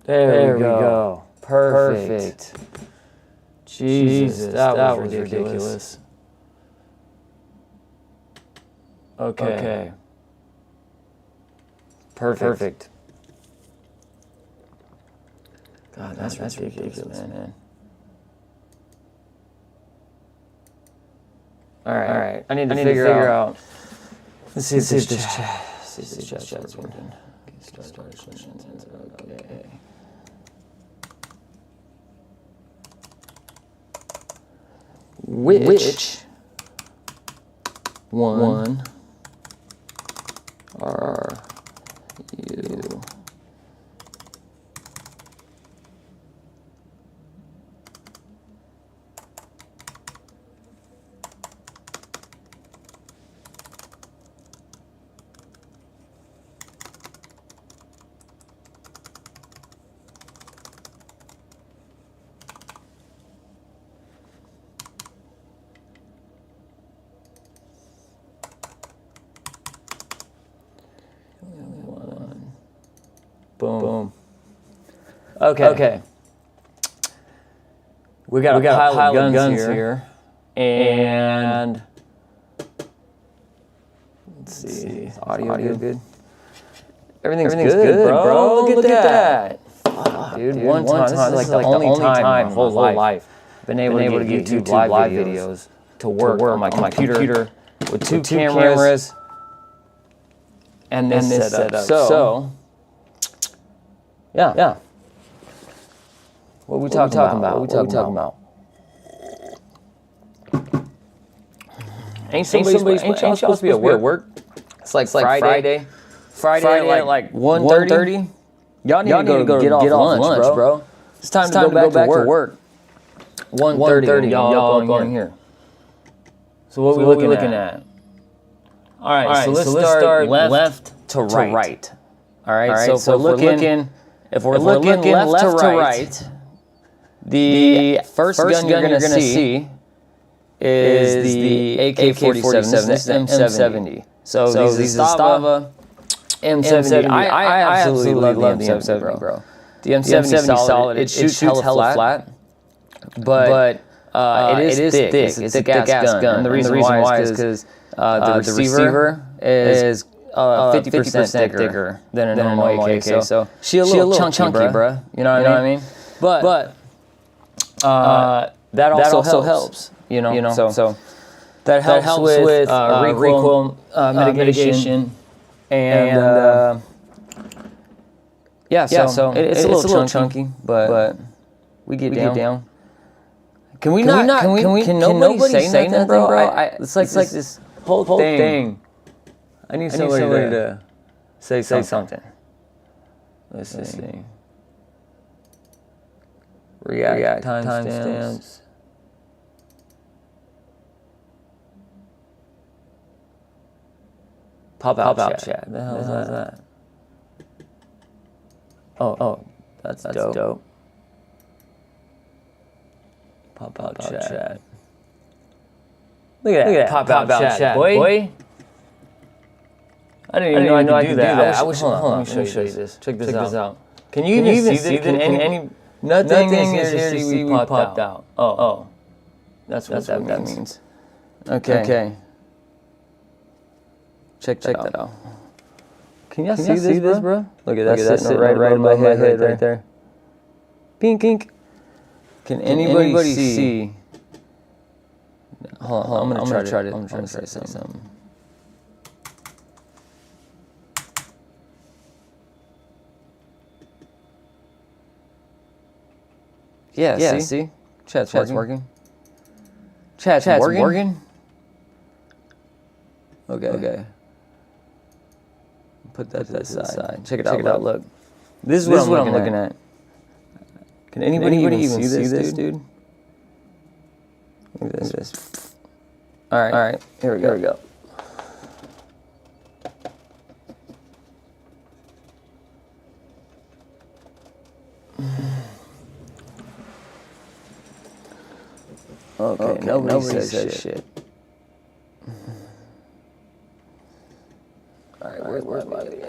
There we go. Perfect. Jesus, that was ridiculous. Okay. Perfect. God, that's ridiculous, man. All right. I need to figure out. Let's see if this chat's working. Okay. Which one are you? Boom. Okay. We got a pile of guns here. And let's see. Audio good. Everything's good, bro. Look at that. Fuck, dude. One time. This is like the only time in my whole life I've been able to get YouTube live videos to work on my computer with two cameras and this setup. So yeah. What are we talking about? Ain't y'all supposed to be at work? It's like Friday at like 1:30. Y'all need to go get off lunch, bro. It's time to go back to work. 1:30, y'all up on here. So what are we looking at? All right, so let's start left to right. All right, so if we're looking left to right, the first gun you're going to see is the AK-47. This is M70. So these are Stava M70. I absolutely love the M70, bro. The M70 is solid. It shoots hella flat, but it is thick. It's a thick-ass gun. And the reason why is because the receiver is 50% thicker than a normal AK. So she a little chunky, bro. You know what I mean? But that also helps. You know, so that helps with recoil mitigation, and so it's a little chunky, but we get down. Can nobody say nothing, bro? It's like this whole thing. I need somebody to say something. Let's see. React timestamps. Pop out chat. The hell is that? Oh, that's dope. Pop out chat. Look at that. Pop out chat, boy. I didn't even know I could do that. Hold on, let me show you this. Check this out. Can you even see that? Nothing is here to see we popped out. Oh. That's what that means. Okay. Check that out. Can y'all see this, bro? Look at that sitting right in my head right there. Pink. Can anybody see? Hold on, I'm gonna try to say something. Yeah, see? Chat's working. Chat's working? Okay. Put that to the side. Check it out, look. This is what I'm looking at. Can anybody even see this, dude? Look at this. All right. Here we go. Okay, nobody says shit. All right, where's my video?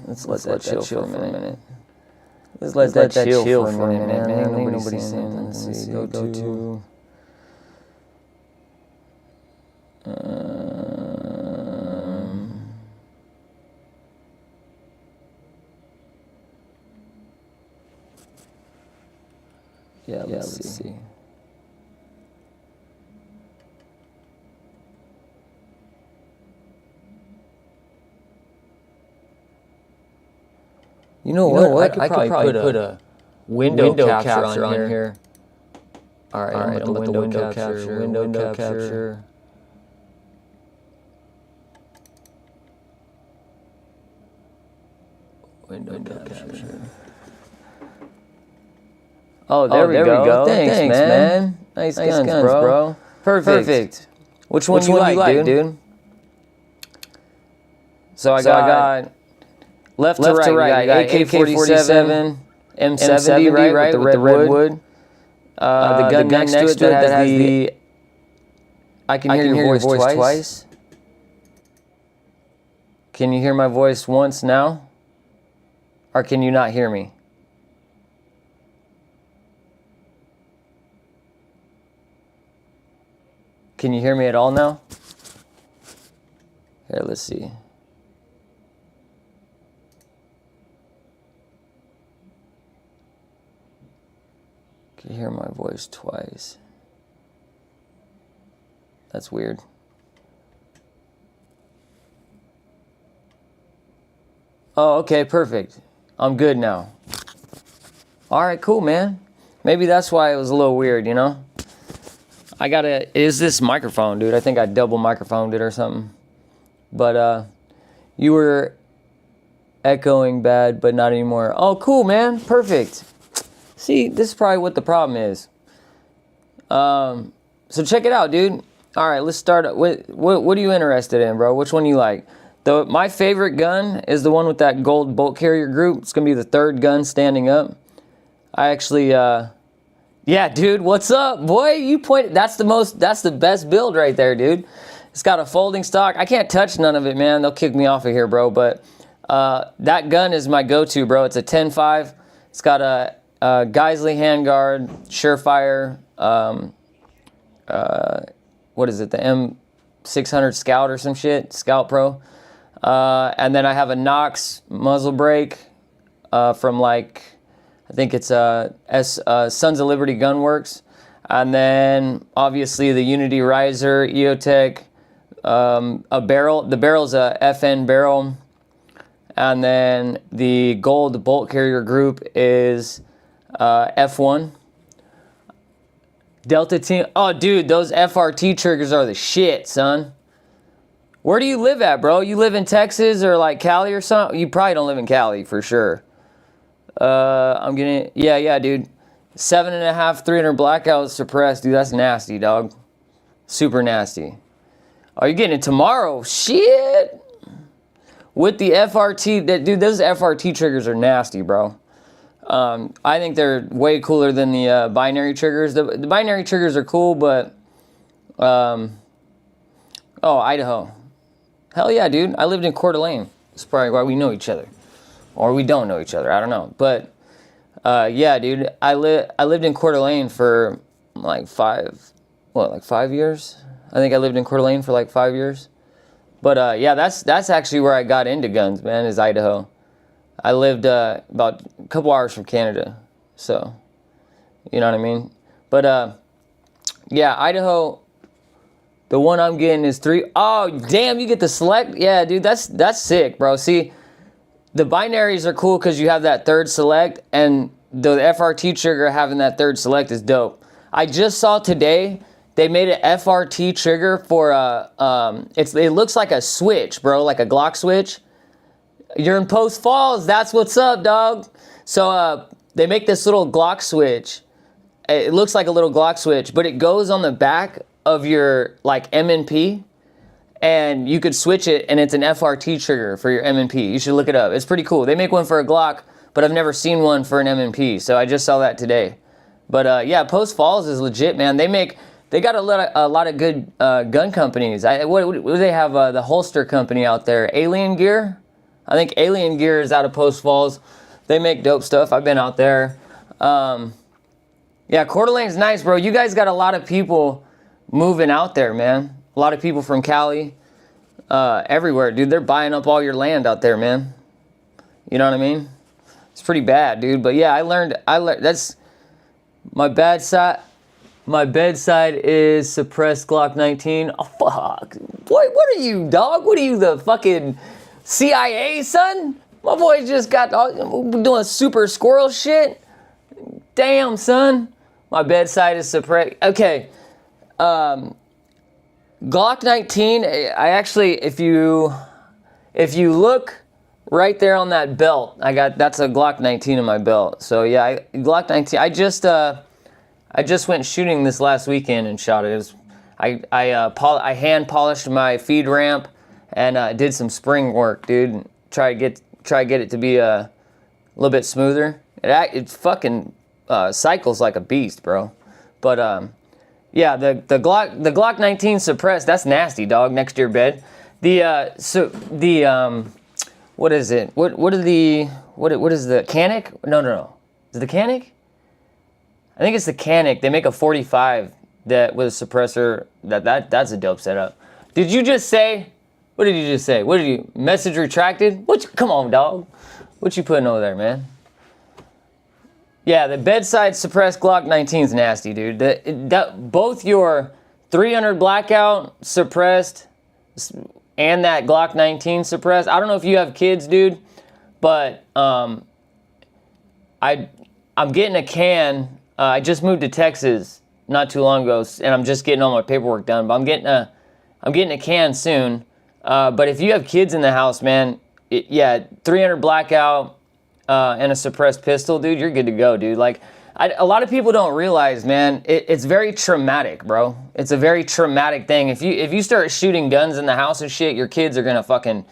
Let's let that chill for a minute. Let's let that chill for a minute, man. Ain't nobody saying nothing. Let's see. Go to. Yeah, let's see. You know what? I could probably put a window capture on here. All right, I'm gonna let the window capture. Window capture. Window capture. Oh, there we go. Thanks, man. Nice guns, bro. Perfect. Which one you like, dude? So I got left to right. You got AK-47, M70, right, with the red wood. The gun next to it that has the. I can hear your voice twice. Can you hear my voice once now? Or can you not hear me? Can you hear me at all now? Here, let's see. Can you hear my voice twice? That's weird. Oh, okay, perfect. I'm good now. All right, cool, man. Maybe that's why it was a little weird, you know? Is this microphone, dude? I think I double microphoned it or something. But, you were echoing bad, but not anymore. Oh, cool, man. Perfect. See, this is probably what the problem is. So check it out, dude. All right, let's start with, what are you interested in, bro? Which one you like? My favorite gun is the one with that gold bolt carrier group. It's going to be the third gun standing up. I actually, yeah, dude, what's up, boy? You pointed, that's the best build right there, dude. It's got a folding stock. I can't touch none of it, man. They'll kick me off of here, bro. But that gun is my go-to, bro. It's a 10.5. It's got a Geisley handguard, Surefire, what is it, the M600 Scout or some shit, Scout Pro. And then I have a Knox muzzle brake from like, I think it's Sons of Liberty Gunworks. And then obviously the Unity Riser, EOTech, a barrel. The barrel's a FN barrel. And then the gold bolt carrier group is F1. Delta Team. Oh, dude, those FRT triggers are the shit, son. Where do you live at, bro? You live in Texas or like Cali or something? You probably don't live in Cali for sure. I'm getting, yeah, dude. 7.5, 300 blackout suppressed, dude. That's nasty, dog. Super nasty. Oh, you're getting it tomorrow? Shit. With the FRT, dude, those FRT triggers are nasty, bro. I think they're way cooler than the binary triggers. The binary triggers are cool, but oh, Idaho. Hell yeah, dude. I lived in Coeur d'Alene. That's probably why we know each other. Or we don't know each other. I don't know. But yeah, dude. I lived in Coeur d'Alene for like 5 years? I think I lived in Coeur d'Alene for like 5 years. But yeah, that's actually where I got into guns, man, is Idaho. I lived about a couple hours from Canada, so you know what I mean. But yeah, Idaho. The one I'm getting is 3. Oh damn, you get the select. Yeah, dude, that's sick, bro. See, the binaries are cool because you have that third select, and the FRT trigger having that third select is dope. I just saw today they made an FRT trigger for it looks like a switch, bro, like a Glock switch. You're in Post Falls. That's what's up, dog. So they make this little Glock switch. It looks like a little Glock switch, but it goes on the back of your like M&P, and you could switch it, and it's an FRT trigger for your M&P. You should look it up. It's pretty cool. They make one for a Glock, but I've never seen one for an M&P. So I just saw that today. But yeah, Post Falls is legit, man. They got a lot of good gun companies. What do they have? The holster company out there, Alien Gear. I think Alien Gear is out of Post Falls. They make dope stuff. I've been out there. Yeah, Coeur d'Alene's nice, bro. You guys got a lot of people moving out there, man. A lot of people from Cali, everywhere, dude. They're buying up all your land out there, man. You know what I mean? It's pretty bad, dude. But yeah, I learned. That's my bad side. My bedside is suppressed Glock 19. Oh fuck! What are you, dog? What are you, the fucking CIA, son? My boy just got doing super squirrel shit. Damn, son. My bedside is suppressed. Okay. Glock 19. I actually, if you look right there on that belt, that's a Glock 19 in my belt. So yeah, Glock 19. I just went shooting this last weekend and shot it. I hand polished my feed ramp and did some spring work, dude. Try to get it to be a little bit smoother. It fucking cycles like a beast, bro. But yeah, the Glock 19 suppressed. That's nasty, dog. Next to your bed. What is it? What is the Canic? No. Is it the Canic? I think it's the Canic. They make a 45 that with a suppressor. That's a dope setup. Did you just say? What did you just say? What did you message retracted? Come on, dog. What you putting over there, man? Yeah, the bedside suppressed Glock 19 is nasty, dude. Both your 300 blackout suppressed and that Glock 19 suppressed. I don't know if you have kids, dude, but I'm getting a can. I just moved to Texas not too long ago, and I'm just getting all my paperwork done. But I'm getting a can soon. But if you have kids in the house, man, 300 blackout and a suppressed pistol, dude, you're good to go, dude. Like, a lot of people don't realize, man, it's very traumatic, bro. It's a very traumatic thing. If you start shooting guns in the house and shit, your kids are gonna fucking,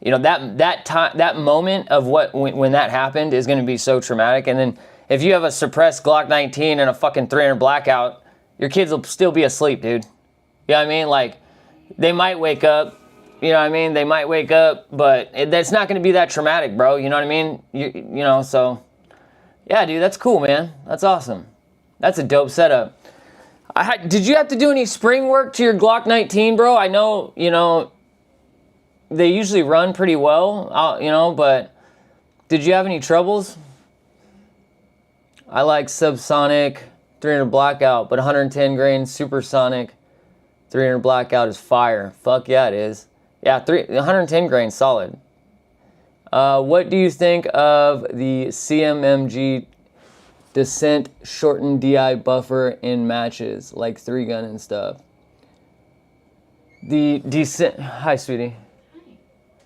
that moment of when that happened is gonna be so traumatic. And then if you have a suppressed Glock 19 and a fucking 300 blackout, your kids will still be asleep, dude. You know what I mean? Like, they might wake up. You know what I mean? They might wake up, but that's not going to be that traumatic, bro. You know what I mean? You know, so yeah, dude, that's cool, man. That's awesome. That's a dope setup. Did you have to do any spring work to your Glock 19, bro? I know, they usually run pretty well, but did you have any troubles? I like subsonic 300 blackout, but 110 grain supersonic 300 blackout is fire. Fuck yeah, it is. Yeah, 110 grain solid. What do you think of the CMMG Dissent shortened DI buffer in matches, like 3-gun and stuff? The Dissent... Hi, sweetie. Hi.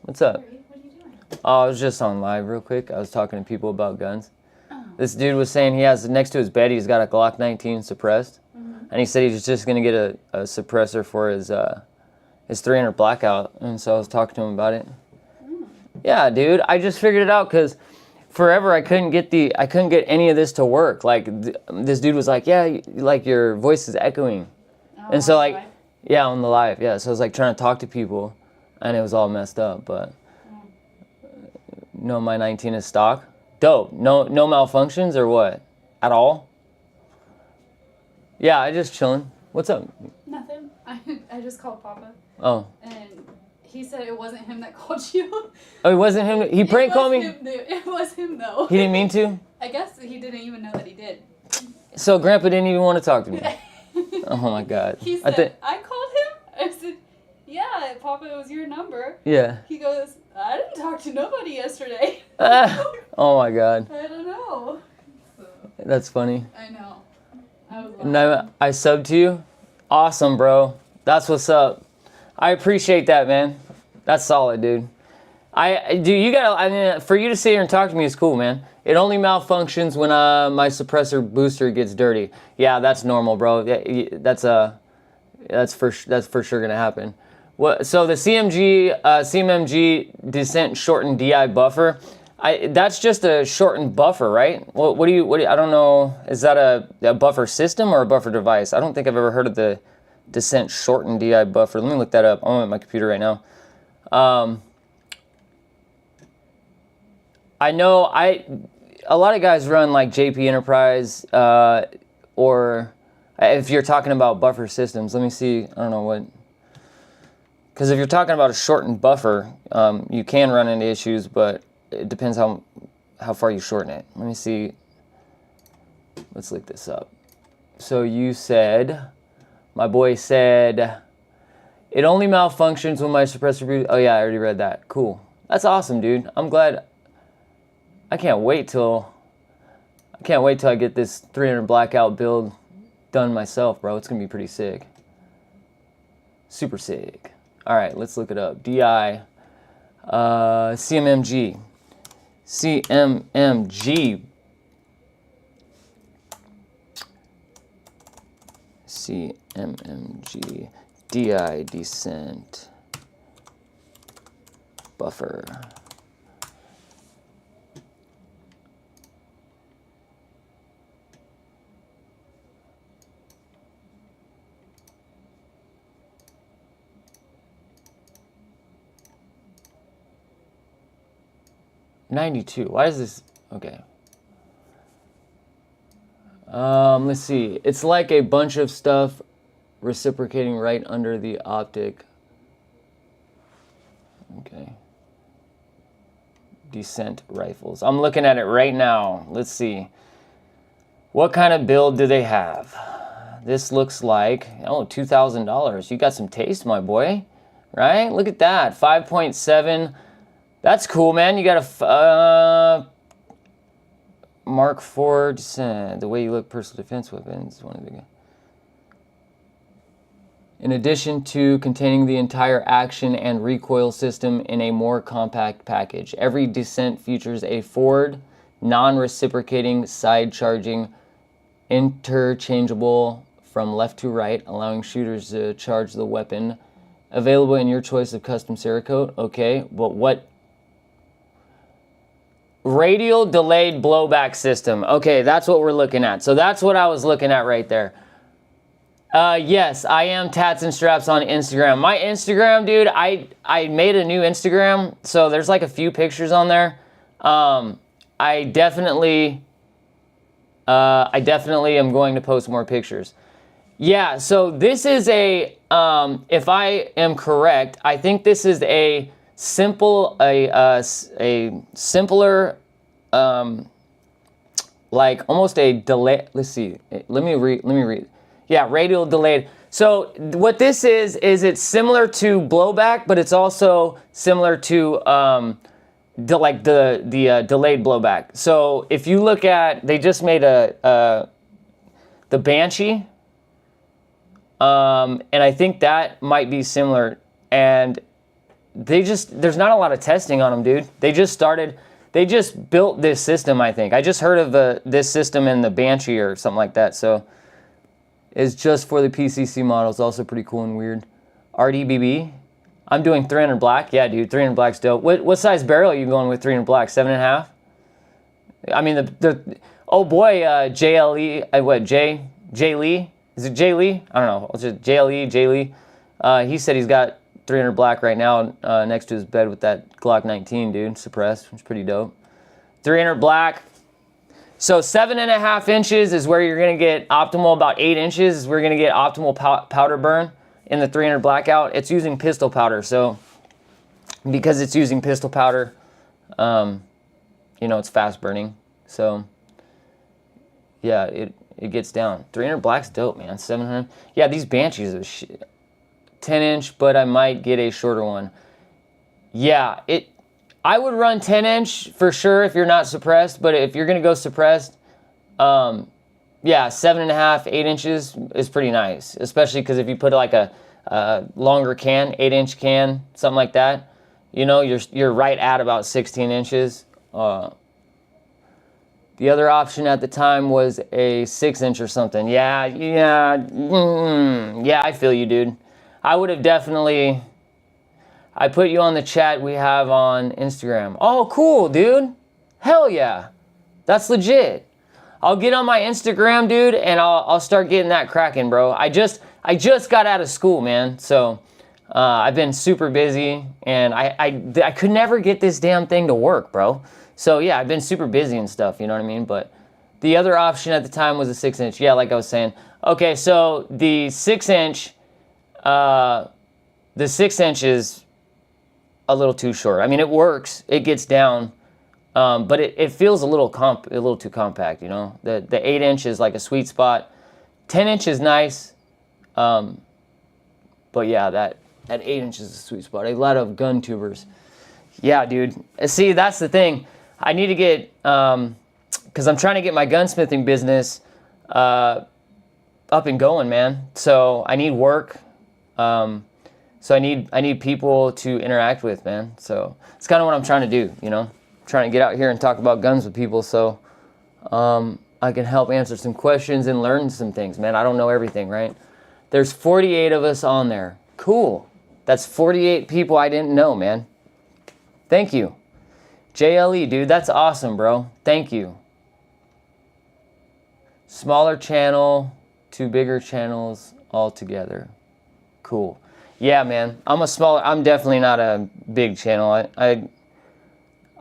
What's up? What are you doing? Oh, I was just on live real quick. I was talking to people about guns. Oh. This dude was saying he has, next to his bed, he's got a Glock 19 suppressed. Mm-hmm. And he said he's just going to get a suppressor for his 300 blackout, and so I was talking to him about it. Yeah, dude, I just figured it out because forever I couldn't get any of this to work. Like this dude was like, yeah, like your voice is echoing, and so like, yeah, on the live, yeah. So I was like trying to talk to people, and it was all messed up. But no, my 19 is stock. Dope. No malfunctions or what? At all? Yeah, I just chilling. What's up? Nothing. I just called Papa. Oh. And he said it wasn't him that called you. Oh, it wasn't him? He prank called me? It was him, though. He didn't mean to? I guess he didn't even know that he did. So Grandpa didn't even want to talk to me? Oh, my God. He said, I called him? I said, yeah, Papa, it was your number. Yeah. He goes, I didn't talk to nobody yesterday. Oh, my God. I don't know. So, that's funny. I know. I subbed to you? Awesome, bro. That's what's up. I appreciate that, man. That's solid, dude. For you to sit here and talk to me is cool, man. It only malfunctions when my suppressor booster gets dirty. Yeah, that's normal, bro. That's for sure gonna happen. So the CMMG Dissent shortened DI buffer. That's just a shortened buffer, right? What do you? I don't know. Is that a buffer system or a buffer device? I don't think I've ever heard of the Dissent shortened DI buffer. Let me look that up. I'm at my computer right now. I know a lot of guys run like JP Enterprise, or if you're talking about buffer systems, let me see, I don't know what, because if you're talking about a shortened buffer, you can run into issues, but it depends how far you shorten it. Let me see, let's look this up. So you said, my boy said, it only malfunctions when my suppressor boot. Oh yeah, I already read that. Cool. That's awesome, dude. I'm glad. I can't wait till I get this 300 blackout build done myself, bro. It's gonna be pretty sick. Super sick. All right, let's look it up. DI, CMMG, CMMG, CMMG, DI, Dissent, buffer. $92. Why is this? Okay. Let's see. It's like a bunch of stuff reciprocating right under the optic. Okay. Dissent rifles. I'm looking at it right now. Let's see. What kind of build do they have? This looks like, oh, $2,000. You got some taste, my boy. Right? Look at that. 5.7. That's cool, man. You got a Mark IV Dissent. The way you look, personal defense weapons. One of the. In addition to containing the entire action and recoil system in a more compact package, every Dissent features a forward, non-reciprocating, side-charging, interchangeable from left to right, allowing shooters to charge the weapon. Available in your choice of custom Cerakote. Okay, but what? Radial delayed blowback system. Okay, that's what we're looking at. So that's what I was looking at right there. Yes, I am Tats and Straps on Instagram. My Instagram, dude, I made a new Instagram, so there's like a few pictures on there. I definitely am going to post more pictures. Yeah, so this is a, if I am correct, I think this is a simpler, like almost a delay. Let's see. Let me read. Yeah, radial delayed. So what this is it's similar to blowback, but it's also similar to delayed blowback. So if you look at, they just made the Banshee, and I think that might be similar. And there's not a lot of testing on them, dude. They just built this system, I think. I just heard of this system in the Banshee or something like that. So it's just for the PCC model. It's also pretty cool and weird. RDBB. I'm doing 300 black. Yeah, dude, 300 black's dope. What size barrel are you going with 300 black? 7.5? I mean, oh boy, JLE, Jay Lee? Is it Jay Lee? I don't know. It's just JLE, Jay Lee. He said he's got 300 black right now next to his bed with that Glock 19, dude, suppressed. It's pretty dope. 300 black. So 7.5 inches is where you're gonna get optimal. About 8 inches is where you're gonna get optimal powder burn in the 300 blackout. It's using pistol powder. So because it's using pistol powder, it's fast burning. So yeah, it gets down. 300 black's dope, man. 700. Yeah, these Banshees are shit. 10 inch, but I might get a shorter one. Yeah, I would run 10 inch for sure if you're not suppressed, but if you're gonna go suppressed, yeah, 7.5, 8 inches is pretty nice, especially because if you put like a longer can, 8 inch can, something like that, you're right at about 16 inches. The other option at the time was a 6 inch or something. Yeah, I feel you, dude. I would have definitely, I put you on the chat we have on Instagram. Oh, cool, dude. Hell yeah. That's legit. I'll get on my Instagram, dude, and I'll start getting that cracking, bro. I just got out of school, man. So I've been super busy, and I could never get this damn thing to work, bro. So yeah, I've been super busy and stuff, you know what I mean? But the other option at the time was a 6-inch. Yeah, like I was saying. Okay, so the 6-inch, the 6-inch is a little too short. I mean, it works, it gets down, but it feels a little too compact, you know? The 8-inch is like a sweet spot. 10-inch is nice, but yeah, that 8-inch is a sweet spot. A lot of gun tubers. Yeah, dude. See, that's the thing. I need to get, because I'm trying to get my gunsmithing business up and going, man. So I need work. So I need people to interact with, man. So it's kind of what I'm trying to do, you know? Trying to get out here and talk about guns with people so I can help answer some questions and learn some things, man. I don't know everything, right? There's 48 of us on there. Cool. That's 48 people I didn't know, man. Thank you. JLE, dude, that's awesome, bro. Thank you. Smaller channel, 2 bigger channels all together. Cool. Yeah, man. I'm definitely not a big channel.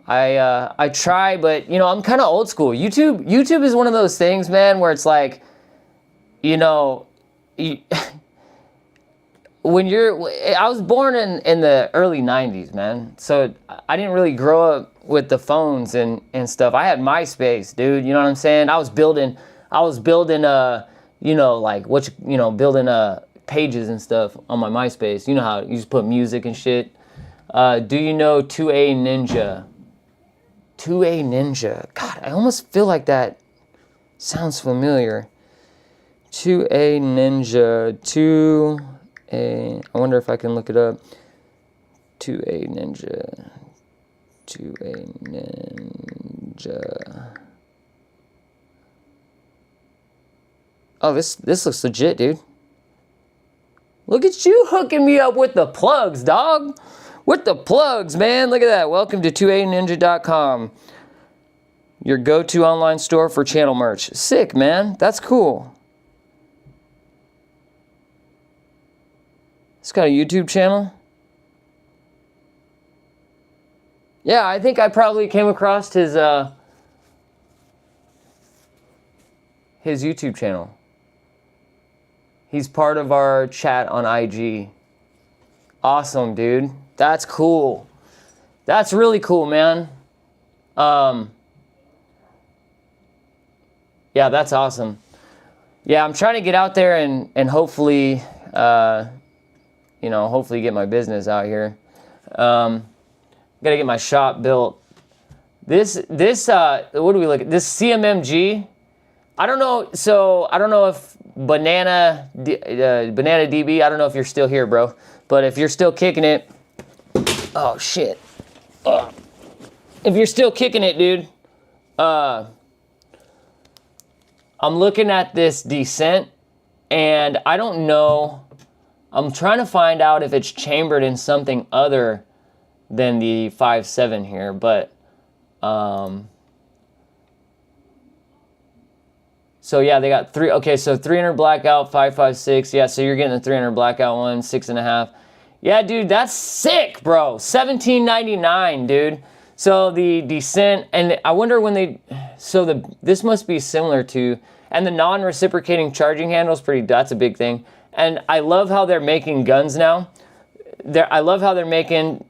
I try, but you know, I'm kind of old school. YouTube is one of those things, man, where it's like, you know, I was born in the early 90s, man. So I didn't really grow up with the phones and stuff. I had MySpace, dude. You know what I'm saying? I was building you know, like building pages and stuff on my MySpace. You know how you just put music and shit. Do you know 2A Ninja? 2A Ninja. God, I almost feel like that sounds familiar. 2A Ninja. 2A. I wonder if I can look it up. 2A Ninja. 2A Ninja. Oh, this looks legit, dude. Look at you hooking me up with the plugs, dog. With the plugs, man. Look at that. Welcome to 2aninja.com. Your go-to online store for channel merch. Sick, man. That's cool. It's got a YouTube channel. Yeah, I think I probably came across his YouTube channel. He's part of our chat on IG. Awesome, dude. That's cool. That's really cool, man. Yeah, that's awesome. Yeah, I'm trying to get out there and hopefully, you know, hopefully get my business out here. Gotta get my shop built. This what do we look at? This CMMG. I don't know. So I don't know if Banana DB. I don't know if you're still here, bro. But if you're still kicking it, oh shit. If you're still kicking it, dude, I'm looking at this Dissent, and I don't know. I'm trying to find out if it's chambered in something other than the 5.7 here, but so yeah, they got 3. Okay, so 300 blackout, 5.56. Yeah, so you're getting the 300 blackout one, 6.5. Yeah, dude, that's sick, bro. $17.99, dude. So the Dissent, and I wonder when they. So this must be similar to, and the non-reciprocating charging handle is pretty. That's a big thing. And I love how they're making guns now. I love how they're making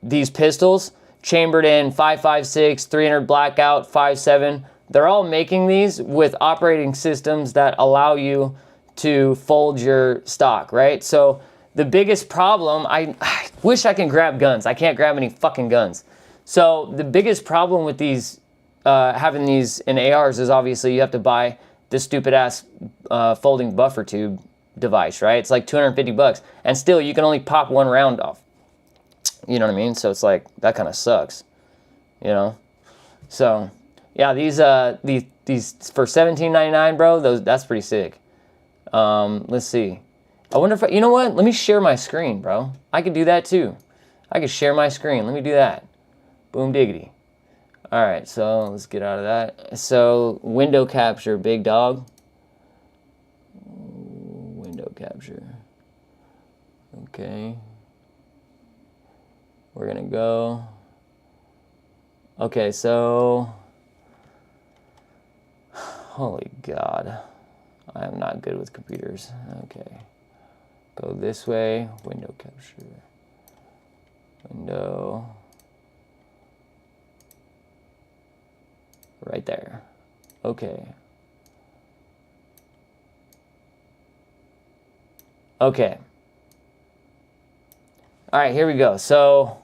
these pistols chambered in 5.56, 300 blackout, 5.7. They're all making these with operating systems that allow you to fold your stock, right? So the biggest problem, I wish I can grab guns. I can't grab any fucking guns. So the biggest problem with these, having these in ARs is obviously you have to buy this stupid ass folding buffer tube device, right? It's like $250, and still you can only pop one round off. You know what I mean? So it's like that kind of sucks, you know. So yeah, these for $17.99, bro. That's pretty sick. Let's see. I wonder if you know what? Let me share my screen, bro. I could do that too. I could share my screen. Let me do that. Boom diggity. All right, so let's get out of that. So window capture, big dog. Window capture. Okay. We're gonna go. Okay, so... Holy God. I am not good with computers. Okay. Go this way. Window capture. Window. Right there. Okay. Okay. All right, here we go. So,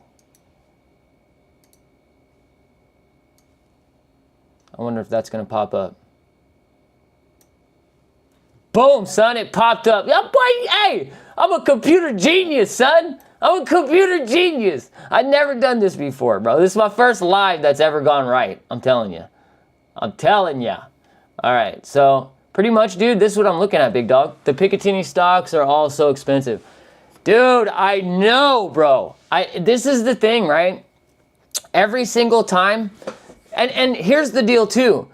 I wonder if that's going to pop up. Boom, son, it popped up. Yeah, boy, hey, I'm a computer genius, son. I'm a computer genius. I've never done this before, bro. This is my first live that's ever gone right. I'm telling you. I'm telling you. All right, so pretty much, dude, this is what I'm looking at, big dog. The Picatinny stocks are all so expensive. Dude, I know, bro. This is the thing, right? Every single time, and here's the deal too.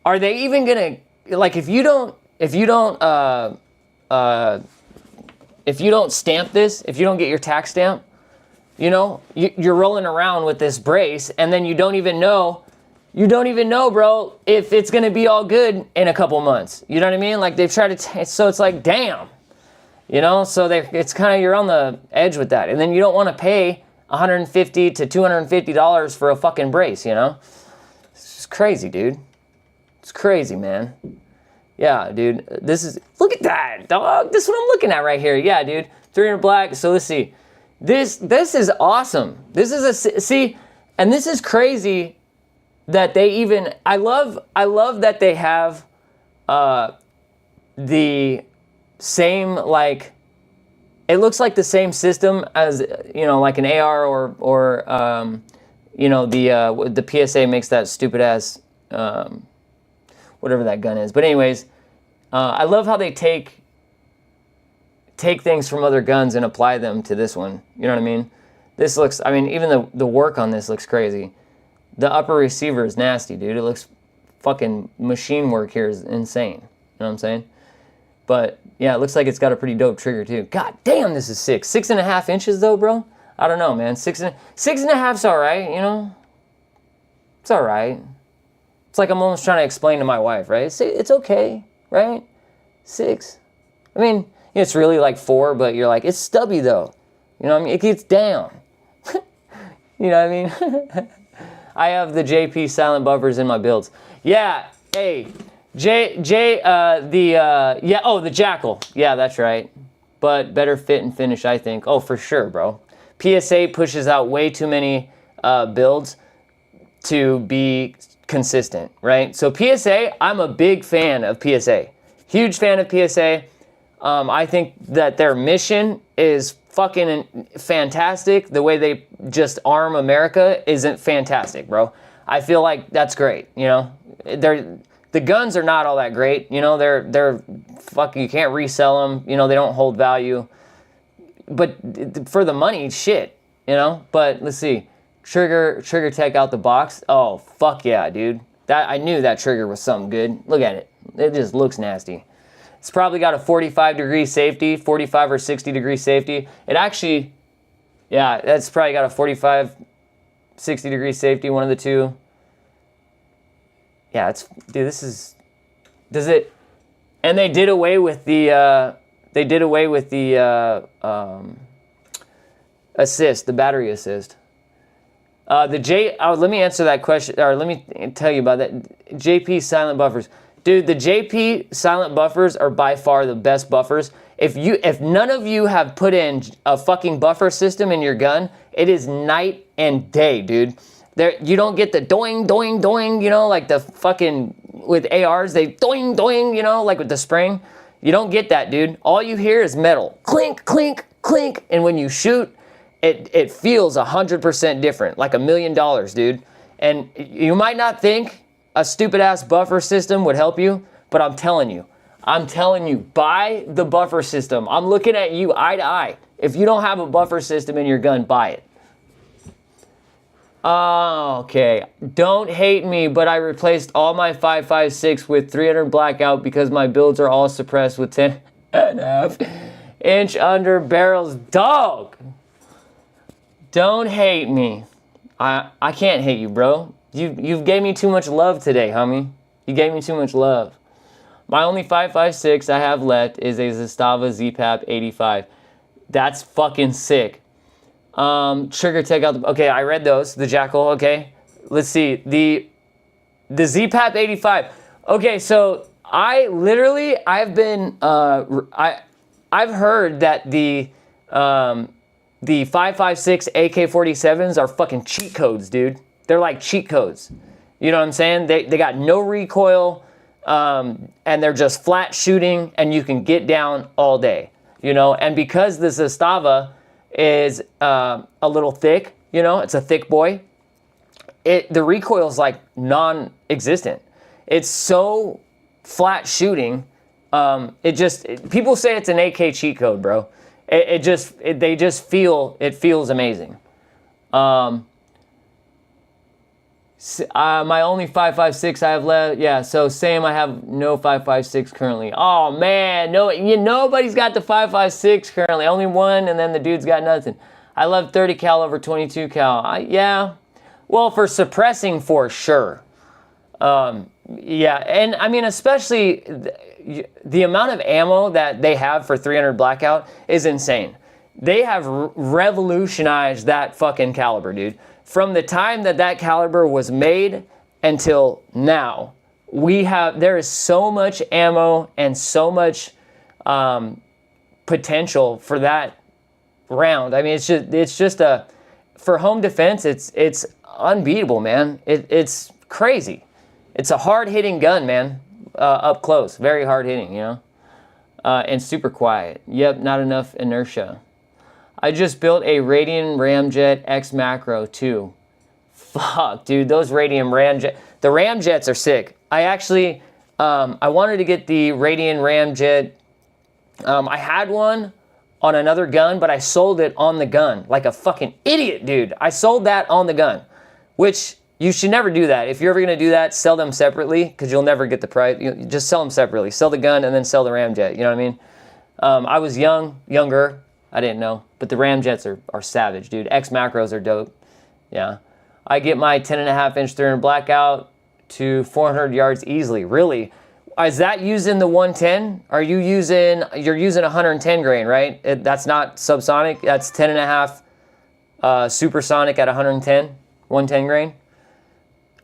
Are they even gonna, like, if you don't stamp this, if you don't get your tax stamp, you know, you're rolling around with this brace, and then you don't even know, bro, if it's gonna be all good in a couple months. You know what I mean? Like, they've tried to, so it's like, damn, you know. So it's kind of, you're on the edge with that, and then you don't want to pay $150 to $250 for a fucking brace, you know. It's just crazy, dude. It's crazy, man. Yeah, dude, look at that, dog. This is what I'm looking at right here. Yeah, dude, 300 black. So let's see. This is awesome. This is see, and this is crazy that they even, I love that they have the same, like, it looks like the same system as, you know, like an AR or you know, the PSA makes that stupid ass whatever that gun is. But anyways, I love how they take things from other guns and apply them to this one. You know what I mean? This looks, I mean, even the work on this looks crazy. The upper receiver is nasty, dude. It looks fucking, machine work here is insane. You know what I'm saying? But yeah, it looks like it's got a pretty dope trigger too. God damn, this is sick. 6.5 inches though, bro. I don't know, man. 6.5's all right, you know? It's all right. It's like I'm almost trying to explain to my wife, right? It's okay, right? 6. I mean, it's really like 4, but you're like, it's stubby though. You know what I mean? It gets down. You know what I mean? I have the JP silent buffers in my builds. Yeah, hey, the Jackal. Yeah, that's right. But better fit and finish, I think. Oh, for sure, bro. PSA pushes out way too many builds to be consistent, right? So PSA, I'm a big fan of PSA. Huge fan of PSA. I think that their mission is fucking fantastic. The way they just arm America isn't fantastic, bro. I feel like that's great, you know? The guns are not all that great, you know? They're fucking, you can't resell them, you know, they don't hold value. But for the money, shit, you know? But let's see. Trigger tech out the box. Oh, fuck yeah, dude. I knew that trigger was something good. Look at it. It just looks nasty. It's probably got a 45-degree safety, 45 or 60-degree safety. It actually, yeah, that's probably got a 45, 60-degree safety, one of the two. Yeah, dude, this is, does it, and they did away with the, assist, the battery assist. Let me answer that question, or let me tell you about that. JP silent buffers. Dude, the JP silent buffers are by far the best buffers. If none of you have put in a fucking buffer system in your gun, it is night and day, dude. You don't get the doing, doing, doing, you know, like the fucking, with ARs, they doing, doing, you know, like with the spring. You don't get that, dude. All you hear is metal. Clink, clink, clink. And when you shoot, it feels 100% different, like $1 million, dude. And you might not think a stupid ass buffer system would help you, but I'm telling you, buy the buffer system. I'm looking at you eye to eye. If you don't have a buffer system in your gun, buy it. Okay, don't hate me, but I replaced all my 5.56 with 300 blackout because my builds are all suppressed with 10.5 inch under barrels. Dog! Don't hate me. I can't hate you, bro. You've gave me too much love today, homie. You gave me too much love. My only 5.56 I have left is a Zastava Z-Pap 85. That's fucking sick. Trigger take out. Okay, I read those. The Jackal. Okay, let's see the Z-Pap 85. Okay, so I've been I've heard that the 5.56 AK-47s are fucking cheat codes, dude. They're like cheat codes. You know what I'm saying? They got no recoil, and they're just flat shooting, and you can get down all day. You know, and because the Zastava is a little thick, you know, it's a thick boy. The recoil is like non-existent. It's so flat shooting. People say it's an AK cheat code, bro. It feels amazing. My only 5.56 I have left. Yeah, so same. I have no 5.56 currently. Oh man, nobody's got the 5.56 currently. Only one, and then the dude's got nothing. I love 30 cal over 22 cal. Yeah, well, for suppressing for sure. Yeah, and I mean especially the amount of ammo that they have for 300 blackout is insane. They have revolutionized that fucking caliber, dude. From the time that caliber was made until now, there is so much ammo and so much potential for that round. I mean, it's just for home defense, it's unbeatable, man. It's crazy. It's a hard-hitting gun, man. Up close, very hard-hitting, you know, and super quiet. Yep, not enough inertia. I just built a Radian Ramjet X Macro too. Fuck, dude, those Radian Ramjet. The Ramjets are sick. I actually, I wanted to get the Radian Ramjet. I had one on another gun, but I sold it on the gun. Like a fucking idiot, dude. I sold that on the gun, which you should never do that. If you're ever gonna do that, sell them separately, because you'll never get the price. Just sell them separately. Sell the gun and then sell the Ramjet, you know what I mean? I was younger. I didn't know, but the Ramjets are savage, dude. X macros are dope. Yeah, I get my 10.5-inch 300 blackout to 400 yards easily. Really? Is that using the 110? You're using 110 grain, right? That's not subsonic. That's 10.5 supersonic at 110 grain.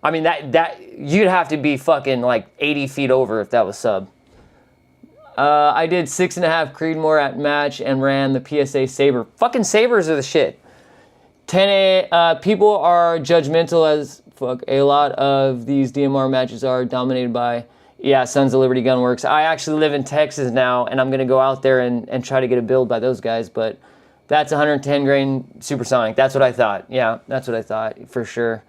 I mean that you'd have to be fucking like 80 feet over if that was sub. I did 6.5 Creedmoor at match and ran the PSA Saber. Fucking Sabers are the shit. 10A, people are judgmental as fuck. A lot of these DMR matches are dominated by, Sons of Liberty Gunworks. I actually live in Texas now, and I'm going to go out there and try to get a build by those guys, but that's 110 grain supersonic. That's what I thought. Yeah, that's what I thought, for sure.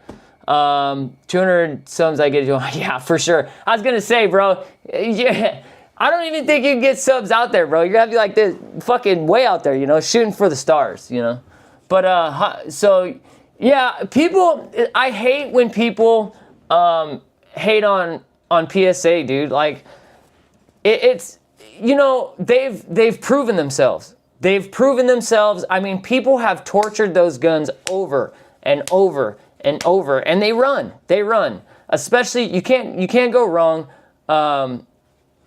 200 subs I get you. Yeah, for sure. I was going to say, bro, yeah. I don't even think you can get subs out there, bro. You're gonna have to be like this fucking way out there, you know, shooting for the stars, you know. But so yeah, I hate when people hate on PSA, dude. Like it's you know, they've proven themselves. They've proven themselves. I mean, people have tortured those guns over and over and over, and they run. They run. Especially you can't go wrong.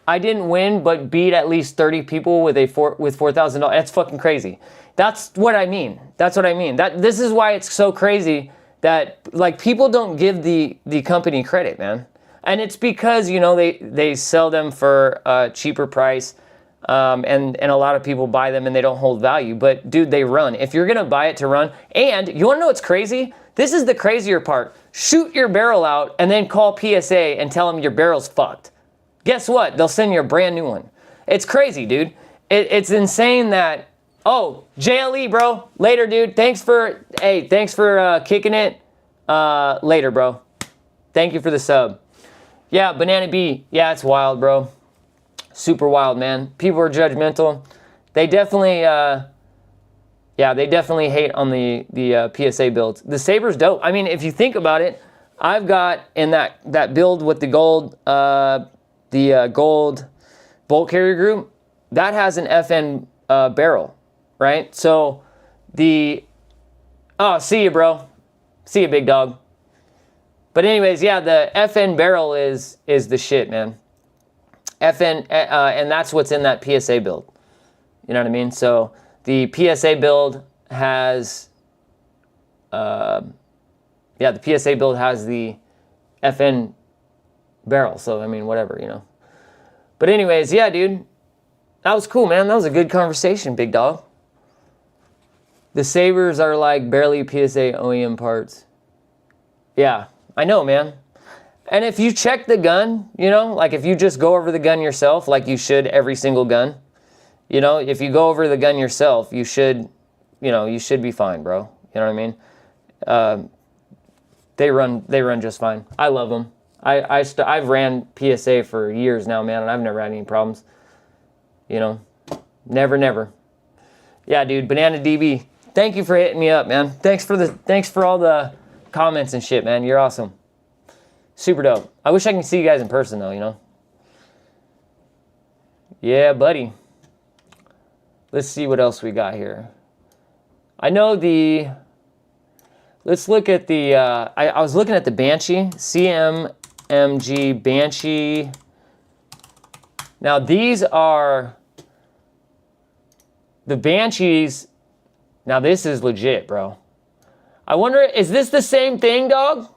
I didn't win, but beat at least 30 people with $4,000. That's fucking crazy. That's what I mean. That's what I mean. This is why it's so crazy that like people don't give the company credit, man. And it's because, you know, they sell them for a cheaper price, and a lot of people buy them and they don't hold value. But dude, they run. If you're gonna buy it to run, and you wanna know what's crazy? This is the crazier part. Shoot your barrel out and then call PSA and tell them your barrel's fucked. Guess what? They'll send you a brand new one. It's crazy, dude. It's insane that, oh, JLE, bro. Later, dude. Thanks for kicking it. Later, bro. Thank you for the sub. Yeah, Banana B. Yeah, it's wild, bro. Super wild, man. People are judgmental. They definitely, they definitely hate on the PSA builds. The Saber's dope. I mean, if you think about it, I've got in that build with the gold, gold bolt carrier group, that has an FN barrel, right? So see you, bro. See you, big dog. But anyways, yeah, the FN barrel is the shit, man. FN, and that's what's in that PSA build. You know what I mean? So the PSA build has, the PSA build has the FN barrel. So, I mean, whatever, you know. But anyways, yeah, dude. That was cool, man. That was a good conversation, big dog. The sabers are like barely PSA OEM parts. Yeah, I know, man. And if you check the gun, you know, like if you just go over the gun yourself, like you should every single gun, you know, if you go over the gun yourself, you should, you know, you should be fine, bro. You know what I mean? They run just fine. I love them. I've ran PSA for years now, man, and I've never had any problems. You know, never. Yeah, dude, Banana DB. Thank you for hitting me up, man. Thanks for all the comments and shit, man. You're awesome. Super dope. I wish I could see you guys in person though, you know. Yeah, buddy. Let's see what else we got here. I know let's look at the, I was looking at the Banshee, CMMG Banshee. Now these are the Banshees. Now this is legit, bro. I wonder, is this the same thing, dog?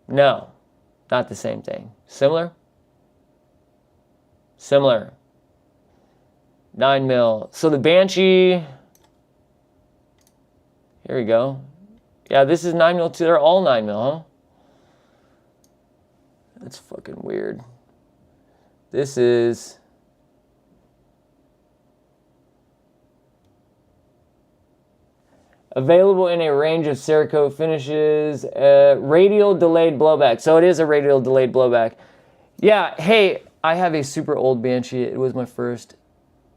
No, not the same thing. Similar? Similar. 9mm. So the Banshee, here we go. Yeah, this is 9mm too. They're all 9mm, huh? That's fucking weird. This is... available in a range of Cerakote finishes. Radial delayed blowback. So it is a radial delayed blowback. Yeah, hey, I have a super old Banshee. It was my first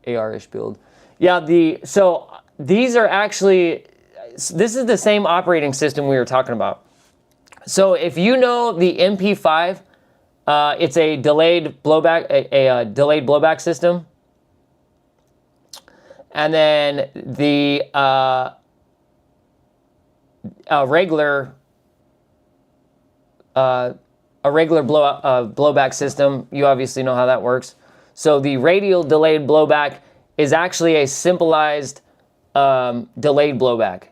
AR-ish build. Yeah, so these are actually, this is the same operating system we were talking about. So if you know the MP5, it's a delayed blowback, a delayed blowback system. And then the a regular blowback system, you obviously know how that works. So the radial delayed blowback is actually a simplified delayed blowback.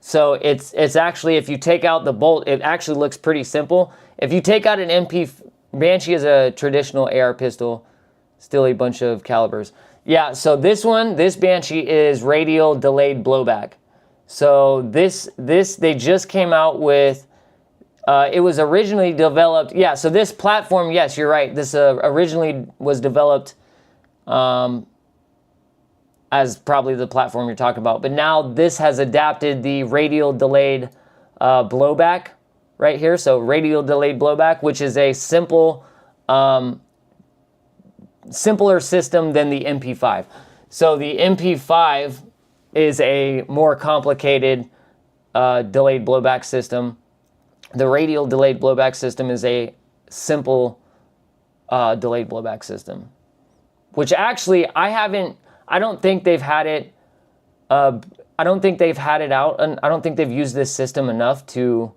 So it's actually, if you take out the bolt, it actually looks pretty simple. If you take out an Banshee is a traditional AR pistol, still a bunch of calibers. Yeah, so this Banshee is radial delayed blowback. So this they just came out with, it was originally developed, yeah, so this platform, yes, you're right, this originally was developed as probably the platform you're talking about, but now this has adapted the radial delayed blowback right here, so radial delayed blowback, which is a simpler system than the MP5. So the MP5 is a more complicated delayed blowback system. The radial delayed blowback system is a simple delayed blowback system, which actually I don't think they've had it, I don't think they've had it out, and I don't think they've used this system enough to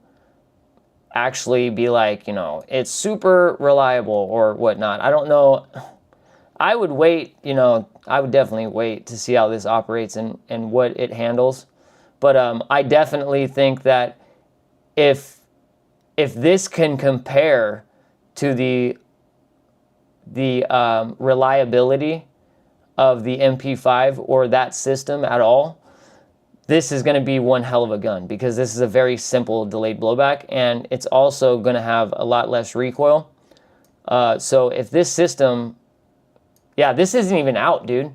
actually be like, you know, it's super reliable or whatnot. I don't know. I would wait, you know, I would definitely wait to see how this operates and what it handles. But I definitely think that if this can compare to the reliability of the MP5 or that system at all, this is going to be one hell of a gun, because this is a very simple delayed blowback, and it's also going to have a lot less recoil. So if this system... yeah, this isn't even out, dude.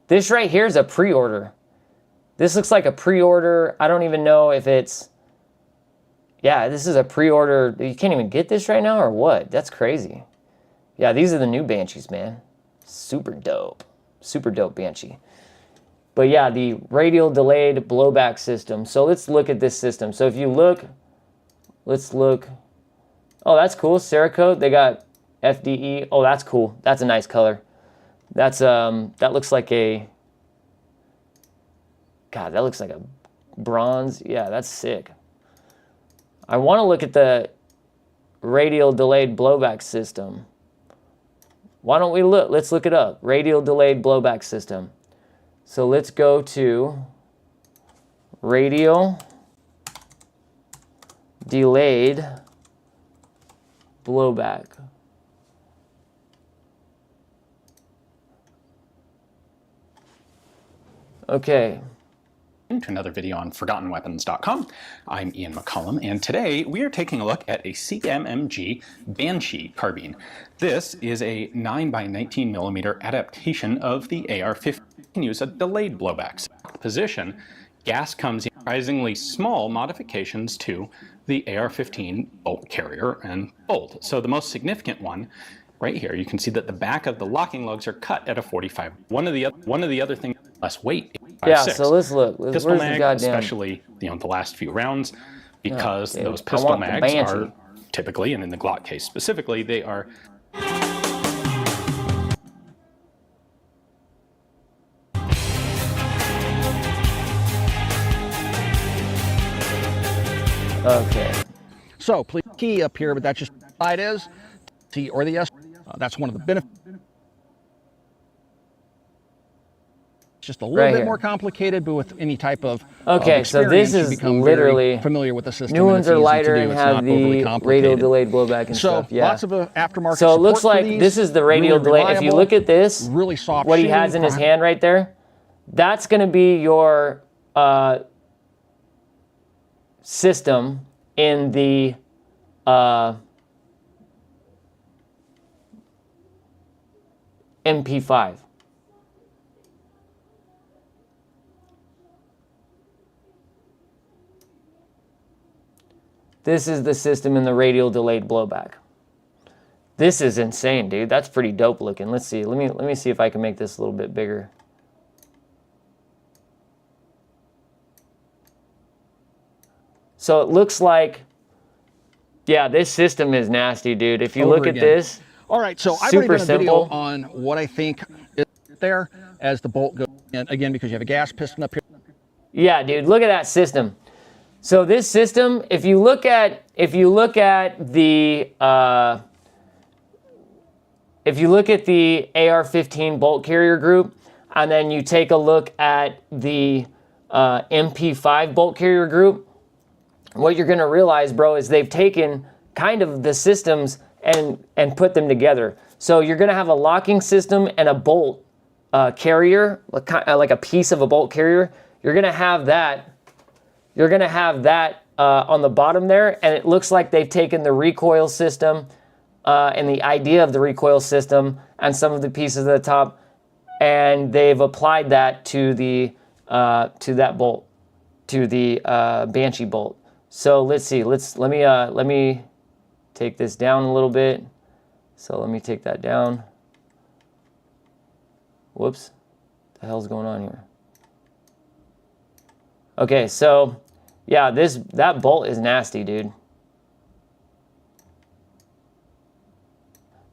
This right here is a pre-order. This looks like a pre-order. I don't even know if it's... yeah, this is a pre-order. You can't even get this right now or what? That's crazy. Yeah, these are the new Banshees, man. Super dope. Super dope Banshee. But yeah, the radial delayed blowback system. So let's look at this system. So if you look... let's look... oh, that's cool. Cerakote. They got FDE. Oh, that's cool. That's a nice color. That's that looks like a... god, that looks like a bronze. Yeah, that's sick. I want to look at the radial delayed blowback system. Why don't we look? Let's look it up. Radial delayed blowback system. So let's go to radial delayed blowback. Okay. To another video on ForgottenWeapons.com. I'm Ian McCollum, and today we are taking a look at a CMMG Banshee carbine. This is a 9x19mm adaptation of the AR-15. You can use a delayed blowback position. Gas comes in surprisingly small modifications to the AR-15 bolt carrier and bolt. So the most significant one right here, you can see that the back of the locking lugs are cut at a 45. One of the other things, less weight. Yeah, so let's look. Pistol mag, especially the last few rounds, because those pistol mags are typically, and in the Glock case specifically, they are. Okay. So please key up here, but that's just how it is. T or the S. That's one of the benefits. Just a little bit more complicated, but with any type of so this is literally familiar with the system. New ones are lighter and have the radial delayed blowback and stuff. Yeah. Lots of aftermarket. So it looks like this is the radial delay. If you look at this, really soft. What he has in his hand right there, that's going to be your system in the MP5. This is the system in the radial delayed blowback. This is insane, dude. That's pretty dope looking. Let's see. Let me see if I can make this a little bit bigger. So it looks like, yeah, this system is nasty, dude. If you look at this, all right. So I've already done a video on what I think is there as the bolt goes in, again, because you have a gas piston up here. Yeah, dude. Look at that system. So this system, if you look at the AR-15 bolt carrier group, and then you take a look at the MP5 bolt carrier group, what you're going to realize, bro, is they've taken kind of the systems and put them together. So you're going to have a locking system and a bolt carrier, like a piece of a bolt carrier. You're going to have that. You're going to have that on the bottom there, and it looks like they've taken the recoil system and the idea of the recoil system and some of the pieces at the top, and they've applied that to the that bolt, to the Banshee bolt. So let's see. Let me take this down a little bit. So let me take that down. Whoops, what the hell's going on here? Okay, so yeah, that bolt is nasty, dude.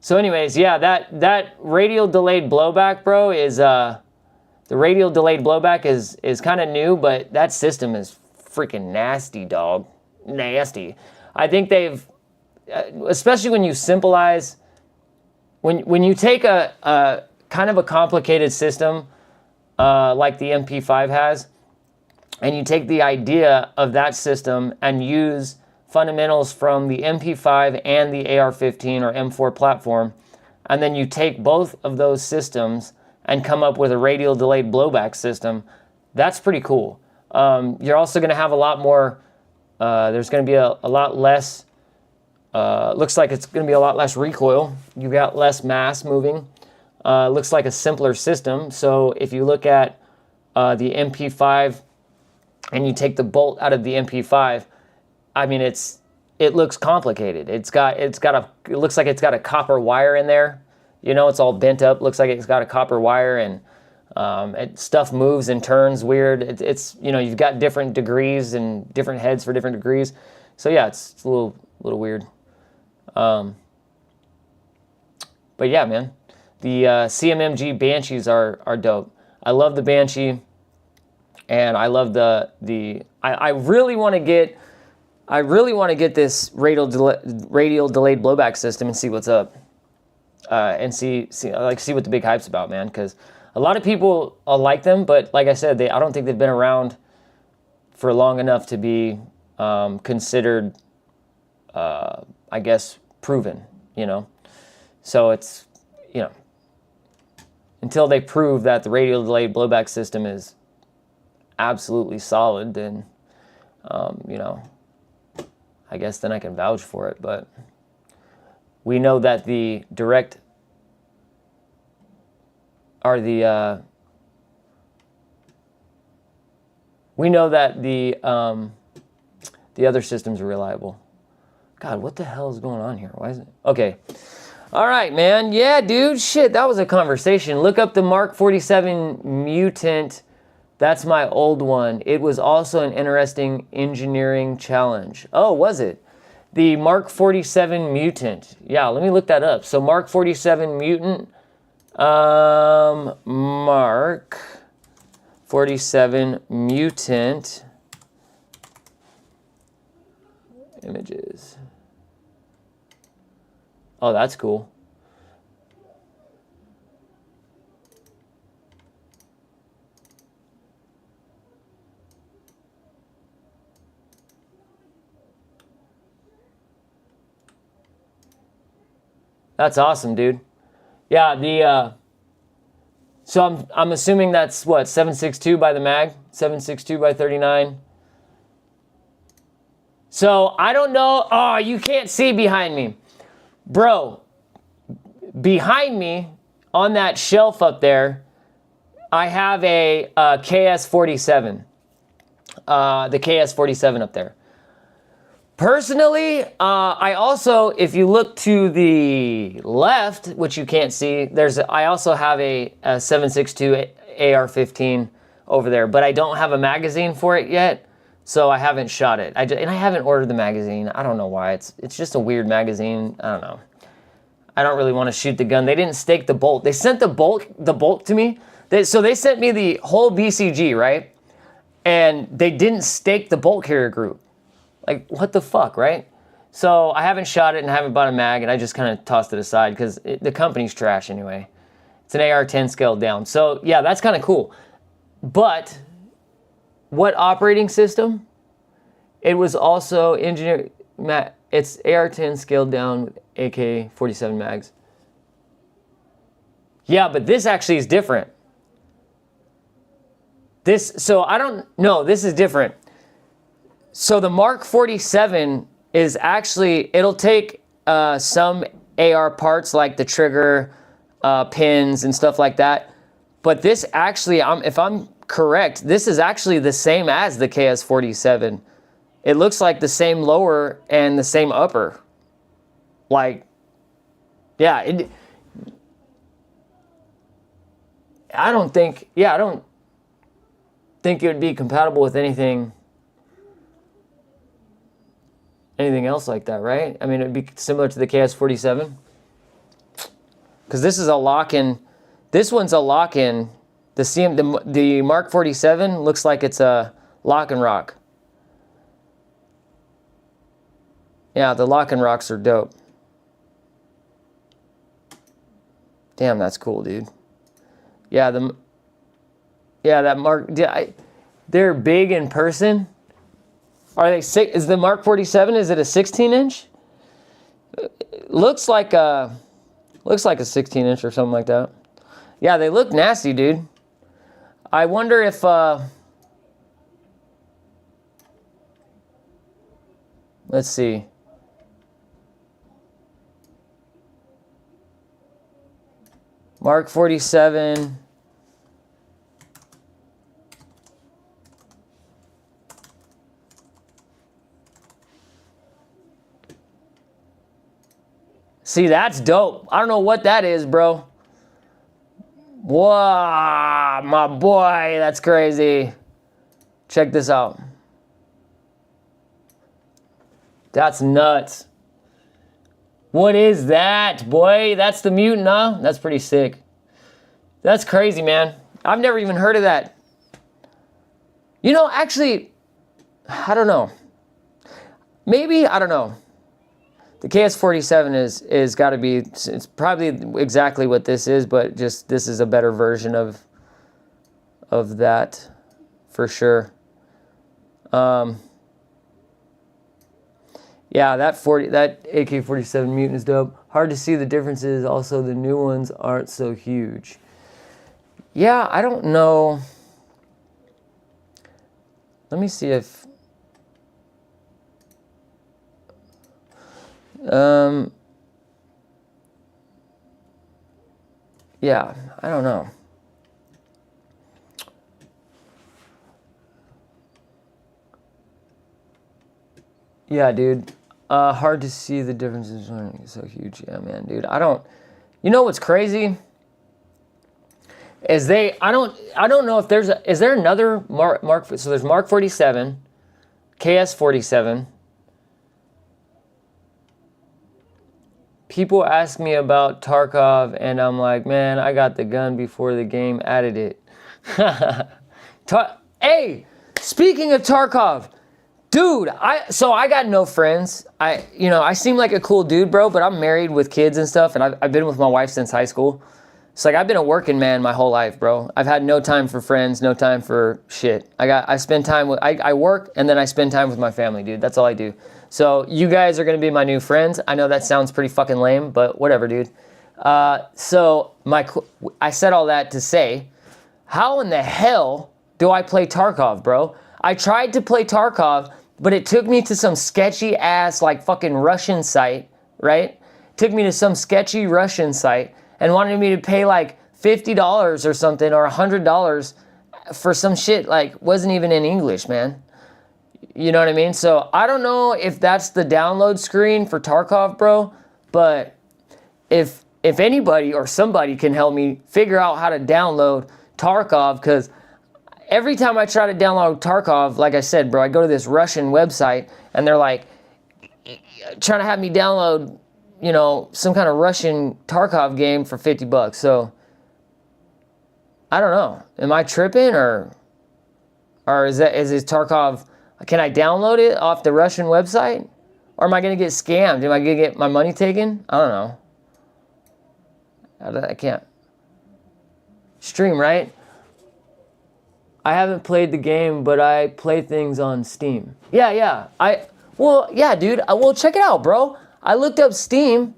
So anyways, yeah, that radial delayed blowback, bro, is the radial delayed blowback is kind of new, but that system is freaking nasty, dog. Nasty. I think they've, especially when you simplize, when you take a kind of a complicated system like the MP5 has, and you take the idea of that system and use fundamentals from the MP5 and the AR-15 or M4 platform, and then you take both of those systems and come up with a radial delayed blowback system, that's pretty cool. You're also going to have a lot more, there's going to be a lot less, looks like it's going to be a lot less recoil. You've got less mass moving. Looks like a simpler system. So if you look at the MP5 and you take the bolt out of the MP5, I mean, it looks complicated. It looks like it's got a copper wire in there. You know, it's all bent up. Looks like it's got a copper wire, and stuff moves and turns weird. It's you know, you've got different degrees and different heads for different degrees. So yeah, it's a little weird. But yeah, man, the CMMG Banshees are dope. I love the Banshee, and I love I really want to get I really want to get this radial delayed blowback system and see what's up, and see what the big hype's about, man. Because a lot of people like them, but like I said, I don't think they've been around for long enough to be considered, I guess, proven. You know, so it's, you know, until they prove that the radial delayed blowback system is absolutely solid, then you know, I guess then I can vouch for it. But we know that the direct are the we know that the other systems are reliable. God, what the hell is going on here? Why is it? Okay. All right, man. Yeah, dude. Shit, that was a conversation. Look up the Mark 47 Mutant. That's my old one. It was also an interesting engineering challenge. Oh, was it? The Mark 47 Mutant. Yeah, let me look that up. So Mark 47 Mutant. Mark 47 Mutant. Images. Oh, that's cool. That's awesome, dude. Yeah, so I'm assuming that's what, 7.62 by the mag, 7.62 by 39. So I don't know. Oh, you can't see behind me, bro. Behind me on that shelf up there, I have a KS47. The KS47 up there. Personally, I also, if you look to the left, which you can't see, I also have a 7.62 AR-15 over there, but I don't have a magazine for it yet, so I haven't shot it. And I haven't ordered the magazine. I don't know why. It's just a weird magazine. I don't know. I don't really want to shoot the gun. They didn't stake the bolt. They sent the bolt to me. So they sent me the whole BCG, right? And they didn't stake the bolt carrier group. Like, what the fuck, right? So I haven't shot it and haven't bought a mag, and I just kind of tossed it aside because the company's trash anyway. It's an AR-10 scaled down. So, yeah, that's kind of cool. But what operating system? It was also engineered. It's AR-10 scaled down with AK-47 mags. Yeah, but this actually is different. This is different. So the Mark 47 is actually, it'll take some AR parts like the trigger, pins and stuff like that. But this actually, if I'm correct, this is actually the same as the KS47. It looks like the same lower and the same upper. Like, yeah, I don't think it would be compatible with anything else like that, right? I mean, it'd be similar to the KS47. Because this is a lock-in. This one's a lock-in. The Mark 47 looks like it's a lock and rock. Yeah, the lock and rocks are dope. Damn, that's cool, dude. Yeah, that Mark. They're big in person. Are they six? Is the Mark 47? Is it a 16-inch? Looks like a 16-inch or something like that. Yeah, they look nasty, dude. I wonder if let's see. Mark 47. See, that's dope. I don't know what that is, bro. Wow, my boy, that's crazy. Check this out. That's nuts. What is that, boy? That's the mutant, huh? That's pretty sick. That's crazy, man. I've never even heard of that. You know, actually, I don't know. maybe, I don't know. The KS-47 is got to be, it's probably exactly what this is, but just this is a better version of that for sure. Yeah, that AK-47 Mutant is dope. Hard to see the differences. Also, the new ones aren't so huge. Yeah, I don't know. Let me see if... yeah, I don't know. Yeah, dude. Hard to see the differences. So huge. Yeah, man, dude. I don't... You know what's crazy? Is I don't know if there's is there another Mark, so there's Mark 47, KS 47. People ask me about Tarkov and I'm like, man, I got the gun before the game added it. Hey, speaking of Tarkov, dude, I got no friends. I seem like a cool dude, bro, but I'm married with kids and stuff, and I've been with my wife since high school. It's like I've been a working man my whole life, bro. I've had no time for friends, no time for shit. I spend time with, I work and then I spend time with my family, dude. That's all I do. So you guys are gonna be my new friends. I know that sounds pretty fucking lame, but whatever, dude. So I said all that to say, how in the hell do I play Tarkov, bro? I tried to play Tarkov, but it took me to some sketchy ass like fucking Russian site, right? Took me to some sketchy Russian site and wanted me to pay like $50 or something or $100 for some shit like wasn't even in English, man. You know what I mean? So I don't know if that's the download screen for Tarkov, bro, but if anybody or somebody can help me figure out how to download Tarkov, because every time I try to download Tarkov, like I said, bro, I go to this Russian website and they're like trying to have me download, you know, some kind of Russian Tarkov game for $50. So I don't know. Am I tripping or is it Tarkov? Can I download it off the Russian website? Or am I going to get scammed? Am I going to get my money taken? I don't know. I can't. Stream, right? I haven't played the game, but I play things on Steam. Yeah. Well, yeah, dude. Well, check it out, bro. I looked up Steam,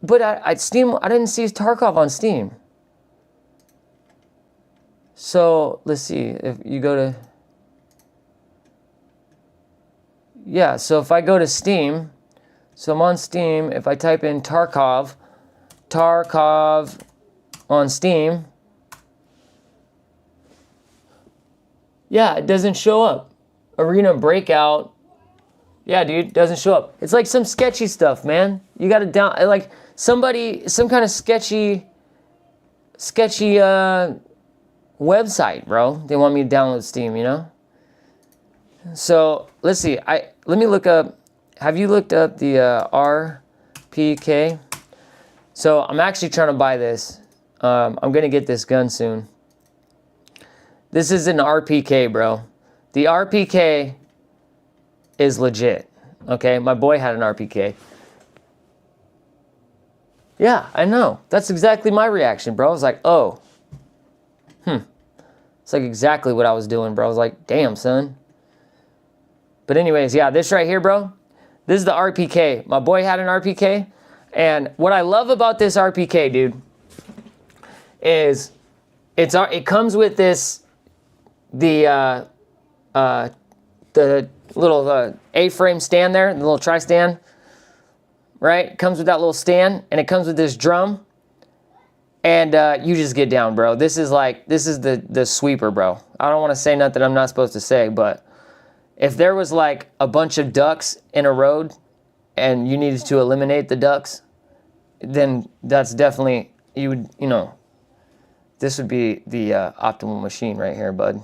but I didn't see Tarkov on Steam. So let's see if you go to. Yeah, so if I go to Steam, so I'm on Steam. If I type in Tarkov on Steam. Yeah, it doesn't show up. Arena Breakout. Yeah, dude, doesn't show up. It's like some sketchy stuff, man. You gotta like some kind of sketchy website, bro. They want me to download Steam, you know? So let's see. Let me look up. Have you looked up the RPK? So I'm actually trying to buy this. I'm gonna get this gun soon. This is an RPK, bro. The RPK is legit. Okay, my boy had an RPK. Yeah, I know. That's exactly my reaction, bro. I was like, oh. It's like exactly what I was doing, bro. I was like, damn, son. But anyways, yeah, this right here, bro. This is the RPK. My boy had an RPK. And what I love about this RPK, dude, is it comes with this, the little A-frame stand there, the little tri-stand, right? It comes with that little stand, and it comes with this drum, and you just get down, bro. This is the sweeper, bro. I don't want to say nothing I'm not supposed to say, but if there was like a bunch of ducks in a road, and you needed to eliminate the ducks, then that's definitely, this would be the optimal machine right here, bud.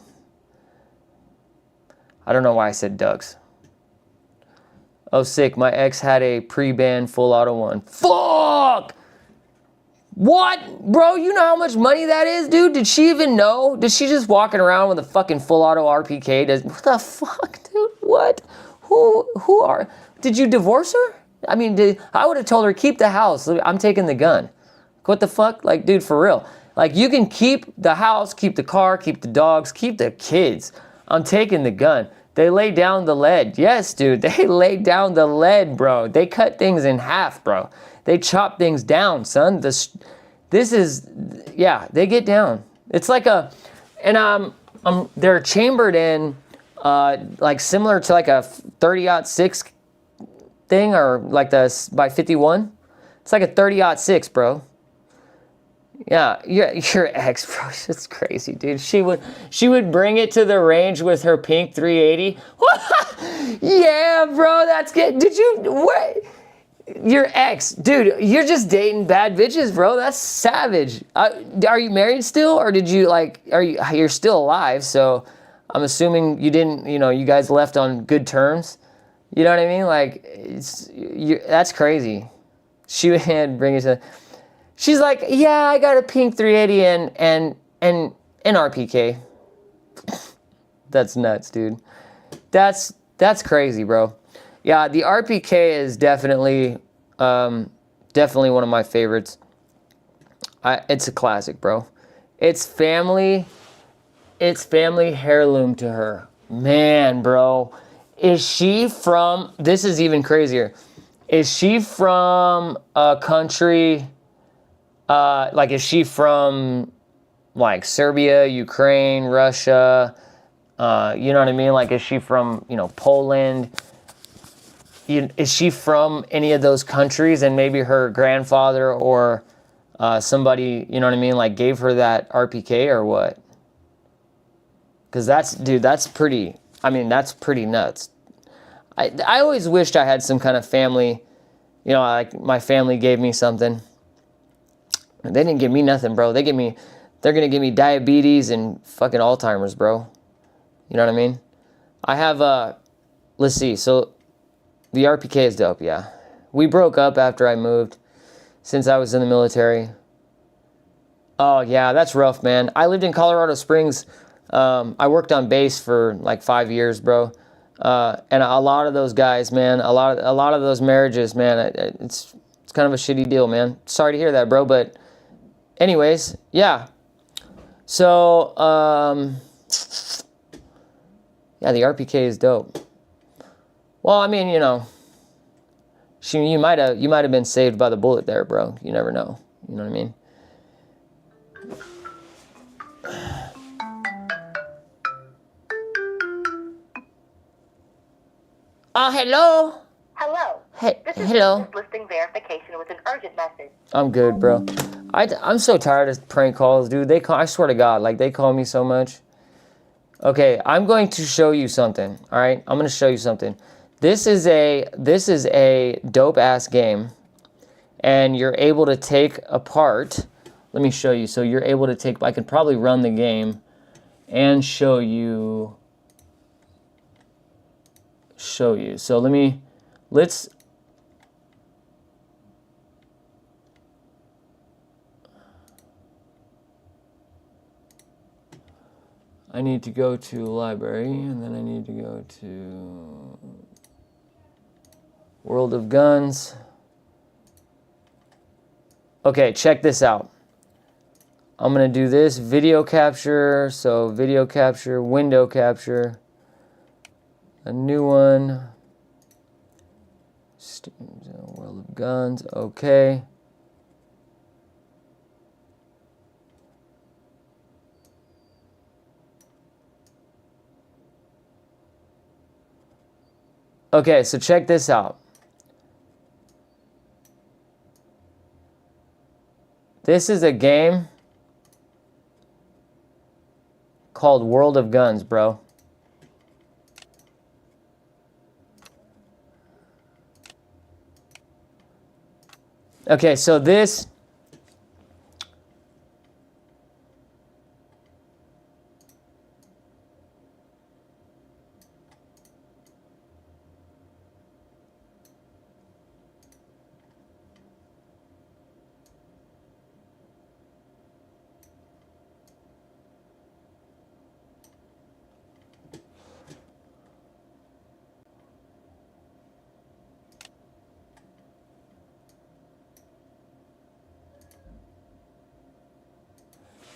I don't know why I said ducks. Oh, sick. My ex had a pre-ban full auto one. Fuck! What? Bro, you know how much money that is, dude? Did she even know? Did she just walking around with a fucking full auto RPK? What the fuck, dude? What? did you divorce her? I mean, I would have told her, keep the house. I'm taking the gun. What the fuck? Like, dude, for real. Like, you can keep the house, keep the car, keep the dogs, keep the kids. I'm taking the gun. They laid down the lead. Yes, dude, they laid down the lead, bro. They cut things in half, bro. They chop things down, son. This is, yeah, they get down. It's like they're chambered in, like similar to like a 30-06 thing, or like the by 51. It's like a 30-06, bro. Yeah, your ex, bro, it's crazy, dude. She would bring it to the range with her pink 380. Yeah, bro, that's good. Did you, what? Your ex, dude, you're just dating bad bitches, bro. That's savage. Are you married still, or did you, like, you're still alive, so I'm assuming you didn't, you guys left on good terms. You know what I mean? Like, that's crazy. She would bring it to, she's like, yeah, I got a pink 380 and an RPK. That's nuts, dude. That's crazy, bro. Yeah, the RPK is definitely one of my favorites. It's a classic, bro. It's family heirloom to her. Man, bro. Is she from, this is even crazier. Is she from a country, like, is she from, like, Serbia, Ukraine, Russia? You know what I mean? Like, is she from, Poland? Is she from any of those countries, and maybe her grandfather or somebody, you know what I mean, like, gave her that RPK or what? Because that's pretty, that's pretty nuts. I always wished I had some kind of family, like my family gave me something. They didn't give me nothing, bro. They're going to give me diabetes and fucking Alzheimer's, bro. You know what I mean? I have, let's see, so the RPK is dope, yeah. We broke up after I moved, since I was in the military. Oh, yeah, that's rough, man. I lived in Colorado Springs. I worked on base for like 5 years, bro. And a lot of those guys, man, a lot of those marriages, man, it's kind of a shitty deal, man. Sorry to hear that, bro, but anyways, yeah. So, yeah, the RPK is dope. Well, I mean, you might have been saved by the bullet there, bro. You never know. You know what I mean? Hello? Hello. Hey, This is hello. listing verification with an urgent message. I'm good, bro. I'm so tired of prank calls, dude. I swear to God, like, they call me so much. Okay, I'm going to show you something, all right? I'm going to show you something. This is a dope-ass game, and you're able to take apart. Let me show you. So you're able to take, I can probably run the game and show you. So let's, I need to go to library, and then I need to go to World of Guns. Okay, check this out. I'm gonna do this video capture. So video capture, window capture, a new one. World of Guns, okay. Okay, so check this out. This is a game called World of Guns, bro. Okay, so this,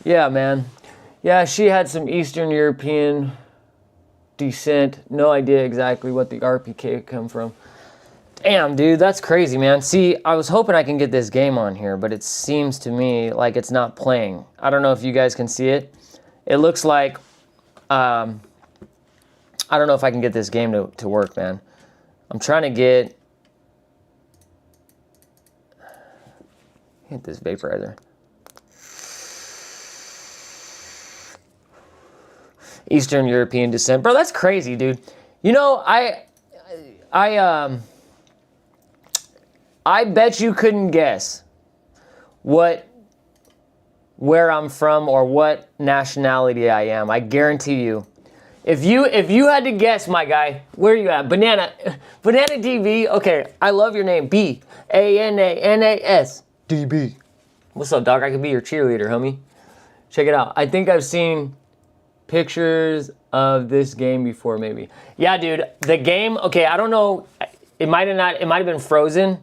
Yeah, man. Yeah, she had some Eastern European descent. No idea exactly what the RPK come from. Damn, dude, that's crazy, man. See, I was hoping I can get this game on here, but it seems to me like it's not playing. I don't know if you guys can see it. It looks like, I don't know if I can get this game to work, man. I'm trying to hit this vaporizer. Eastern European descent. Bro, that's crazy, dude. You know, I bet you couldn't guess where I'm from or what nationality I am. I guarantee you. If you had to guess, my guy, where are you at? Banana DB. Okay, I love your name. BANANAS DB. What's up, dog? I could be your cheerleader, homie. Check it out. I think I've seen pictures of this game before, maybe. Yeah, dude. The game. Okay, I don't know. It might have been frozen.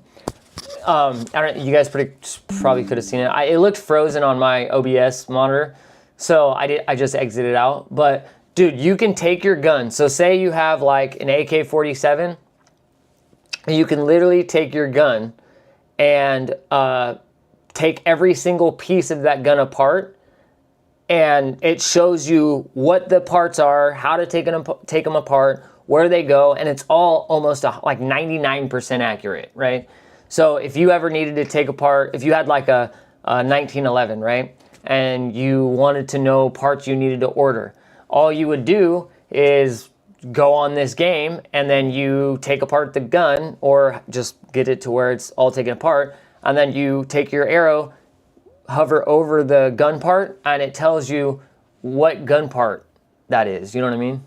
You guys probably could have seen it. It looked frozen on my OBS monitor, so I just exited out. But dude, you can take your gun. So say you have like an AK-47, you can literally take your gun and take every single piece of that gun apart, and it shows you what the parts are, how to take them apart, where they go, and it's all almost like 99% accurate, right? So if you ever needed to take apart, if you had like a 1911, right, and you wanted to know parts you needed to order, all you would do is go on this game and then you take apart the gun or just get it to where it's all taken apart, and then you take your arrow, hover over the gun part, and it tells you what gun part that is. You know what I mean?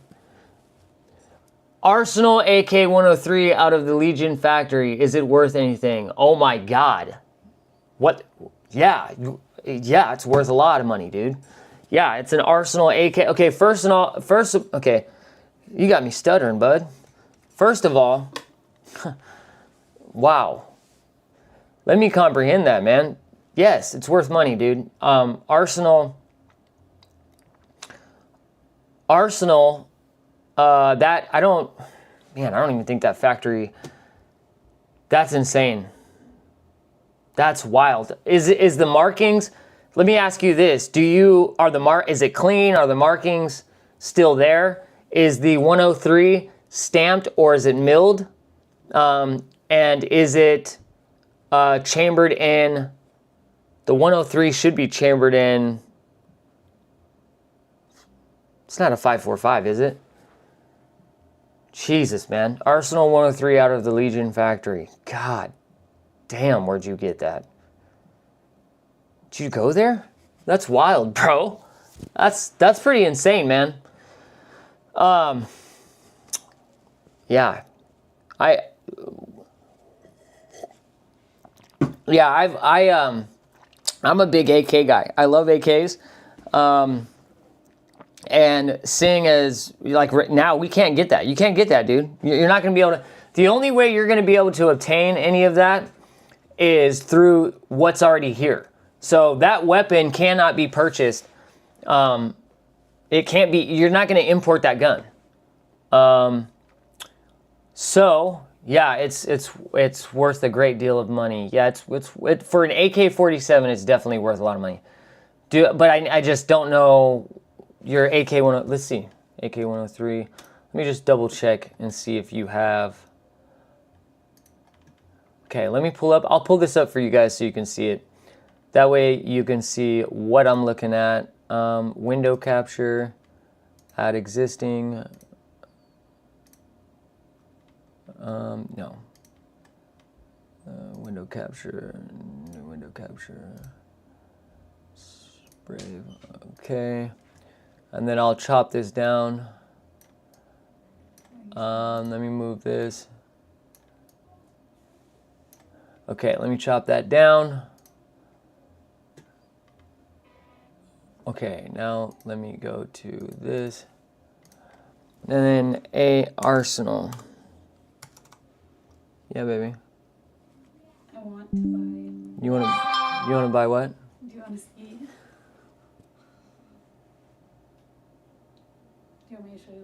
Arsenal AK-103 out of the Legion factory. Is it worth anything? Oh my God. What? Yeah, it's worth a lot of money, dude. Yeah, it's an Arsenal AK. Okay, okay, you got me stuttering, bud. First of all, wow. Let me comprehend that, man. Yes, it's worth money, dude. Arsenal, that, I don't even think that factory, that's insane. That's wild. Is the markings, let me ask you this, is it clean? Are the markings still there? Is the 103 stamped or is it milled? And is it chambered in, the 103 should be chambered in, it's not a 545, is it? Jesus, man. Arsenal 103 out of the Legion factory. God damn, where'd you get that? Did you go there? That's wild, bro. That's pretty insane, man. Yeah. I'm a big AK guy. I love AKs. And seeing as, like, right now, we can't get that. You can't get that, dude. You're not going to be able to. The only way you're going to be able to obtain any of that is through what's already here. So that weapon cannot be purchased. It can't be. You're not going to import that gun. So yeah, it's worth a great deal of money. Yeah, it's for an AK-47, it's definitely worth a lot of money. But I just don't know. Your AK-103, let's see, AK-103. Let me just double check and see if you have. Okay, let me I'll pull this up for you guys so you can see it. That way you can see what I'm looking at. Window capture, add existing. No. Window capture, new window capture. Brave, okay. And then I'll chop this down. Let me move this. Okay, let me chop that down. Okay, now let me go to this. And then a arsenal. Yeah, baby. I want to buy. You want to buy what? Do you want to ski? Do you want me to show you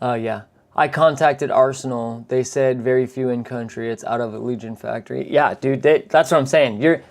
later? Yeah. I contacted Arsenal. They said very few in country. It's out of a Legion factory. Yeah, dude, that's what I'm saying. You're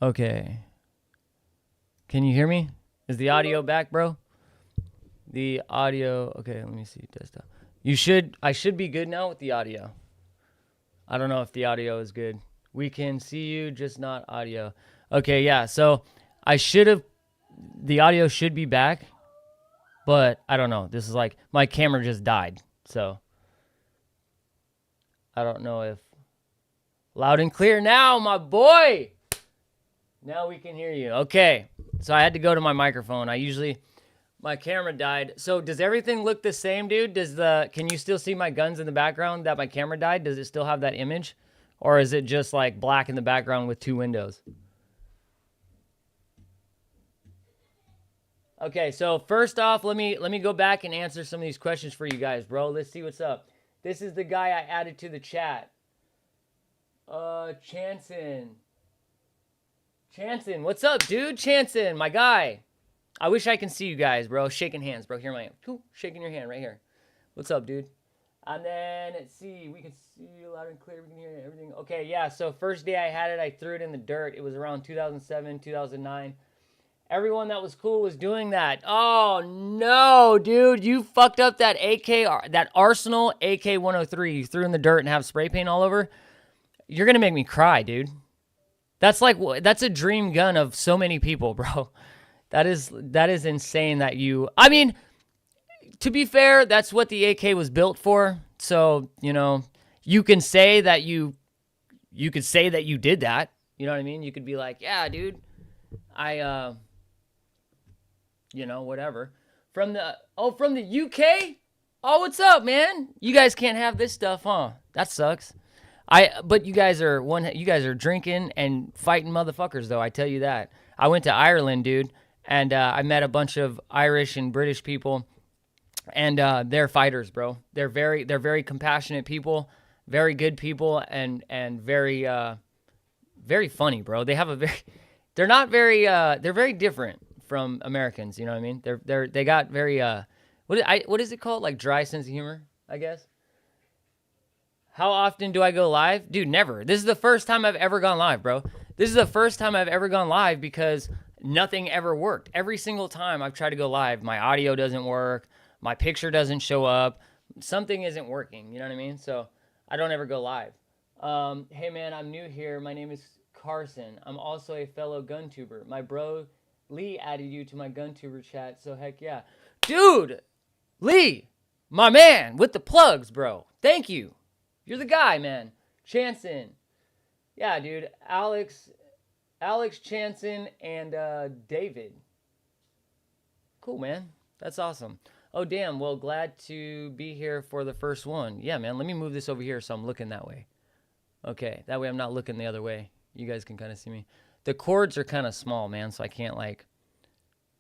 Okay. Can you hear me? Is the audio back, bro? The audio. Okay, let me see. Desktop. I should be good now with the audio. I don't know if the audio is good. We can see you, just not audio. Okay, yeah. So the audio should be back, but I don't know. This is like, my camera just died. So I don't know if loud and clear now, my boy. Now we can hear you. Okay. So I had to go to my microphone. My camera died. So does everything look the same, dude? Can you still see my guns in the background that my camera died? Does it still have that image? Or is it just like black in the background with 2 windows? Okay, so first off, let me go back and answer some of these questions for you guys, bro. Let's see what's up. This is the guy I added to the chat. Chanson, what's up, dude? Chanson, my guy. I wish I can see you guys, bro. Shaking hands, bro. Here I am. Shaking your hand right here. What's up, dude? And then, let's see. We can see you loud and clear. We can hear everything. Okay, yeah. So first day I had it, I threw it in the dirt. It was around 2007, 2009. Everyone that was cool was doing that. Oh, no, dude. You fucked up that that Arsenal AK-103 you threw in the dirt and have spray paint all over. You're going to make me cry, dude. That's a dream gun of so many people, bro. That is insane that I mean, to be fair, that's what the AK was built for. So, you can say that you could say that you did that. You know what I mean? You could be like, yeah, dude, whatever. From the UK? Oh, what's up, man? You guys can't have this stuff, huh? That sucks. But you guys are drinking and fighting motherfuckers, though. I tell you that. I went to Ireland, dude. And I met a bunch of Irish and British people, and they're fighters, bro. They're very compassionate people, very good people, and very very funny, bro. They're very different from Americans. You know what I mean? They got very what is it called? Like dry sense of humor, I guess. How often do I go live? Dude, never. This is the first time I've ever gone live, bro. This is the first time I've ever gone live because nothing ever worked. Every single time I've tried to go live, my audio doesn't work, my picture doesn't show up, something isn't working, you know what I mean? So I don't ever go live. Hey man, I'm new here. My name is Carson. I'm also a fellow gun tuber. My bro Lee added you to my gun tuber chat, so heck yeah. Dude, Lee, my man, with the plugs, bro. Thank you. You're the guy, man. Chanson. Yeah, dude. Alex Chanson and David. Cool, man. That's awesome. Oh, damn. Well, glad to be here for the first one. Yeah, man. Let me move this over here so I'm looking that way. Okay. That way I'm not looking the other way. You guys can kind of see me. The cords are kind of small, man, so I can't,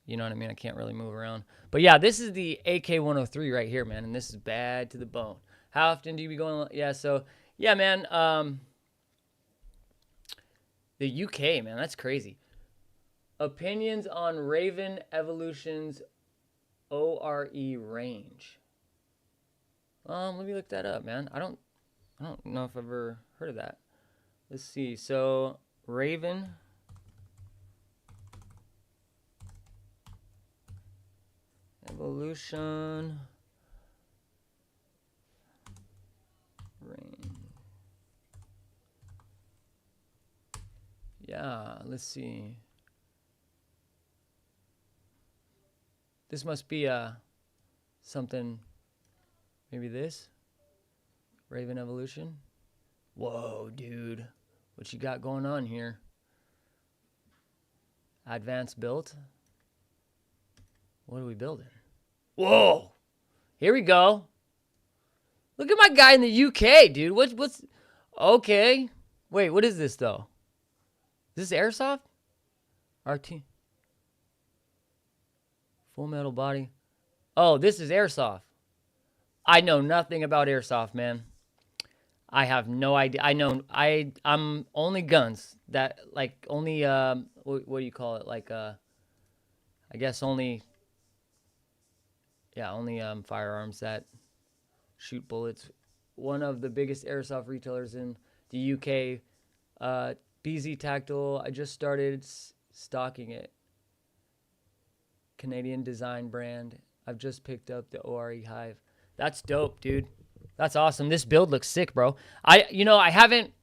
you know what I mean? I can't really move around. But, yeah, this is the AK-103 right here, man, and this is bad to the bone. How often do you be going? Yeah, so, yeah, man. The UK, man, that's crazy. Opinions on Raven Evolution's ORE range. Let me look that up, man. I don't know if I've ever heard of that. Let's see. So, Raven Evolution range. Yeah, let's see. This must be something, maybe this? Raven Evolution? Whoa, dude. What you got going on here? Advanced build? What are we building? Whoa! Here we go. Look at my guy in the UK, dude. What's... Okay. Wait, what is this, though? Is this Airsoft? RT. Full metal body. Oh, this is Airsoft. I know nothing about Airsoft, man. I have no idea. I'm only guns that only what do you call it? I guess only firearms that shoot bullets. One of the biggest airsoft retailers in the UK BZ Tactile. I just started stocking it. Canadian design brand. I've just picked up the ORE Hive. That's dope, dude. That's awesome. This build looks sick, bro. I haven't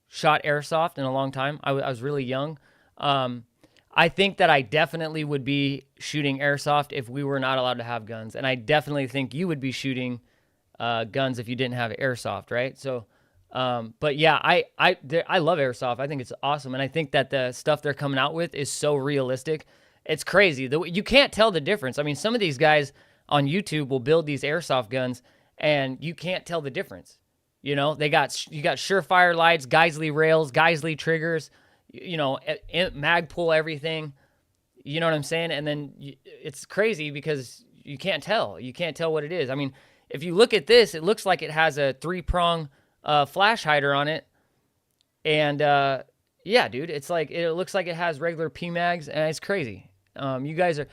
shot airsoft in a long time. I was really young. I think that I definitely would be shooting airsoft if we were not allowed to have guns, and I definitely think you would be shooting guns if you didn't have airsoft, right? So, but yeah, I love airsoft. I think it's awesome, and I think that the stuff they're coming out with is so realistic. It's crazy. You can't tell the difference. I mean, some of these guys on YouTube will build these airsoft guns, and you can't tell the difference. You know, you got Surefire lights, Geisley rails, Geisley triggers, you know, mag pull everything. You know what I'm saying? And then it's crazy because you can't tell. You can't tell what it is. I mean, if you look at this, it looks like it has a 3-prong flash hider on it. And yeah, dude, it looks like it has regular PMags, and it's crazy. You guys are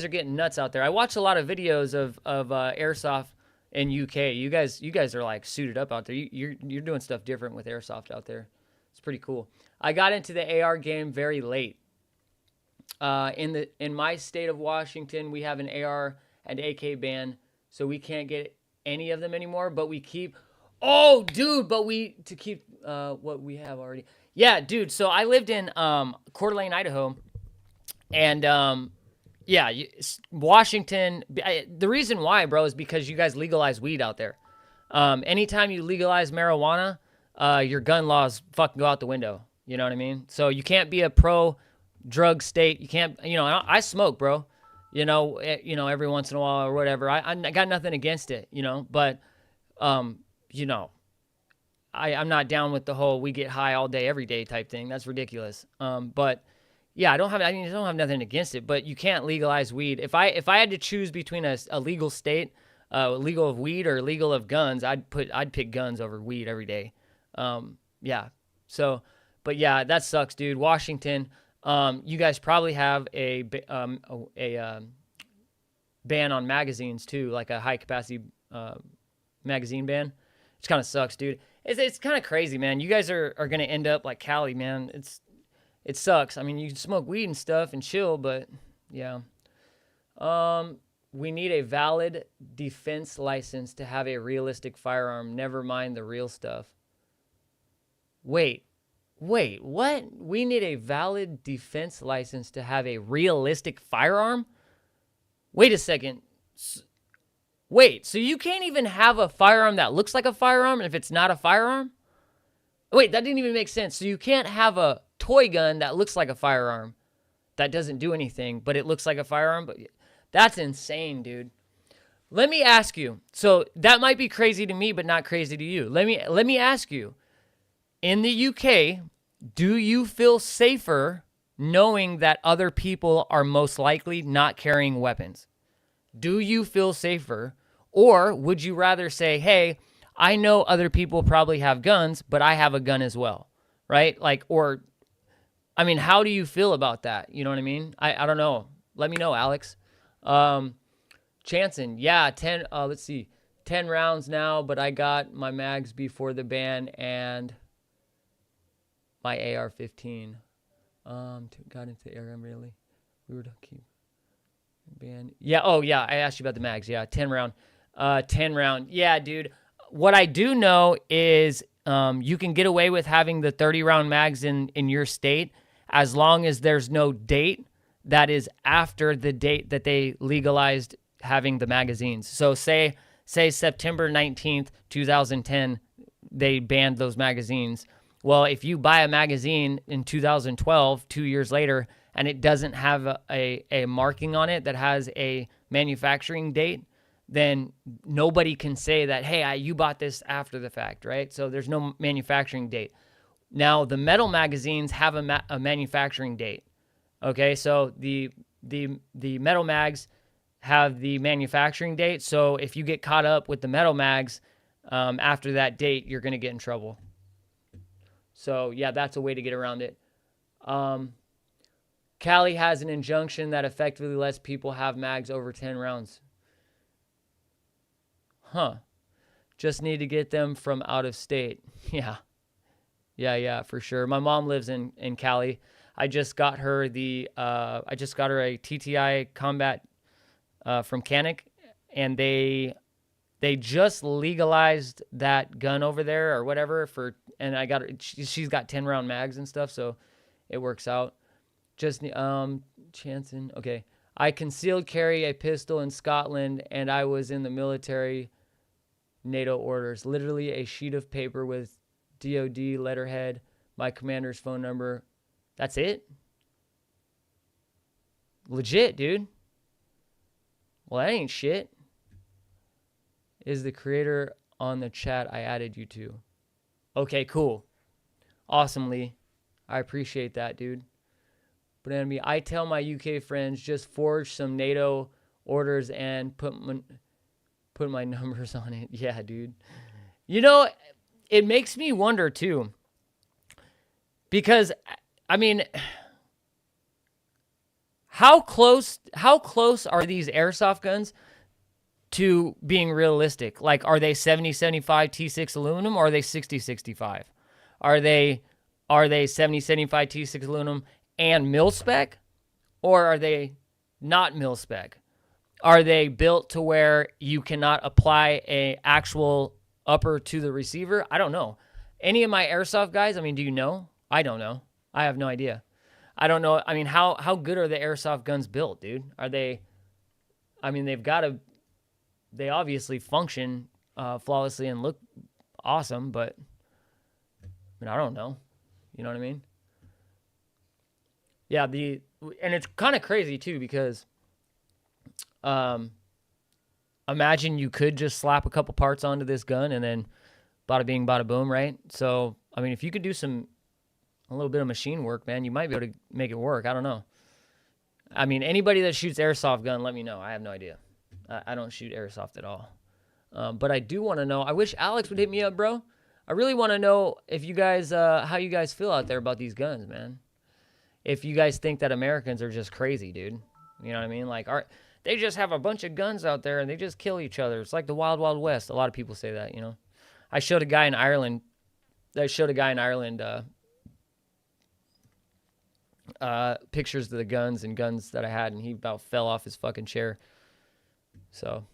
getting nuts out there. I watch a lot of videos of airsoft in UK. You guys are like suited up out there. You're doing stuff different with airsoft out there. It's pretty cool. I got into the AR game very late. In my state of Washington, we have an AR and AK ban, so we can't get any of them anymore. But we keep. Oh, dude! But to keep what we have already. Yeah, dude. So I lived in Coeur d'Alene, Idaho, and yeah, Washington. The reason why, bro, is because you guys legalize weed out there. Anytime you legalize marijuana, your gun laws fucking go out the window. You know what I mean? So you can't be a pro-drug state. You can't. You know, I smoke, bro. You know, every once in a while or whatever. I got nothing against it. You know, but you know, I'm not down with the whole we get high all day every day type thing. That's ridiculous. But yeah, I don't have nothing against it, but you can't legalize weed. If I had to choose between a legal state, legal of weed or legal of guns, I'd pick guns over weed every day. Yeah. So, but yeah, that sucks, dude. Washington, you guys probably have a ban on magazines too, like a high capacity magazine ban. Which kind of sucks, dude. It's kind of crazy, man. You guys are gonna end up like Cali, man. It sucks. I mean, you can smoke weed and stuff and chill, but yeah. We need a valid defense license to have a realistic firearm. Never mind the real stuff. Wait, what? We need a valid defense license to have a realistic firearm? Wait a second. Wait, so you can't even have a firearm that looks like a firearm if it's not a firearm? Wait, that didn't even make sense. So you can't have a toy gun that looks like a firearm that doesn't do anything, but it looks like a firearm? But that's insane, dude. Let me ask you. So that might be crazy to me, but not crazy to you. Let me ask you. In the UK, do you feel safer knowing that other people are most likely not carrying weapons? Do you feel safer? Or would you rather say, hey, I know other people probably have guns, but I have a gun as well, right? Like, or, I mean, how do you feel about that? You know what I mean? I don't know. Let me know, Alex. Chanson, yeah, 10 rounds now, but I got my mags before the ban and my AR-15. Got into the ARM really. We were to keep ban. Yeah, oh yeah, I asked you about the mags. Yeah, 10 round. Yeah, dude. What I do know is you can get away with having the 30-round mags in your state as long as there's no date that is after the date that they legalized having the magazines. So say September 19th, 2010, they banned those magazines. Well, if you buy a magazine in 2012, 2 years later, and it doesn't have a marking on it that has a manufacturing date, then nobody can say that, hey, you bought this after the fact, right? So there's no manufacturing date. Now, the metal magazines have a manufacturing date. Okay, so the metal mags have the manufacturing date. So if you get caught up with the metal mags after that date, you're going to get in trouble. So yeah, that's a way to get around it. Cali has an injunction that effectively lets people have mags over 10 rounds. Huh. Just need to get them from out of state. Yeah, for sure. My mom lives in Cali. I just got her a TTI Combat from Canik, and they just legalized that gun over there or whatever and I got her, she's got 10-round mags and stuff, so it works out. Just Chanson. Okay. I concealed carry a pistol in Scotland, and I was in the military. NATO orders. Literally a sheet of paper with DOD letterhead, my commander's phone number. That's it? Legit, dude. Well, that ain't shit. Is the creator on the chat I added you to? Okay, cool. Awesome, Lee. I appreciate that, dude. But enemy, I tell my UK friends, just forge some NATO orders and put my numbers on it. Yeah, dude. You know, it makes me wonder too. Because, I mean, how close are these airsoft guns to being realistic? Like, are they 70-75 T6 aluminum, or are they 60-65? Are they 70-75 T6 aluminum and mil spec, or are they not mil spec? Are they built to where you cannot apply a actual upper to the receiver? I don't know. Any of my airsoft guys, I mean, do you know? I don't know. I have no idea. I don't know. I mean, how good are the airsoft guns built, dude? Are they, I mean, they obviously function flawlessly and look awesome, but I mean, I don't know. You know what I mean? Yeah, and it's kind of crazy too, because imagine you could just slap a couple parts onto this gun and then bada bing, bada boom, right? So, I mean, if you could do a little bit of machine work, man, you might be able to make it work. I don't know. I mean, anybody that shoots airsoft gun, let me know. I have no idea. I don't shoot airsoft at all. But I do want to know. I wish Alex would hit me up, bro. I really want to know if you guys, how you guys feel out there about these guns, man. If you guys think that Americans are just crazy, dude. You know what I mean? Like, they just have a bunch of guns out there and they just kill each other. It's like the Wild Wild West. A lot of people say that, you know. I showed a guy in Ireland pictures of the guns that I had, and he about fell off his fucking chair. So,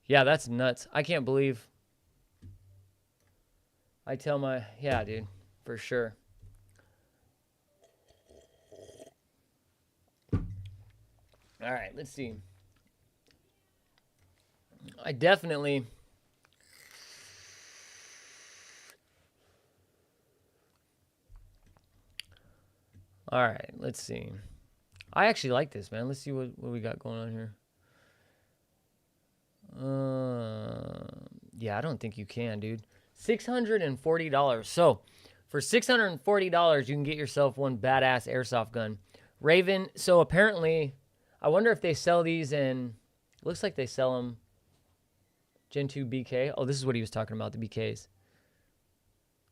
yeah, that's nuts. I can't believe. Yeah, dude, for sure. All right, let's see. I definitely. All right, let's see. I actually like this, man. Let's see what we got going on here. Yeah, I don't think you can, dude. $640. So, for $640, you can get yourself one badass airsoft gun. Raven, so apparently, I wonder if they sell these in, it looks like they sell them Gen 2 BK. Oh, this is what he was talking about, the BKs.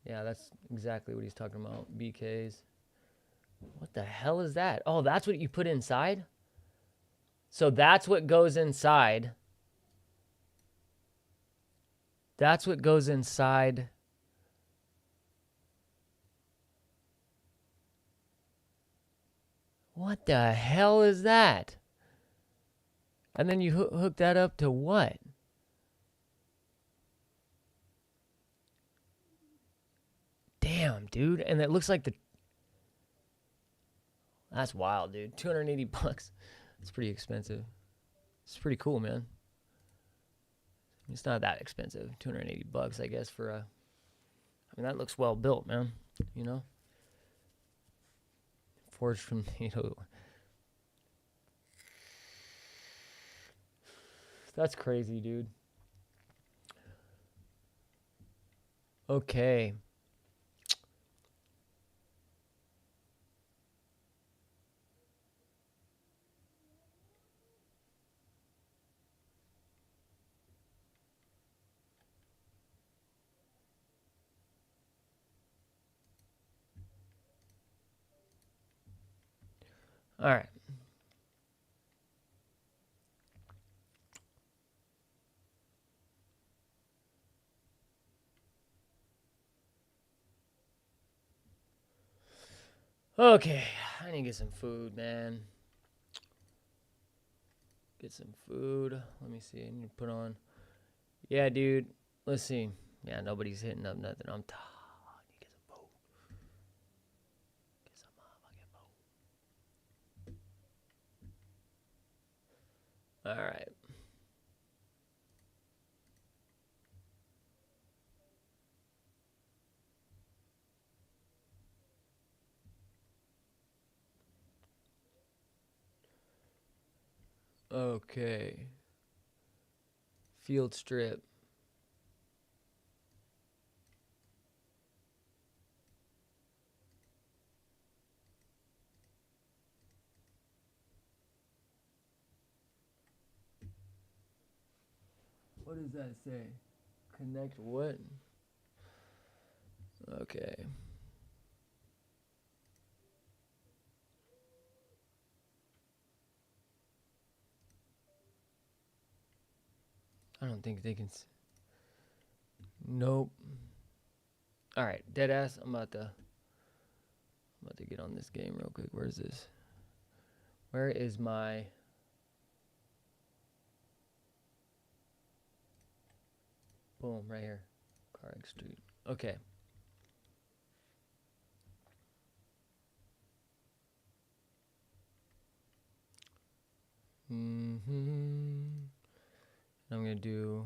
Yeah, that's exactly what he's talking about, BKs. What the hell is that? Oh, that's what you put inside? So that's what goes inside. That's what goes inside. What the hell is that? And then you hook that up to what? Damn, dude. And it looks like that's wild, dude. $280. It's pretty expensive. It's pretty cool, man. It's not that expensive. $280, I guess, for a. I mean, that looks well built, man. You know? Forged from, you know. That's crazy, dude. Okay. All right. Okay, I need to get some food, man. Get some food. Let me see. I need to put on. Yeah, dude. Let's see. Yeah, nobody's hitting up nothing. I'm tired. I need to get some food. Get some motherfucking food. All right. Okay. Field strip. What does that say? Connect what? Okay. I don't think they can. Nope. All right, deadass. I'm about to get on this game real quick. Where is this? Where is my? Boom, right here. Carrick Street. Okay. I'm gonna do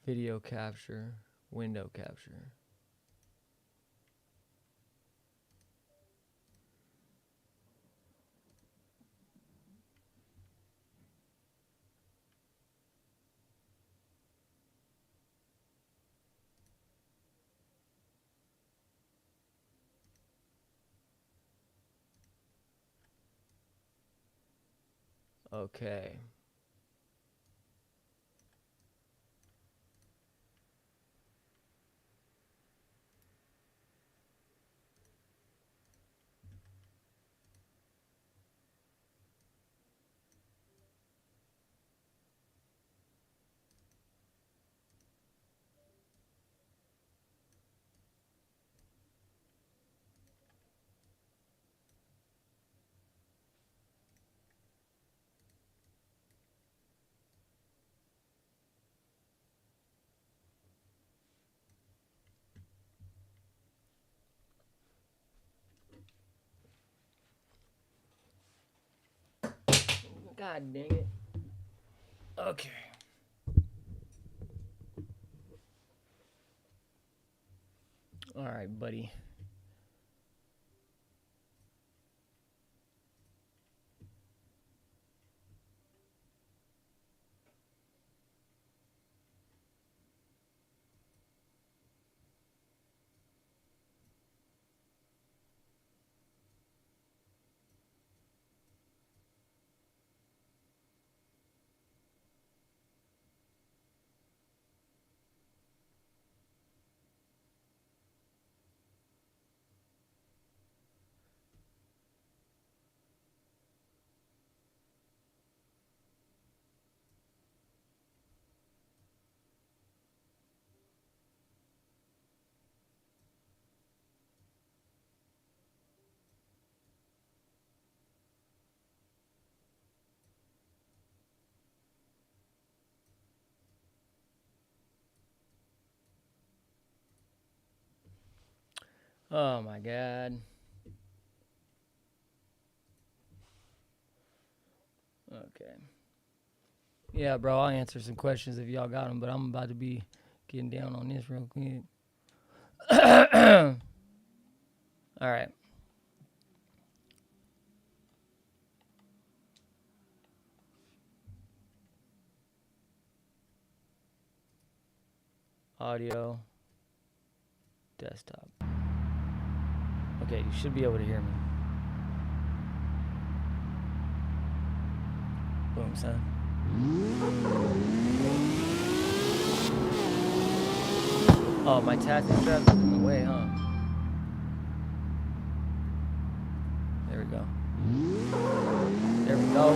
video capture, window capture. Okay. God dang it. Okay. All right, buddy. Oh my God. Okay. Yeah, bro, I'll answer some questions if y'all got them, but I'm about to be getting down on this real quick. All right. Audio. Desktop. Okay, you should be able to hear me. Boom, son. Oh, my tattoo strap is in the way, huh? There we go. There we go.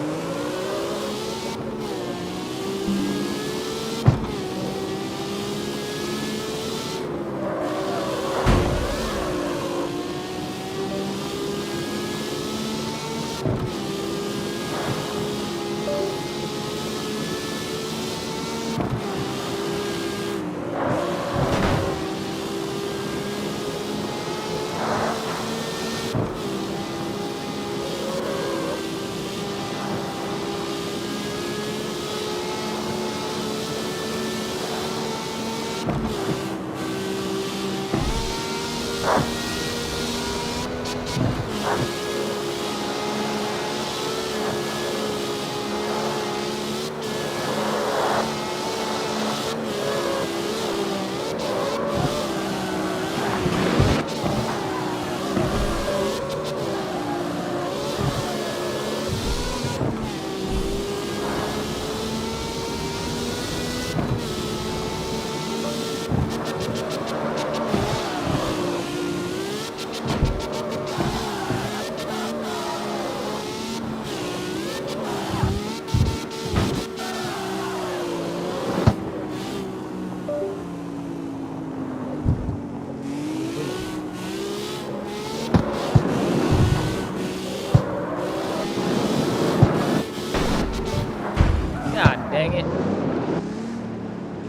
God dang it.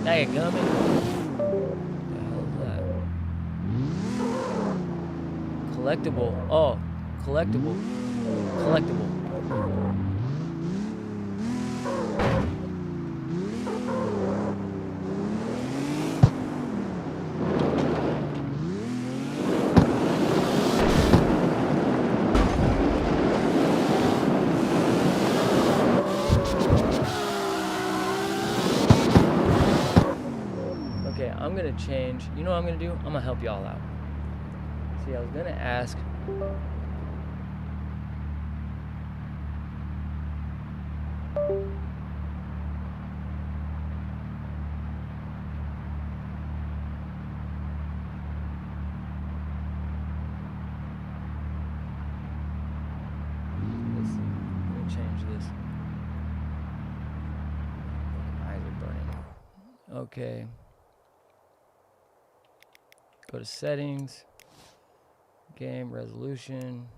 Dang it, gummy. What the hell is that? Collectible. Oh, collectible. Collectible. Okay, I'm gonna change. You know what I'm gonna do? I'm gonna help y'all out. See, I was gonna ask. Let's see. I'm gonna change this. My eyes are burning. Okay. Go to settings, game resolution.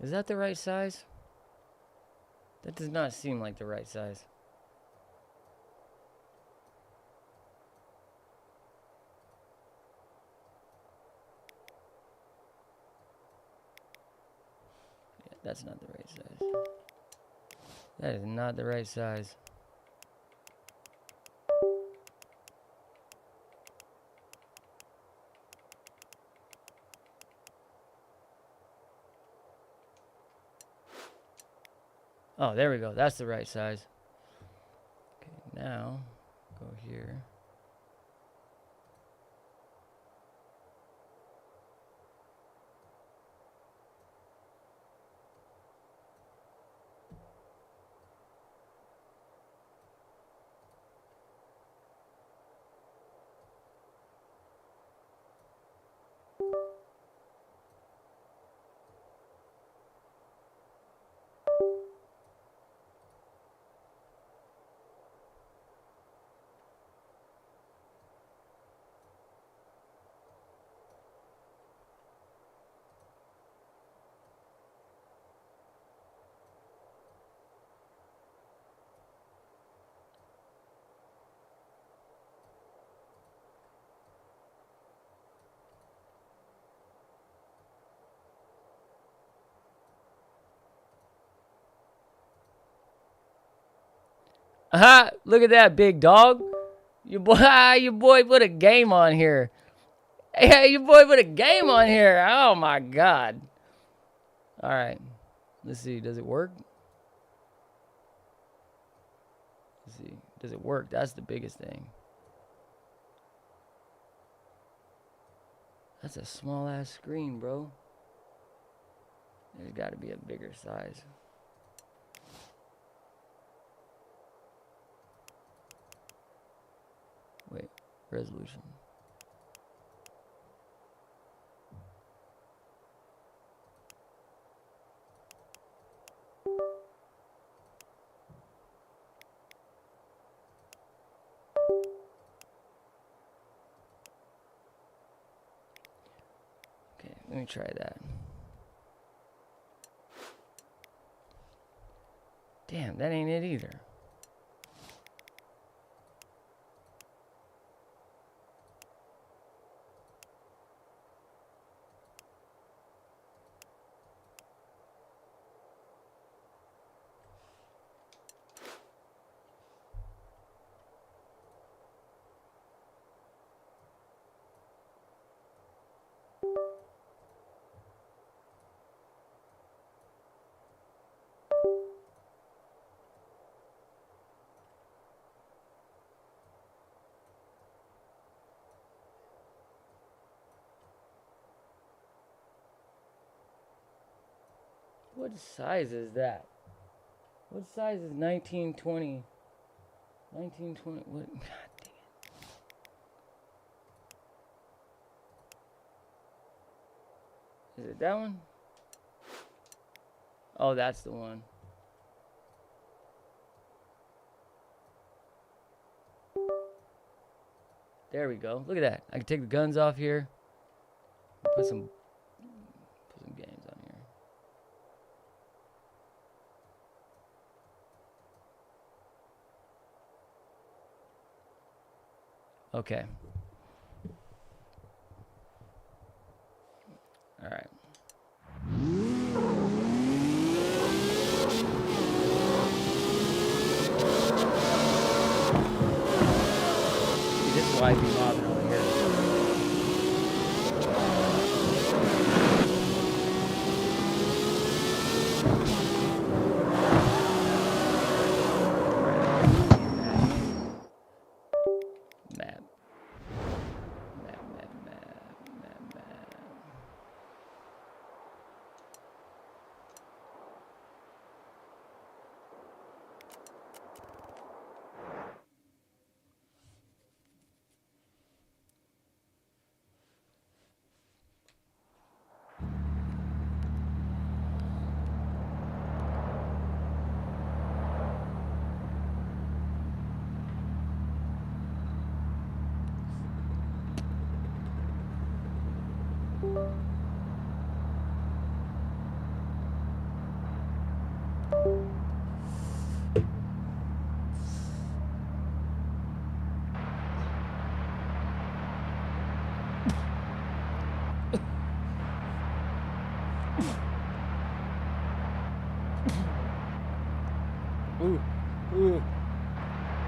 Is that the right size? That does not seem like the right size. Yeah, that's not the right size. That is not the right size. Oh, there we go. That's the right size. Okay, now go here. Aha! Look at that, big dog. Your boy put a game on here. Hey, your boy put a game on here. Oh my God. All right. Let's see. Does it work? Let's see. Does it work? That's the biggest thing. That's a small ass screen, bro. There's got to be a bigger size. Wait, resolution. Let me try that. Damn, that ain't it either. What size is that? What size is 1920? 1920, what? God dang it. Is it that one? Oh, that's the one. There we go. Look at that. I can take the guns off here. Put some games on here. Okay. All right. This is why I be mobbing over here. Ooh.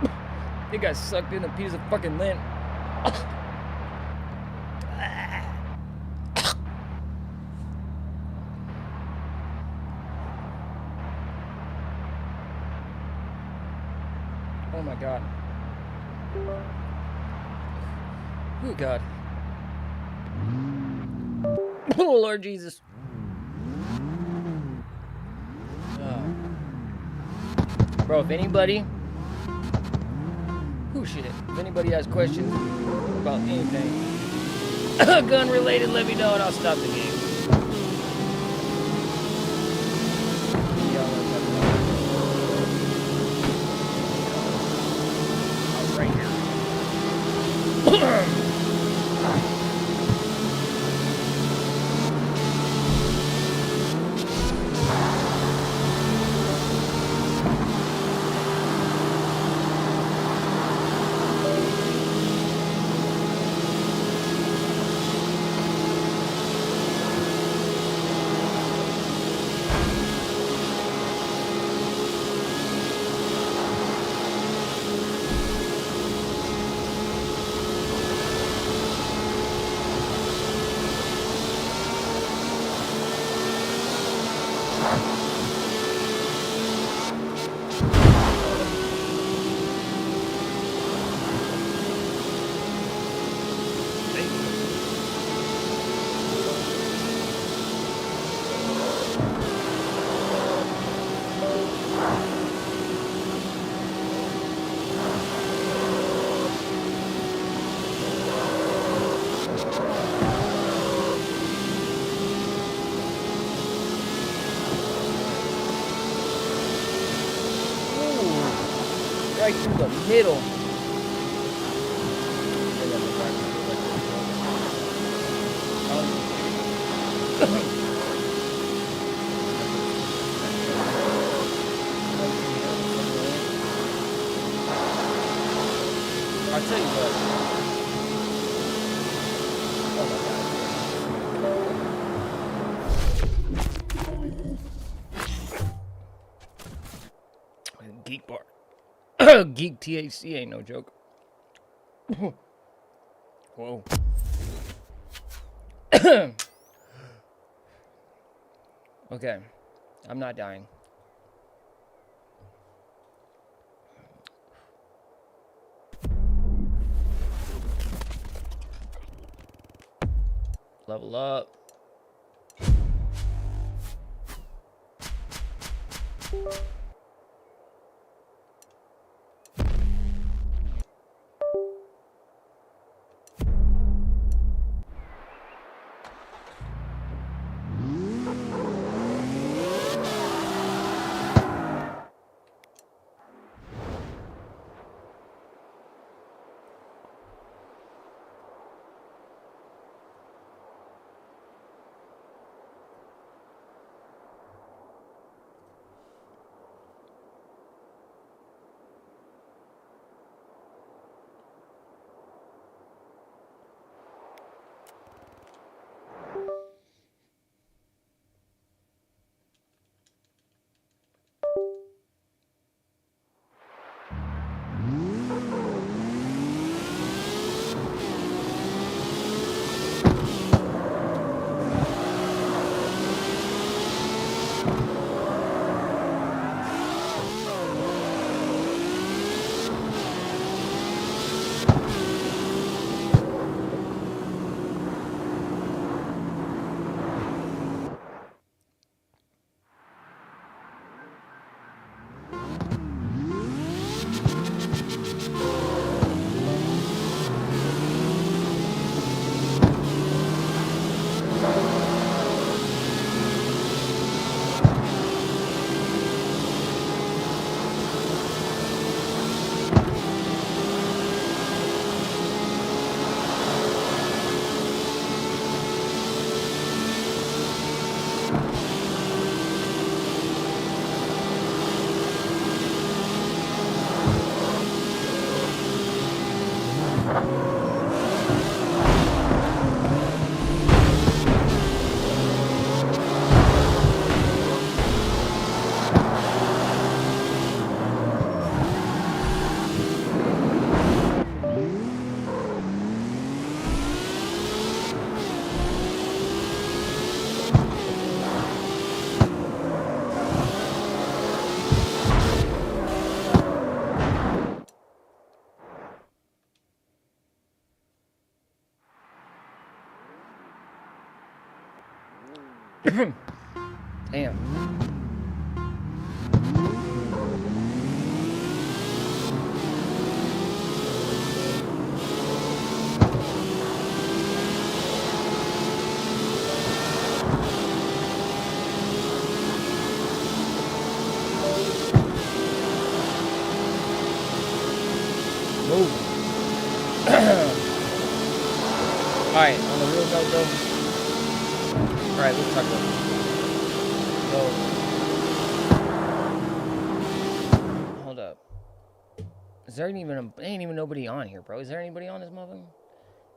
I think I sucked in a piece of fucking lint. Oh my god. Oh god. Oh Lord Jesus. Bro, if anybody, if anybody has questions about anything gun related, let me know and I'll stop the game. Right here. Right through the middle. I'll tell you what. Oh my god. Geek bar. Geek THC ain't no joke. Whoa. Okay. I'm not dying. Level up. Damn. Move. Alright, on the real note though. Alright, let's talk about this. So, hold up. Is there even ain't even nobody on here, bro? Is there anybody on this motherfucker?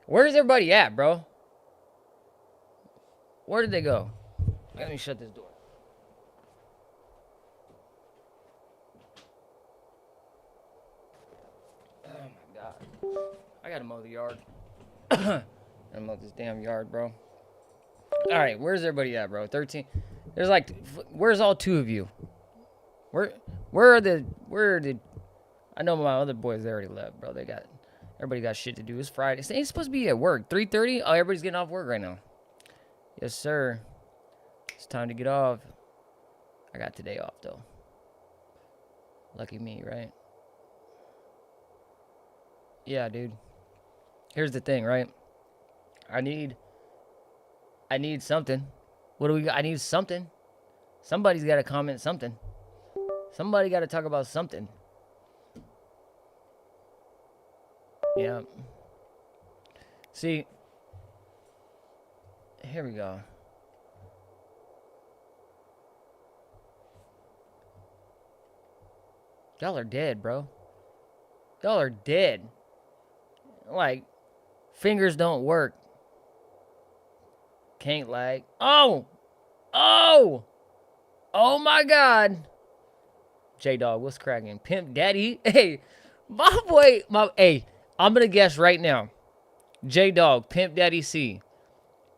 Where's everybody at, bro? Where did they go? Let me shut this door. Oh my god. I gotta mow the yard. I gotta mow this damn yard, bro. Alright, where's everybody at, bro? 13. There's like, where's all two of you? Where are the, I know my other boys, they already left, bro. Everybody got shit to do. It's Friday. It's supposed to be at work. 3:30? Oh, everybody's getting off work right now. Yes, sir. It's time to get off. I got today off, though. Lucky me, right? Yeah, dude. Here's the thing, right? I need something. What do we got? I need something. Somebody's got to comment something. Somebody got to talk about something. Yeah. See, here we go. Y'all are dead, bro. Y'all are dead. Like, fingers don't work. Can't lag. Oh! Oh! Oh my God. J-Dog, what's cracking? Pimp Daddy? Hey, my boy, hey, I'm going to guess right now. J-Dog, Pimp Daddy C.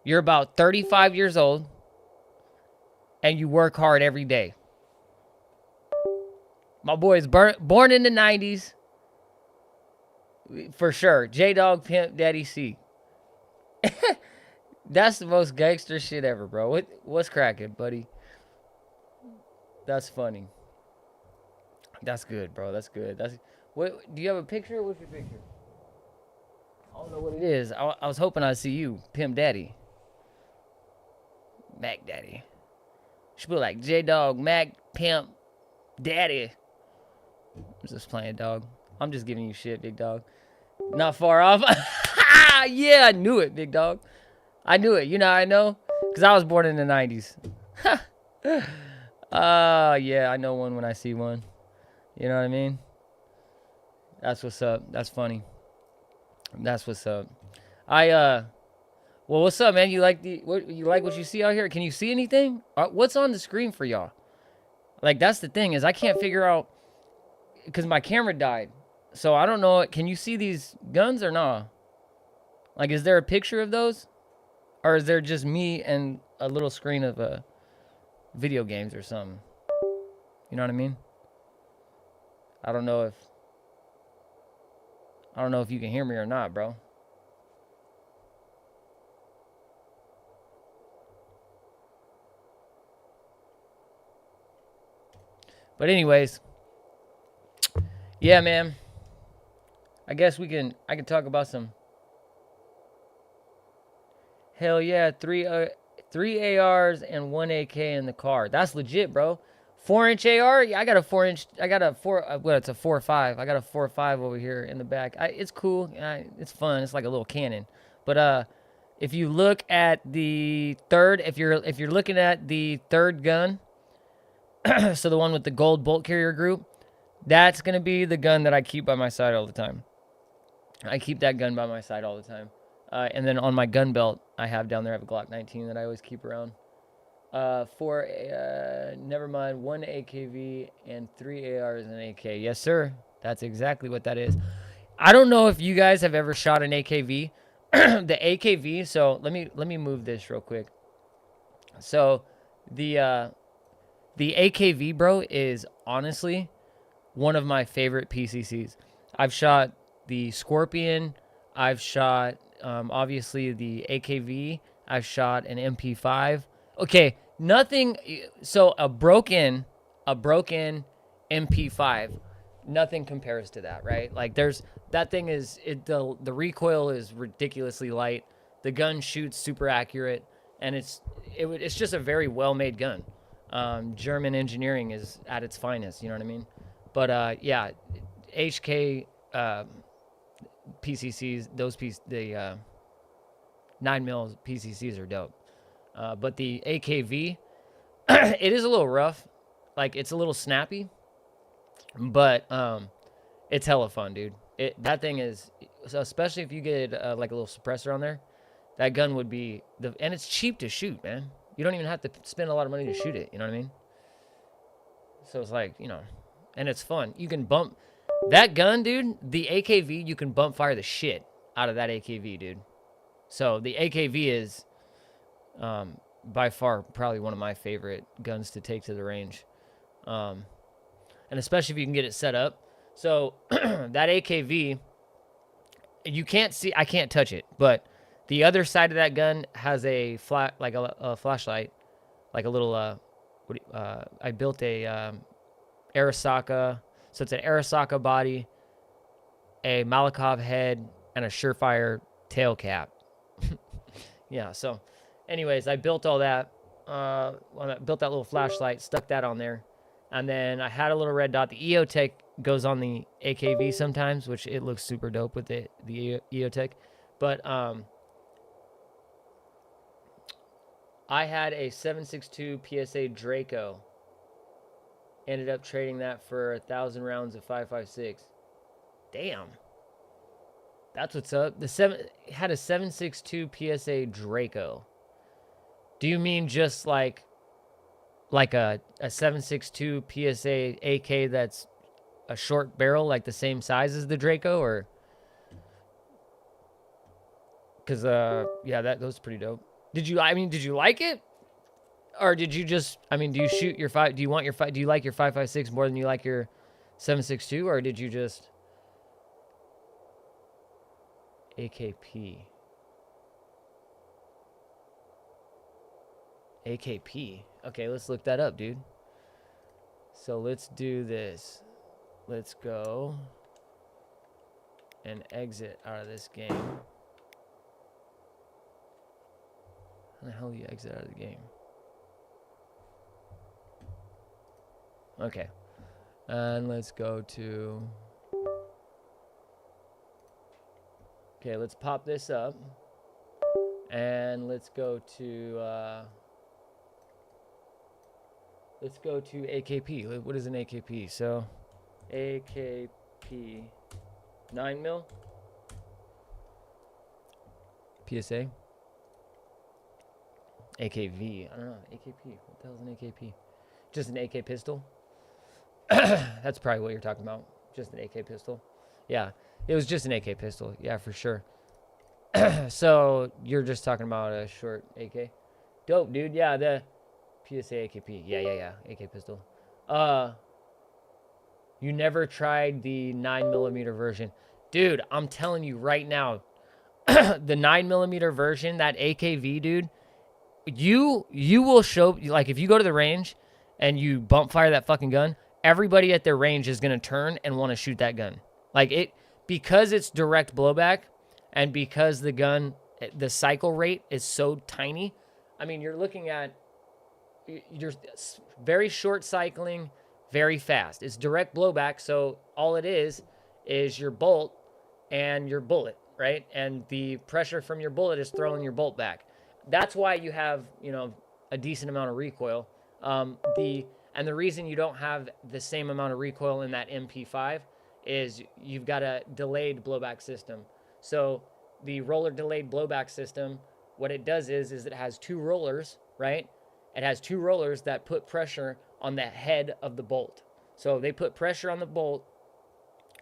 You're about 35 years old, and you work hard every day. My boy is born in the 90s. For sure. J-Dog, Pimp Daddy C. That's the most gangster shit ever, bro. What's cracking, buddy? That's funny. That's good, bro. That's good. What? Do you have a picture? What's your picture? I don't know what it is. I was hoping I'd see you, Pimp Daddy. Mac Daddy. Should put like J-Dog, Mac, Pimp, Daddy. I'm just playing, dog. I'm just giving you shit, big dog. Not far off. Yeah, I knew it, big dog. I knew it. You know how I know? Because I was born in the 90s. Yeah, I know one when I see one. You know what I mean? That's what's up. That's funny. That's what's up. Well, what's up, man? You like what you see out here? Can you see anything? What's on the screen for y'all? Like, that's the thing, is I can't figure out, because my camera died. So I don't know. Can you see these guns or not? Like, is there a picture of those? Or is there just me and a little screen of video games or something? You know what I mean? I don't know if you can hear me or not, bro. But anyways, yeah, man. I guess I can talk about some. Hell yeah, three ARs and 1 AK in the car. That's legit, bro. 4-inch AR. Yeah, it's a 4.5. I got a 4.5 over here in the back. It's cool. It's fun. It's like a little cannon. But if you look at the third, if you're looking at the third gun, so the one with the gold bolt carrier group, that's gonna be the gun that I keep by my side all the time. I keep that gun by my side all the time. And then on my gun belt, I have down there, I have a Glock 19 that I always keep around. 1 AKV and 3 ARs and an AK. Yes, sir. That's exactly what that is. I don't know if you guys have ever shot an AKV. The AKV, so let me move this real quick. So the AKV, bro, is honestly one of my favorite PCCs. I've shot the Scorpion. I've shot, obviously, the AKV. I've shot an MP5. Okay, nothing. So a broken MP5, nothing compares to that, right? Like, that thing is, the recoil is ridiculously light. The gun shoots super accurate, and it's just a very well-made gun. German engineering is at its finest, you know what I mean? But yeah, HK PCCs, the 9mm PCCs are dope. But the AKV, it is a little rough. Like, it's a little snappy, but it's hella fun, dude. That thing is, especially if you get like a little suppressor on there, that gun would be and it's cheap to shoot, man. You don't even have to spend a lot of money to shoot it. You know what I mean? So it's like, and it's fun. You can bump that gun, dude. The AKV, you can bump fire the shit out of that AKV, dude. So the AKV is by far probably one of my favorite guns to take to the range. And especially if you can get it set up. So that AKV, you can't see, I can't touch it, but the other side of that gun has a a flashlight, like a little, I built a Arasaka, so it's an Arasaka body, a Malakhov head, and a Surefire tail cap. Yeah, so anyways, I built all that. I built that little flashlight, stuck that on there, and then I had a little red dot. The EOTech goes on the AKV sometimes, which it looks super dope with the EOTech. But I had a 7.62 PSA Draco. Ended up trading that for 1,000 rounds of 5.56. Damn. That's what's up. Had a 7.62 PSA Draco. Do you mean just like a 7.62 PSA AK that's a short barrel, like the same size as the Draco, or? Because yeah, that was pretty dope. Did you like it, or did you just? I mean, do you shoot your five? Do you want your five? Do you like your 5.56 more than you like your 7.62, or did you just? AKP. AKP. Okay, let's look that up, dude. So let's do this. Let's go and exit out of this game. How the hell do you exit out of the game? Okay. And let's go to... Okay, let's pop this up. And let's go to... let's go to AKP. What is an AKP? So, AKP 9mm PSA. AKV. I don't know. AKP. What the hell is an AKP? Just an AK pistol? That's probably what you're talking about. Just an AK pistol. Yeah. It was just an AK pistol. Yeah, for sure. So, you're just talking about a short AK? Dope, dude. Yeah, the PSA AKP. Yeah. AK pistol. You never tried the 9mm version. Dude, I'm telling you right now, the 9mm version, that AKV, dude, you will show, like, if you go to the range and you bump fire that fucking gun, everybody at their range is going to turn and want to shoot that gun. Like, it, because it's direct blowback and because the gun, the cycle rate is so tiny, I mean, you're looking at, you're very short cycling, very fast. It's direct blowback, so all it is your bolt and your bullet, right? And the pressure from your bullet is throwing your bolt back. That's why you have, you know, a decent amount of recoil. And the reason you don't have the same amount of recoil in that MP5 is you've got a delayed blowback system. So the roller delayed blowback system, what it does is it has two rollers, right? It has two rollers that put pressure on the head of the bolt. So they put pressure on the bolt,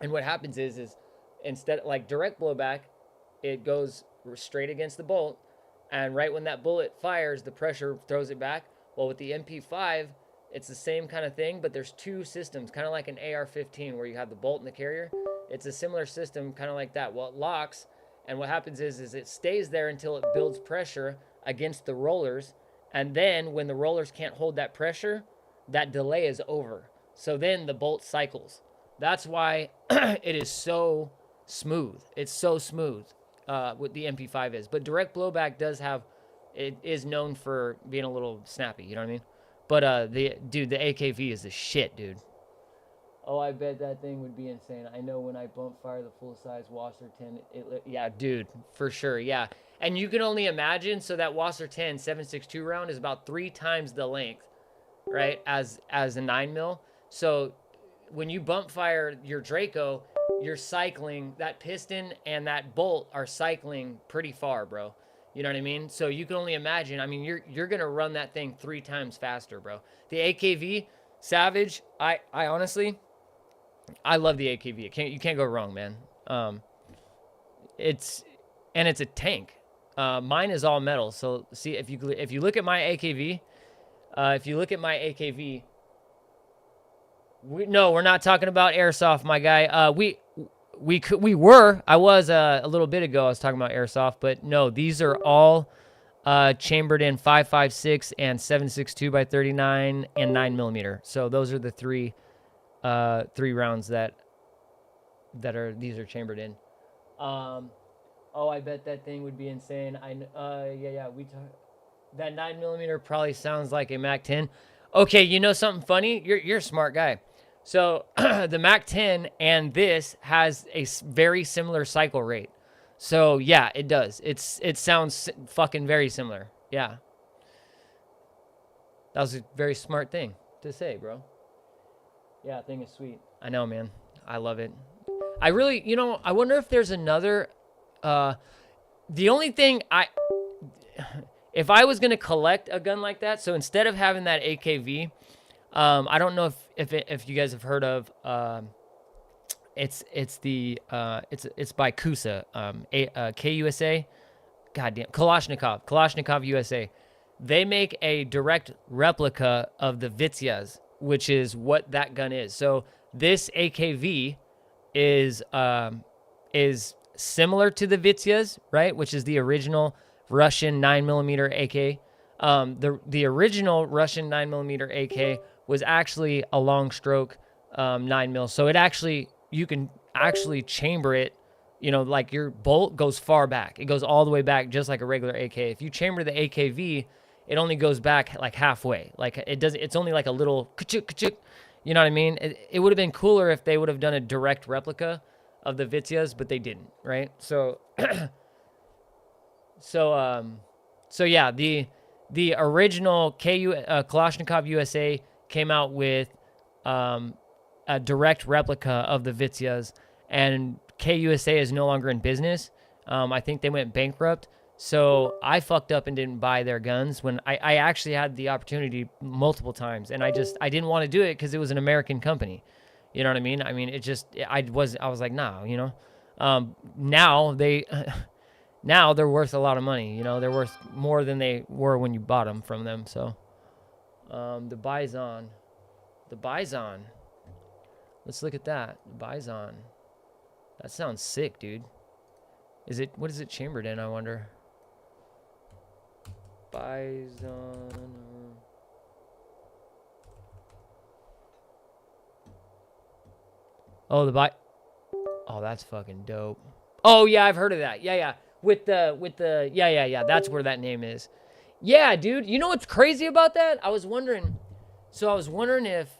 and what happens is instead, like direct blowback, it goes straight against the bolt, and right when that bullet fires, the pressure throws it back. Well, with the MP5, it's the same kind of thing, but there's two systems, kind of like an AR-15 where you have the bolt and the carrier. It's a similar system, kind of like that. Well, it locks, and what happens is it stays there until it builds pressure against the rollers, and then when the rollers can't hold that pressure, that delay is over. So then the bolt cycles. That's why it is so smooth. It's so smooth, what the MP5 is. But direct blowback it is known for being a little snappy, you know what I mean? But the AKV is the shit, dude. Oh, I bet that thing would be insane. I know when I bump fire the full-size Wasser 10, yeah, dude, for sure, yeah. And you can only imagine, so that Wasser 10 7.62 round is about 3 times the length, right, as a 9mm. So when you bump fire your Draco, you're cycling, that piston and that bolt are cycling pretty far, bro. You know what I mean? So you can only imagine. I mean, you're going to run that thing 3 times faster, bro. The AKV, Savage, I honestly, I love the AKV. You can't go wrong, man. It's a tank. Mine is all metal. So see, if you look at my AKV, we're not talking about Airsoft, my guy. I was a little bit ago, I was talking about Airsoft, but no, these are all chambered in 5.56 and 7.62 by 39 and 9mm. So those are the three rounds that these are chambered in. Oh, I bet that thing would be insane. That 9mm probably sounds like a MAC-10. Okay, you know something funny? You're a smart guy. So the MAC-10 and this has a very similar cycle rate. So yeah, it does. It sounds fucking very similar. Yeah. That was a very smart thing to say, bro. Yeah, thing is sweet. I know, man. I love it. I really, I wonder if there's another The only thing if I was gonna collect a gun like that, so instead of having that AKV, I don't know if you guys have heard of it's by KUSA, KUSA, goddamn, Kalashnikov USA. They make a direct replica of the Vityaz, which is what that gun is. So this AKV is similar to the Vityaz, right? Which is the original Russian 9mm AK. The original Russian 9mm AK was actually a long stroke 9mm. So you can actually chamber it. You know, like your bolt goes far back. It goes all the way back, just like a regular AK. If you chamber the AKV, it only goes back like halfway. Like it's only like a little ka-chuk, ka-chuk. You know what I mean? It would have been cooler if they would have done a direct replica of the Vityaz, but they didn't, right? So, so yeah, the original Kalashnikov USA came out with a direct replica of the Vityaz, and KUSA is no longer in business. I think they went bankrupt. So I fucked up and didn't buy their guns when I actually had the opportunity multiple times, and I didn't want to do it because it was an American company. You know what I mean? I mean, I was like, nah, you know. Now they're worth a lot of money. You know, they're worth more than they were when you bought them from them. So, the Bison. Let's look at that. Bison. That sounds sick, dude. What is it chambered in, I wonder? Bison. Oh, oh, that's fucking dope. Oh yeah, I've heard of that. Yeah. With the yeah. That's where that name is. Yeah, dude. You know what's crazy about that? I was wondering if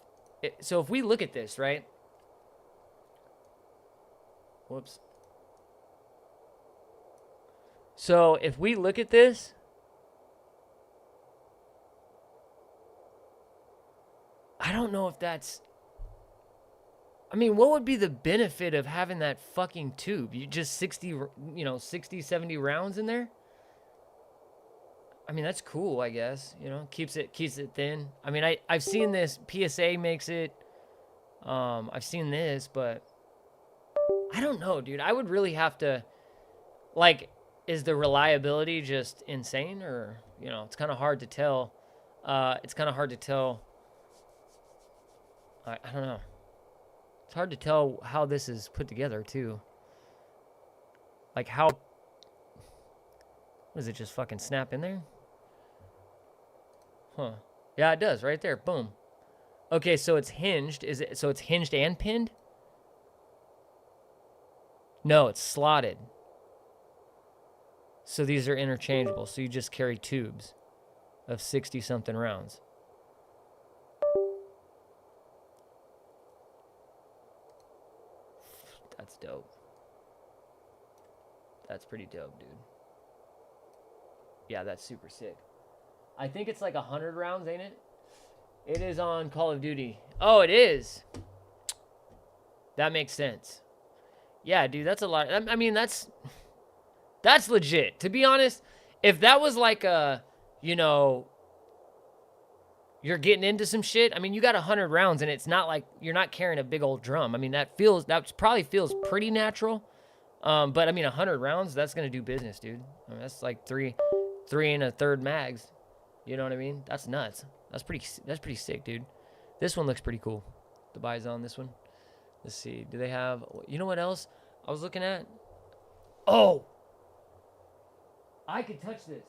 we look at this, right? Whoops. So if we look at this, I don't know if that's, I mean, what would be the benefit of having that fucking tube? You just 60, 70 rounds in there? I mean, that's cool, I guess. You know, keeps it thin. I mean, I've seen this. PSA makes it. I've seen this, but I don't know, dude. I would really have to, like, is the reliability just insane, or, you know, it's kind of hard to tell. I don't know. It's hard to tell how this is put together, too. Like, how... Does it just fucking snap in there? Huh. Yeah, it does, right there. Boom. Okay, so it's hinged. So it's hinged and pinned? No, it's slotted. So these are interchangeable. So you just carry tubes of 60-something rounds. That's dope. That's pretty dope, dude. Yeah, that's super sick. I think it's like 100 rounds, ain't it? It is on Call of Duty. Oh, it is. That makes sense. Yeah, dude, that's a lot. I mean, that's legit. To be honest, if that was like a, you know, you're getting into some shit. I mean, you got 100 rounds, and it's not like you're not carrying a big old drum. I mean, that probably feels pretty natural. But I mean, 100 rounds, that's gonna do business, dude. I mean, that's like three and a third mags. You know what I mean? That's nuts. That's pretty sick, dude. This one looks pretty cool. The Bison, this one. Let's see. Do they have? You know what else I was looking at? Oh, I could touch this.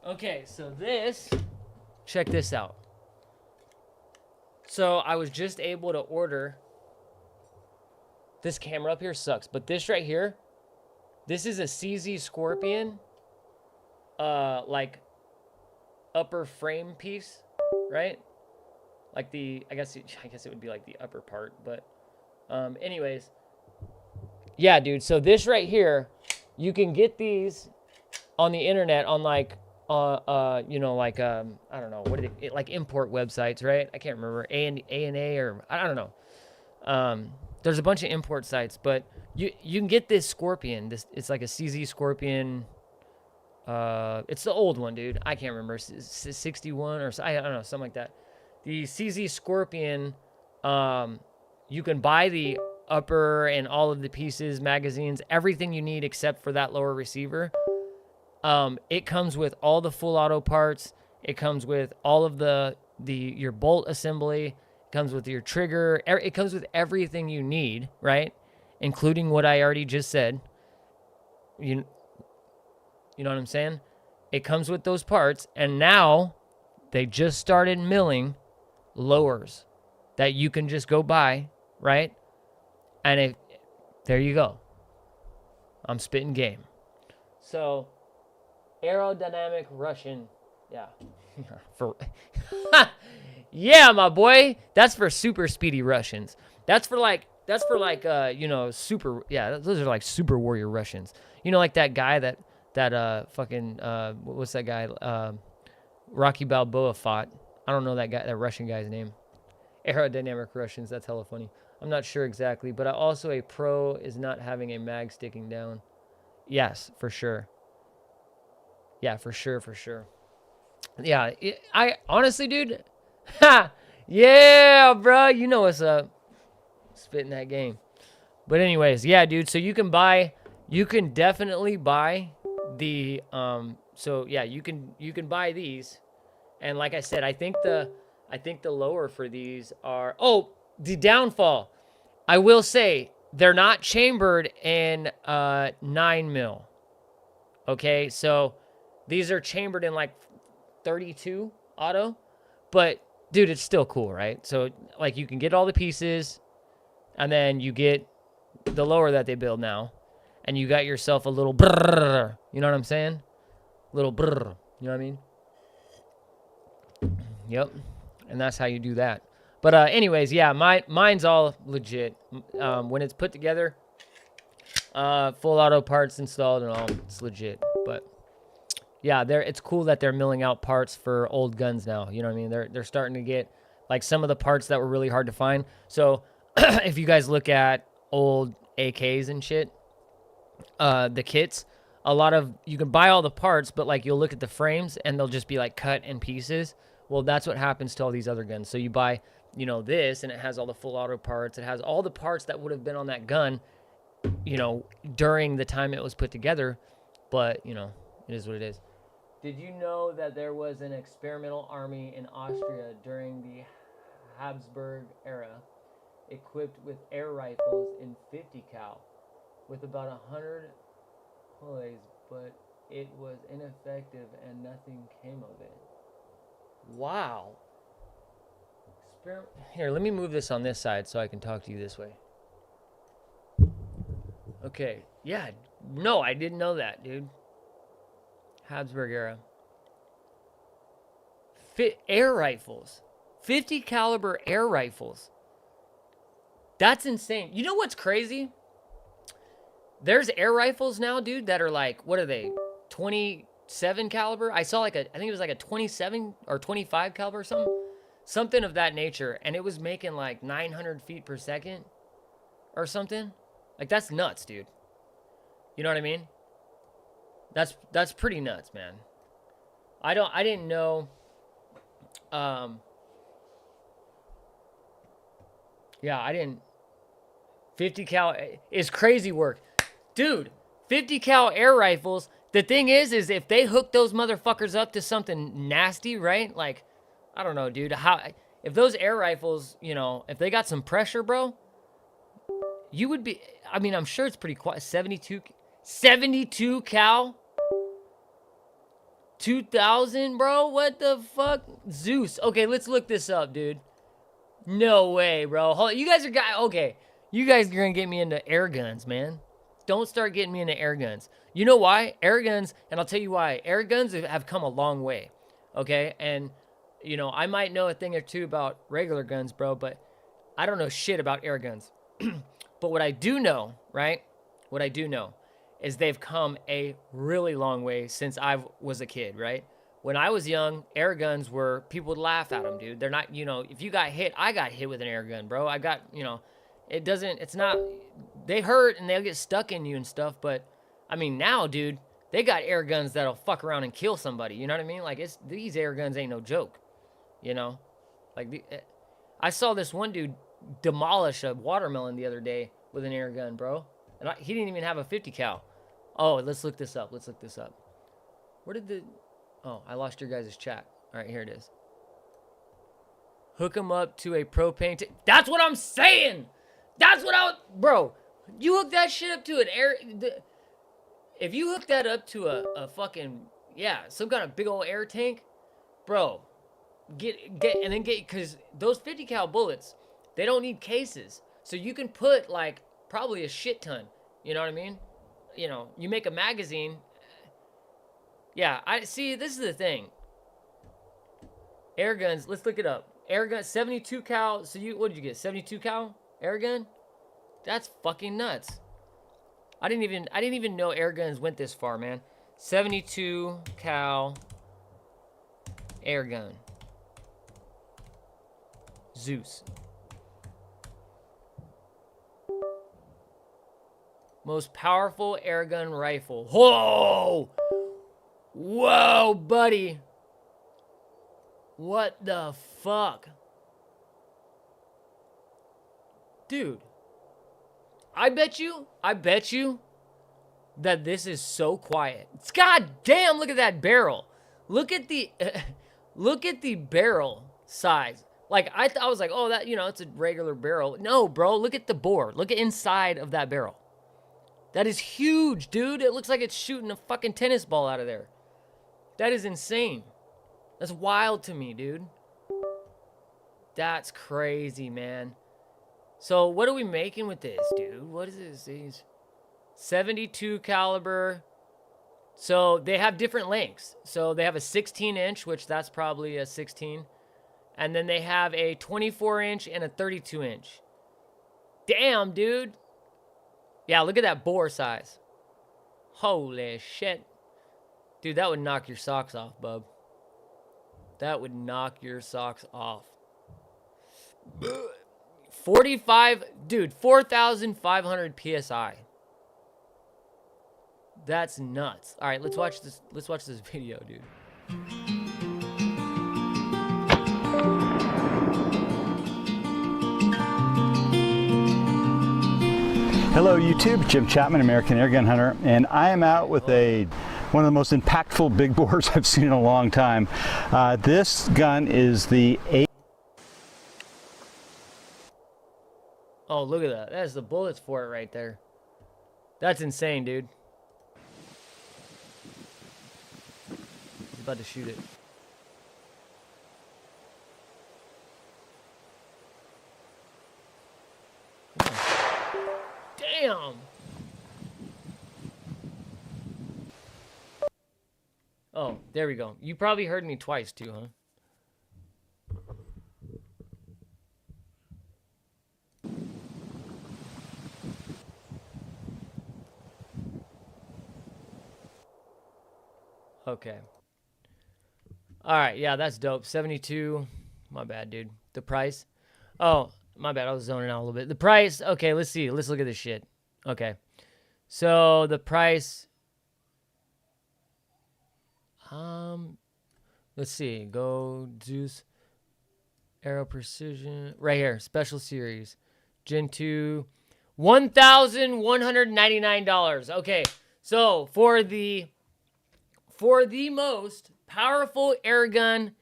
Okay, so check this out. So I was just able to order, this camera up here sucks, but this right here, this is a CZ Scorpion, like upper frame piece, right? Like I guess it would be like the upper part, but anyways, yeah, dude. So this right here, you can get these on the internet on like you know, like I don't know, what are they, like import websites, right? I can't remember, A&A or I don't know. There's a bunch of import sites, but you can get this Scorpion. It's like a CZ Scorpion. It's the old one, dude. I can't remember, 61 or I don't know, something like that. The CZ Scorpion, you can buy the upper and all of the pieces, magazines, everything you need except for that lower receiver. It comes with all the full auto parts. It comes with all of your bolt assembly. It comes with your trigger. It comes with everything you need, right? Including what I already just said. You know what I'm saying? It comes with those parts, and now they just started milling lowers that you can just go buy, right? And there you go. I'm spitting game. So, aerodynamic Russian, yeah. Yeah, my boy. That's for super speedy Russians. That's for like you know, super, yeah, those are like super warrior Russians. You know, like that guy that fucking what's that guy? Rocky Balboa fought. I don't know that Russian guy's name. Aerodynamic Russians, that's hella funny. I'm not sure exactly, but also a pro is not having a mag sticking down. Yes, for sure. Yeah, for sure. Yeah, I honestly, dude, yeah, bro, you know what's up. Spitting that game. But anyways, yeah, dude, so you can definitely buy the, so yeah, you can buy these. And like I said, I think the lower for these are, the downfall. I will say, they're not chambered in 9 mil. Okay, so these are chambered in like 32 auto, but dude, it's still cool, right? So like you can get all the pieces, and then you get the lower that they build now, and you got yourself a little brrr, you know what I'm saying? Little brrr, you know what I mean? Yep, and that's how you do that. But anyways, yeah, mine's all legit. When it's put together, full auto parts installed and all, it's legit. But yeah, it's cool that they're milling out parts for old guns now. You know what I mean? They're starting to get like some of the parts that were really hard to find. So if you guys look at old AKs and shit, the kits, you can buy all the parts, but like you'll look at the frames and they'll just be like cut in pieces. Well, that's what happens to all these other guns. So you buy, you know, this, and it has all the full auto parts. It has all the parts that would have been on that gun, you know, during the time it was put together. But, you know, it is what it is. Did you know that there was an experimental army in Austria during the Habsburg era, equipped with air rifles in 50 cal, with about 100 poise, but it was ineffective and nothing came of it? Wow. Here, let me move this on this side so I can talk to you this way. Okay. Yeah. No, I didn't know that, dude. Habsburg era. Air rifles. 50 caliber air rifles. That's insane. You know what's crazy? There's air rifles now, dude, that are like, what are they? 27 caliber? I saw I think it was like a 27 or 25 caliber or something of that nature, and it was making like 900 feet per second or something. Like, that's nuts, dude. You know what I mean? That's pretty nuts, man. I didn't know. Yeah, I didn't. 50 cal is crazy work, dude. 50 cal air rifles. The thing is if they hook those motherfuckers up to something nasty, right? Like, I don't know, dude. If those air rifles, you know, if they got some pressure, bro, you would be. I mean, I'm sure it's pretty quiet. 72 cal. 2000, bro. What the fuck? Zeus. Okay, let's look this up, dude. No way, bro. Hold on. You guys are okay. You guys are gonna get me into air guns, man. Don't start getting me into air guns. You know why? Air guns, and I'll tell you why. Air guns have come a long way, okay? And, you know, I might know a thing or two about regular guns, bro, but I don't know shit about air guns. But what I do know, right? What I do know is they've come a really long way since I was a kid, right? when I was young, air guns were, people would laugh at them, dude. They're not, you know, if you got hit, I got hit with an air gun, bro. I got, you know, it's not, they hurt and they'll get stuck in you and stuff. But I mean, now, dude, they got air guns that'll fuck around and kill somebody. You know what I mean? Like, these air guns ain't no joke, you know? Like, I saw this one dude demolish a watermelon the other day with an air gun, bro. And he didn't even have a 50 cal. Oh, let's look this up. Let's look this up. Where did the... Oh, I lost your guys' chat. All right, here it is. Hook him up to a propane tank. That's what I'm saying! That's what Bro, you hook that shit up to an air... If you hook that up to a fucking... Yeah, some kind of big old air tank, bro, because those 50 cal bullets, they don't need cases. So you can put, like, probably a shit ton. You know what I mean? You know, you make a magazine. Yeah, I see, this is the thing. Air guns, let's look it up. Air gun, 72 cal. So what did you get? 72 cal air gun? That's fucking nuts. I didn't even know air guns went this far, man. 72 cal air gun. Zeus. Most powerful air gun rifle. Whoa! Whoa, buddy. What the fuck? Dude. I bet you that this is so quiet. God damn, look at that barrel. Look at the barrel size. Like, I was like, oh, that, you know, it's a regular barrel. No, bro, look at the bore. Look at inside of that barrel. That is huge, dude. It looks like it's shooting a fucking tennis ball out of there. That is insane. That's wild to me, dude. That's crazy, man. So what are we making with this, dude? What is this? These 72 caliber. So they have different lengths. So they have a 16-inch, which that's probably a 16. And then they have a 24-inch and a 32-inch. Damn, dude. Yeah, look at that bore size. Holy shit. Dude, that would knock your socks off, bub. That would knock your socks off. 4,500 PSI. That's nuts. All right, let's watch this. Let's watch this video, dude. Hello YouTube, Jim Chapman, American Airgun Hunter, and I am out with one of the most impactful big bores I've seen in a long time. This gun is the Oh, look at that. That's the bullets for it right there. That's insane, dude. He's about to shoot it. Damn. Oh, there we go. You probably heard me twice too, huh? Okay. All right, yeah, that's dope. 72. My bad, dude. The price. Oh, my bad. I was zoning out a little bit. The price. Okay, let's see. Let's look at this shit. Okay. So the price. Let's see. Go Zeus. Aero Precision. Right here. Special Series. Gen 2. $1,199. Okay. So for the most powerful air gun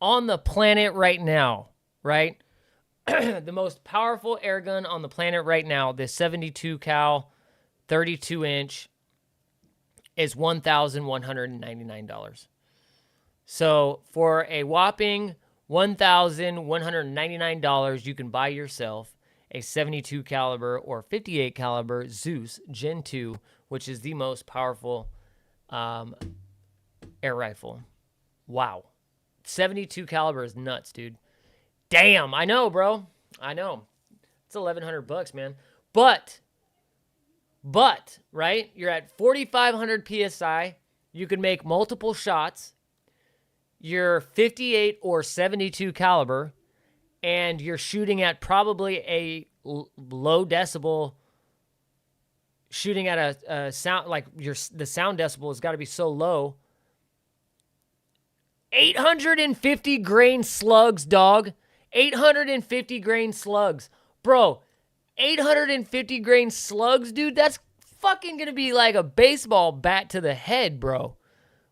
on the planet right now, right? The most powerful air gun on the planet right now, the 72 cal 32-inch is $1,199. So for a whopping $1,199, you can buy yourself a 72 caliber or 58 caliber Zeus Gen 2, which is the most powerful air rifle. Wow. 72 caliber is nuts, dude. Damn, I know, bro. I know. It's $1,100, man. But, right? You're at 4,500 PSI. You can make multiple shots. your 58 or 72 caliber, and you're shooting at probably a low decibel, shooting at a sound, like the sound decibel has got to be so low. 850 grain slugs, dog. 850 grain slugs. Bro, 850 grain slugs, dude, that's fucking gonna be like a baseball bat to the head, bro.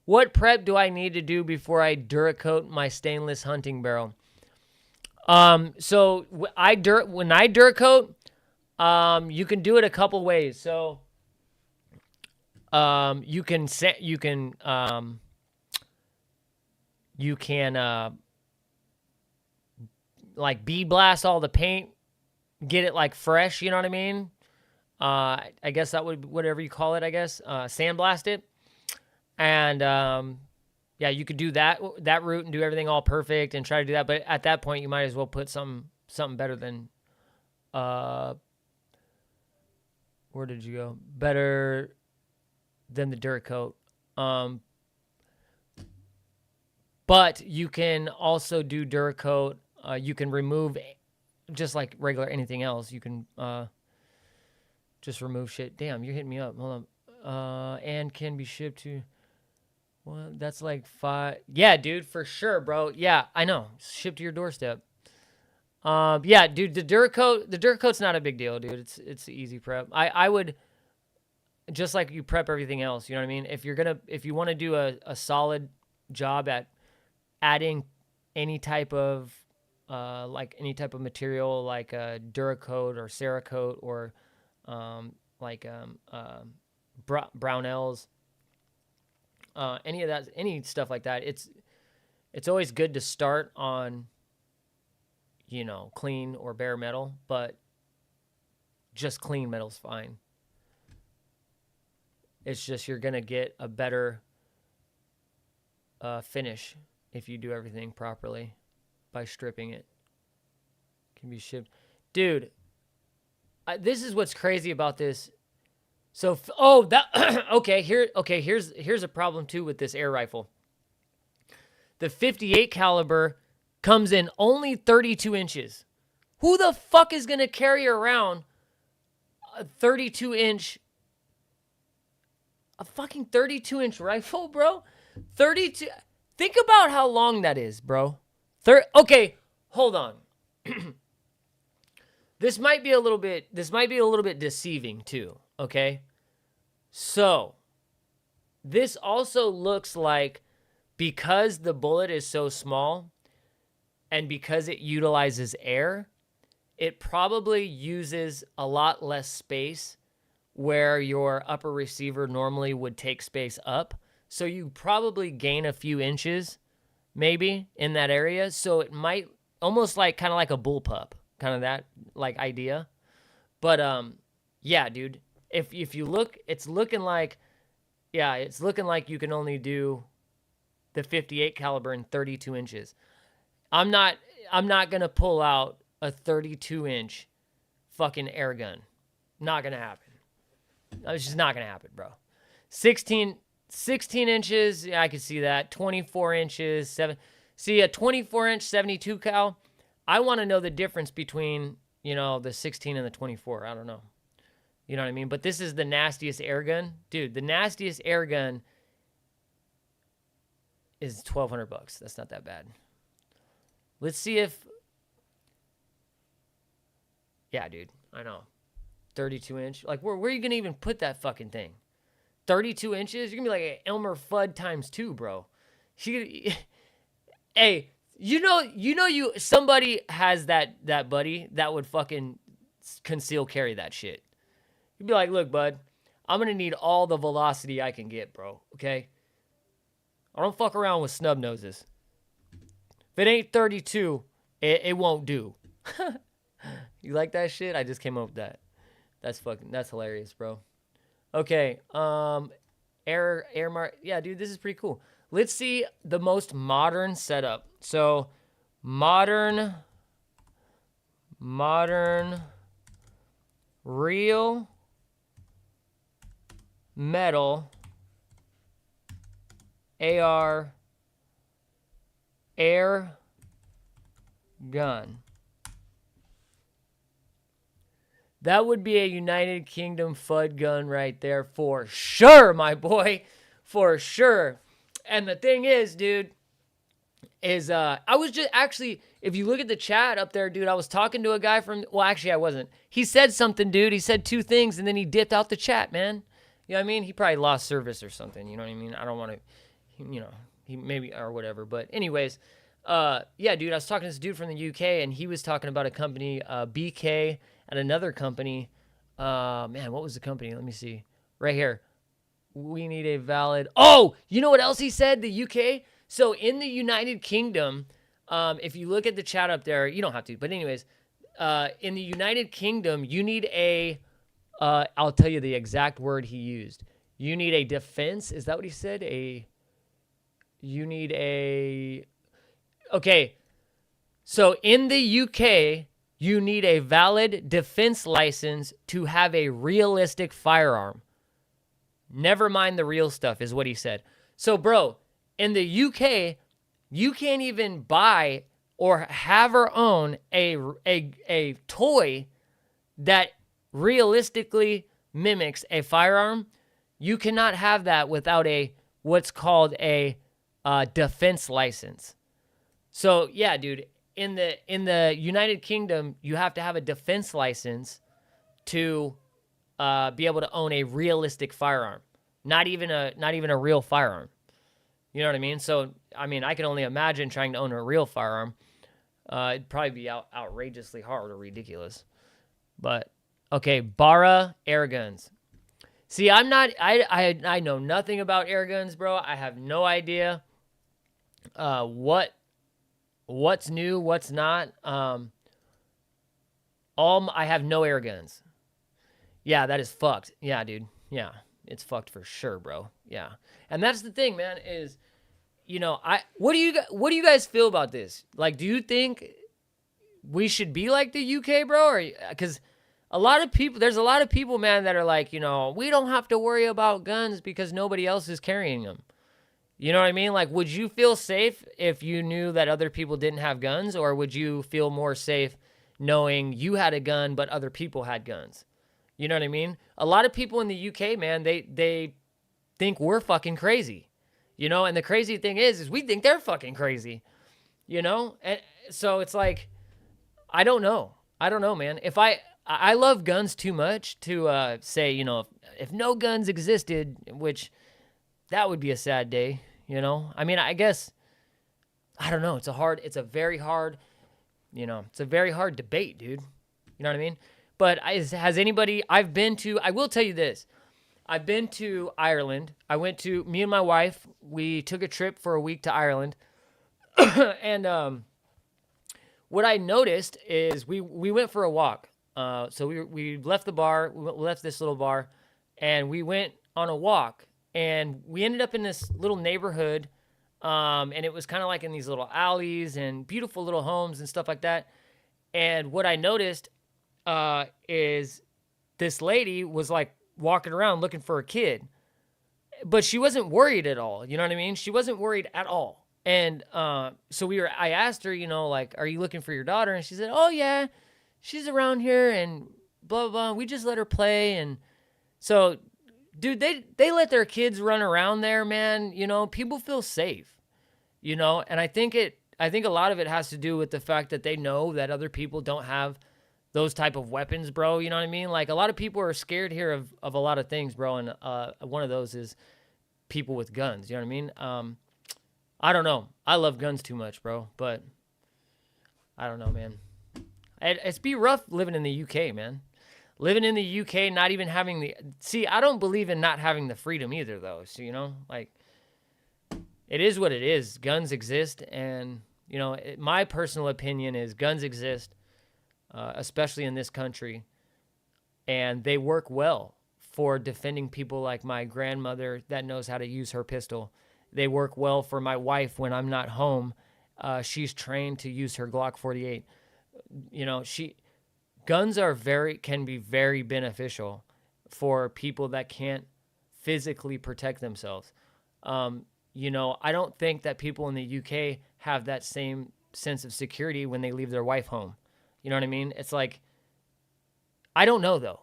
What prep do I need to do before I Duracoat my stainless hunting barrel? So when I Duracoat, you can do it a couple ways. So, you can like bead blast all the paint, get it like fresh, you know what I mean? I guess that would, whatever you call it, I guess, sandblast it. And, yeah, you could do that route and do everything all perfect and try to do that. But at that point, you might as well put something better than, where did you go? Better than the Duracoat. But you can also do Duracoat. You can remove, just like regular anything else, you can just remove shit. Damn, you're hitting me up. Hold on. And can be shipped to, well, that's like 5. Yeah, dude, for sure, bro. Yeah, I know. Shipped to your doorstep. Yeah, dude, the Duracoat's not a big deal, dude. It's easy prep. I would, just like you prep everything else, you know what I mean? If you want to do a solid job at adding any type of material, like a Duracoat or Cerakote or Brownells, any of that, any stuff like that, it's always good to start on, you know, clean or bare metal, but just clean metal's fine. It's just you're gonna get a better finish if you do everything properly by stripping it. Can be shipped, dude. This is what's crazy about this. So, here's a problem too with this air rifle. The 58 caliber comes in only 32 inches. Who the fuck is gonna carry around a 32-inch, a fucking 32-inch rifle, bro? 32. Think about how long that is, bro. Okay, hold on. This might be a little bit deceiving too, okay? So, this also looks like, because the bullet is so small and because it utilizes air, it probably uses a lot less space where your upper receiver normally would take space up. So you probably gain a few inches maybe in that area. So it might almost like kind of like a bullpup, kind of that like idea. But yeah, dude, if you look, it's looking like you can only do the 58 caliber in 32 inches. I'm not going to pull out a 32-inch fucking air gun. Not going to happen. It's just not going to happen, bro. 16 inches, yeah, I can see that. 24 inches, 7. See, a 24-inch 72 cal, I want to know the difference between, you know, the 16 and the 24. I don't know. You know what I mean? But this is the nastiest air gun. Dude, the nastiest air gun is $1,200. That's not that bad. Let's see if... Yeah, dude, I know. 32-inch. Like, where are you going to even put that fucking thing? 32 inches? You're going to be like an Elmer Fudd times 2, bro. Hey, somebody has that buddy that would fucking conceal carry that shit. You'd be like, look, bud, I'm going to need all the velocity I can get, bro, okay? I don't fuck around with snub noses. If it ain't 32, it won't do. You like that shit? I just came up with that. That's hilarious, bro. Okay, yeah, dude, this is pretty cool. Let's see the most modern setup. So, modern real metal AR air gun. That would be a United Kingdom FUD gun right there for sure, my boy. For sure. And the thing is, dude, is I was just actually, if you look at the chat up there, dude, I was talking to a guy from, well, actually I wasn't. He said something, dude. He said two things and then he dipped out the chat, man. You know what I mean? He probably lost service or something. You know what I mean? I don't want to, you know, he maybe, or whatever. But anyways, yeah, dude, I was talking to this dude from the UK and he was talking about a company, BK, and another company. Man, what was the company? Let me see. Right here. We need a valid. Oh, you know what else he said? The UK. So in the United Kingdom, if you look at the chat up there, you don't have to, but anyways, in the United Kingdom, you need a, I'll tell you the exact word he used. You need a defense. Is that what he said? You need a, okay. So in the UK, you need a valid defense license to have a realistic firearm. Never mind the real stuff is what he said. So, bro, in the UK, you can't even buy or have or own a toy that realistically mimics a firearm. You cannot have that without what's called a defense license. So, yeah, dude, in the United Kingdom, you have to have a defense license to be able to own a realistic firearm. Not even a real firearm. You know what I mean? So, I mean, I can only imagine trying to own a real firearm. It'd probably be outrageously hard or ridiculous. But, okay, Bara air guns. See, I know nothing about air guns, bro. I have no idea what's new, what's not. I have no air guns. Yeah, that is fucked. Yeah, dude. Yeah, it's fucked for sure, bro. Yeah. And that's the thing, man, is, you know, what do you guys feel about this? Like, do you think we should be like the UK, bro? Or, because there's a lot of people, man, that are like, you know, we don't have to worry about guns because nobody else is carrying them. You know what I mean? Like, would you feel safe if you knew that other people didn't have guns? Or would you feel more safe knowing you had a gun but other people had guns? You know what I mean? A lot of people in the UK, man, they think we're fucking crazy. You know, and the crazy thing is we think they're fucking crazy. You know? And so it's like, I don't know, man. If I love guns too much to say, you know, if no guns existed, which that would be a sad day, you know? I mean, I guess, I don't know. It's a very hard debate, dude. You know what I mean? But has anybody, I will tell you this. I've been to Ireland. Me and my wife, we took a trip for a week to Ireland. And what I noticed is we went for a walk. So we left the bar, we left this little bar, and we went on a walk. And we ended up in this little neighborhood, and it was kind of like in these little alleys and beautiful little homes and stuff like that. And what I noticed is this lady was like walking around looking for a kid, but she wasn't worried at all. You know what I mean? She wasn't worried at all. And so I asked her, you know, like, are you looking for your daughter? And she said, oh yeah, she's around here and blah, blah, blah. We just let her play. And so, dude, they let their kids run around there, man. You know, people feel safe, you know? And I think a lot of it has to do with the fact that they know that other people don't have those type of weapons, bro. You know what I mean? Like, a lot of people are scared here of a lot of things, bro. And one of those is people with guns. You know what I mean? I don't know. I love guns too much, bro. But I don't know, man. It's be rough living in the UK, man. Living in the UK, not even having see, I don't believe in not having the freedom either, though. So, you know, like, it is what it is. Guns exist, and, you know, my personal opinion is guns exist, especially in this country, and they work well for defending people like my grandmother that knows how to use her pistol. They work well for my wife when I'm not home. She's trained to use her Glock 48. You know, guns can be very beneficial for people that can't physically protect themselves. You know, I don't think that people in the UK have that same sense of security when they leave their wife home. You know what I mean? It's like, I don't know though.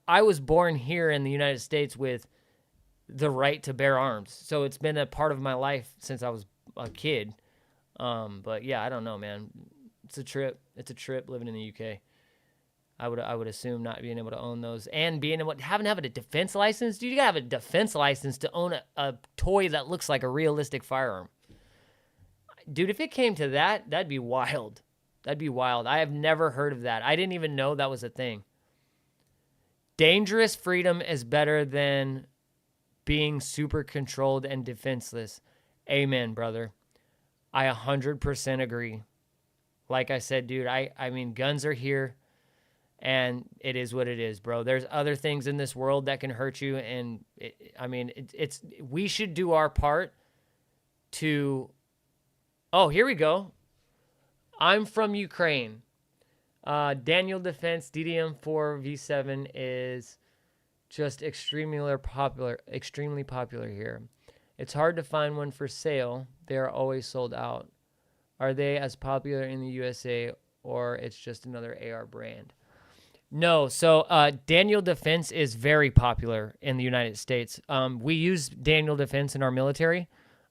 I was born here in the United States with the right to bear arms. So it's been a part of my life since I was a kid. But yeah, I don't know, man. It's a trip. It's a trip living in the UK. I would assume not being able to own those and being able to having a defense license. Dude, you gotta have a defense license to own a toy that looks like a realistic firearm. Dude, if it came to that, that'd be wild. That'd be wild. I have never heard of that. I didn't even know that was a thing. Dangerous freedom is better than being super controlled and defenseless. Amen, brother. I 100% agree. Like I said, dude, I mean, guns are here, and it is what it is, bro. There's other things in this world that can hurt you, and we should do our part to... Oh, here we go. I'm from Ukraine. Daniel Defense DDM4 V7 is just extremely popular here. It's hard to find one for sale. They are always sold out. Are they as popular in the USA, or it's just another AR brand? No, so Daniel Defense is very popular in the United States. We use Daniel Defense in our military.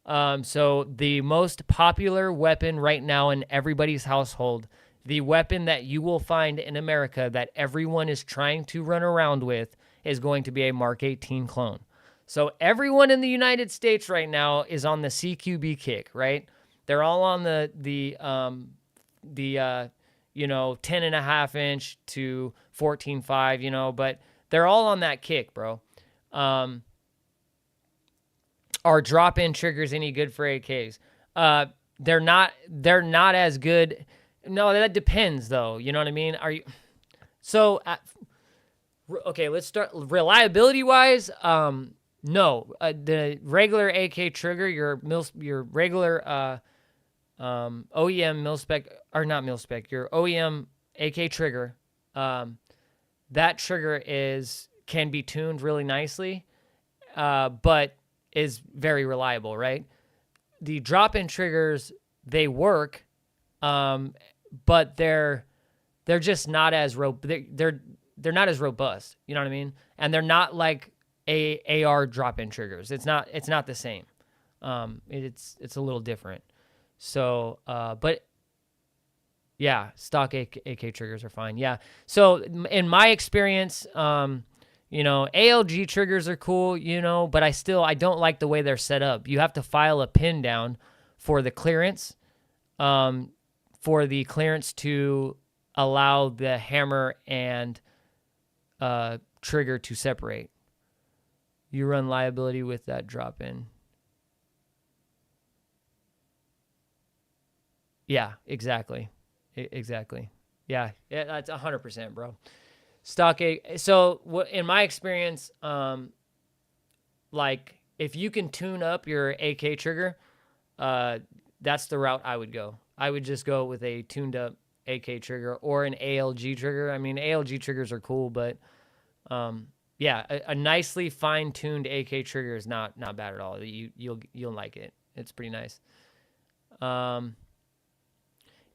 So the most popular weapon right now in everybody's household, the weapon that you will find in America that everyone is trying to run around with, is going to be a Mark 18 clone. So everyone in the United States right now is on the CQB kick, right? They're all on the 10.5 inch to 14.5, but they're all on that kick, bro. Are drop-in triggers any good for AKs? They're not as good. No, that depends though. You know what I mean? So okay, let's start reliability wise. No, the regular AK trigger, your regular OEM mil-spec, or not mil-spec, your OEM AK trigger, that trigger can be tuned really nicely, but is very reliable, right? The drop-in triggers, they work, but they're just not as they're not as robust. You know what I mean? And they're not like AR drop-in triggers. It's not the same. It's a little different. So, but yeah, stock AK triggers are fine. Yeah. So in my experience, ALG triggers are cool, but I don't like the way they're set up. You have to file a pin down for the clearance, to allow the hammer and trigger to separate. You run liability with that drop in. Yeah, exactly. Exactly. Yeah, that's 100%, bro. Stock A. So in my experience, like if you can tune up your AK trigger, that's the route I would go. I would just go with a tuned up AK trigger or an ALG trigger. I mean, ALG triggers are cool, but yeah, a nicely fine-tuned AK trigger is not bad at all. You'll like it. It's pretty nice.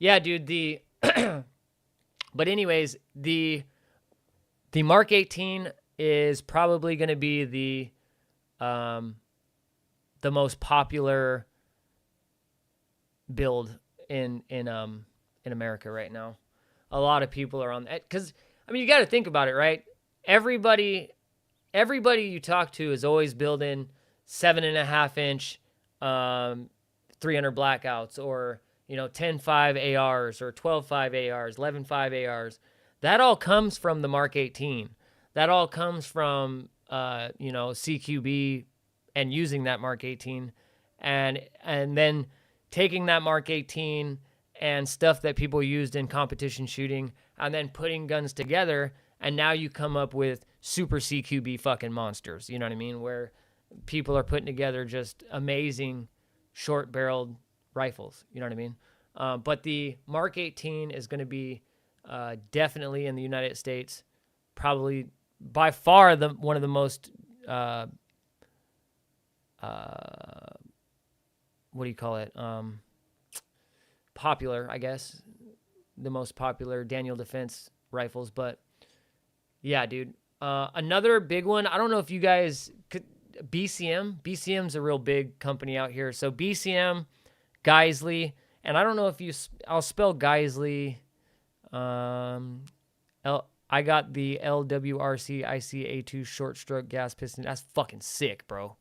Yeah, dude. But anyways, the Mark 18 is probably going to be the most popular build in America right now. A lot of people are on that because you got to think about it, right? Everybody you talk to is always building 7.5 inch 300 blackouts or 10.5 ARs or 12.5 ARs, 11.5 ARs. That all comes from the Mark 18. That all comes from CQB and using that Mark 18 and then taking that Mark 18 and stuff that people used in competition shooting and then putting guns together, and now you come up with super CQB fucking monsters. You know what I mean? Where people are putting together just amazing short-barreled rifles. You know what I mean? But the Mark 18 is going to be definitely in the United States, probably by far one of the most what do you call it? popular, I guess, the most popular Daniel Defense rifles. But yeah, dude. Another big one. I don't know if you guys could. BCM's a real big company out here. So BCM, Geisley, and I don't know if I'll spell Geisley. I got the LWRC ICA2 short stroke gas piston. That's fucking sick, bro.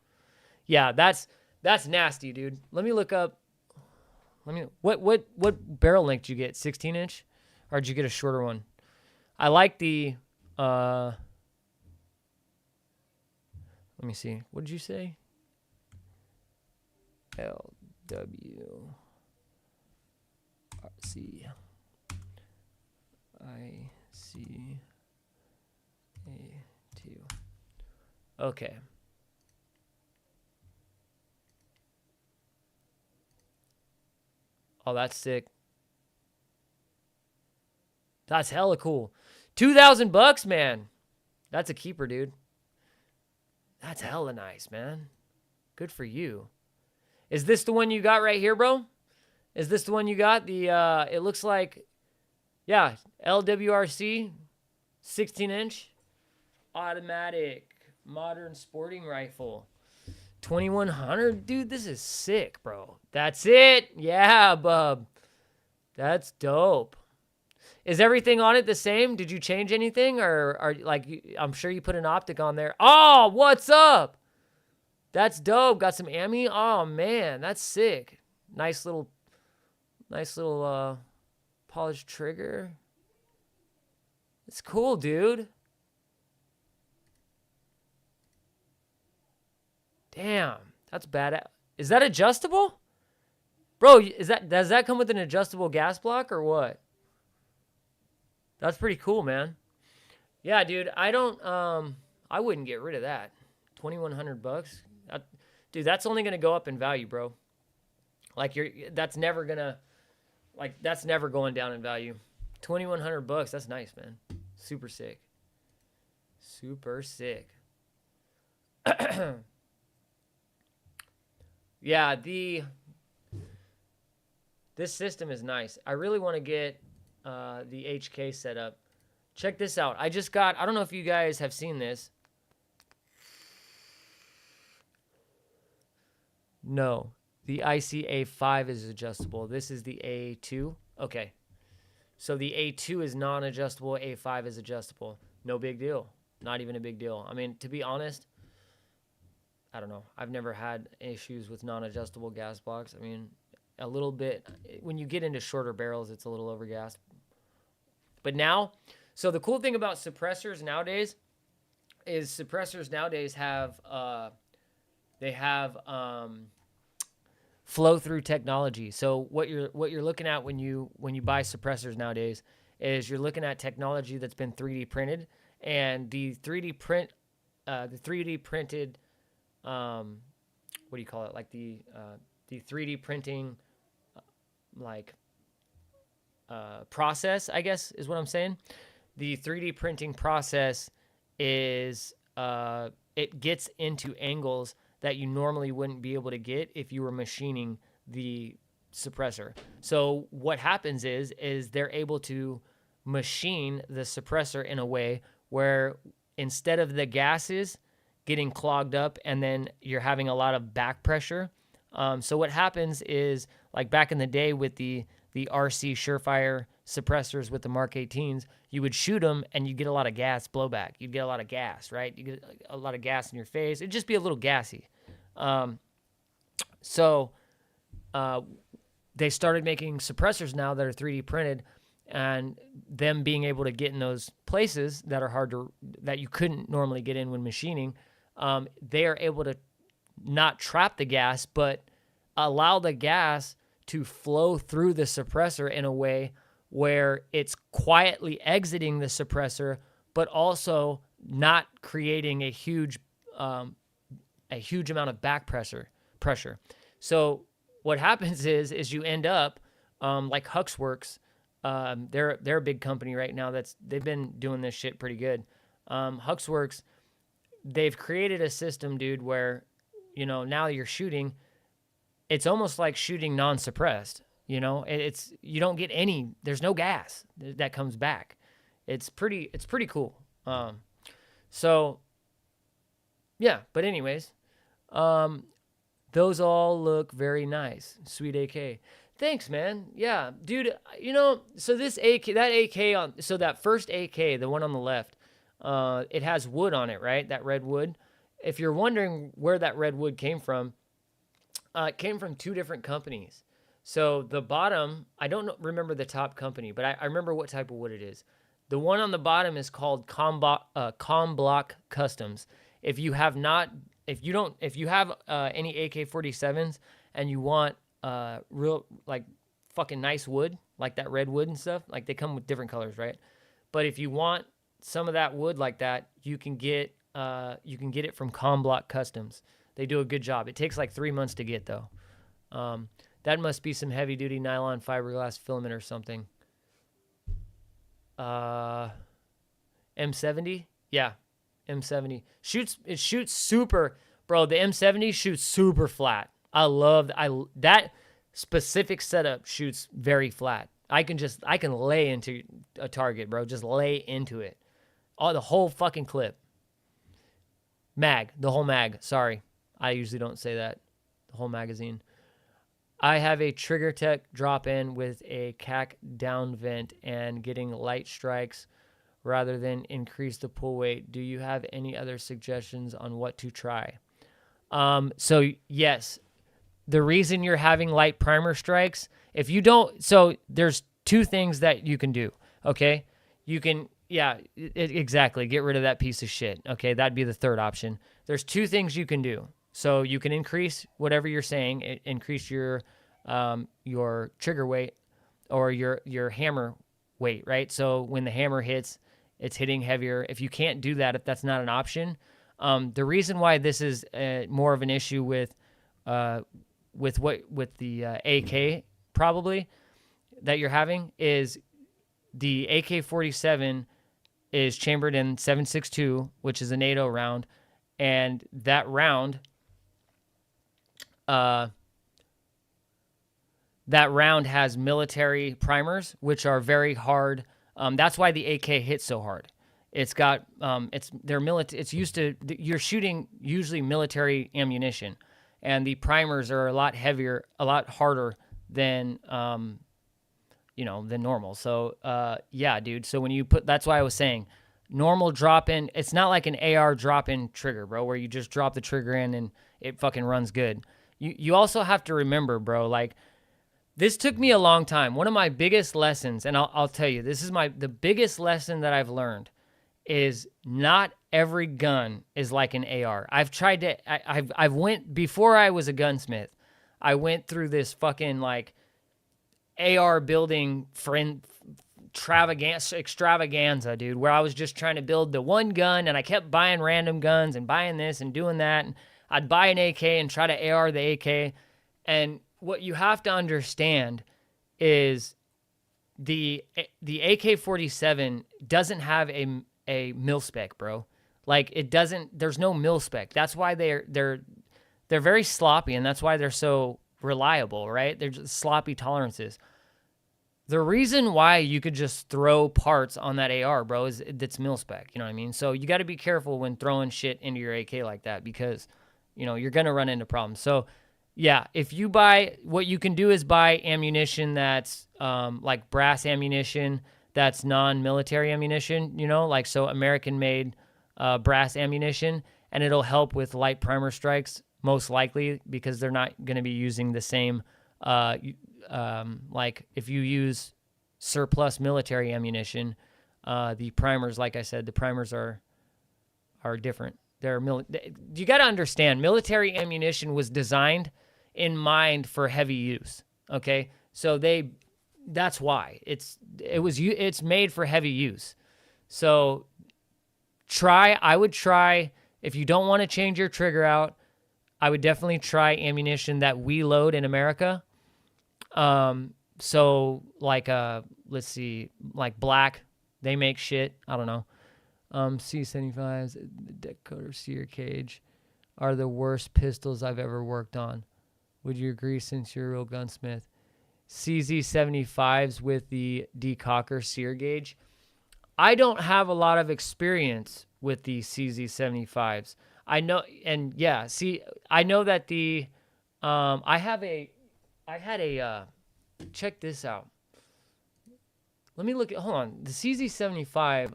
Yeah, that's nasty, dude. Let me look up. What barrel length did you get? 16-inch, or did you get a shorter one? I like the. Let me see. What did you say? LWRC ICA2. Okay. Oh, that's sick. That's hella cool. $2,000, man. That's a keeper, dude. That's hella nice, man. Good for you. Is this the one you got right here, bro? Is this the one you got? The it looks like, yeah, LWRC, 16-inch, automatic, modern sporting rifle. 2100, dude, this is sick, bro. That's it. Yeah, bub. That's dope. Is everything on it the same? Did you change anything, or are like I'm sure you put an optic on there? Oh, what's up? That's dope. Got some ammo. Oh man, that's sick. Nice little polished trigger. It's cool, dude. Damn, that's bad. Is that adjustable? Bro, does that come with an adjustable gas block or what? That's pretty cool, man. Yeah, dude, I wouldn't get rid of that. $2,100. Dude, that's only going to go up in value, bro. Like that's never going down in value. $2,100, that's nice, man. Super sick. Super sick. Yeah, this system is nice. I really want to get the HK set up. Check this out. I don't know if you guys have seen this. No, the ICA5 is adjustable. This is the A2. Okay. So the A2 is non-adjustable, A5 is adjustable. No big deal. Not even a big deal. I mean, to be honest, I don't know. I've never had issues with non-adjustable gas blocks. I mean, a little bit. When you get into shorter barrels, it's a little overgassed. But now, so the cool thing about suppressors nowadays is suppressors nowadays have flow-through technology. So what you're looking at when you buy suppressors nowadays is you're looking at technology that's been 3D printed, and the 3D printed what do you call it? Like the 3D printing process, I guess is what I'm saying. The 3D printing process is it gets into angles that you normally wouldn't be able to get if you were machining the suppressor. So what happens is they're able to machine the suppressor in a way where instead of the gases getting clogged up and then you're having a lot of back pressure. So what happens is, like back in the day with the RC Surefire suppressors with the Mark 18s, you would shoot them and you get a lot of gas blowback. You'd get a lot of gas, right? You get a lot of gas in your face. It'd just be a little gassy. So they started making suppressors now that are 3D printed, and them being able to get in those places that are that you couldn't normally get in when machining, they are able to not trap the gas, but allow the gas to flow through the suppressor in a way where it's quietly exiting the suppressor, but also not creating a huge amount of back pressure. So what happens is you end up like Huxworks. They're a big company right now they've been doing this shit pretty good. Huxworks, they've created a system, dude, where now you're shooting. It's almost like shooting non-suppressed. You know, it's you don't get any. There's no gas that comes back. It's pretty cool. So yeah, but anyways, those all look very nice. Sweet AK. Thanks, man. Yeah, dude. You know, so this AK, so that first AK, the one on the left, it has wood on it, right? That red wood. If you're wondering where that red wood came from, it came from 2 different companies. So the bottom, I don't remember the top company, but I remember what type of wood it is. The one on the bottom is called Block Customs. If you have any AK-47s and you want real like fucking nice wood, like that red wood and stuff, like they come with different colors, right? But if you want some of that wood like that, you can get it from Block Customs. They do a good job. It takes like 3 months to get though. That must be some heavy duty nylon fiberglass filament or something. M70? Yeah. M70 shoots super, bro. The M70 shoots super flat. I love that specific setup. Shoots very flat. I can lay into a target, bro. Just lay into it. The whole fucking clip. The whole mag. Sorry, I usually don't say that. The whole magazine. I have a Trigger Tech drop-in with a CAC down vent and getting light strikes rather than increase the pull weight. Do you have any other suggestions on what to try? So yes, the reason you're having light primer strikes, if you don't, so there's 2 things that you can do. Okay. You can, exactly. Get rid of that piece of shit. Okay. That'd be the third option. There's 2 things you can do. So you can increase whatever you're saying, increase your trigger weight or your hammer weight, right? So when the hammer hits, it's hitting heavier. If you can't do that, if that's not an option, the reason why this is more of an issue with the AK probably that you're having is the AK-47 is chambered in 7.62, which is a NATO round, and that round has military primers, which are very hard. That's why the AK hits so hard. It's got you're shooting usually military ammunition, and the primers are a lot heavier, a lot harder than than normal. So yeah, dude. So when you that's why I was saying normal drop in. It's not like an AR drop in trigger, bro, where you just drop the trigger in and it fucking runs good. You also have to remember, bro, like this took me a long time. One of my biggest lessons, and I'll tell you, this is the biggest lesson that I've learned is not every gun is like an AR. I've tried to, I've went, before I was a gunsmith, I went through this fucking like AR building extravaganza, dude, where I was just trying to build the one gun and I kept buying random guns and buying this and doing that. And I'd buy an AK and try to AR the AK. And what you have to understand is the AK-47 doesn't have a mil spec, bro. Like it doesn't. There's no mil spec. That's why they're very sloppy, and that's why they're so reliable, right? They're just sloppy tolerances. The reason why you could just throw parts on that AR, bro, is it's mil spec. You know what I mean? So you got to be careful when throwing shit into your AK like that because you're gonna run into problems. So yeah, if you buy, what you can do is buy ammunition that's like brass ammunition that's non-military ammunition, like so American-made brass ammunition, and it'll help with light primer strikes, most likely, because they're not going to be using the same, like if you use surplus military ammunition, the primers, like I said, the primers are different. You got to understand, military ammunition was designed in mind for heavy use. Okay, so that's why it's made for heavy use. So I would try, if you don't want to change your trigger out, I would definitely try ammunition that we load in America. So like let's see, like Black, they make shit. I don't know. C75s, the Decoder Sear Cage are the worst pistols I've ever worked on. Would you agree, since you're a real gunsmith? CZ75s with the decocker sear gauge. I don't have a lot of experience with the CZ75s. I know, and yeah, see, I know that the, I had a, check this out. Let me look at, hold on, the CZ75,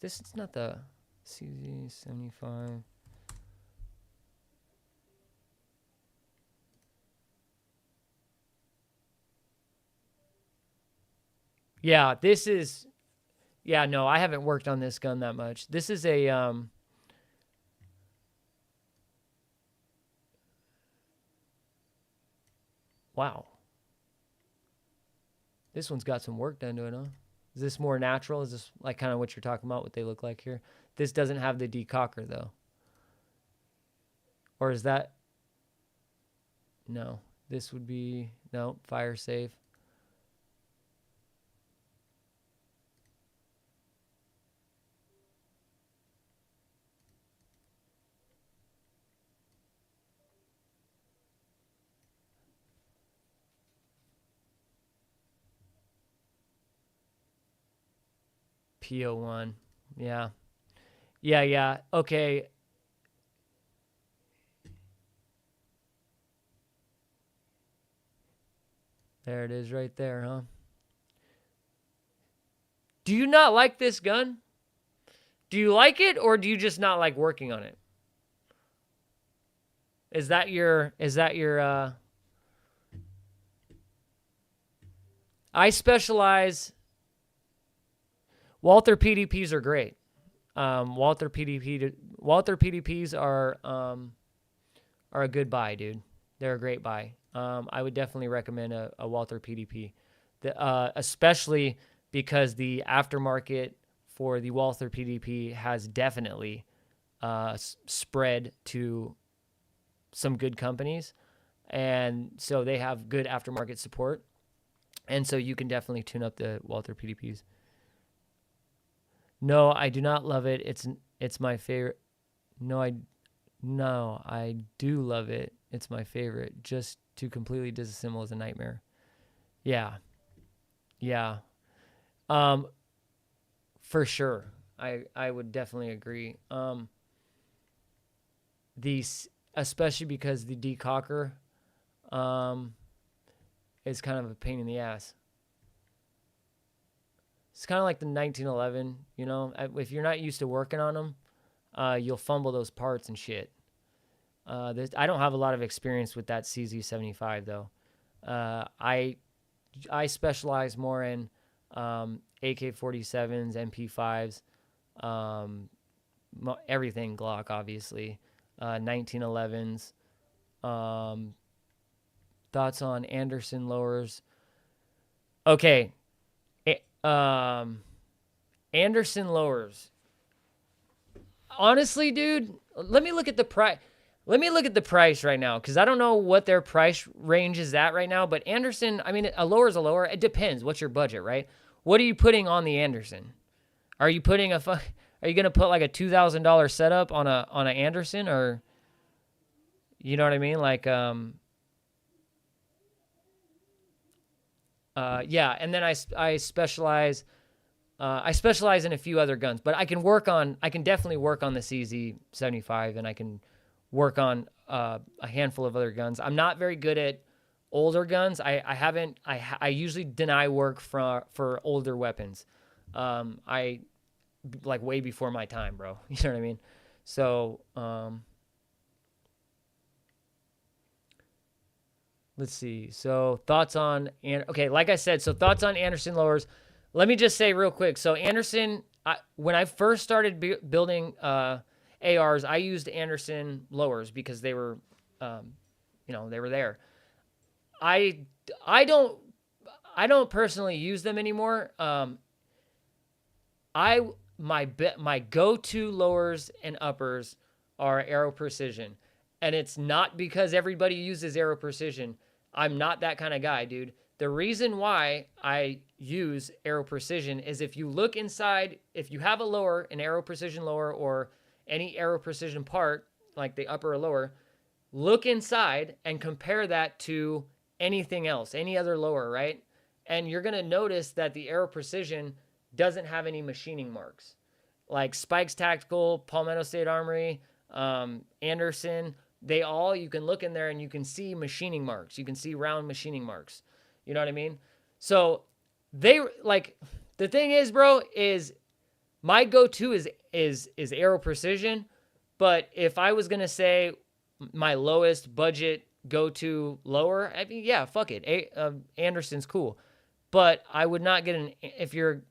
this is not the CZ75. Yeah, this is, yeah, no, I haven't worked on this gun that much. This is a, wow. This one's got some work done to it, huh? Is this more natural? Is this like kind of what you're talking about, what they look like here? This doesn't have the decocker, though. Or is that? No. This would be, no, fire safe. PO1. Yeah. Yeah. Okay. There it is right there, huh? Do you not like this gun? Do you like it, or do you just not like working on it? Is that your I specialize. Walther PDPs are great. Walther PDPs are a good buy, dude. They're a great buy. I would definitely recommend a Walther PDP, especially because the aftermarket for the Walther PDP has definitely spread to some good companies, and so they have good aftermarket support, and so you can definitely tune up the Walther PDPs. No, I do not love it. It's my favorite. No, I do love it. It's my favorite. Just to completely disassemble is a nightmare. Yeah. For sure. I would definitely agree. Especially because the decocker is kind of a pain in the ass. It's kind of like the 1911, you know? If you're not used to working on them, you'll fumble those parts and shit. I don't have a lot of experience with that CZ75, though. I specialize more in AK-47s, MP5s, everything Glock, obviously, 1911s. Thoughts on Anderson lowers? Okay. Anderson lowers. Honestly, dude, let me look at the price. Let me look at the price right now, because I don't know what their price range is at right now. But Anderson, I mean, a lower is a lower. It depends. What's your budget, right? What are you putting on the Anderson? Are you putting Are you gonna put like a $2,000 setup on a Anderson, or you know what I mean? Like, yeah. And then I specialize. I specialize in a few other guns, but I can definitely work on the CZ75, and I can work on a handful of other guns. I'm not very good at older guns. I usually deny work for older weapons. I like way before my time, bro. You know what I mean? So, let's see. So thoughts on, okay, like I said, so thoughts on Anderson lowers. Let me just say real quick. So Anderson, when I first started building ARs, I used Anderson lowers because they were, they were there. I don't personally use them anymore. My go-to lowers and uppers are Aero Precision, and it's not because everybody uses Aero Precision. I'm not that kind of guy, dude. The reason why I use Aero Precision is if you look inside, if you have a lower, an Aero Precision lower, or any Aero Precision part, like the upper or lower, look inside and compare that to anything else, any other lower, right? And you're going to notice that the Aero Precision doesn't have any machining marks. Like Spikes Tactical, Palmetto State Armory, Anderson, they all, you can look in there and you can see machining marks. You can see round machining marks. You know what I mean? So they, like, the thing is, bro, is my go-to is Aero Precision. But if I was going to say my lowest budget go-to lower, I mean, yeah, fuck it. Anderson's cool. But I would not get an, if you're,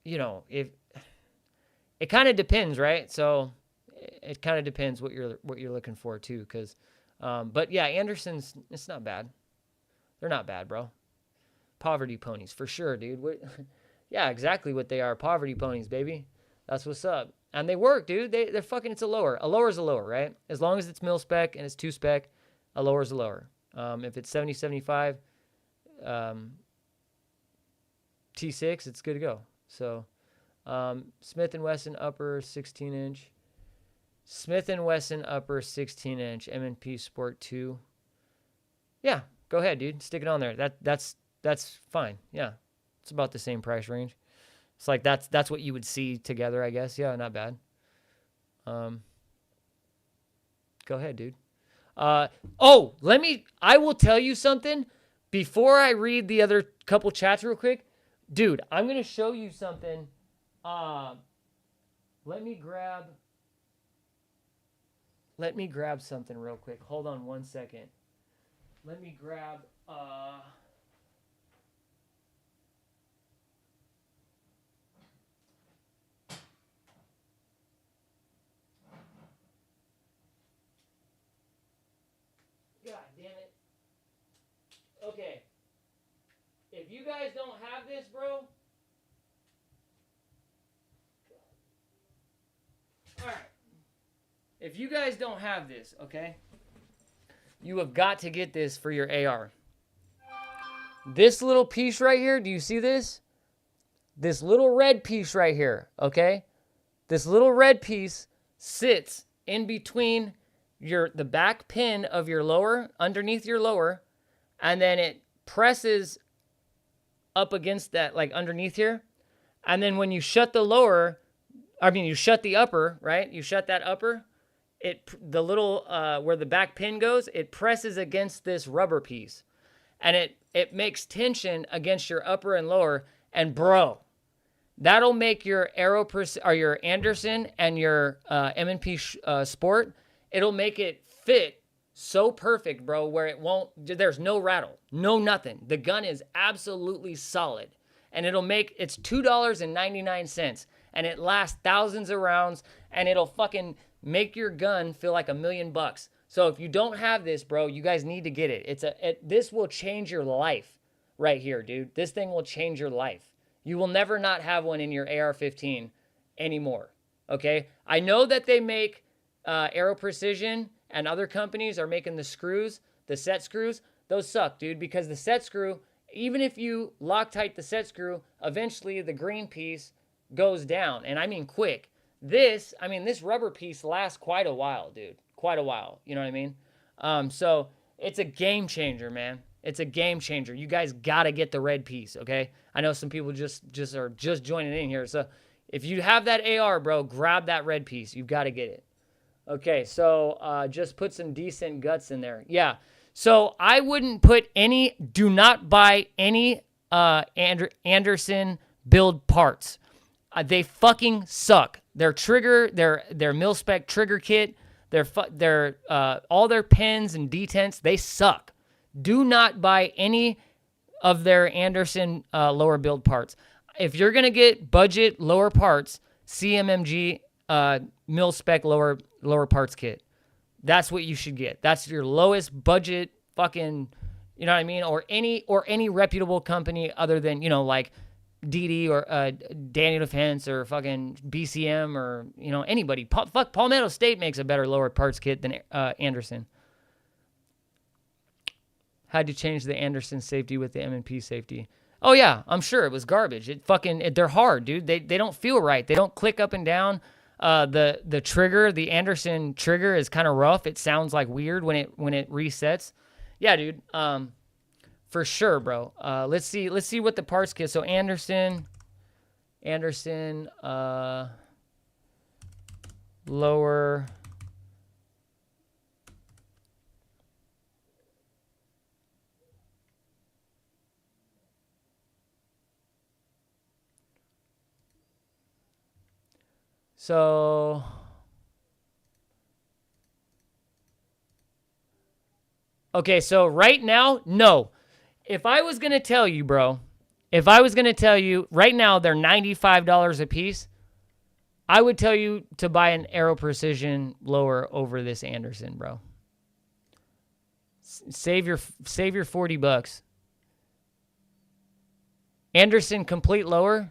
you know, if, it kind of depends, right? So it kind of depends what you're looking for too, because, but yeah, Anderson's, it's not bad. They're not bad, bro. Poverty ponies for sure, dude. Yeah, exactly what they are. Poverty ponies, baby. That's what's up. And they work, dude. They're fucking, it's a lower. A lower's a lower, right? As long as it's mil spec and it's 2 spec, a lower's a lower. If it's 70-75, T6, it's good to go. So, Smith & Wesson upper 16-inch. Smith & Wesson upper 16-inch M&P Sport 2. Yeah, go ahead, dude. Stick it on there. That's fine. Yeah, it's about the same price range. It's like that's what you would see together, I guess. Yeah, not bad. Go ahead, dude. I will tell you something before I read the other couple chats real quick. Dude, I'm going to show you something. Let me grab something real quick. Hold on 1 second. Let me grab God damn it. Okay. If you guys don't have this, bro. Alright. If you guys don't have this, okay? You have got to get this for your AR. This little piece right here, do you see this? This little red piece right here, okay? This little red piece sits in between the back pin of your lower, underneath your lower, and then it presses up against that, like underneath here. And then when you shut the lower, you shut the upper, right? You shut that upper, the little, where the back pin goes, it presses against this rubber piece. And it makes tension against your upper and lower. And bro, that'll make your your Anderson and your M&P Sport, it'll make it fit so perfect, bro, where there's no rattle, no nothing. The gun is absolutely solid. And it's $2.99. And it lasts thousands of rounds. And it'll fucking make your gun feel like $1 million. So if you don't have this, bro, you guys need to get it. This will change your life right here, dude. This thing will change your life. You will never not have one in your AR-15 anymore, okay? I know that they make Aero Precision and other companies are making the screws, the set screws. Those suck, dude, because the set screw, even if you Loctite the set screw, eventually the green piece goes down, and I mean quick. This rubber piece lasts quite a while, dude. Quite a while, you know what I mean? So it's a game changer, man. It's a game changer. You guys gotta get the red piece, okay? I know some people just are joining in here. So if you have that AR, bro, grab that red piece. You've got to get it. Okay, so just put some decent guts in there. Yeah. So I wouldn't do not buy any Anderson build parts. They fucking suck. Their trigger, their mil-spec trigger kit, their all their pins and detents, they suck. Do not buy any of their Anderson lower build parts. If you're gonna get budget lower parts, CMMG mil-spec lower parts kit. That's what you should get. That's your lowest budget fucking, you know what I mean? Or any reputable company other than, you know, like DD or Daniel Defense or fucking BCM or, you know, anybody. Palmetto State makes a better lower parts kit than Anderson. Had to change the Anderson safety with the M&P safety. Oh yeah, I'm sure it was garbage. They're hard, dude. They don't feel right. They don't click up and down. The trigger, the Anderson trigger is kind of rough. It sounds like weird when it resets. Yeah, dude. For sure, bro. Let's see what the parts kit. So Anderson, lower. So okay, so right now, no. If I was going to tell you, bro, right now they're $95 a piece, I would tell you to buy an Aero Precision lower over this Anderson, bro. Save your $40. Anderson complete lower.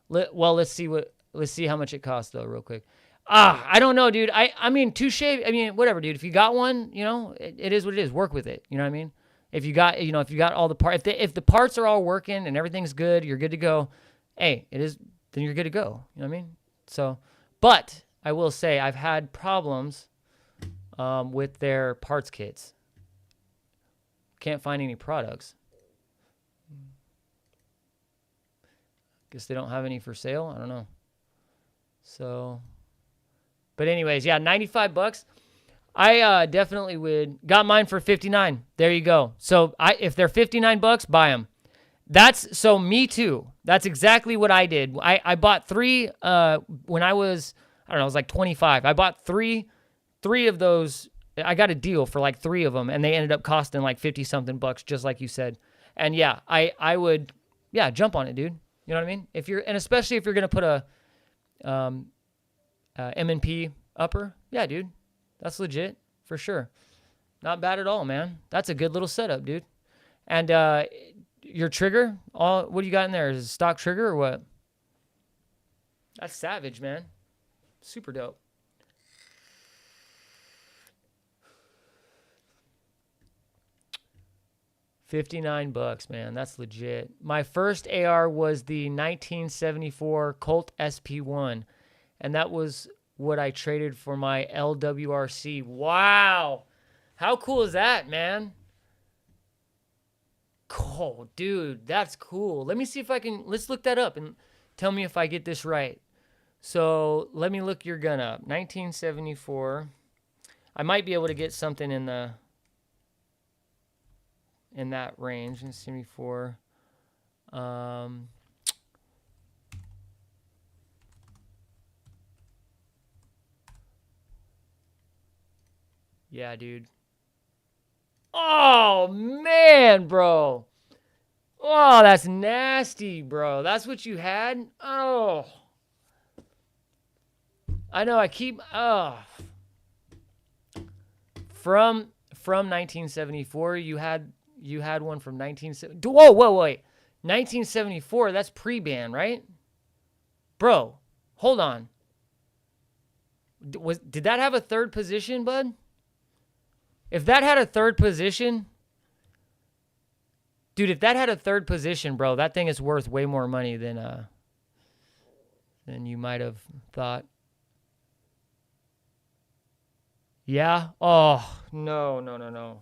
Let's see how much it costs though, real quick. I don't know, dude. I mean, touche. I mean, whatever, dude. If you got one, you know, it is what it is. Work with it. You know what I mean? If you got all the parts, if the parts are all working and everything's good, you're good to go. Hey, then you're good to go. You know what I mean? So, but I will say I've had problems with their parts kits. Can't find any products. Guess they don't have any for sale. I don't know. So, but anyways, yeah, $95. I definitely would. Got mine for $59. There you go. So if they're $59, buy them. So me too. That's exactly what I did. I bought 3 when I was, I don't know, I was like 25. I bought three of those. I got a deal for like 3 of them, and they ended up costing like 50 something bucks, just like you said. And yeah, I would, yeah, jump on it, dude. You know what I mean? And especially if you're gonna put a M&P upper, yeah, dude. That's legit, for sure. Not bad at all, man. That's a good little setup, dude. And your trigger, what do you got in there? Is it stock trigger or what? That's savage, man. Super dope. $59, man. That's legit. My first AR was the 1974 Colt SP1, and that was what I traded for my LWRC. Wow. How cool is that, man? Cool, dude. That's cool. Let me see if I can, let's look that up and tell me if I get this right. So let me look your gun up. 1974. I might be able to get something in that range. 1974. Yeah, dude. Oh, man, bro. Oh, that's nasty, bro. That's what you had? Oh. I know, From 1974, you had one from 1970. Whoa, wait. 1974, that's pre-ban, right? Bro, hold on. Did that have a third position, bud? If that had a third position, dude, bro, that thing is worth way more money than you might have thought. Yeah? Oh, no.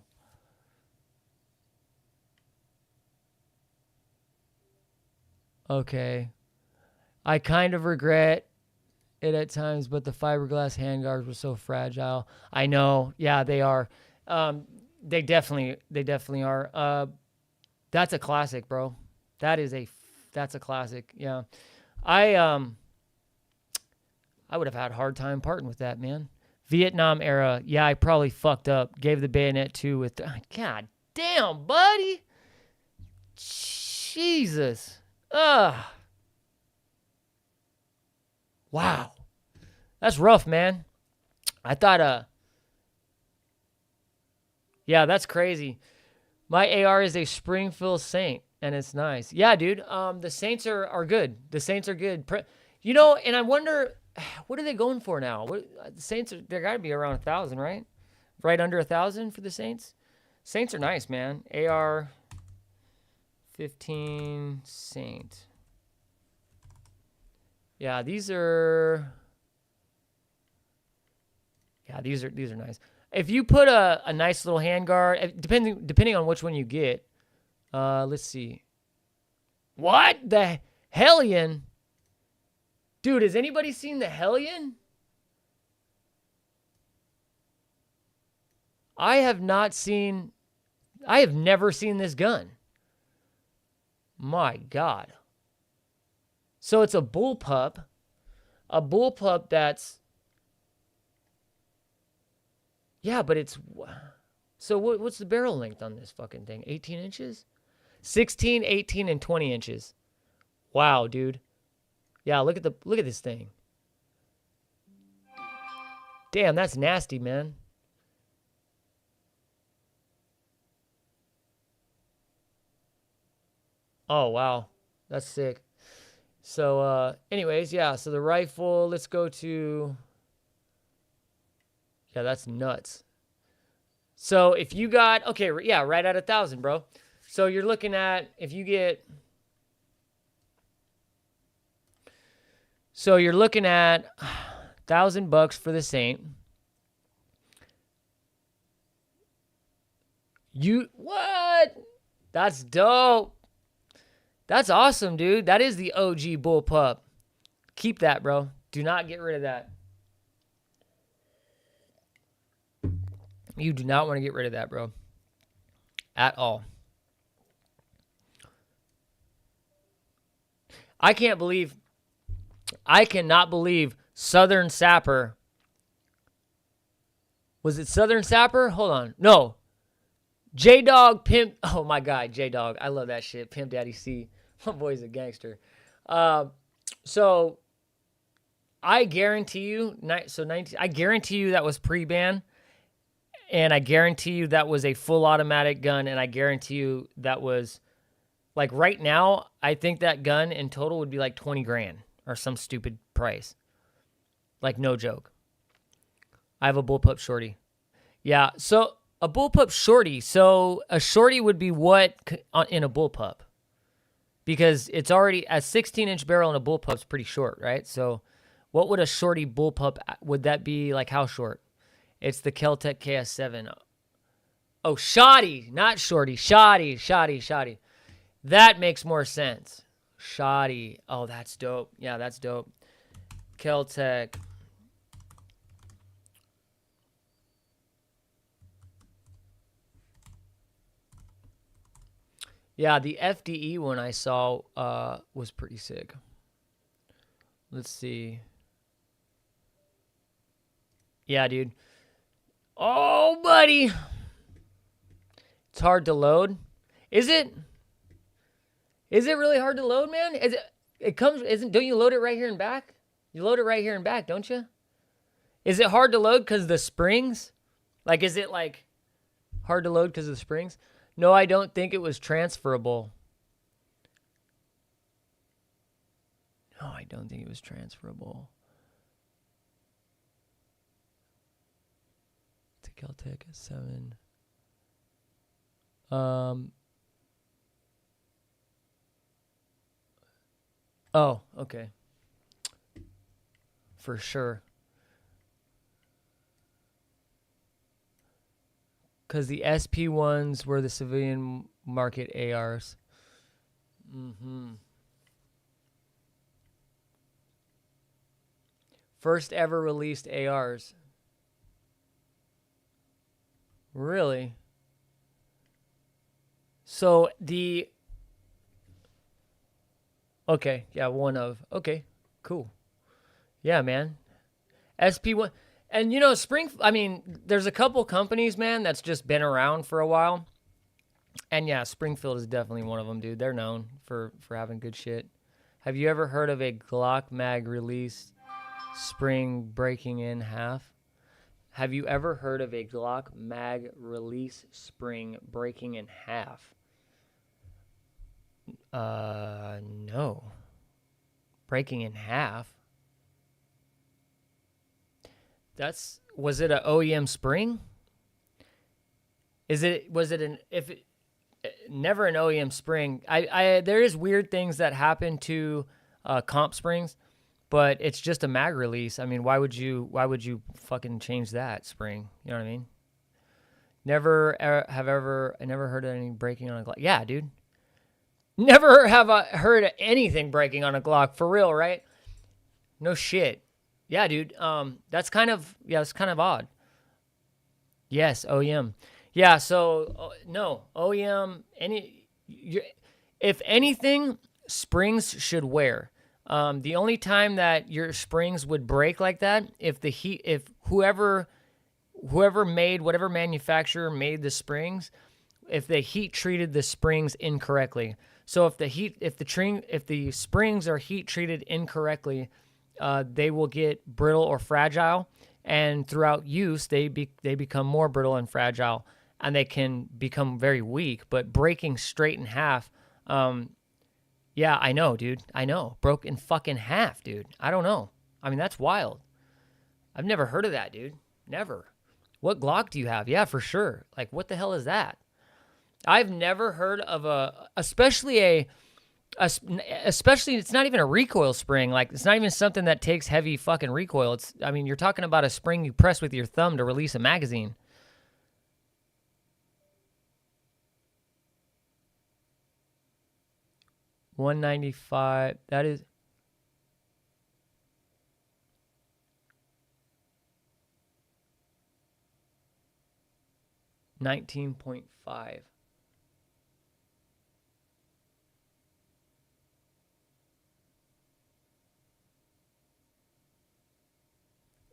Okay. I kind of regret it at times, but the fiberglass handguards were so fragile. I know. Yeah, they are. They definitely are. That's a classic, bro. That's a classic. Yeah. I would have had a hard time parting with that, man. Vietnam era. Yeah, I probably fucked up. Gave the bayonet 2 with God damn, buddy. Jesus. Ugh. Wow. That's rough, man. I thought yeah, that's crazy. My AR is a Springfield Saint, and it's nice. Yeah, dude. The Saints are good. The Saints are good. You know, and I wonder, what are they going for now? The Saints, they're got to be around 1,000, right? Right under 1,000 for the Saints. Saints are nice, man. AR 15 Saint. Yeah, these are Yeah, these are nice. If you put a nice little handguard, depending on which one you get, let's see. What the Hellion? Dude, has anybody seen the Hellion? I have never seen this gun. My God. So it's a bullpup that's, yeah, but it's, so what's the barrel length on this fucking thing? 18 inches? 16, 18, and 20 inches. Wow, dude. Yeah, look at this thing. Damn, that's nasty, man. Oh, wow. That's sick. So, anyways, yeah, so the rifle, let's go to, yeah, that's nuts. So if you got, okay, yeah, right at 1,000, bro. So you're looking at, if you get, so you're looking at $1,000 for the Saint. What? That's dope. That's awesome, dude. That is the OG bullpup. Keep that, bro. Do not get rid of that. You do not want to get rid of that, bro. At all. I cannot believe Southern Sapper. Was it Southern Sapper? Hold on. No. J-Dog Pimp. Oh, my God. J-Dog. I love that shit. Pimp Daddy C. My boy's a gangster. So I guarantee you, I guarantee you that was pre-ban, and I guarantee you that was a full automatic gun, and I guarantee you that was, like, right now, I think that gun in total would be like 20 grand or some stupid price. Like, no joke. I have a bullpup shorty. Yeah, so a bullpup shorty. So a shorty would be what in a bullpup? Because it's already a 16-inch barrel in a bullpup's pretty short, right? So what would a shorty bullpup, would that be like how short? It's the Kel-Tec KS7. Oh, shoddy, not shorty. Shoddy. That makes more sense. Shoddy. Oh, that's dope. Yeah, that's dope. Kel-Tec. Yeah, the FDE one I saw was pretty sick. Let's see. Yeah, dude. Oh, buddy. It's hard to load. Is it? Is it really hard to load, man? Don't you load it right here and back? You load it right here and back, don't you? Is it hard to load because of the springs? Like, is it like hard to load because of the springs? No, I don't think it was transferable. No, I don't think it was transferable. To Kel-Tec at 7. Oh, okay. For sure. Because the SP ones were the civilian market ARs. First ever released ARs. Really? So the... Okay, yeah, one of... Okay, cool. Yeah, man. SP1... And, you know, there's a couple companies, man, that's just been around for a while. And, yeah, Springfield is definitely one of them, dude. They're known for having good shit. Have you ever heard of a Glock mag release spring breaking in half? Have you ever heard of a Glock mag release spring breaking in half? No. Breaking in half? Was it an OEM spring? Never an OEM spring. There is weird things that happen to comp springs, but it's just a mag release. I mean, why would you fucking change that spring? You know what I mean? I never heard of any breaking on a Glock. Yeah, dude. Never have I heard of anything breaking on a Glock, for real, right? No shit. Yeah, dude. That's kind of odd. Yes, OEM. Yeah, so no, OEM, if anything, springs should wear. The only time that your springs would break like that, if whoever made, whatever manufacturer made the springs, if they heat treated the springs incorrectly. So if the springs are heat treated incorrectly, they will get brittle or fragile, and throughout use, they become more brittle and fragile, and they can become very weak. But breaking straight in half, yeah, I know, dude. I know. Broke in fucking half, dude. I don't know. I mean, that's wild. I've never heard of that, dude. Never. What Glock do you have? Yeah, for sure. Like, what the hell is that? I've never heard of especially it's not even a recoil spring. Like, it's not even something that takes heavy fucking recoil. I mean, you're talking about a spring you press with your thumb to release a magazine. $195. That is $19.5.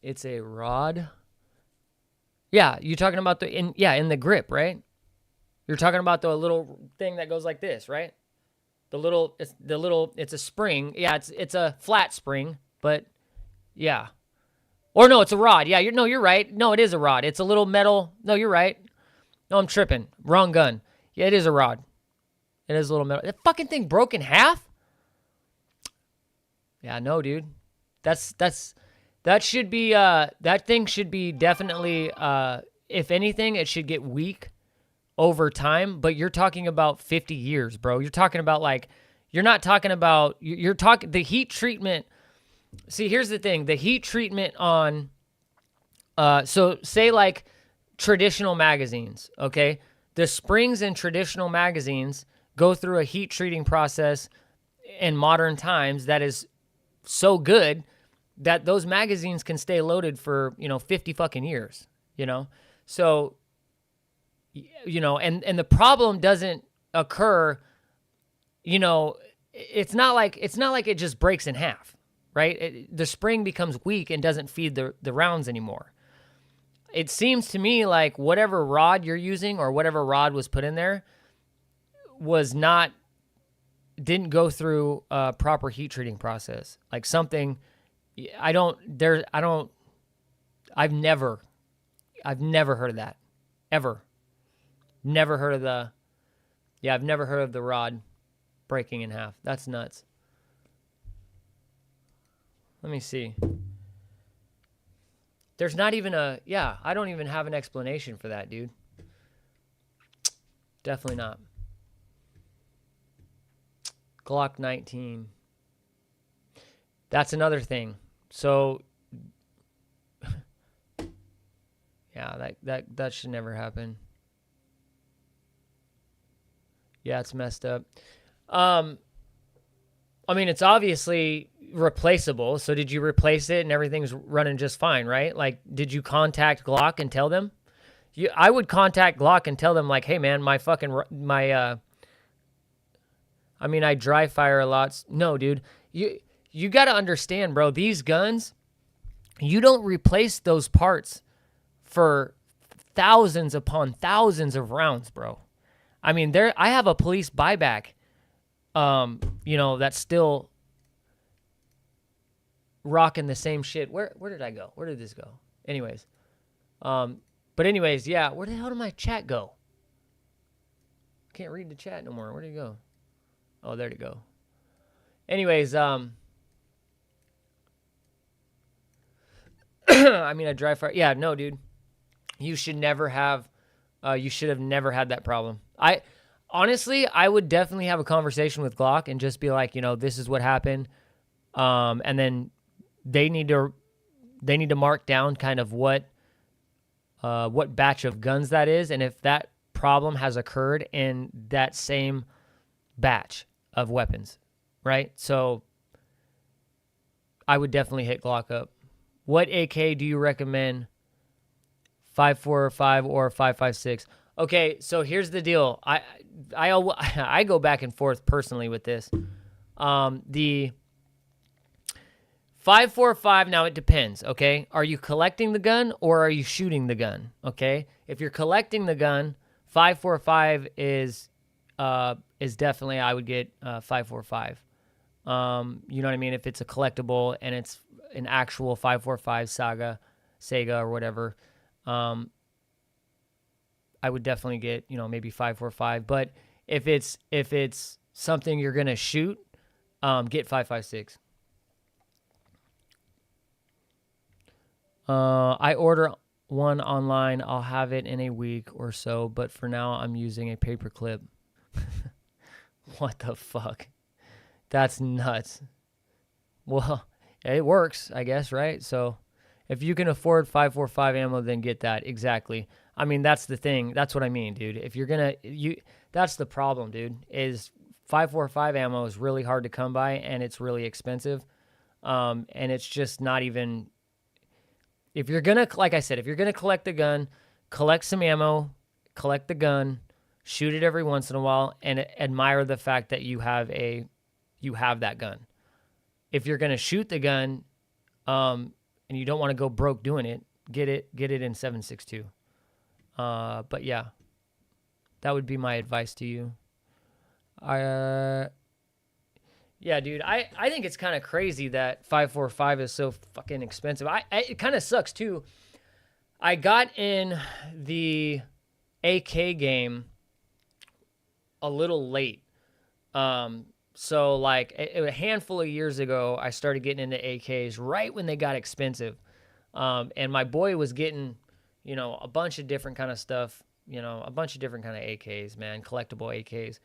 It's a rod. Yeah, you're talking about in the grip, right? You're talking about the little thing that goes like this, right? It's a spring. Yeah, it's a flat spring, but yeah. Or no, it's a rod. Yeah, you're right. No, it is a rod. It's a little metal. No, you're right. No, I'm tripping. Wrong gun. Yeah, it is a rod. It is a little metal. That fucking thing broke in half? Yeah, no, dude. That should be that thing should be definitely if anything, it should get weak over time, but you're talking about 50 years, bro. You're talking about you're talking the heat treatment. See, here's the thing. The heat treatment on so say like traditional magazines, okay? The springs in traditional magazines go through a heat treating process in modern times that is so good that those magazines can stay loaded for, 50 fucking years, So, and the problem doesn't occur, it's not like it just breaks in half, right? The spring becomes weak and doesn't feed the rounds anymore. It seems to me like whatever rod you're using or whatever rod was put in there didn't go through a proper heat treating process. Like something, I've never heard of that, ever. Never heard of I've never heard of the rod breaking in half. That's nuts. Let me see. There's not even I don't even have an explanation for that, dude. Definitely not. Glock 19. That's another thing. So, yeah, that should never happen. Yeah, it's messed up. I mean, it's obviously replaceable. So did you replace it and everything's running just fine, right? Like, did you contact Glock and tell them? I would contact Glock and tell them, like, hey, man, I dry fire a lot. No, dude. You got to understand, bro, these guns, you don't replace those parts for thousands upon thousands of rounds, bro. I mean, I have a police buyback, that's still rocking the same shit. Where did I go? Where did this go? Anyways. Yeah, where the hell did my chat go? Can't read the chat no more. Where did it go? Oh, there to go. Anyways, I dry fire. Yeah, no, dude. You should have never had that problem. Honestly, I would definitely have a conversation with Glock and just be like, this is what happened. And then they need to mark down kind of what batch of guns that is, and if that problem has occurred in that same batch of weapons, right? So I would definitely hit Glock up. What AK do you recommend? 5.45 or 5.56? Okay, so here's the deal. I go back and forth personally with this. The 5.45, now it depends, okay? Are you collecting the gun or are you shooting the gun, okay? If you're collecting the gun, 5.45 is definitely, I would get 5.45. You know what I mean? If it's a collectible and it's an actual 5.45 Sega or whatever, I would definitely get, maybe 5.45. But if it's something you're gonna shoot, get 5.56. I order one online. I'll have it in a week or so, but for now I'm using a paper clip. What the fuck? That's nuts. Well, it works, I guess, right? So if you can afford 5.45 ammo, then get that. Exactly. I mean, that's the thing. That's what I mean, dude. If you're gonna, that's the problem, dude, is 5.45 ammo is really hard to come by and it's really expensive. And it's just not even, if you're gonna, like I said, if you're gonna collect the gun, collect some ammo, collect the gun, shoot it every once in a while, and admire the fact that you have that gun. If you're gonna shoot the gun, and you don't want to go broke doing it, get it in 7.62. But yeah, that would be my advice to you. Yeah, dude, I think it's kind of crazy that 5.45 is so fucking expensive. It kind of sucks too. I got in the AK game a little late. So like a handful of years ago, I started getting into AKs right when they got expensive. And my boy was getting, a bunch of different kind of stuff, a bunch of different kind of AKs, man, collectible AKs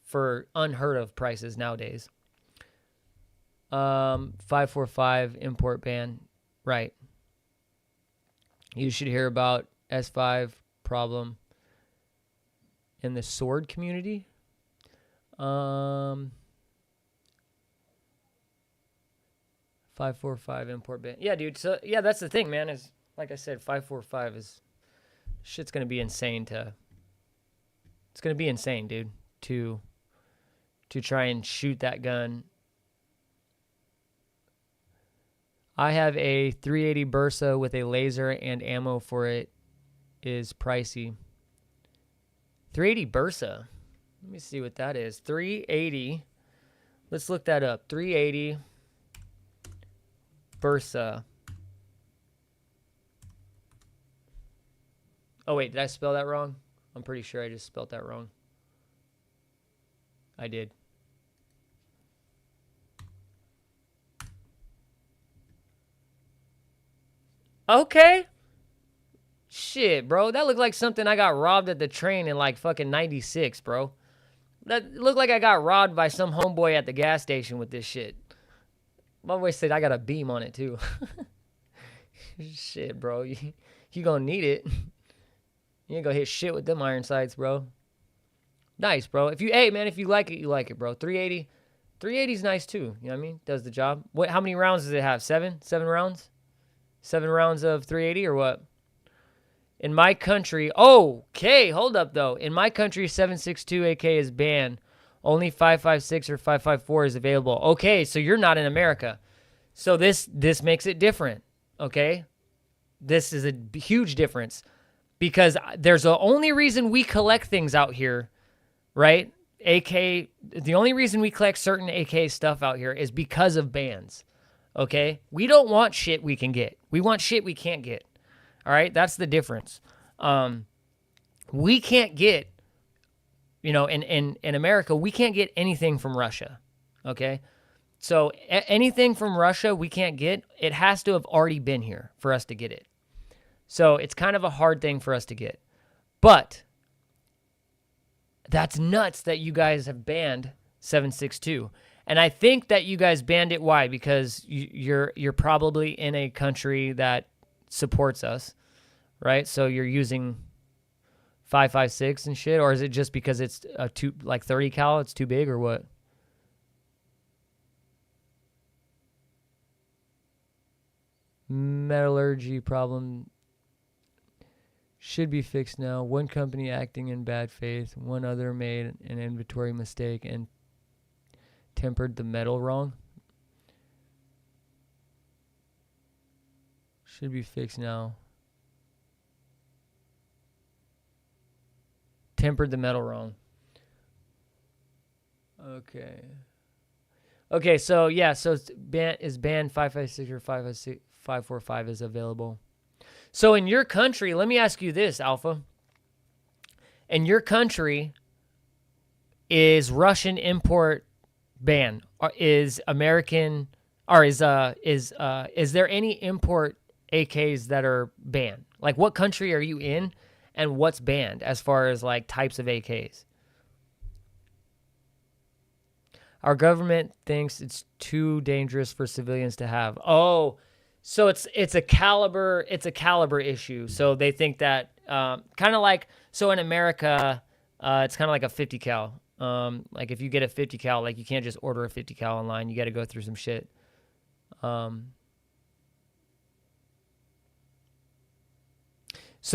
for unheard of prices nowadays. 5.45 import ban. Right. You should hear about S5 problem in the sword community. 5.45 import ban. Yeah, dude. So yeah, that's the thing, man. Is like I said, 5.45 is shit's gonna be insane it's gonna be insane, dude, to try and shoot that gun. I have a 380 Bursa with a laser and ammo for it is pricey. 380 Bursa. Let me see what that is. 380. Let's look that up. 380 Bursa. Oh, wait. Did I spell that wrong? I'm pretty sure I just spelled that wrong. I did. Okay. Shit, bro. That looked like something I got robbed at the train in like fucking 96, bro. That looked like I got robbed by some homeboy at the gas station with this shit. My boy said I got a beam on it too. Shit, bro. You gonna need it. You ain't gonna hit shit with them iron sights, bro. Nice, bro. If you like it, you like it, bro. 380. 380 is nice too. You know what I mean? Does the job. How many rounds does it have? 7? 7 rounds? 7 rounds of 380 or what? In my country, okay, hold up though. In my country, 7.62 AK is banned. Only 5.56 or 5.54 is available. Okay, so you're not in America. So this makes it different, okay? This is a huge difference because there's the only reason we collect things out here, right? AK, the only reason we collect certain AK stuff out here is because of bans, okay? We don't want shit we can get. We want shit we can't get. All right, that's the difference. We can't get, in America, we can't get anything from Russia, okay? So anything from Russia we can't get, it has to have already been here for us to get it. So it's kind of a hard thing for us to get. But that's nuts that you guys have banned 7.62. And I think that you guys banned it. Why? Because you're probably in a country that supports us, right? So you're using 5.56 and shit, or is it just because it's a 30 cal? It's too big, or what? Metallurgy problem should be fixed now. One company acting in bad faith. One other made an inventory mistake and tempered the metal wrong. Should be fixed now. Tempered the metal wrong. Okay. Okay, so yeah, so it's banned 5.56 or 5.45 is available. So in your country, let me ask you this, Alpha. In your country, is Russian import banned? Or is American, or is there any import AKs that are banned? Like, what country are you in, and what's banned as far as like types of AKs? Our government thinks it's too dangerous for civilians to have. Oh, so it's a caliber issue. So they think that kind of like, so in America, it's kind of like a 50 cal. Like if you get a 50 cal, like you can't just order a 50 cal online. You got to go through some shit. So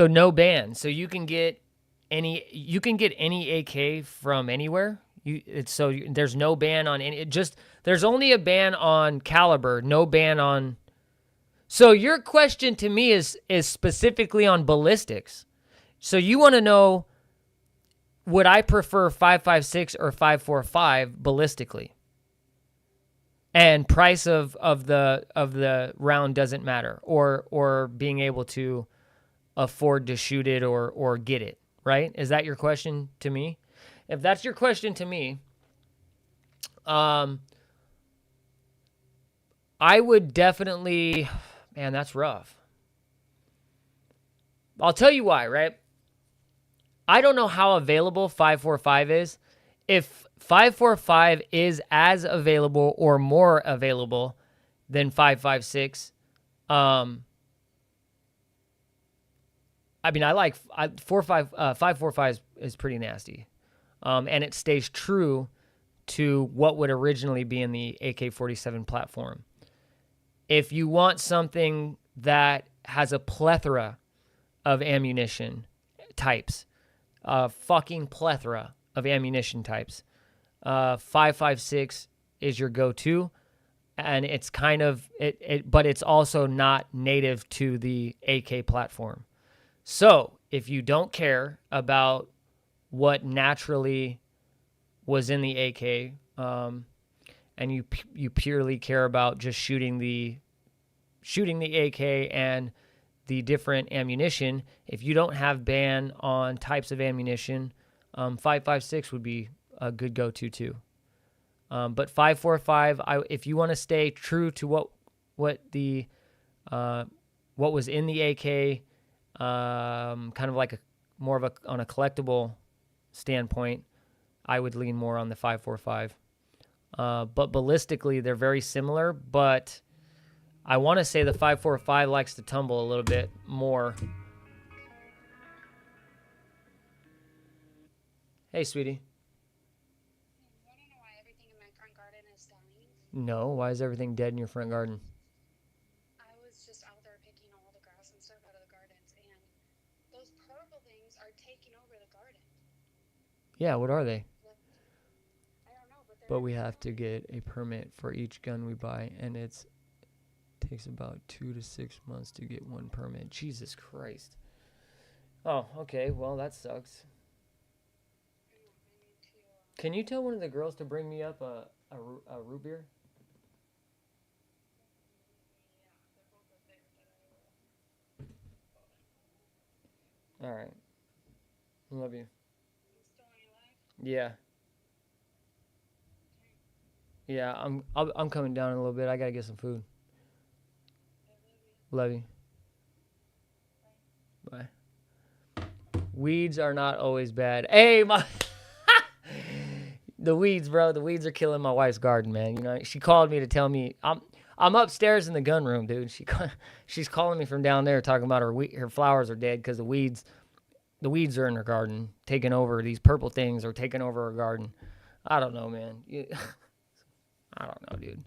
no ban. So you can get any AK from anywhere. There's no ban on any. There's only a ban on caliber. No ban on. So your question to me is specifically on ballistics. So you want to know, would I prefer 5.56 or 5.45 ballistically? And price of the round doesn't matter, or being able to afford to shoot it or get it, right? Is that your question to me? If that's your question to me, I would definitely, man, that's rough. I'll tell you why, right? I don't know how available 5.45 is. If 5.45 is as available or more available than 5.56, I mean, I like 5.45 is pretty nasty. And it stays true to what would originally be in the AK-47 platform. If you want something that has a plethora of ammunition types, fucking plethora of ammunition types, 5.56 is your go-to, and it's kind of but it's also not native to the AK platform. So if you don't care about what naturally was in the AK, and you purely care about just shooting the AK and the different ammunition, if you don't have ban on types of ammunition, 5.56 would be a good go-to too. But 5.45, if you want to stay true to what was in the AK, kind of like on a collectible standpoint, I would lean more on the 5.45. But ballistically, they're very similar, but I want to say the 5.45 likes to tumble a little bit more. Hey, sweetie. You want to know why everything in my front garden is dying? No, why is everything dead in your front garden? I was just out there picking all the grass and stuff out of the gardens, and those purple things are taking over the garden. Yeah, what are they? I don't know, But we have to get a permit for each gun we buy, and it takes about 2 to 6 months to get one permit. Jesus Christ. Oh, okay. Well, that sucks. Can you tell one of the girls to bring me up a root beer? All right. Love you. Yeah. Yeah, I'm coming down in a little bit. I gotta get some food. Love you. Bye. Weeds are not always bad. Hey, The weeds, bro. The weeds are killing my wife's garden, man. You know, she called me to tell me I'm upstairs in the gun room, dude. She's calling me from down there, talking about her flowers are dead because the weeds are in her garden, taking over. These purple things are taking over her garden. I don't know, man. I don't know, dude.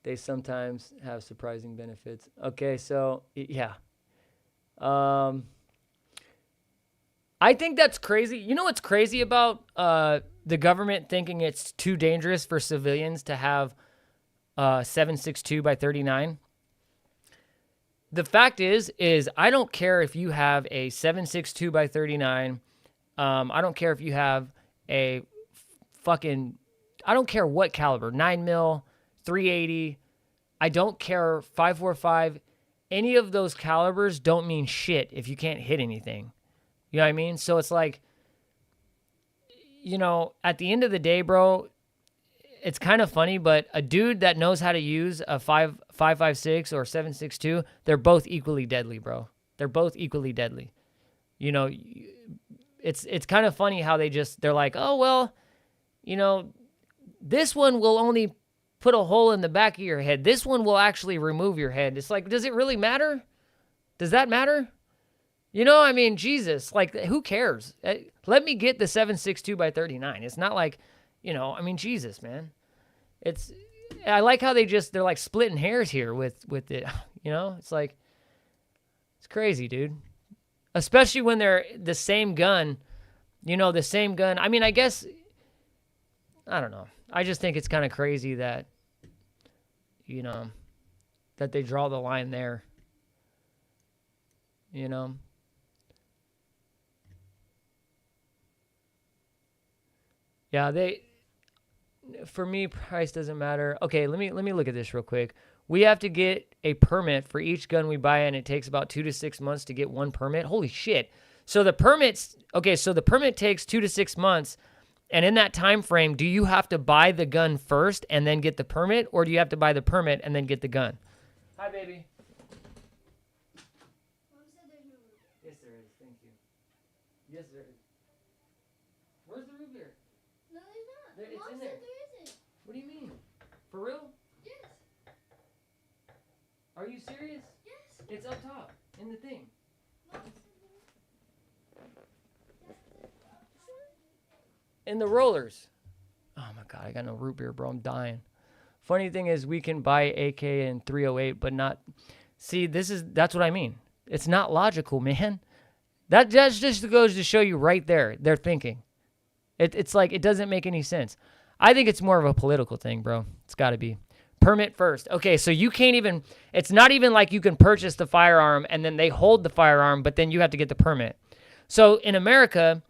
They sometimes have surprising benefits. Okay, so yeah. I think that's crazy. You know what's crazy about the government thinking it's too dangerous for civilians to have 7.62 by 39? The fact is I don't care if you have a 7.62 by 39. I don't care if you have a I don't care what caliber, 9mm, 380. I don't care, 5.45. Any of those calibers don't mean shit if you can't hit anything. You know what I mean? So it's like, you know, at the end of the day, bro, it's kind of funny, but a dude that knows how to use a 5.56 or 7.62, they're both equally deadly, bro. They're both equally deadly. You know, it's kind of funny how they're like, oh, well, you know, this one will only put a hole in the back of your head. This one will actually remove your head. It's like, does it really matter? Does that matter? You know, I mean, Jesus, like, who cares? Let me get the 7.62 by 39. It's not like, you know, I mean, Jesus, man. I like how they're like splitting hairs here with it. You know, it's like, it's crazy, dude. Especially when they're the same gun, you know, the same gun. I mean, I guess, I don't know. I just think it's kind of crazy that, you know, that they draw the line there. You know? Yeah, for me, price doesn't matter. Okay, let me look at this real quick. We have to get a permit for each gun we buy, and it takes about 2 to 6 months to get one permit. Holy shit. So the permit takes 2 to 6 months, and in that time frame, do you have to buy the gun first and then get the permit, or do you have to buy the permit and then get the gun? Hi, baby. Mom said there's no root beer. Yes, there is. Thank you. Yes, there is. Where's the root beer? No, there's not. It's Mom in said there. there isn't. What do you mean? For real? Yes. Are you serious? Yes. It's up top in the thing. Mom said In the rollers. Oh my God, I got no root beer, bro. I'm dying. Funny thing is, we can buy AK and 308, but not. See, that's what I mean. It's not logical, man. That just goes to show you right there. They're thinking. It's like, it doesn't make any sense. I think it's more of a political thing, bro. It's got to be. Permit first. Okay, so you can't even, it's not even like you can purchase the firearm and then they hold the firearm, but then you have to get the permit. So in America,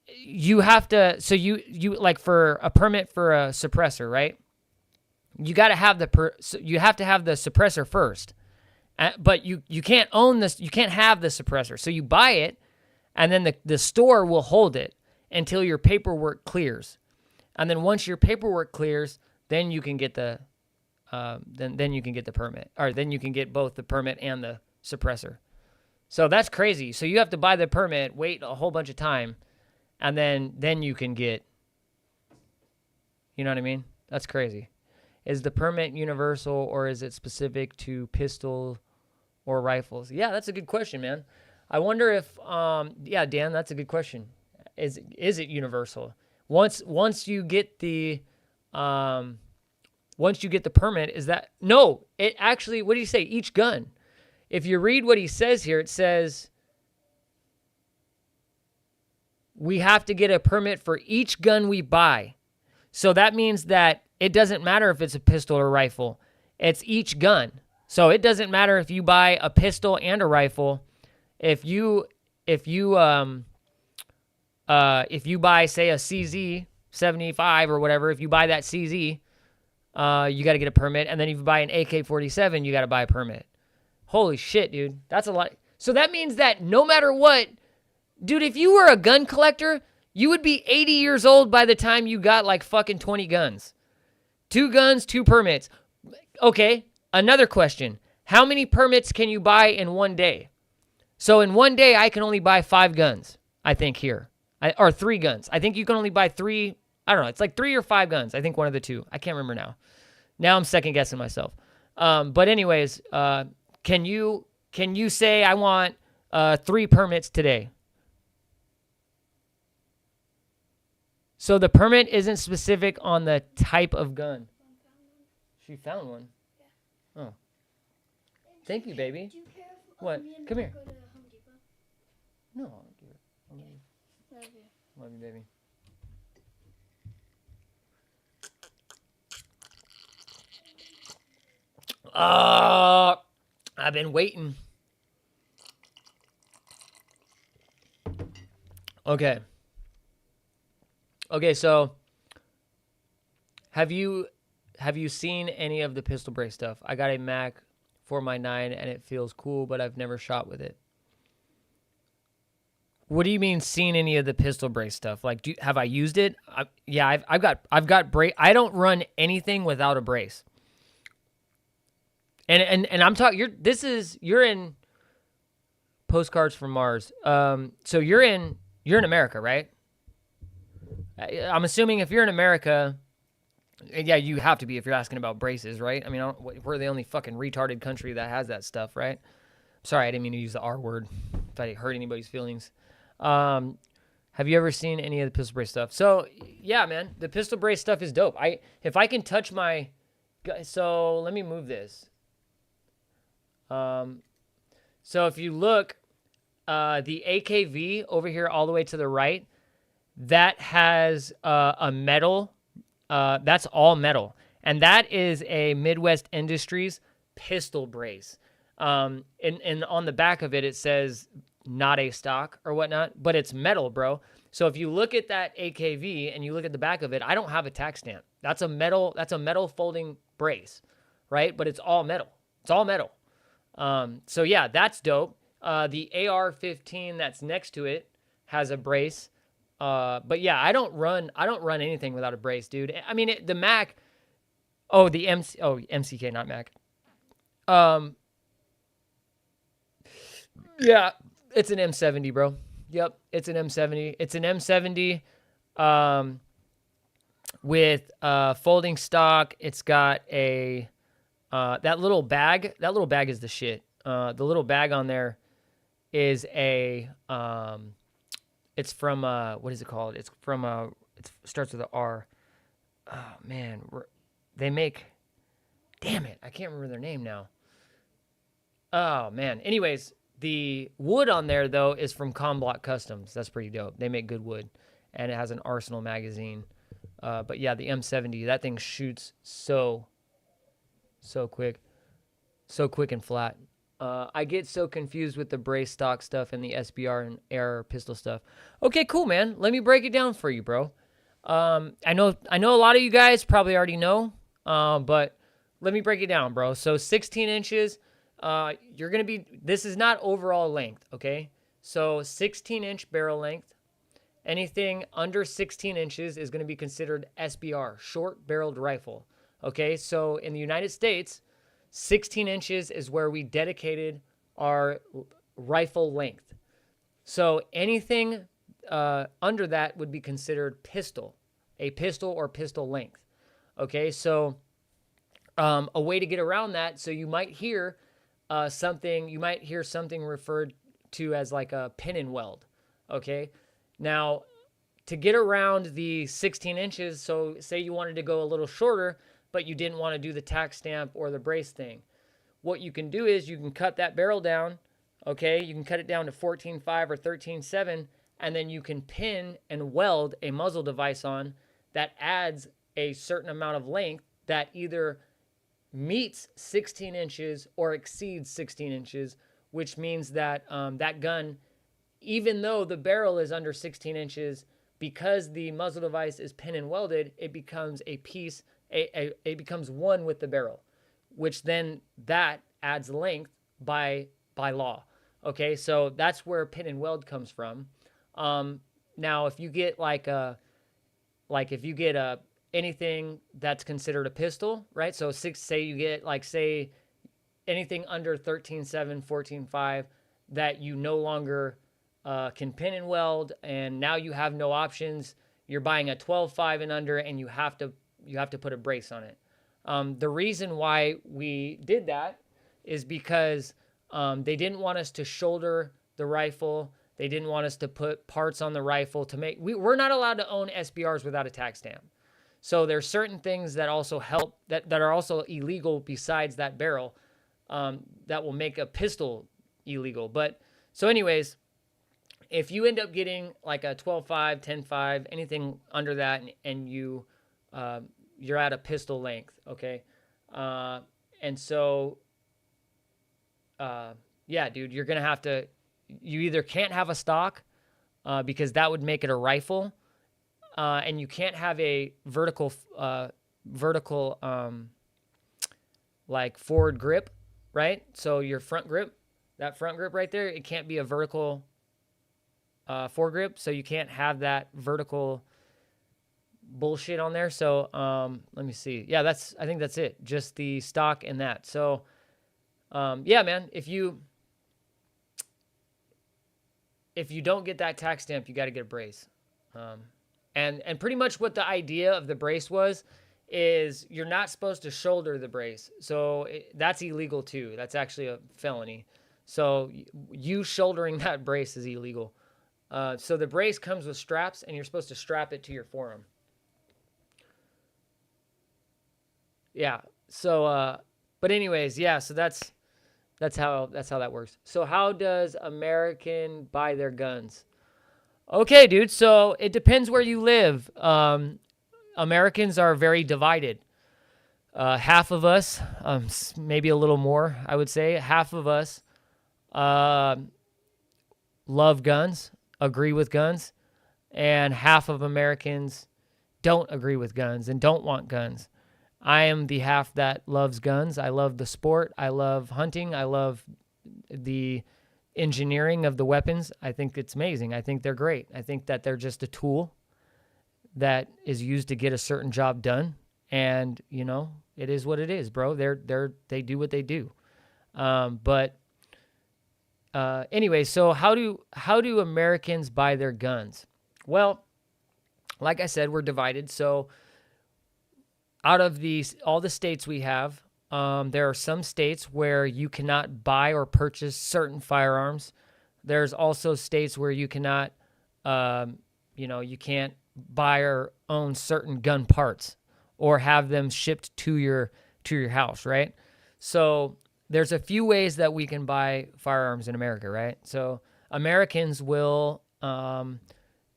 you have to, so you like for a permit for a suppressor, right? You got to have you have to have the suppressor first. But you can't own this, you can't have the suppressor. So you buy it, and then the store will hold it until your paperwork clears. And then once your paperwork clears, then you can get the then you can get the permit. Or then you can get both the permit and the suppressor. So that's crazy. So you have to buy the permit, wait a whole bunch of time, and then you can get, you know what I mean? That's crazy. Is the permit universal, or is it specific to pistol or rifles? Yeah, that's a good question, man. I wonder if, yeah, Dan, that's a good question. Is it universal? Once you get the permit, is that, no, it actually, what do you say? Each gun. If you read what he says here, it says we have to get a permit for each gun we buy. So that means that it doesn't matter if it's a pistol or rifle. It's each gun. So it doesn't matter if you buy a pistol and a rifle. If you buy, say, a CZ 75 or whatever, if you buy that CZ, you got to get a permit. And then if you buy an AK-47, you got to buy a permit. Holy shit, dude. That's a lot. So that means that no matter what, dude, if you were a gun collector, you would be 80 years old by the time you got like fucking 20 guns. 2 guns, 2 permits. Okay, another question. How many permits can you buy in one day? So in one day, I can only buy 5 guns, I think, here. or 3 guns. I think you can only buy 3. I don't know. It's like 3 or 5 guns. I think one of the 2. I can't remember now. Now I'm second guessing myself. But anyways, can you say I want 3 permits today? So the permit isn't specific on the type of gun. She found one. Oh. Thank you, baby. What? Come here. No, I'll give it. Love you, baby. I've been waiting. Okay. Okay, so have you seen any of the pistol brace stuff? I got a Mac for my 9 and it feels cool, but I've never shot with it. What do you mean seen any of the pistol brace stuff? Like, have I used it? Yeah, I've got brace. I don't run anything without a brace. And I'm talking. You're in Postcards from Mars. So you're in America, right? I'm assuming if you're in America, yeah, you have to be if you're asking about braces, right? I mean, we're the only fucking retarded country that has that stuff, right? Sorry, I didn't mean to use the R word. If I hurt anybody's feelings. Have you ever seen any of the pistol brace stuff? So yeah, man, the pistol brace stuff is dope. If I can touch my, so let me move this. So if you look, the AKV over here all the way to the right, that has a metal, that's all metal. And that is a Midwest Industries pistol brace. And on the back of it, it says not a stock or whatnot, but it's metal, bro. So if you look at that AKV and you look at the back of it, I don't have a tack stamp. That's a metal folding brace, right? But it's all metal. It's all metal. So yeah, that's dope. The AR-15 that's next to it has a brace. But yeah, I don't run anything without a brace, dude. I mean, the Mac, MCK, not Mac. Yeah, it's an M70, bro. Yep, it's an M70. It's an M70, with, folding stock. It's got a, that little bag is the shit. The little bag on there is a, it's from, what is it called? It's from, it starts with an R. Oh, man. They make, damn it, I can't remember their name now. Oh, man. Anyways, the wood on there, though, is from Comblock Customs. That's pretty dope. They make good wood. And it has an Arsenal magazine. But yeah, the M70, that thing shoots so quick. So quick and flat. I get so confused with the brace stock stuff and the SBR and AR pistol stuff. Okay, cool, man. Let me break it down for you, bro. I know a lot of you guys probably already know, but let me break it down, bro. So 16 inches, this is not overall length, okay? So 16-inch barrel length. Anything under 16 inches is going to be considered SBR, short-barreled rifle, okay? So in the United States, 16 inches is where we dedicated our rifle length. So anything under that would be considered a pistol or pistol length. Okay, so a way to get around that, so you might hear something referred to as like a pin and weld. Okay, now to get around the 16 inches, so say you wanted to go a little shorter, but you didn't want to do the tack stamp or the brace thing. What you can do is you can cut that barrel down, okay? You can cut it down to 14.5 or 13.7, and then you can pin and weld a muzzle device on that adds a certain amount of length that either meets 16 inches or exceeds 16 inches, which means that that gun, even though the barrel is under 16 inches, because the muzzle device is pin and welded, it becomes a piece. It becomes one with the barrel, which then that adds length by law. Okay, so that's where pin and weld comes from. Now, if you get anything that's considered a pistol, right? So say you get anything under 13.7, 14.5 that you no longer can pin and weld, and now you have no options. You're buying a 12.5 and under, and you have to put a brace on it. The reason why we did that is because they didn't want us to shoulder the rifle. They didn't want us to put parts on the rifle to make. We're not allowed to own SBRs without a tax stamp. So there's certain things that also help that are also illegal besides that barrel that will make a pistol illegal. But so anyways, if you end up getting like a 12.5, 10.5, anything under that, and you're at a pistol length, okay? And so, yeah, dude, you're gonna have to. You either can't have a stock because that would make it a rifle. And you can't have a vertical, like forward grip, right? So your front grip, that front grip right there, it can't be a vertical foregrip. So you can't have that vertical bullshit on there. So let me see. Yeah, I think that's it. Just the stock and that. So yeah, man, if you don't get that tax stamp, you got to get a brace. And pretty much what the idea of the brace was is you're not supposed to shoulder the brace. So that's illegal too. That's actually a felony. So you shouldering that brace is illegal. So the brace comes with straps, and you're supposed to strap it to your forearm. Yeah. So, but anyways, yeah. So that's how that works. So how does American buy their guns? Okay, dude. So it depends where you live. Americans are very divided. Half of us, maybe a little more, I would say, half of us love guns, agree with guns, and half of Americans don't agree with guns and don't want guns. I am the half that loves guns. I love the sport. I love hunting. I love the engineering of the weapons. I think it's amazing. I think they're great. I think that they're just a tool that is used to get a certain job done. And, you know, it is what it is, bro. They do what they do. Anyway, so how do Americans buy their guns? Well, like I said, we're divided. So out of all the states we have, there are some states where you cannot buy or purchase certain firearms. There's also states where you cannot, you can't buy or own certain gun parts or have them shipped to your house, right? So there's a few ways that we can buy firearms in America, right? So Americans will,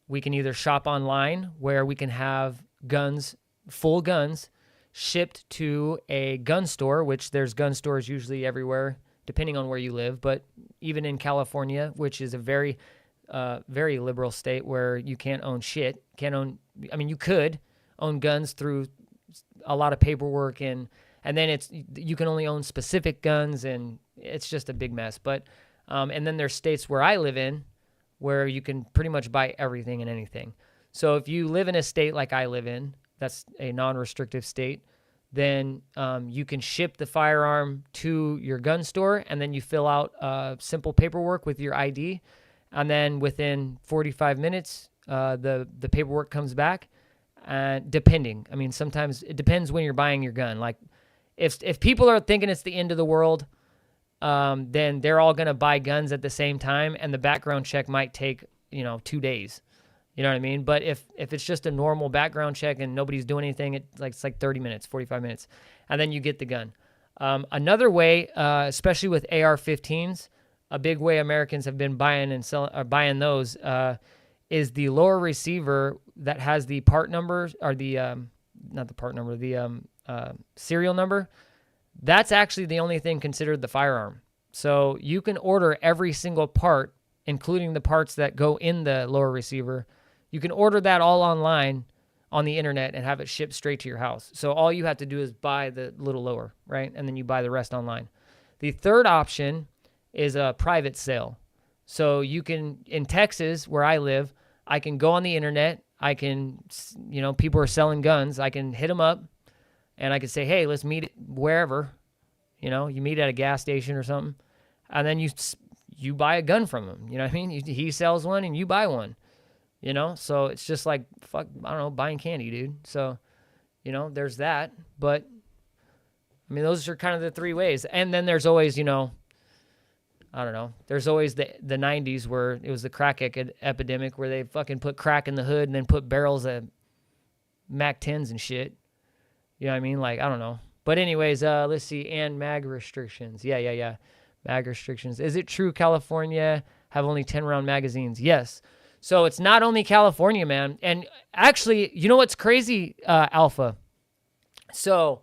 we can either shop online where we can have guns, full guns, shipped to a gun store, which there's gun stores usually everywhere, depending on where you live. But even in California, which is a very, very liberal state where you can't own shit, you could own guns through a lot of paperwork and then you can only own specific guns, and it's just a big mess. But and then there's states where I live in where you can pretty much buy everything and anything. So if you live in a state like I live in, that's a non-restrictive state, then you can ship the firearm to your gun store, and then you fill out simple paperwork with your ID, and then within 45 minutes, the paperwork comes back. Depending, sometimes it depends when you're buying your gun. Like, if people are thinking it's the end of the world, then they're all gonna buy guns at the same time, and the background check might take 2 days. You know what I mean? But if it's just a normal background check and nobody's doing anything, it's like 30 minutes, 45 minutes, and then you get the gun. Another way, especially with AR-15s, a big way Americans have been buying buying those is the lower receiver that has the part number, or the not the part number, the serial number. That's actually the only thing considered the firearm. So you can order every single part, including the parts that go in the lower receiver. You can order that all online on the internet and have it shipped straight to your house. So all you have to do is buy the little lower, right? And then you buy the rest online. The third option is a private sale. So you can, in Texas, where I live, I can go on the internet. I can, people are selling guns. I can hit them up and I can say, hey, let's meet wherever. You meet at a gas station or something. And then you buy a gun from him. You know what I mean? He sells one and you buy one. You know, so it's just like, fuck, I don't know, buying candy, dude. So, you know, there's that. But, I mean, those are kind of the three ways. And then there's always, you know, I don't know, there's always the 90s where it was the crack epidemic where they fucking put crack in the hood and then put barrels of Mac 10s and shit. You know what I mean? Like, I don't know. But anyways, let's see. And mag restrictions. Yeah. Mag restrictions. Is it true California have only 10-round magazines? Yes. So it's not only California, man. And actually, you know what's crazy, Alpha? So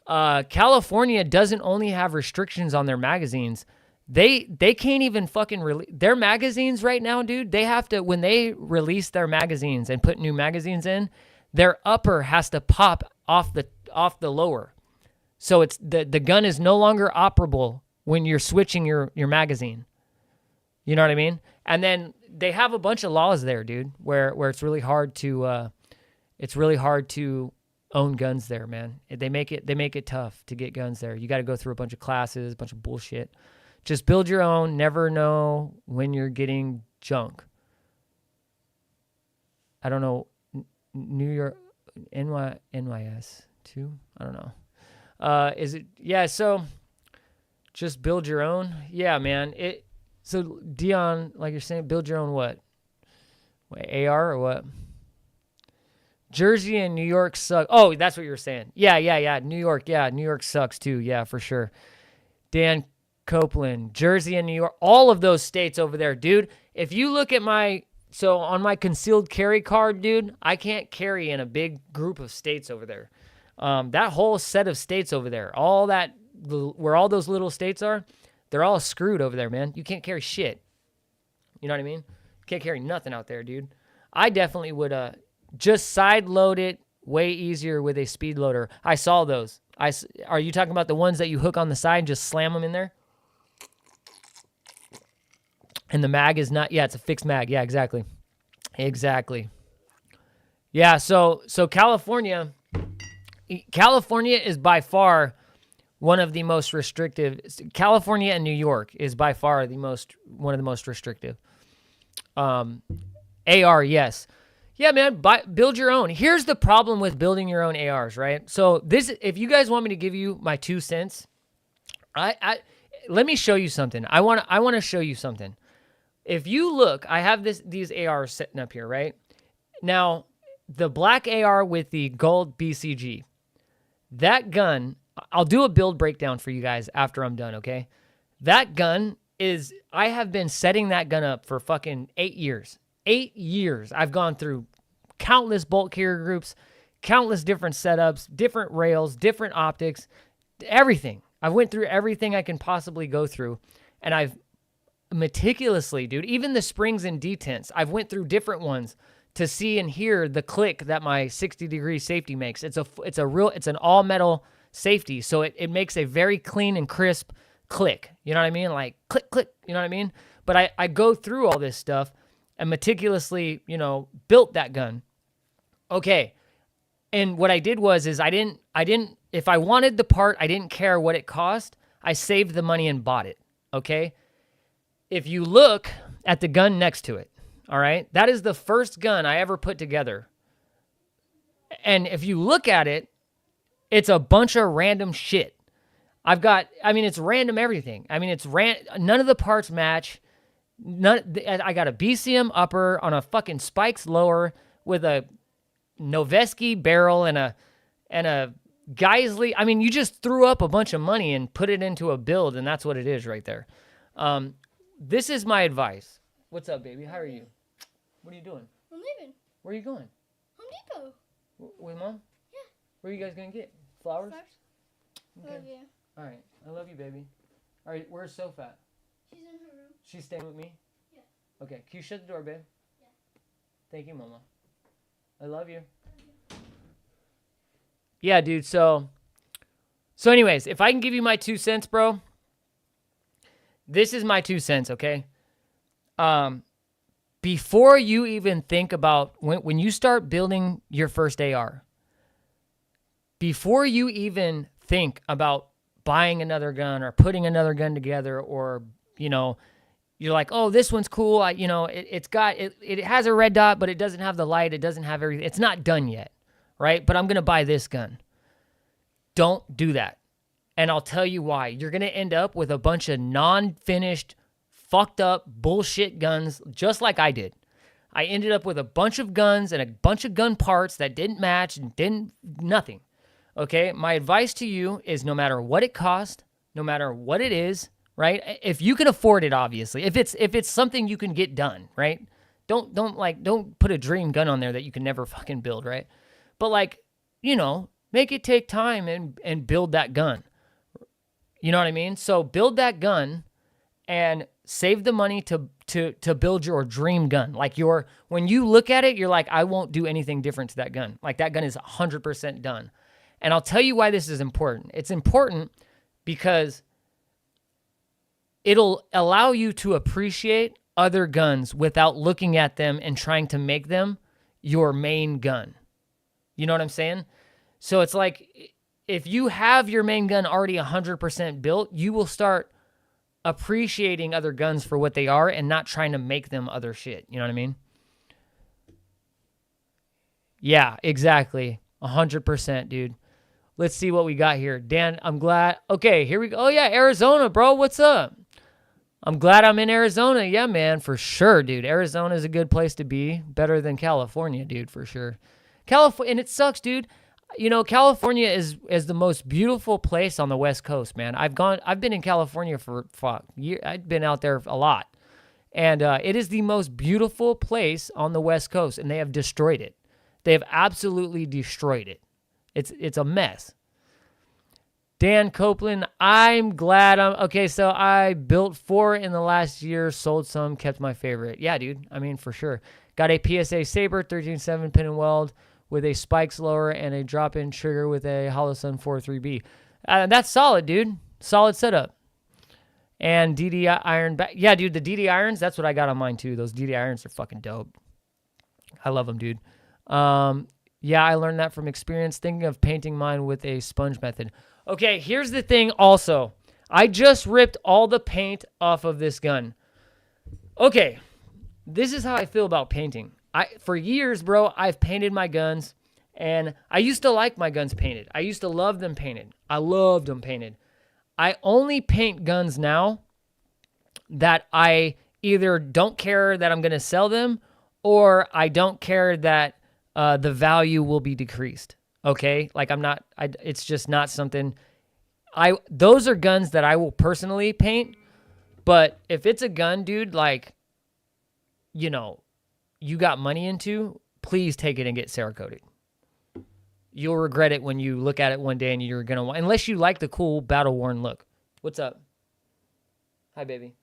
California doesn't only have restrictions on their magazines. They can't even fucking release their magazines right now, dude. They have to, when they release their magazines and put new magazines in, their upper has to pop off the lower. So it's the gun is no longer operable when you're switching your magazine. You know what I mean? And then they have a bunch of laws there, dude, where it's really hard to own guns there, man. They make it tough to get guns there. You got to go through a bunch of classes, a bunch of bullshit. Just build your own. Never know when you're getting junk. I don't know. New York, NYS too. I don't know. Is it? Yeah. So just build your own. Yeah, man. So Dion, like you're saying, build your own what? AR or what? Jersey and New York suck. Oh, that's what you were saying. Yeah. New York. Yeah, New York sucks too. Yeah, for sure. Dan Copeland, Jersey and New York, all of those states over there, dude. If you look at on my concealed carry card, dude, I can't carry in a big group of states over there. That whole set of states over there, where all those little states are, they're all screwed over there, man. You can't carry shit. You know what I mean? Can't carry nothing out there, dude. I definitely would just side load it way easier with a speed loader. I saw those. Are you talking about the ones that you hook on the side and just slam them in there? And the mag is not, it's a fixed mag. Yeah, exactly. Yeah, so California is by far one of the most restrictive. California and New York is by far one of the most restrictive. AR, yes. Yeah, man, build your own. Here's the problem with building your own ARs, right? So if you guys want me to give you my 2 cents, let me show you something. I want to show you something. If you look, I have these ARs sitting up here, right? Now, the black AR with the gold BCG, that gun, I'll do a build breakdown for you guys after I'm done, okay? That gun I have been setting that gun up for fucking 8 years. 8 years. I've gone through countless bolt carrier groups, countless different setups, different rails, different optics, everything. I went through everything I can possibly go through, and I've meticulously, dude, even the springs and detents, I've went through different ones to see and hear the click that my 60-degree safety makes. It's an all metal safety, so it makes a very clean and crisp click. You know what I mean? Like click, click. You know what I mean? But I go through all this stuff and meticulously, built that gun. Okay. And what I did was I didn't, if I wanted the part, I didn't care what it cost. I saved the money and bought it. Okay. If you look at the gun next to it, all right, that is the first gun I ever put together. And if you look at it, it's a bunch of random shit. It's random everything. None of the parts match. I got a BCM upper on a fucking spikes lower with a Noveski barrel and a Geisley. You just threw up a bunch of money and put it into a build, and that's what it is right there. This is my advice. What's up, baby? How are you? What are you doing? I'm leaving. Where are you going? Home Depot. With Mom? Yeah. What are you guys going to get? Flowers? Okay. Love you. All right. I love you, baby. All right. Where's Soph at? She's in her room. She's staying with me? Yeah. Okay. Can you shut the door, babe? Yeah. Thank you, Mama. I love you. Yeah, dude. So anyways, if I can give you my 2 cents, bro, this is my 2 cents, okay? Before you even think about when you start building your first AR, before you even think about buying another gun or putting another gun together or, you're like, oh, this one's cool. It has a red dot, but it doesn't have the light. It doesn't have everything. It's not done yet, right? But I'm going to buy this gun. Don't do that. And I'll tell you why. You're going to end up with a bunch of non-finished, fucked up bullshit guns, just like I did. I ended up with a bunch of guns and a bunch of gun parts that didn't match and nothing. Okay? My advice to you is no matter what it cost, no matter what it is, right? If you can afford it, obviously. If it's something you can get done, right? Don't put a dream gun on there that you can never fucking build, right? But make it take time and build that gun. You know what I mean? So build that gun and save the money to build your dream gun. When you look at it, you're like, I won't do anything different to that gun. Like that gun is 100% done. And I'll tell you why this is important. It's important because it'll allow you to appreciate other guns without looking at them and trying to make them your main gun. You know what I'm saying? So it's like, if you have your main gun already 100% built, you will start appreciating other guns for what they are and not trying to make them other shit. You know what I mean? Yeah, exactly. 100%, dude. Let's see what we got here. Dan, I'm glad. Okay, here we go. Oh, yeah, Arizona, bro. What's up? I'm glad I'm in Arizona. Yeah, man, for sure, dude. Arizona is a good place to be. Better than California, dude, for sure. And it sucks, dude. California is the most beautiful place on the West Coast, man. I've been in California for years. I've been out there a lot. And it is the most beautiful place on the West Coast, and they have destroyed it. They have absolutely destroyed it. It's a mess. Dan Copeland, I'm glad okay, so I built 4 in the last year, sold some, kept my favorite. Yeah, dude, I mean, for sure. Got a PSA Saber 13.7 pin and weld with a spikes lower and a drop-in trigger with a Holosun 4.3B. That's solid, dude. Solid setup. And DD iron back. Yeah, dude, the DD irons, that's what I got on mine too. Those DD irons are fucking dope. I love them, dude. Yeah, I learned that from experience, thinking of painting mine with a sponge method. Okay, here's the thing also. I just ripped all the paint off of this gun. Okay, this is how I feel about painting. For years, bro, I've painted my guns, and I used to like my guns painted. I used to love them painted. I loved them painted. I only paint guns now that I either don't care that I'm going to sell them, or I don't care that the value will be decreased. Okay? Like it's just not something, those are guns that I will personally paint, but if it's a gun, dude, you got money into, please take it and get Cerakoted. You'll regret it when you look at it one day and you're going to want, unless you like the cool battle-worn look. What's up? Hi, baby.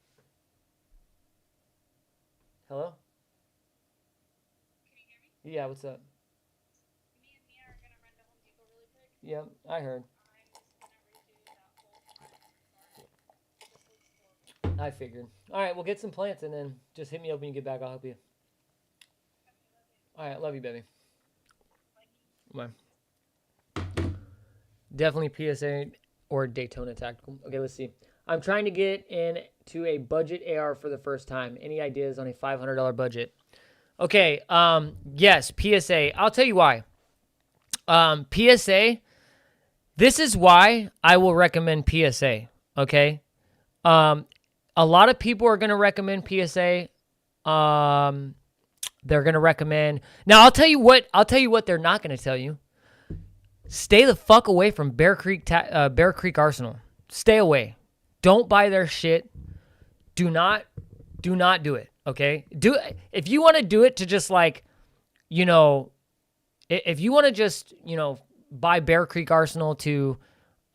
Hello? Can you hear me? Yeah, what's up? Me and Mia are going to run to Home Depot really quick. Yep, I heard. I'm just going to redo that whole part. I figured. All right, we'll get some plants and then just hit me up when you get back. I'll help you. All right, love you, baby. Bye. Definitely PSA or Daytona Tactical. Okay, let's see. I'm trying to get into a budget AR for the first time. Any ideas on a $500 budget? Okay, yes, PSA. I'll tell you why. PSA, this is why I will recommend PSA, okay? A lot of people are going to recommend PSA. They're going to recommend. Now, I'll tell you what they're not going to tell you. Stay the fuck away from Bear Creek Arsenal. Stay away. Don't buy their shit. Do not do it, okay? If you want to do it to just if you want to just, buy Bear Creek Arsenal to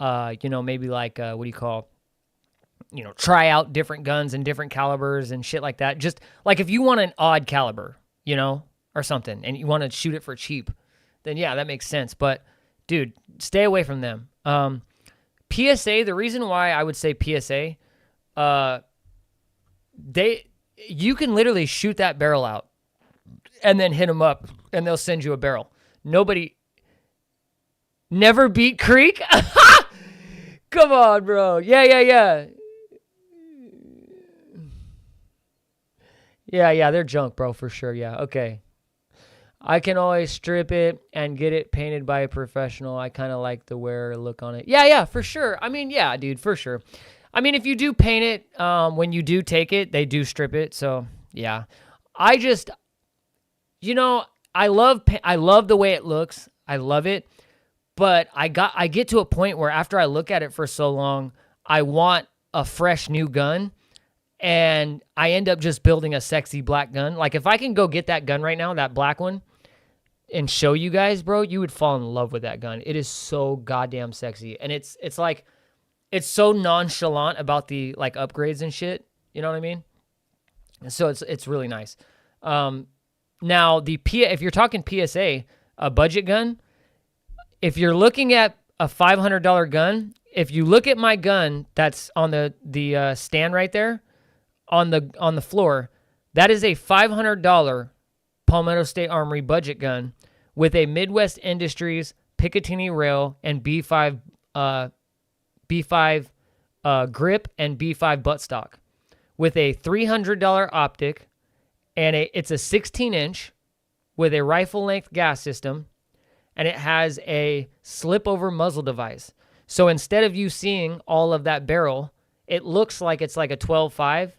maybe what do you call, try out different guns and different calibers and shit like that. Just like if you want an odd caliber, or something, and you want to shoot it for cheap, then yeah, that makes sense. But dude, stay away from them. PSA, the reason why I would say PSA, you can literally shoot that barrel out and then hit them up and they'll send you a barrel. Never beat Creek? Come on, bro. Yeah. Yeah, they're junk, bro, for sure. Yeah, okay. I can always strip it and get it painted by a professional. I kind of like the wear look on it. Yeah, for sure. I mean, yeah, dude, for sure. I mean, if you do paint it, when you do take it, they do strip it. So, yeah. I just, I love the way it looks. I love it. But I get to a point where after I look at it for so long, I want a fresh new gun. And I end up just building a sexy black gun. Like, if I can go get that gun right now, that black one, and show you guys, bro, you would fall in love with that gun. It is so goddamn sexy. And it's like, it's so nonchalant about the, like, upgrades and shit. You know what I mean? So it's really nice. Now, if you're talking PSA, a budget gun, if you're looking at a $500 gun, if you look at my gun that's on the stand right there, on the floor, that is a $500 Palmetto State Armory budget gun with a Midwest Industries Picatinny rail and B5 grip and B5 buttstock with a $300 optic, and it's a 16-inch with a rifle length gas system, and it has a slip over muzzle device. So instead of you seeing all of that barrel, it looks like it's like a 12.5.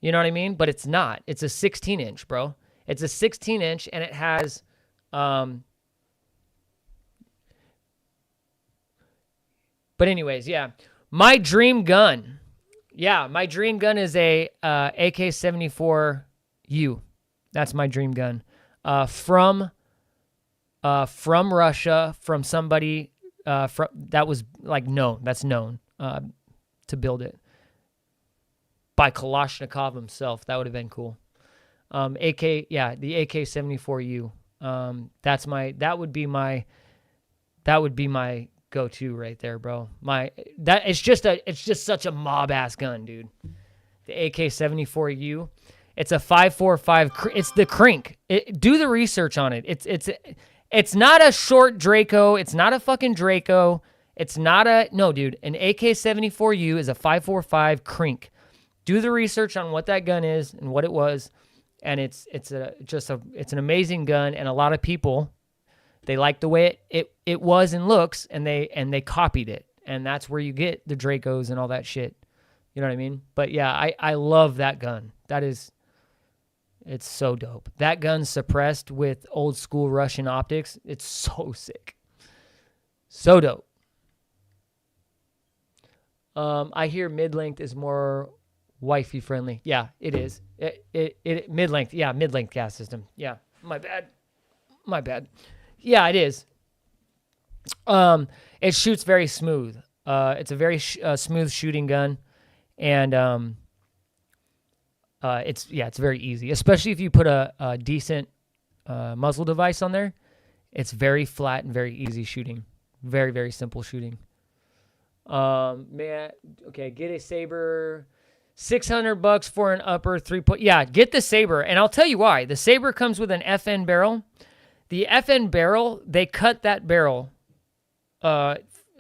You know what I mean? But it's not. It's a 16-inch, bro. It's a 16-inch, and it has, but anyways, yeah. My dream gun. Yeah, my dream gun is a AK-74U. That's my dream gun. From Russia, from somebody that was like known. That's known to build it. By Kalashnikov himself. That would have been cool. The AK-74U. That would be my go-to right there, bro. It's just such a mob ass gun, dude. The AK-74U. It's a 5.45. It's the Crink. Do the research on it. It's not a short Draco. It's not a fucking Draco. No, dude. An AK-74U is a 5.45 Crink. Do the research on what that gun is and what it was, and it's an amazing gun. And a lot of people, they like the way it was and looks, and they copied it, and that's where you get the Dracos and all that shit. You know what I mean? But yeah, I love that gun. It's so dope. That gun's suppressed with old school Russian optics. It's so sick, so dope. I hear mid-length is more wifey friendly. Yeah, it is. It mid-length. Yeah, mid-length gas system. Yeah, my bad. Yeah, it is. It shoots very smooth. It's a very smooth shooting gun, and it's very easy, especially if you put a decent muzzle device on there. It's very flat and very easy shooting. Very, very simple shooting. Get a Saber. $600 for an upper 3-point. Yeah, get the Saber, and I'll tell you why. The Saber comes with an FN barrel. The FN barrel, they cut that barrel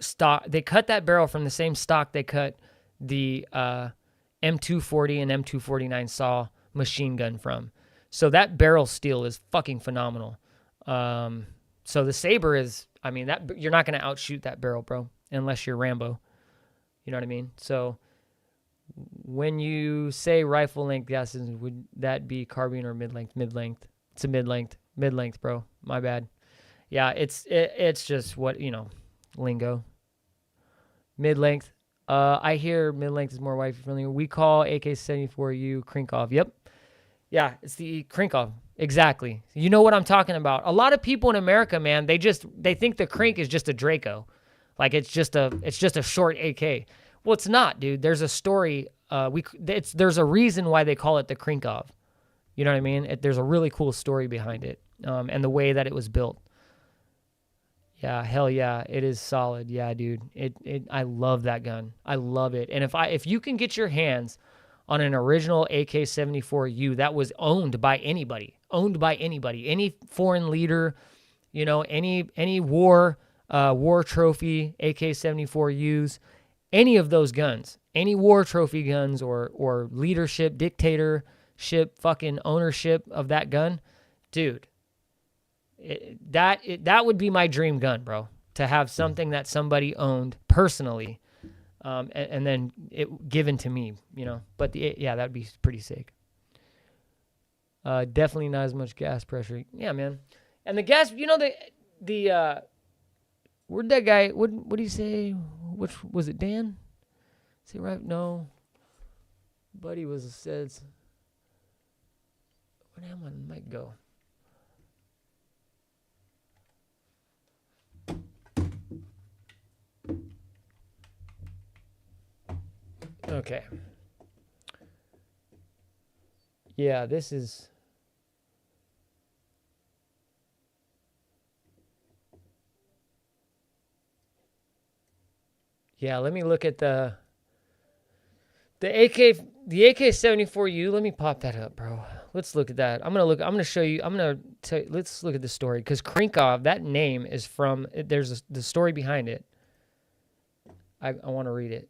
stock. They cut that barrel from the same stock they cut the M240 and M249 saw machine gun from. So that barrel steel is fucking phenomenal. So the Saber is, I mean, that you're not going to outshoot that barrel, bro, unless you're Rambo. You know what I mean? So when you say rifle length gases, would that be carbine or mid-length? Mid-length. It's a mid-length, bro. My bad. Yeah, it's just what, lingo. Mid-length. I hear mid-length is more wifey friendly. We call AK-74U Krinkov. Yep. Yeah, it's the Krinkov. Exactly. You know what I'm talking about. A lot of people in America, man, they think the Krink is just a Draco. Like it's just a short AK. Well, it's not, dude. There's a story. There's a reason why they call it the Krinkov. You know what I mean? There's a really cool story behind it, and the way that it was built. Yeah, hell yeah, it is solid. Yeah, dude. I love that gun. I love it. And if you can get your hands on an original AK-74U that was owned by anybody, any foreign leader, any war trophy AK-74Us. Any of those guns, any war trophy guns or leadership, dictator fucking ownership of that gun, dude, that would be my dream gun, bro. To have something that somebody owned personally, and then it given to me, you know. But that'd be pretty sick. Definitely not as much gas pressure. Yeah, man. And the gas, you know, the where'd that guy? What did he say? Which was it? Dan? Is he right? No. Buddy says. Where the hell did my mic go? Okay. Yeah, this is. Yeah, let me look at the AK-74U. Let me pop that up, bro. Let's look at that. I'm gonna show you. Let's look at the story, because Krinkov, that name is from. There's the story behind it. I want to read it.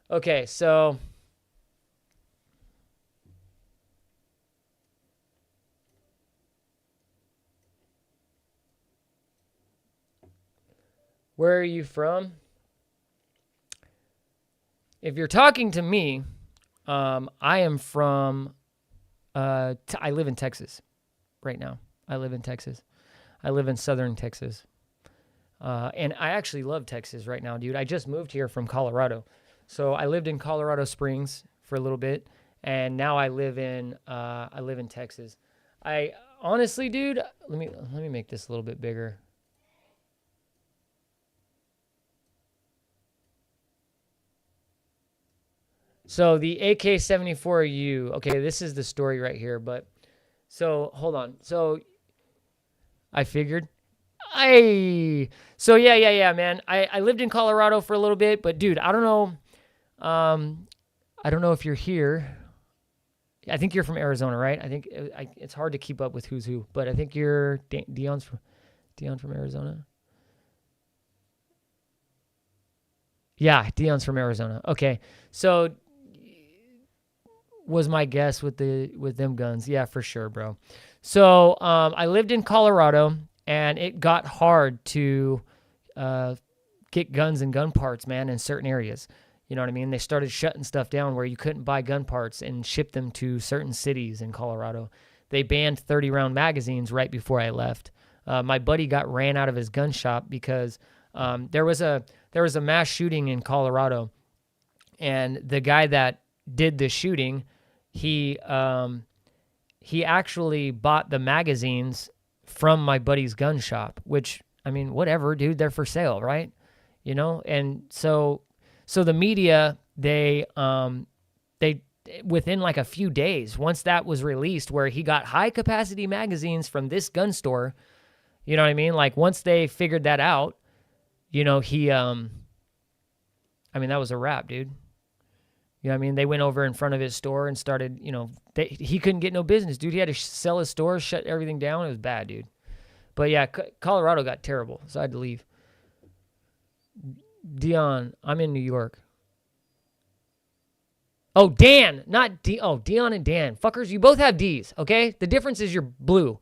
Okay, so where are you from? If you're talking to me, I am from, I live in Texas right now. I live in Texas. I live in southern Texas. And I actually love Texas right now, dude. I just moved here from Colorado. So I lived in Colorado Springs for a little bit, and now I live in Texas. I honestly, dude, let me make this a little bit bigger. So the AK-74U, okay, this is the story right here, but so hold on. So I figured yeah, man. I lived in Colorado for a little bit, but dude, I don't know if you're here. I think you're from Arizona, right? I think it's hard to keep up with who's who, but I think you're Dion from Arizona. Yeah, Dion's from Arizona. Okay, so was my guess with them guns? Yeah, for sure, bro. So I lived in Colorado, and it got hard to get guns and gun parts, man, in certain areas. You know what I mean? They started shutting stuff down where you couldn't buy gun parts and ship them to certain cities in Colorado. They banned 30-round magazines right before I left. My buddy got ran out of his gun shop because there was a mass shooting in Colorado, and the guy that did the shooting, he actually bought the magazines from my buddy's gun shop, which, I mean, whatever, dude, they're for sale, right? You know? And so the media, they within like a few days, once that was released, where he got high capacity magazines from this gun store, you know what I mean? Like, once they figured that out, you know, that was a wrap, dude. You know what I mean? They went over in front of his store and started, you know, he couldn't get no business, dude. He had to sell his store, shut everything down. It was bad, dude. But yeah, Colorado got terrible, so I had to leave. Dion, I'm in New York. Oh, Dan, not D. Oh, Dion and Dan. Fuckers, you both have D's, okay? The difference is you're blue.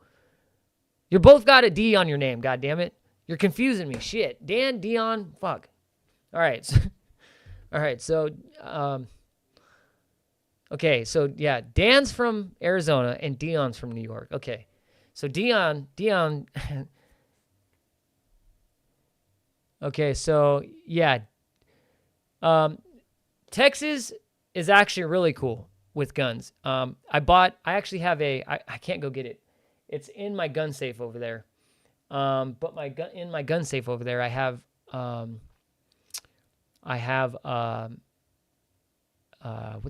You both got a D on your name, goddammit. You're confusing me. Shit. Dan, Dion, fuck. All right. So, okay, so yeah, Dan's from Arizona and Dion's from New York. Okay. So Dion. Okay, so yeah. Texas is actually really cool with guns. I actually have I can't go get it. It's in my gun safe over there. But in my gun safe over there, I have what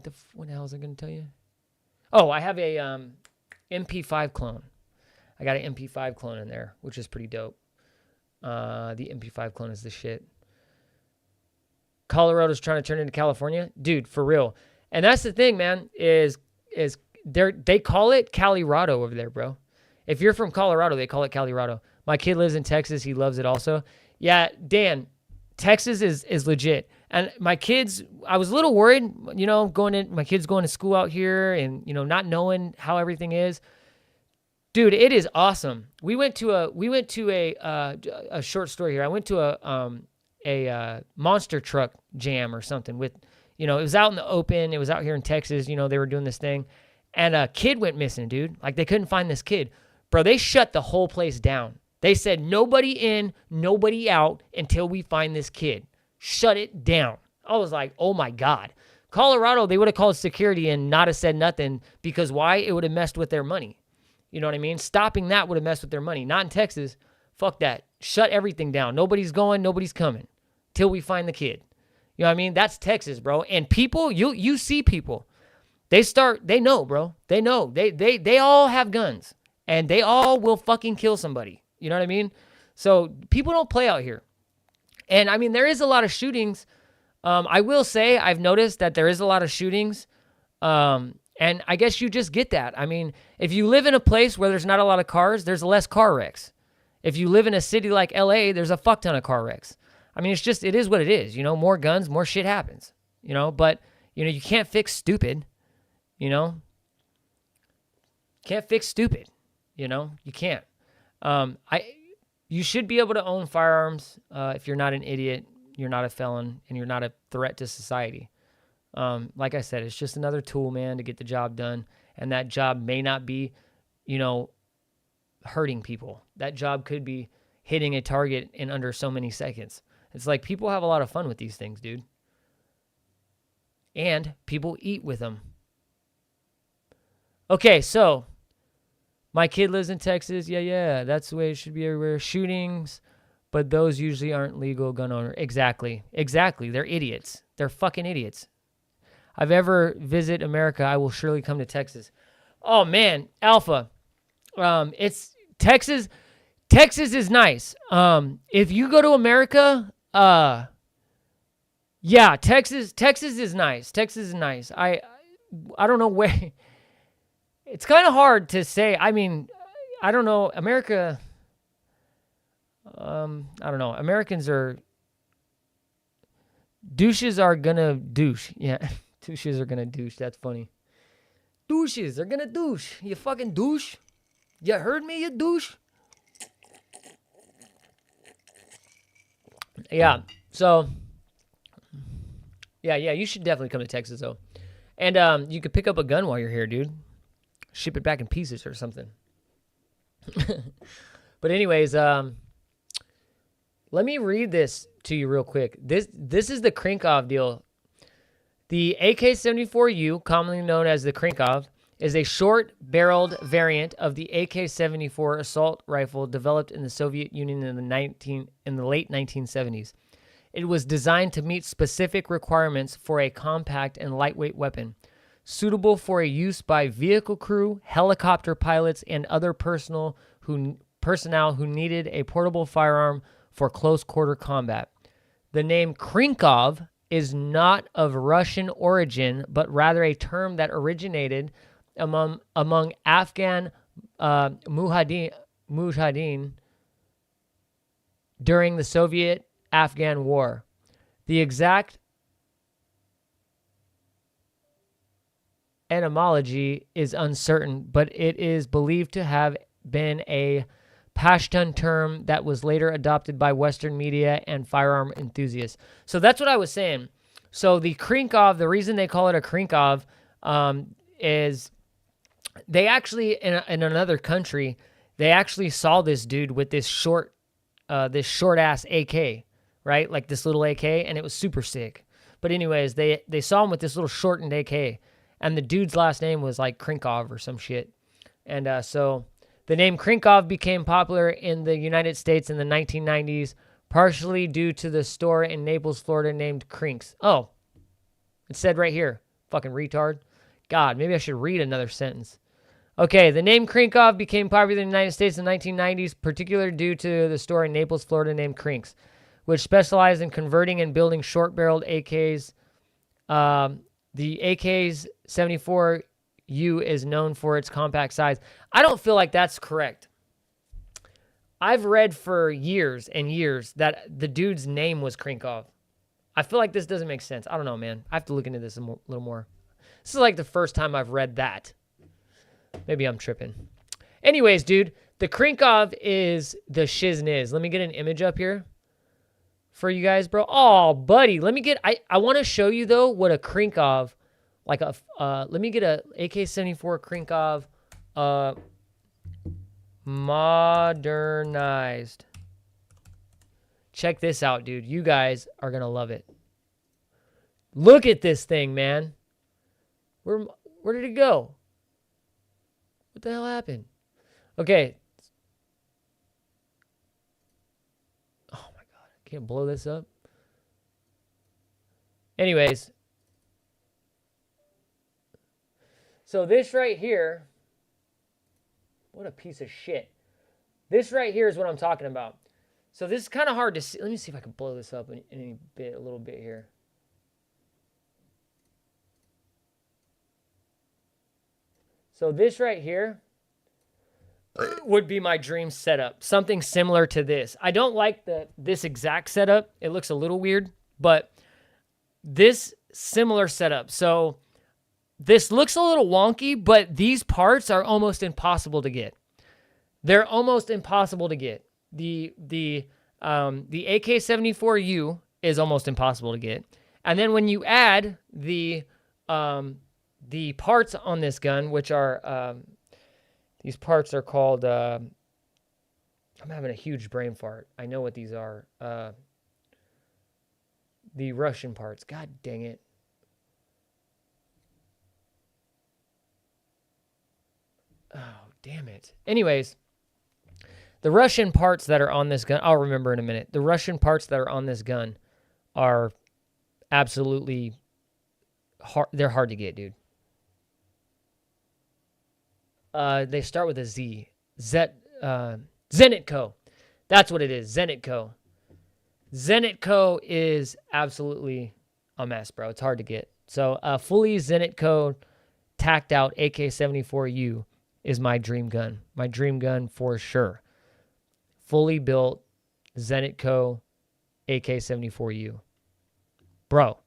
the hell was I going to tell you? Oh, I have a MP5 clone. I got an MP5 clone in there, which is pretty dope. The MP5 clone is the shit. Colorado's trying to turn into California, dude, for real. And that's the thing, man. Is they call it Colorado over there, bro. If you're from Colorado, they call it Colorado. My kid lives in Texas. He loves it also. Yeah, Dan, Texas is legit. And my kids, I was a little worried, you know, my kids going to school out here and, you know, not knowing how everything is. Dude, it is awesome. We went to a short story here. I went to a monster truck jam or something with, you know, it was out in the open. It was out here in Texas. You know, they were doing this thing. And a kid went missing, dude. Like, they couldn't find this kid. Bro, they shut the whole place down. They said, nobody in, nobody out until we find this kid. Shut it down. I was like, oh, my God. Colorado, they would have called security and not have said nothing because why? It would have messed with their money. You know what I mean? Stopping that would have messed with their money. Not in Texas. Fuck that. Shut everything down. Nobody's going, nobody's coming till we find the kid. You know what I mean? That's Texas, bro. And people, you see people. They know, bro. They know. They all have guns. And they all will fucking kill somebody. You know what I mean? So people don't play out here. And I mean, there is a lot of shootings. I will say I've noticed that there is a lot of shootings. And I guess you just get that. I mean, if you live in a place where there's not a lot of cars, there's less car wrecks. If you live in a city like LA, there's a fuck ton of car wrecks. I mean, it is what it is. You know, more guns, more shit happens. You know, but, you know, you can't fix stupid. You know? Can't fix stupid. You know? You can't. You should be able to own firearms if you're not an idiot, you're not a felon, and you're not a threat to society. Like I said, it's just another tool, man, to get the job done. And that job may not be, you know, hurting people. That job could be hitting a target in under so many seconds. It's like people have a lot of fun with these things, dude. And people eat with them. Okay, so my kid lives in Texas. Yeah, that's the way it should be everywhere. Shootings, but those usually aren't legal gun owner. Exactly. They're idiots. They're fucking idiots. If I ever visit America, I will surely come to Texas. Oh man, Alpha. It's Texas. Texas is nice. If you go to America, yeah, Texas is nice. Texas is nice. I don't know where. It's kind of hard to say. I mean, I don't know. America. I don't know. Americans are. Douches are gonna douche. Yeah. Douches are gonna douche. That's funny. Douches are gonna douche. You fucking douche. You heard me, you douche? Yeah. So, yeah, you should definitely come to Texas, though. And you could pick up a gun while you're here, dude. Ship it back in pieces or something. But anyways, let me read this to you real quick. This is the Krinkov deal. The AK-74U, commonly known as the Krinkov, is a short-barreled variant of the AK-74 assault rifle developed in the Soviet Union in the late 1970s. It was designed to meet specific requirements for a compact and lightweight weapon, suitable for a use by vehicle crew, helicopter pilots, and other personnel who needed a portable firearm for close-quarter combat. The name Krinkov is not of Russian origin, but rather a term that originated among Afghan mujahideen during the Soviet-Afghan War. The exact etymology is uncertain, but it is believed to have been a Pashtun term that was later adopted by Western media and firearm enthusiasts. So that's what I was saying. So the Krinkov, the reason they call it a Krinkov is they actually, in another country, they actually saw this dude with this short-ass AK, right? Like this little AK, and it was super sick. But anyways, they saw him with this little shortened AK, and the dude's last name was like Krinkov or some shit. And so the name Krinkov became popular in the United States in the 1990s, partially due to the store in Naples, Florida named Crinks. Oh, it said right here. Fucking retard. God, maybe I should read another sentence. Okay, the name Krinkov became popular in the United States in the 1990s, particularly due to the store in Naples, Florida named Crinks, which specialized in converting and building short-barreled AKs. The AKs 74 U is known for its compact size. I don't feel like that's correct. I've read for years and years that the dude's name was Krinkov. I feel like this doesn't make sense. I don't know, man. I have to look into this a little more. This is like the first time I've read that. Maybe I'm tripping. Anyways, dude, the Krinkov is the shizniz. Let me get an image up here for you guys, bro. Oh, buddy, let me get, I want to show you though what a Krinkov, like a, let me get a AK-74 Krinkov, modernized. Check this out, dude. You guys are going to love it. Look at this thing, man. Where did it go? What the hell happened? Okay. Oh my God. I can't blow this up. Anyways. So this right here. What a piece of shit. This right here is what I'm talking about. So this is kind of hard to see. Let me see if I can blow this up a little bit here. So this right here would be my dream setup. Something similar to this. I don't like this exact setup. It looks a little weird, but this similar setup. So this looks a little wonky, but these parts are almost impossible to get. They're almost impossible to get. The AK-74U is almost impossible to get. And then when you add the parts on this gun, which are, these parts are called, I'm having a huge brain fart. I know what these are. The Russian parts. God dang it. Oh, damn it. Anyways, the Russian parts that are on this gun, I'll remember in a minute. The Russian parts that are on this gun are absolutely hard. They're hard to get, dude. They start with a Z. Zenitco. That's what it is. Zenitco. Zenitco is absolutely a mess, bro. It's hard to get. So fully Zenitco tacked out AK-74U is my dream gun. My dream gun for sure. Fully built Zenitco AK-74U. Bro,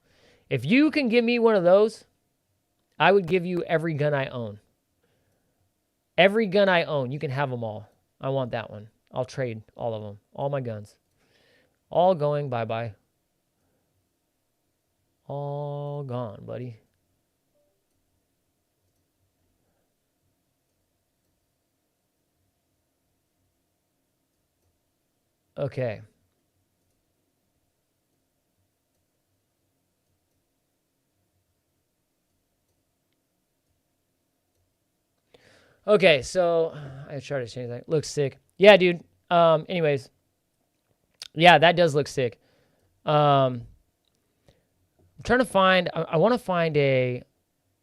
if you can give me one of those, I would give you every gun I own. Every gun I own, you can have them all. I want that one. I'll trade all of them. All my guns. All going bye-bye. All gone, buddy. Okay. Okay, so I try to change that. Looks sick. Yeah, dude. Anyways. Yeah, that does look sick. I'm trying to find I want to find a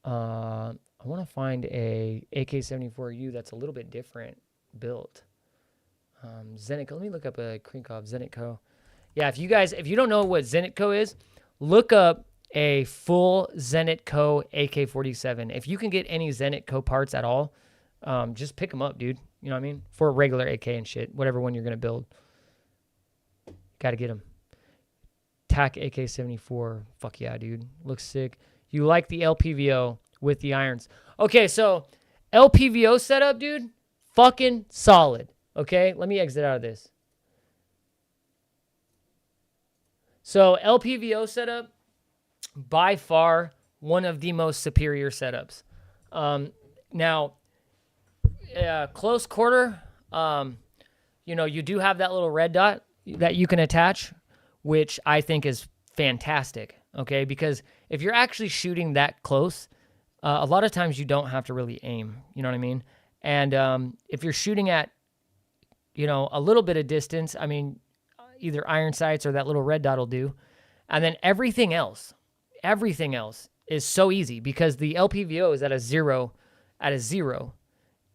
AK-74U that's a little bit different built. Zenitco. Let me look up a Krinkov Zenitco. Yeah, if you don't know what Zenitco is, look up a full Zenitco AK-47. If you can get any Zenitco parts at all, just pick them up, dude. You know what I mean? For a regular AK and shit, whatever one you're gonna build. Got to get them. TAC AK-74. Fuck yeah, dude. Looks sick. You like the LPVO with the irons. Okay, so LPVO setup, dude. Fucking solid. Okay, let me exit out of this. So LPVO setup, by far, one of the most superior setups. Now, close quarter, you do have that little red dot that you can attach, which I think is fantastic, okay? Because if you're actually shooting that close, a lot of times you don't have to really aim, you know what I mean? And if you're shooting at, a little bit of distance, I mean, either iron sights or that little red dot will do. And then everything else is so easy because the LPVO is at a zero,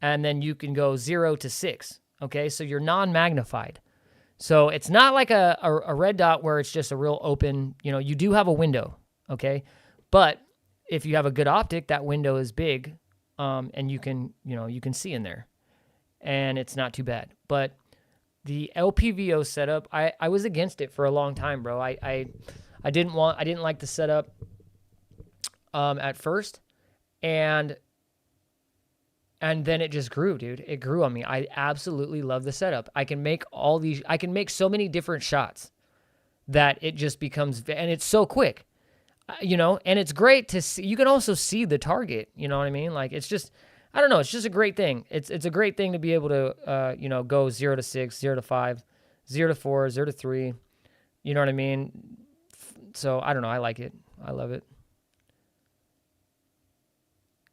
and then you can go 0 to 6, okay? So you're non-magnified. So it's not like a red dot where it's just a real open, you do have a window, okay? But if you have a good optic, that window is big and you can see in there, and it's not too bad. But the LPVO setup, I was against it for a long time, bro. I didn't like the setup at first, and then it just grew, dude. It grew on me. I absolutely love the setup. I can make so many different shots that it just becomes, and it's so quick, and it's great to see. You can also see the target, you know what I mean? Like, it's just, I don't know. It's just a great thing. It's a great thing to be able to, go 0 to 6, 0 to 5, 0 to 4, 0 to 3, you know what I mean? So I don't know. I like it. I love it.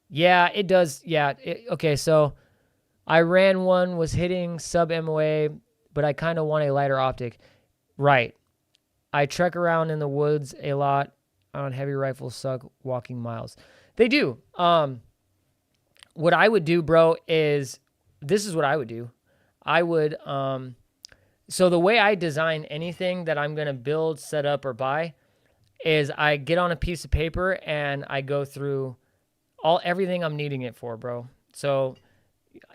Yeah, it does. Yeah. Okay, so I ran one, was hitting sub MOA, but I kind of want a lighter optic. Right. I trek around in the woods a lot on heavy rifles, suck walking miles. They do. What I would do, bro, is this is what I would do. I would, so the way I design anything that I'm going to build, set up, or buy is I get on a piece of paper and I go through everything I'm needing it for, bro. So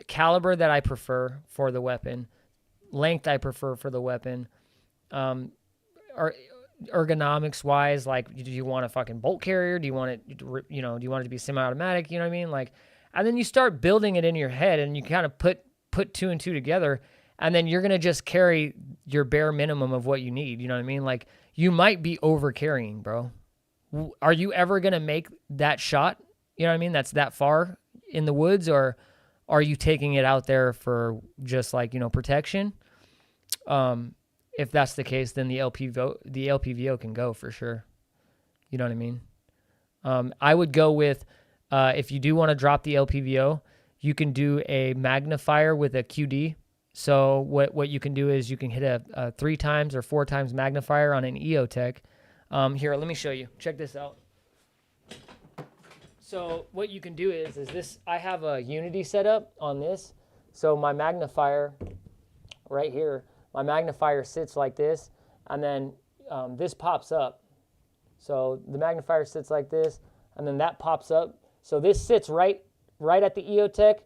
caliber that I prefer for the weapon, length I prefer for the weapon, or ergonomics wise, like, do you want a fucking bolt carrier? Do you want it, do you want it to be semi-automatic? You know what I mean? Like, and then you start building it in your head and you kind of put 2 and 2 together, and then you're going to just carry your bare minimum of what you need. You know what I mean? Like, you might be over carrying, bro. Are you ever going to make that shot? You know what I mean? That's that far in the woods, or are you taking it out there for just like, protection? If that's the case, then the LPVO can go for sure. You know what I mean? I would go with, if you do want to drop the LPVO, you can do a magnifier with a QD. So what you can do is you can hit a 3 times or 4 times magnifier on an EOTech. Here, let me show you. Check this out. So what you can do is this, I have a Unity setup on this. So my magnifier right here, my magnifier sits like this, and then this pops up. So the magnifier sits like this, and then that pops up. So this sits right at the EOTech,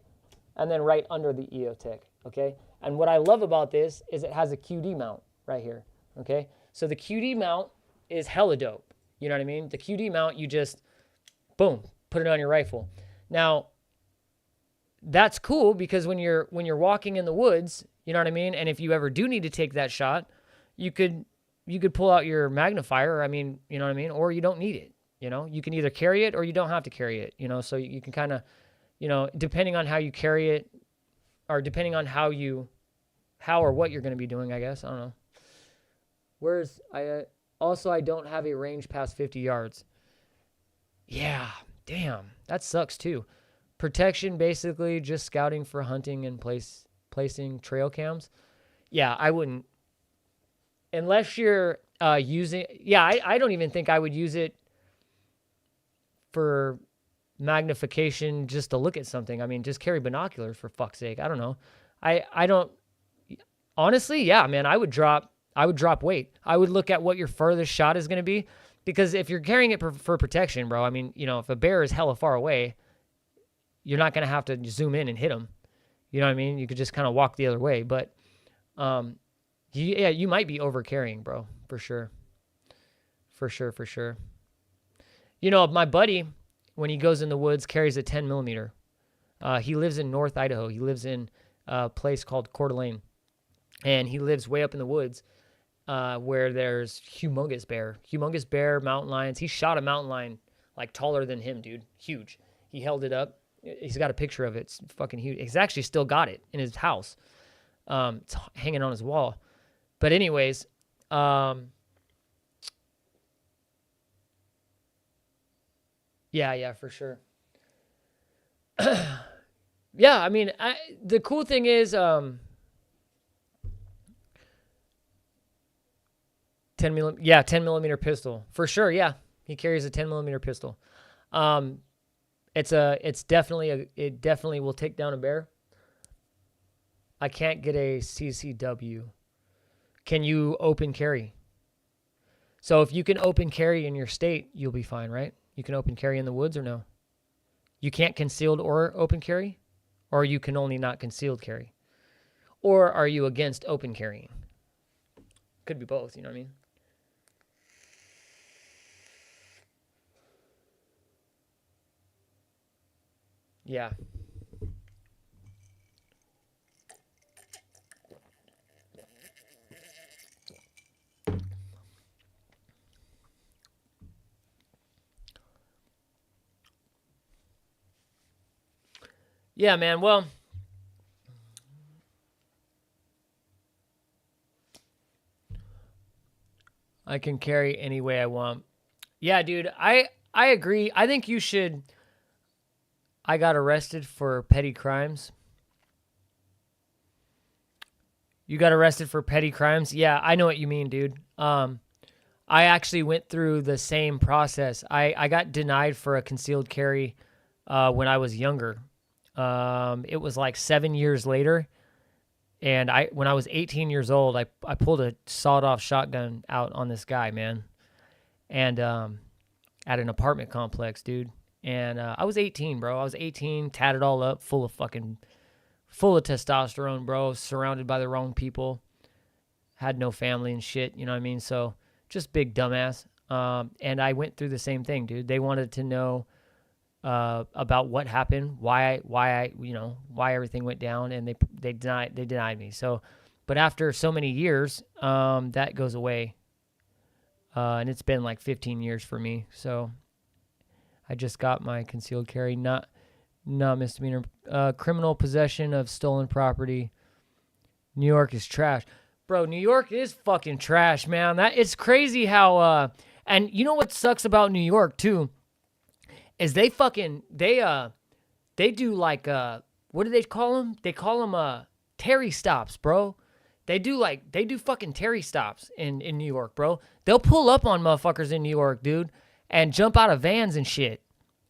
and then right under the EOTech, okay? And what I love about this is it has a QD mount right here, okay? So the QD mount is hella dope, you know what I mean? The QD mount, you just, boom, put it on your rifle. Now, that's cool because when you're walking in the woods, you know what I mean? And if you ever do need to take that shot, you could pull out your magnifier, I mean, you know what I mean? Or you don't need it, You can either carry it or you don't have to carry it, So you can kind of, depending on how you carry it, or depending on how or what you're going to be doing, I guess. I don't know. I don't have a range past 50 yards. Yeah, damn. That sucks too. Protection, basically just scouting for hunting and placing trail cams. Yeah, I wouldn't. Unless you're using... Yeah, I don't even think I would use it for magnification just to look at something. I mean, just carry binoculars for fuck's sake. I don't know. I don't... Honestly, yeah, man, I would drop weight. I would look at what your furthest shot is going to be, because if you're carrying it for protection, bro, I mean, if a bear is hella far away, you're not going to have to zoom in and hit them. You know what I mean? You could just kind of walk the other way, but you might be over carrying, bro, for sure. For sure. My buddy, when he goes in the woods, carries a 10 millimeter. He lives in North Idaho. He lives in a place called Coeur d'Alene. And he lives way up in the woods where there's humongous bear, mountain lions. He shot a mountain lion like taller than him, dude. Huge. He held it up. He's got a picture of it. It's fucking huge. He's actually still got it in his house. It's hanging on his wall. But anyways, yeah, for sure. Yeah, I mean, the cool thing is, 10 millimeter pistol for sure. Yeah, he carries a 10 millimeter pistol. It definitely will take down a bear. I can't get a CCW. Can you open carry? So if you can open carry in your state, you'll be fine, right? You can open carry in the woods or no? You can't concealed or open carry? Or you can only not concealed carry? Or are you against open carrying? Could be both, you know what I mean? Yeah. Yeah, man. Well, I can carry any way I want. Yeah, dude. I agree. I think you should. I got arrested for petty crimes. You got arrested for petty crimes? Yeah, I know what you mean, dude. I actually went through the same process. I got denied for a concealed carry when I was younger. It was like 7 years later. And when I was 18 years old, I pulled a sawed-off shotgun out on this guy, man. And at an apartment complex, dude. And I was 18, bro. I was 18, tatted all up, full of testosterone, bro. Surrounded by the wrong people. Had no family and shit, you know what I mean? So just big dumbass. And I went through the same thing, dude. They wanted to know about what happened, why everything went down, and they denied me. So, but after so many years, that goes away. And it's been like 15 years for me. So I just got my concealed carry, not misdemeanor, criminal possession of stolen property. New York is trash. Bro, New York is fucking trash, man. It's crazy how, and you know what sucks about New York too, is they do like, what do they call them? They call them, Terry stops, bro. They do fucking Terry stops in New York, bro. They'll pull up on motherfuckers in New York, dude, and jump out of vans and shit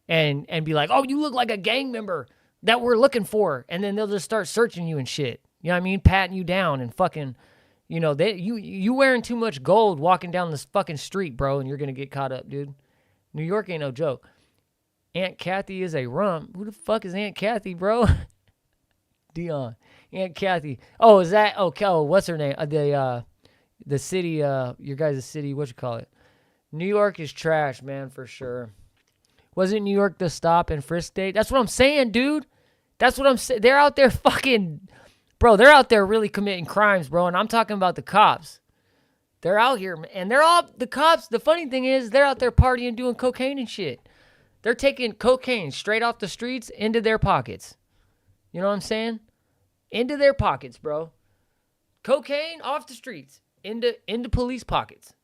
and be like, oh, you look like a gang member that we're looking for. And then they'll just start searching you and shit. You know what I mean? Patting you down and fucking, you know, you wearing too much gold walking down this fucking street, bro, and you're going to get caught up, dude. New York ain't no joke. Aunt Kathy is a rump. Who the fuck is Aunt Kathy, bro? Dion. Aunt Kathy. Oh, is that? Oh, what's her name? The city, your guys' city, what you call it? New York is trash, man, for sure. Wasn't New York the stop and frisk state? That's what I'm saying, dude. That's what I'm saying. They're out there fucking, bro, they're out there really committing crimes, bro, and I'm talking about the cops. They're out here, and they're all, the cops, the funny thing is, they're out there partying, doing cocaine and shit. They're taking cocaine straight off the streets into their pockets. You know what I'm saying? Into their pockets, bro. Cocaine off the streets, into police pockets.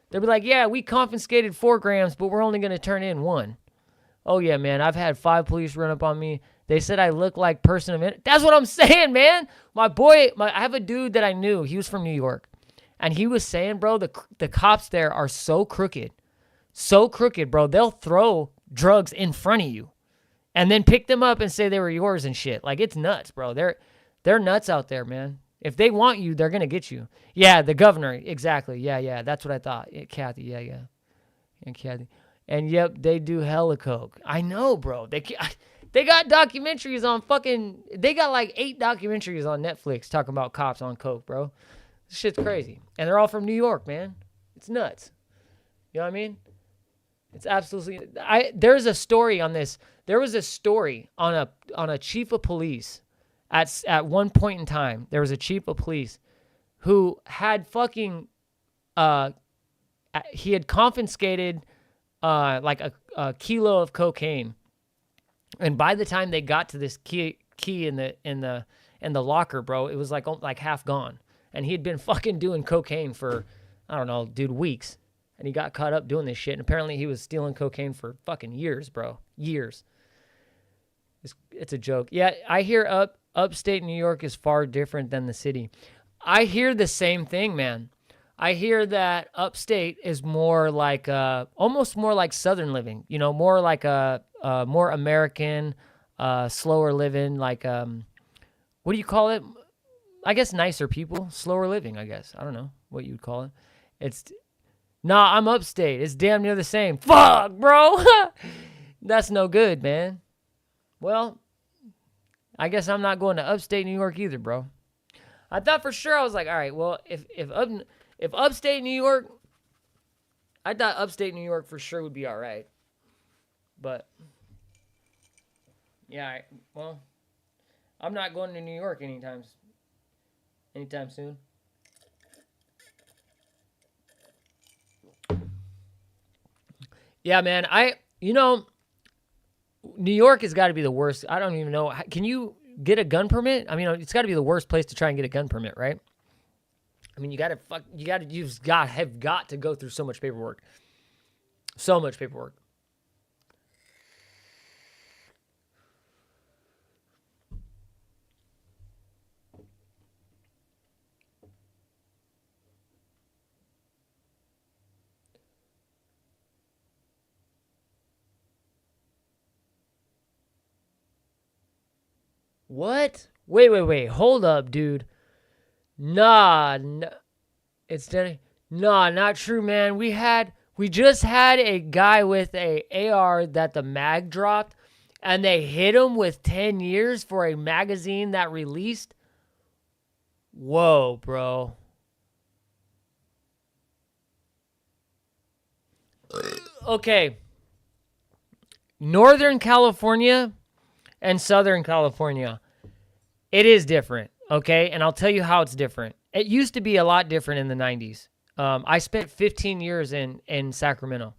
They'll be like, yeah, we confiscated 4 grams, but we're only going to turn in 1. Oh, yeah, man, I've had 5 police run up on me. They said I look like person of it. That's what I'm saying, man. My boy, I have a dude that I knew. He was from New York. And he was saying, bro, the cops there are so crooked. So crooked, bro. They'll throw drugs in front of you and then pick them up and say they were yours and shit. Like, it's nuts, bro. They're nuts out there, man. If they want you, they're going to get you. Yeah, the governor. Exactly. Yeah. That's what I thought. Kathy. Yeah. And Kathy. And yep, they do hella coke. I know, bro. They got documentaries on fucking, they got like 8 documentaries on Netflix talking about cops on coke, bro. This shit's crazy. And they're all from New York, man. It's nuts. You know what I mean? It's absolutely, there's a story on this. There was a story on a chief of police at one point in time. There was a chief of police who had fucking, he had confiscated like a kilo of cocaine. And by the time they got to this key in the locker, bro, it was like half gone. And he had been fucking doing cocaine for, I don't know, dude, weeks. And he got caught up doing this shit. And apparently he was stealing cocaine for fucking years, bro. Years. It's a joke. Yeah, I hear upstate New York is far different than the city. I hear the same thing, man. I hear that upstate is more like, almost more like Southern living. You know, more like a more American, slower living, like, what do you call it? I guess nicer people, slower living, I guess. I don't know what you'd call it. Nah, I'm upstate. It's damn near the same. Fuck, bro. That's no good, man. Well, I guess I'm not going to upstate New York either, bro. I thought for sure, I was like, all right, well, if upstate New York, I thought upstate New York for sure would be all right. But, yeah, well, I'm not going to New York anytime soon. Yeah, man, New York has got to be the worst. I don't even know. Can you get a gun permit? I mean, it's got to be the worst place to try and get a gun permit, right? I mean, you've got to go through so much paperwork. So much paperwork. What? Wait. Hold up, dude. Nah, it's dead. Nah, not true, man. We just had a guy with a AR that the mag dropped, and they hit him with 10 years for a magazine that released. Whoa, bro. Okay. Northern California and Southern California, it is different, okay? And I'll tell you how it's different. It used to be a lot different in the 90s. I spent 15 years in Sacramento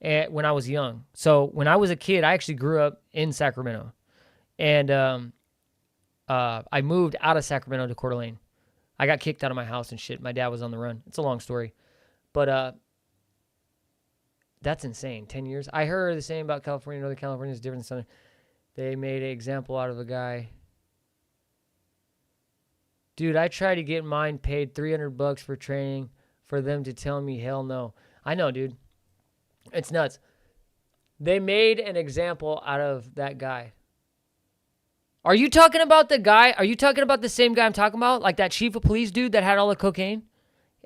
when I was young. So when I was a kid, I actually grew up in Sacramento. And I moved out of Sacramento to Coeur d'Alene. I got kicked out of my house and shit. My dad was on the run. It's a long story. But that's insane. 10 years. I heard the same about California. Northern California is different than Southern. They made an example out of a guy. Dude, I tried to get mine paid $300 for training for them to tell me hell no. I know, dude. It's nuts. They made an example out of that guy. Are you talking about the guy? Are you talking about the same guy I'm talking about? Like that chief of police dude that had all the cocaine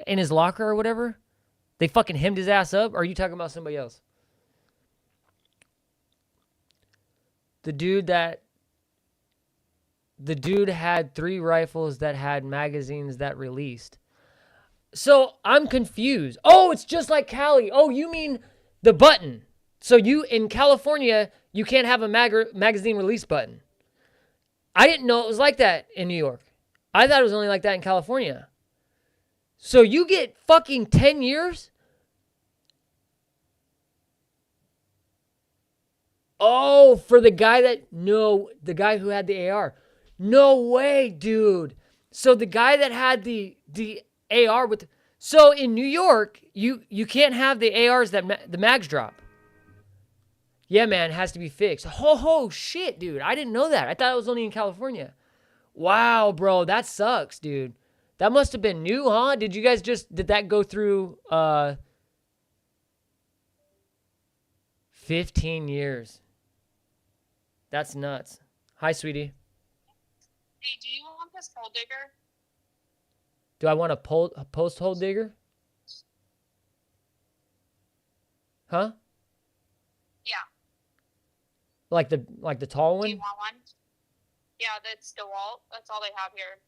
in his locker or whatever? They fucking hemmed his ass up? Or are you talking about somebody else? The dude had 3 rifles that had magazines that released. So I'm confused. Oh, it's just like Cali. Oh, you mean the button. So in California, you can't have a magazine release button. I didn't know it was like that in New York. I thought it was only like that in California. So you get fucking 10 years? Oh, for the guy the guy who had the AR. No way, dude. So the guy that had the AR so in New York, you can't have the ARs that the mags drop. Yeah, man, it has to be fixed. Oh, shit, dude. I didn't know that. I thought it was only in California. Wow, bro, that sucks, dude. That must have been new, huh? Did that go through 15 years? That's nuts. Hi, sweetie. Hey, do you want this hole digger? Do I want a post hole digger? Huh? Yeah. Like the tall one? Do you want one? Yeah, that's DeWalt. That's all they have here.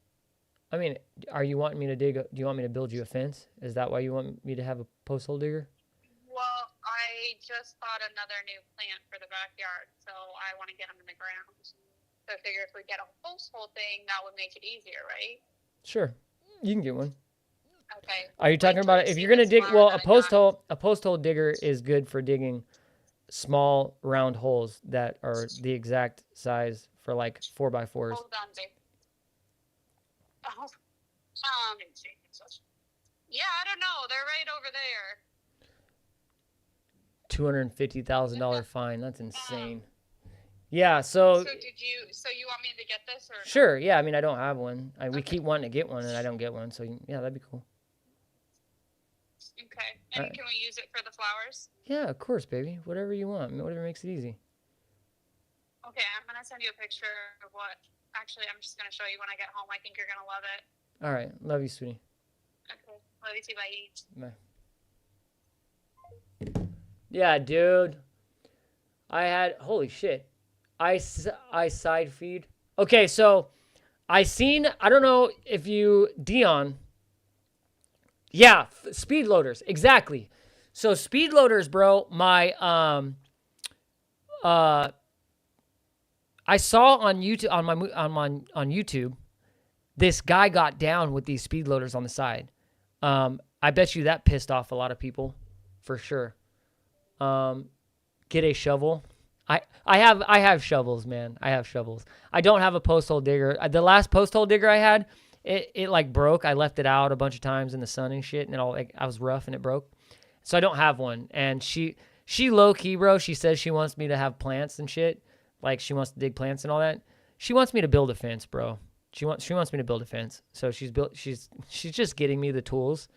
I mean, are you wanting me to do you want me to build you a fence? Is that why you want me to have a post hole digger? Well, I just bought another new plant for the backyard, so I want to get them in the ground. So I figure if we get a post hole thing, that would make it easier, right? Sure, you can get one. Okay. Are you talking about if you're gonna dig? Well, a post hole digger is good for digging small round holes that are the exact size for like 4x4s. Hold on, babe. Yeah, I don't know. They're right over there. $250,000 fine. That's insane. Yeah. So So you want me to get this or? Sure. Yeah. I mean, I don't have one. We keep wanting to get one, and I don't get one. So yeah, that'd be cool. Okay. And can we use it for the flowers? Yeah, of course, baby. Whatever you want. Whatever makes it easy. Okay, I'm gonna send you a picture of what. Actually, I'm just gonna show you when I get home. I think you're gonna love it. All right. Love you, sweetie. Okay. Love you too. Bye. Bye. Yeah, dude. Holy shit. I side feed. Okay, so I don't know if you, Dion. Yeah, speed loaders, exactly. So speed loaders, bro, I saw on YouTube, on YouTube, this guy got down with these speed loaders on the side. I bet you that pissed off a lot of people, for sure. Get a shovel. I have shovels, man. I have shovels. I don't have a post hole digger. The last post hole digger I had, it like broke. I left it out a bunch of times in the sun and shit, and it all like I was rough and it broke. So I don't have one. And she low key, bro. She says she wants me to have plants and shit. Like she wants to dig plants and all that. She wants me to build a fence, bro. She wants me to build a fence. So she's just getting me the tools.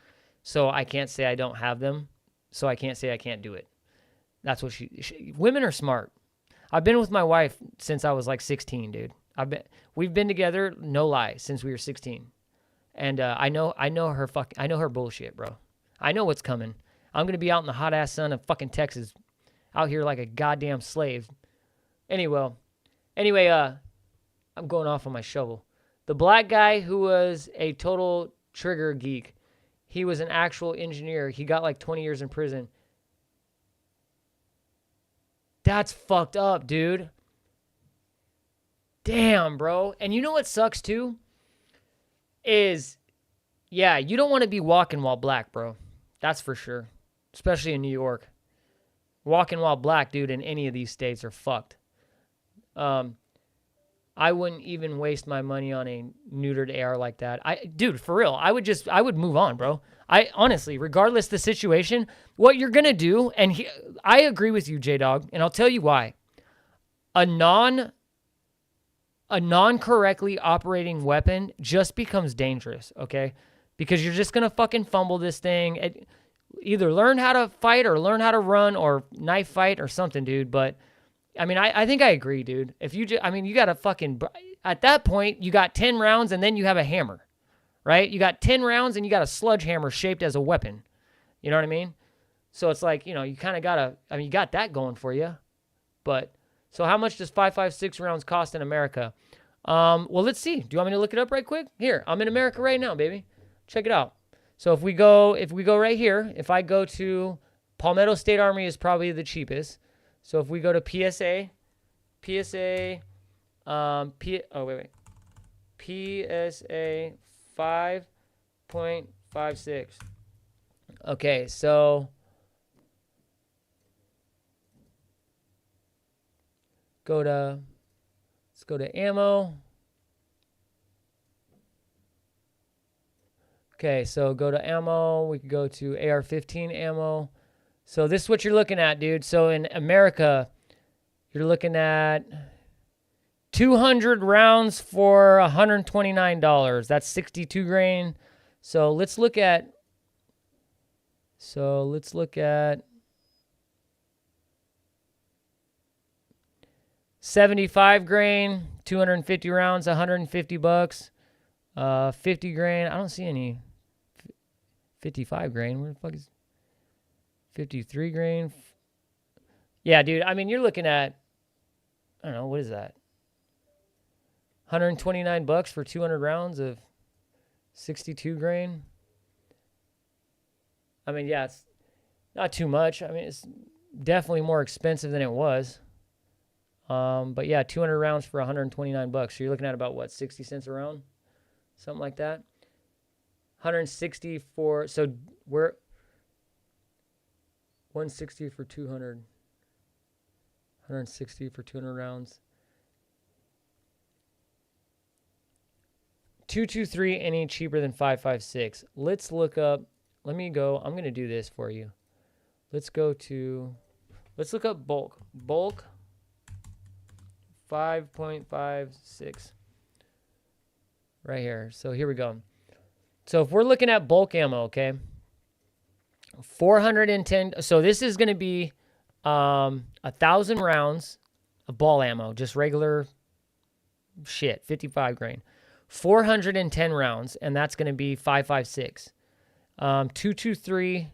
So I can't say I don't have them. So I can't say I can't do it. That's what women are smart. I've been with my wife since I was like 16, dude. We've been together, no lie, since we were 16. And I know her bullshit, bro. I know what's coming. I'm going to be out in the hot ass sun of fucking Texas, out here like a goddamn slave. Anyway, I'm going off on my shovel. The black guy who was a total trigger geek, he was an actual engineer. He got like 20 years in prison. That's fucked up, dude. Damn, bro. And you know what sucks too? Is, yeah, you don't want to be walking while black, bro. That's for sure. Especially in New York. Walking while black, dude, in any of these states are fucked. I wouldn't even waste my money on a neutered AR like that. Dude, for real, I would move on, bro. I honestly, regardless the situation, what you're gonna do, and I agree with you, J-Dog, and I'll tell you why. A non-correctly operating weapon just becomes dangerous, okay? Because you're just gonna fucking fumble this thing. Either learn how to fight or learn how to run or knife fight or something, dude. But I mean, I think I agree, dude. If you you got to fucking, at that point, you got 10 rounds and then you have a hammer, right? You got 10 rounds and you got a sledgehammer shaped as a weapon. You know what I mean? So it's like, you kind of got to, you got that going for you. But, so how much does 5.56 rounds cost in America? Well, let's see. Do you want me to look it up right quick? Here, I'm in America right now, baby. Check it out. So if we go right here, if I go to Palmetto State Armory is probably the cheapest. So if we go to PSA, PSA 5.56. Okay, so let's go to ammo. Okay, so go to ammo. We could go to AR-15 ammo. So this is what you're looking at, dude. So in America, you're looking at 200 rounds for $129. That's 62 grain. So let's look at 75 grain, 250 rounds, $150. 50 grain. I don't see any 55 grain. Where the fuck is 53 grain? Yeah, dude. I mean, you're looking at, I don't know, what is that? $129 for 200 rounds of 62 grain. I mean, yeah, it's not too much. I mean, it's definitely more expensive than it was. But yeah, 200 rounds for $129. So you're looking at about what, 60 cents a round? Something like that. 160 for, so we're 160 for 200. 160 for 200 rounds. 223 any cheaper than 5.56. Let's look up, I'm going to do this for you. Let's look up bulk. Bulk 5.56. Right here. So here we go. So if we're looking at bulk ammo, okay, 410. So this is going to be 1,000 rounds of ball ammo, just regular shit, 55 grain. 410 rounds, and that's going to be 5.56. 223.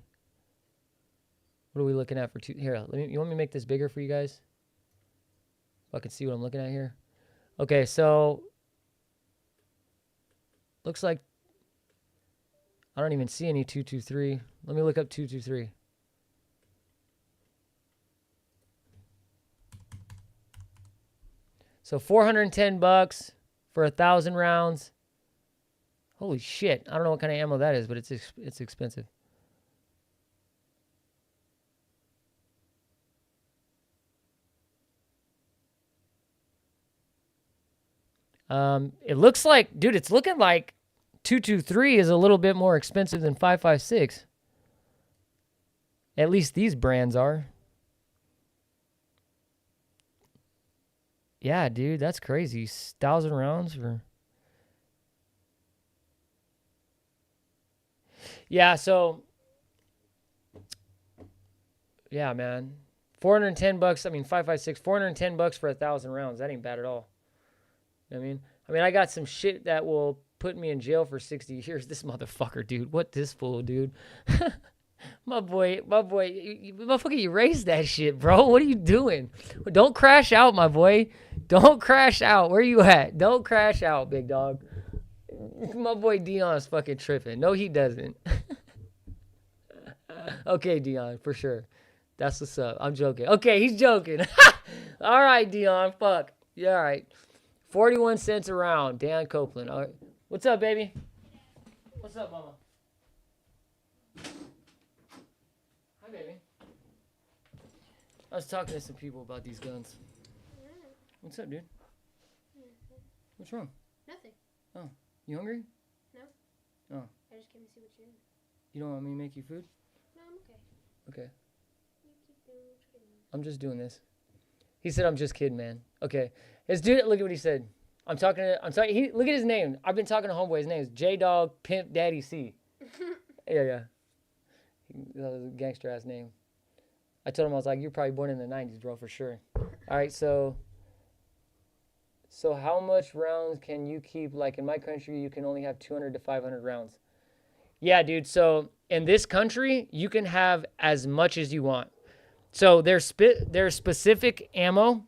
What are we looking at for two? Here, you want me to make this bigger for you guys? If I can see what I'm looking at here. Okay, so looks like I don't even see any 223. Let me look up 223. So $410 for 1,000 rounds. Holy shit! I don't know what kind of ammo that is, but it's expensive. It looks like, dude, it's looking like 223 is a little bit more expensive than 5.56. At least these brands are. Yeah, dude, that's crazy. 1,000 rounds for... Yeah, so... Yeah, man. $410, I mean, 5.56, $410 for 1,000 rounds. That ain't bad at all. You know what I mean? I mean, I got some shit that will put me in jail for 60 years. This motherfucker, dude. What this fool, dude? my boy, motherfucker, you raised that shit, bro. What are you doing? Don't crash out, my boy. Don't crash out. Where you at? Don't crash out, big dog. My boy Dion's fucking tripping. No, he doesn't. Okay, Dion, for sure. That's what's up. I'm joking. Okay, he's joking. All right, Dion. Fuck. Yeah, all right. 41 cents a round. Dan Copeland. All right. What's up, baby? What's up, mama? Hi, baby. I was talking to some people about these guns. What's up, dude? What's wrong? Nothing. Oh, you hungry? No. Oh. I just came to see what you're doing. You don't want me to make you food? No, I'm okay. Okay. You keep doing what you're doing. I'm just doing this. He said, I'm just kidding, man. Okay. This dude, look at what he said. Look at his name. I've been talking to homeboy. His name is J-Dog Pimp Daddy C. Yeah. That was a gangster ass name. I told him, I was like, you're probably born in the 90s, bro, for sure. All right, so how much rounds can you keep? Like in my country, you can only have 200 to 500 rounds. Yeah, dude. So in this country, you can have as much as you want. So there's specific ammo.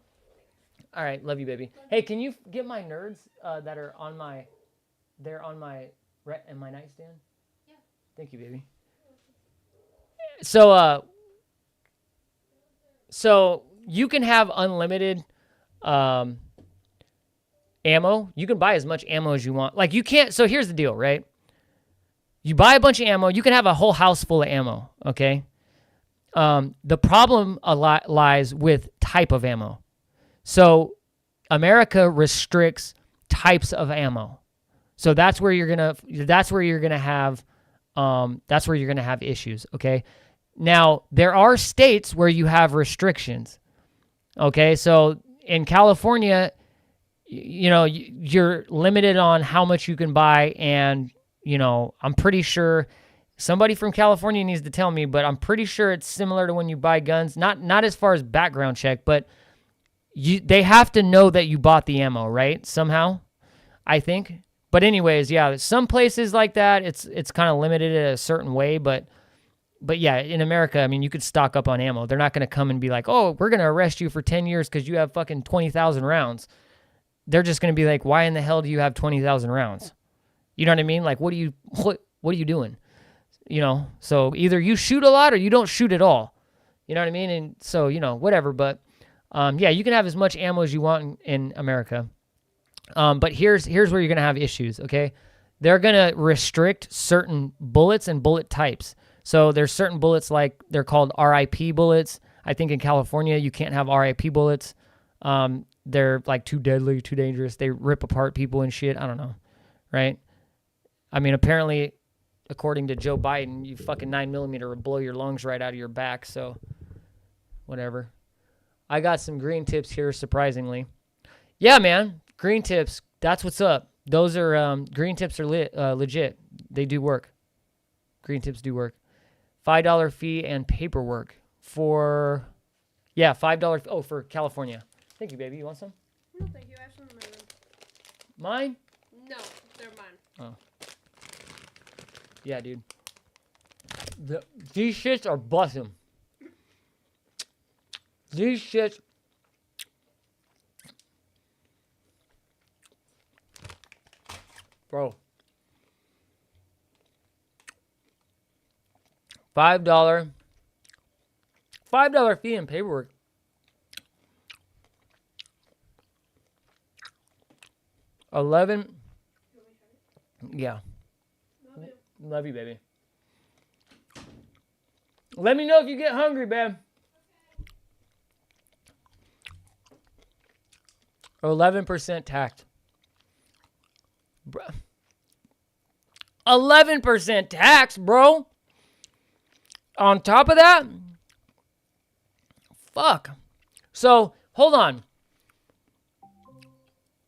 All right, love you, baby. Hey, can you get my nerds that are on my nightstand? Yeah. Thank you, baby. So you can have unlimited ammo. You can buy as much ammo as you want. Like you can't. So here's the deal, right? You buy a bunch of ammo. You can have a whole house full of ammo. Okay. The problem lies with type of ammo. So America restricts types of ammo. So that's where you're gonna have issues. Okay. Now there are states where you have restrictions. Okay. So in California, you're limited on how much you can buy, and I'm pretty sure somebody from California needs to tell me, but I'm pretty sure it's similar to when you buy guns. Not as far as background check, but they have to know that you bought the ammo, right? Somehow, I think. But anyways, yeah, some places like that, it's kind of limited in a certain way, but yeah, in America, I mean, you could stock up on ammo. They're not going to come and be like, oh, we're going to arrest you for 10 years because you have fucking 20,000 rounds. They're just going to be like, why in the hell do you have 20,000 rounds? You know what I mean? Like, what are you doing? So either you shoot a lot or you don't shoot at all. You know what I mean? And so, whatever. But yeah, you can have as much ammo as you want in America. But here's where you're going to have issues, okay? They're going to restrict certain bullets and bullet types. So there's certain bullets, like they're called RIP bullets. I think in California, you can't have RIP bullets. They're like too deadly, too dangerous. They rip apart people and shit. I don't know, right? I mean, apparently, according to Joe Biden, you fucking 9mm will blow your lungs right out of your back. So, whatever. I got some green tips here, surprisingly. Yeah, man, green tips. That's what's up. Those are green tips are legit. They do work. Green tips do work. $5 fee and paperwork for $5. Oh, for California. Thank you, baby. You want some? No, thank you. I have some in my room. Mine? No, they're mine. Oh. Yeah, dude. These shits are bussin'. These shits Bro. $5 fee and paperwork. $11. Yeah. Love you, baby. Let me know if you get hungry, babe. 11% tax. 11% tax, bro. On top of that, fuck. So, hold on.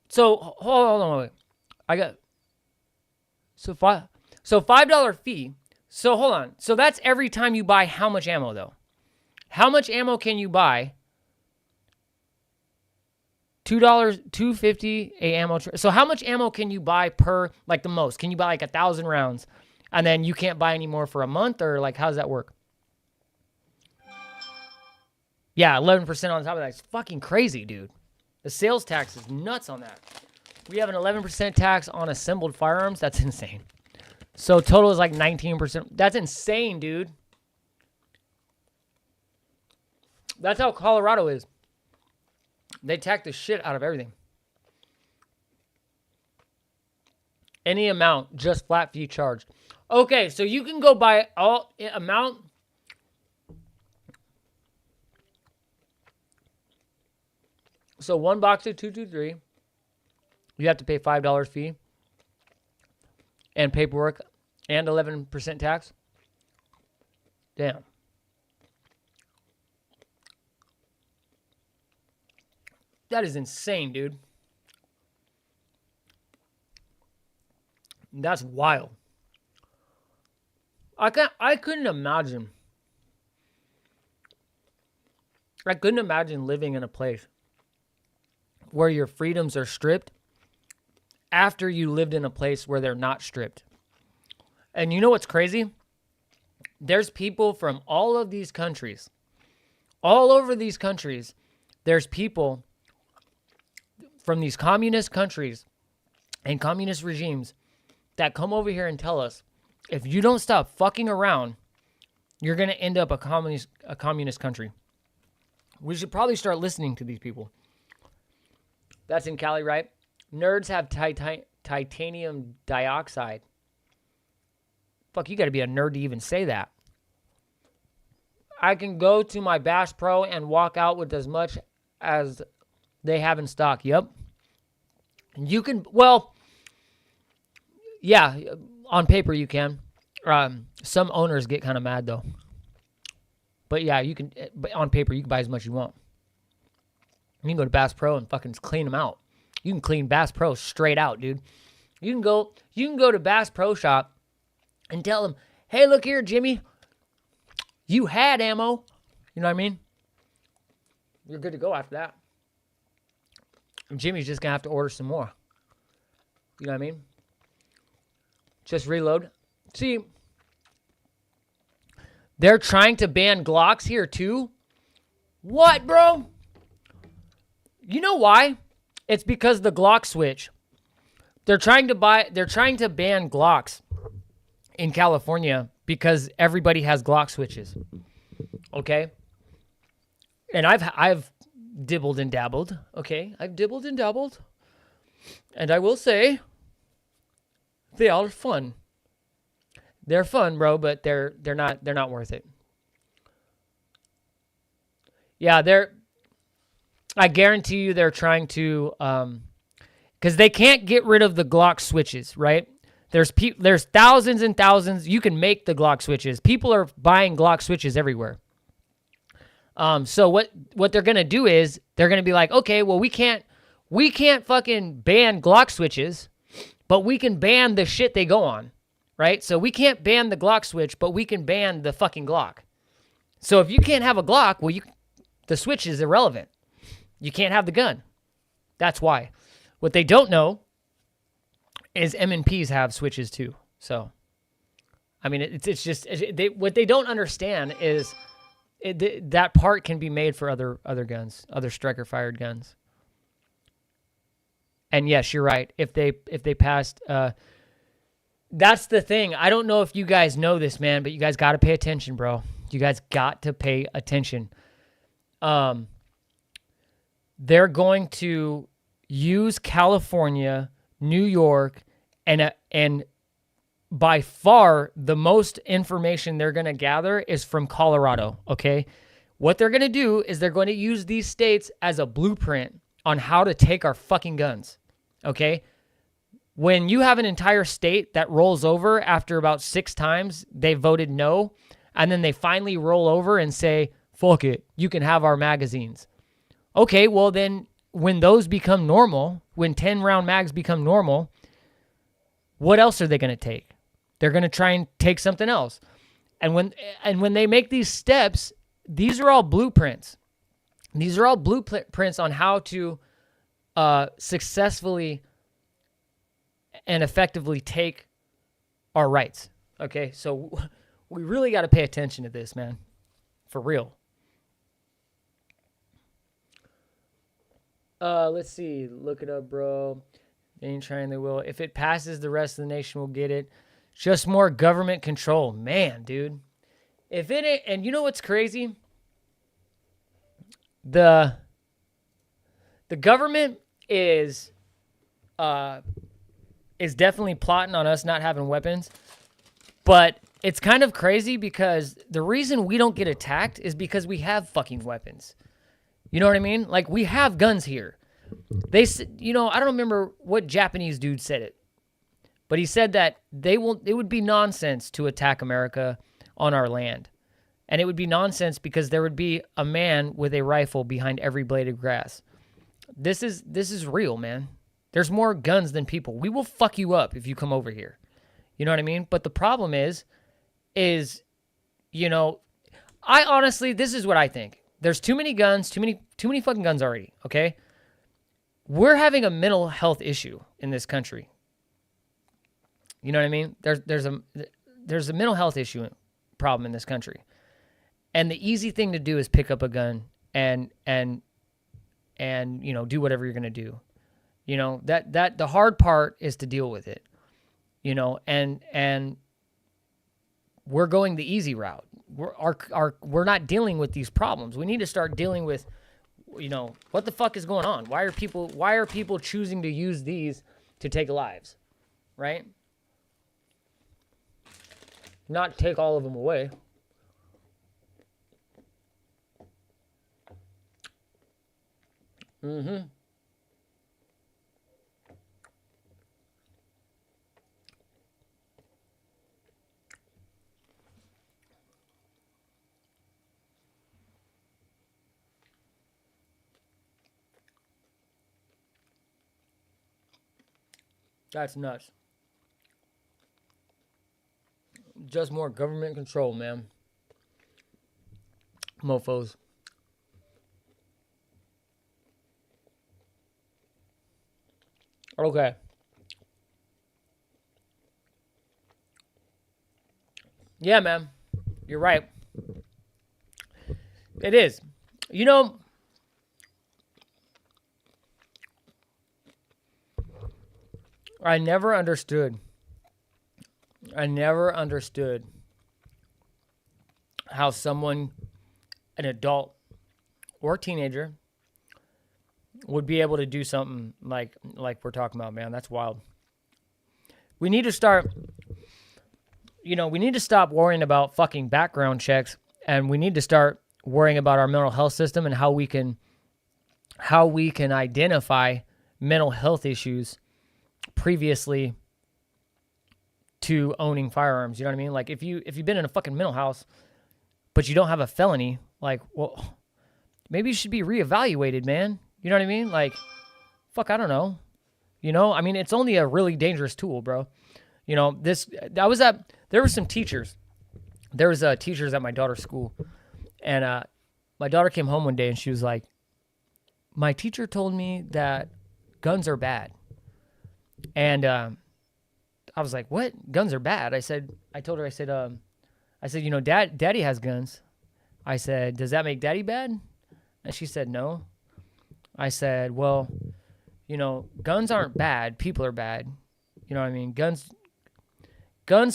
So, hold on, wait. I got, $5 fee. So, hold on. So, that's every time you buy how much ammo, though? How much ammo can you buy? $2, $2.50 a ammo. So, how much ammo can you buy per, like, the most? Can you buy, like, 1,000 rounds? And then you can't buy any more for a month? Or, like, how does that work? Yeah, 11% on top of that. It's fucking crazy, dude. The sales tax is nuts on that. We have an 11% tax on assembled firearms. That's insane. So total is like 19%. That's insane, dude. That's how Colorado is. They tax the shit out of everything. Any amount, just flat fee charged. Okay, so you can go buy all amount. So one box of 223, you have to pay $5 fee and paperwork and 11% tax. Damn. That is insane, dude. That's wild. I couldn't imagine. I couldn't imagine living in a place where your freedoms are stripped after you lived in a place where they're not stripped. And you know what's crazy? There's people from all of these countries, all over these countries, there's people from these communist countries and communist regimes that come over here and tell us, if you don't stop fucking around, you're going to end up a communist country. We should probably start listening to these people. That's in Cali, right? Nerds have titanium dioxide. Fuck, you got to be a nerd to even say that. I can go to my Bass Pro and walk out with as much as they have in stock. Yep. You can, well, yeah, on paper you can. Some owners get kind of mad though. But yeah, you can, but on paper you can buy as much as you want. You can go to Bass Pro and fucking clean them out. You can clean Bass Pro straight out, dude. You can go to Bass Pro Shop and tell them, hey, look here, Jimmy. You had ammo. You know what I mean? You're good to go after that. And Jimmy's just going to have to order some more. You know what I mean? Just reload. See, they're trying to ban Glocks here too. What, bro? You know why? It's because the Glock switch. They're trying to ban Glocks in California because everybody has Glock switches. Okay? And I've dibbled and dabbled. Okay? I've dibbled and dabbled. And I will say they are fun. They're fun, bro, but they're not worth it. Yeah, I guarantee you they're trying to, because they can't get rid of the Glock switches, right? There's thousands and thousands. You can make the Glock switches. People are buying Glock switches everywhere. So what they're gonna do is they're gonna be like, okay, well we can't fucking ban Glock switches, but we can ban the shit they go on, right? So we can't ban the Glock switch, but we can ban the fucking Glock. So if you can't have a Glock, well the switch is irrelevant. You can't have the gun. That's why. What they don't know is M&Ps have switches too. So, I mean, it's just what they don't understand is that part can be made for other guns, other striker fired guns. And yes, you're right. If they passed, that's the thing. I don't know if you guys know this, man, but you guys got to pay attention, bro. You guys got to pay attention. They're going to use California, New York, and by far the most information they're going to gather is from Colorado, okay? What they're going to do is they're going to use these states as a blueprint on how to take our fucking guns, okay? When you have an entire state that rolls over after about 6 times, they voted no, and then they finally roll over and say, fuck it, you can have our magazines. Okay, well then when those become normal, when 10-round mags become normal, what else are they going to take? They're going to try and take something else. And when they make these steps, these are all blueprints. These are all blueprints on how to successfully and effectively take our rights. Okay, so we really got to pay attention to this, man. For real. Let's see. Look it up, bro. They ain't trying, they will. If it passes, the rest of the nation will get it. Just more government control. Man, dude. If it ain't, and you know what's crazy? The government is definitely plotting on us not having weapons. But it's kind of crazy because the reason we don't get attacked is because we have fucking weapons. You know what I mean? Like, we have guns here. They, you know, I don't remember what Japanese dude said it, but he said that it would be nonsense to attack America on our land. And it would be nonsense because there would be a man with a rifle behind every blade of grass. This is real, man. There's more guns than people. We will fuck you up if you come over here. You know what I mean? But the problem is, you know, I honestly, this is what I think. There's too many guns, too many fucking guns already, okay? We're having a mental health issue in this country. You know what I mean? There's a mental health issue problem in this country. And the easy thing to do is pick up a gun and you know, do whatever you're going to do. You know, that the hard part is to deal with it. You know, and we're going the easy route. We're not dealing with these problems. We need to start dealing with, you know, what the fuck is going on? Why are people choosing to use these to take lives, right? Not take all of them away. Mm-hmm. That's nuts. Just more government control, man. Mofos. Okay. Yeah, man. You're right. It is. You know, I never understood how someone, an adult or teenager, would be able to do something like we're talking about, man. That's wild. We need to start, you know, we need to stop worrying about fucking background checks, and we need to start worrying about our mental health system and how we can identify mental health issues previously to owning firearms. You know what I mean? Like, if you've been in a fucking mental house, but you don't have a felony, like, well, maybe you should be reevaluated, man. You know what I mean? Like, fuck, I don't know. You know, I mean, it's only a really dangerous tool, bro. You know, there were some teachers. There was teachers at my daughter's school, and my daughter came home one day and she was like, my teacher told me that guns are bad. And I was like, what? Guns are bad? I told her, you know, daddy has guns. I said, does that make daddy bad? And she said, no. I said, well, you know, guns aren't bad. People are bad. You know what I mean? Guns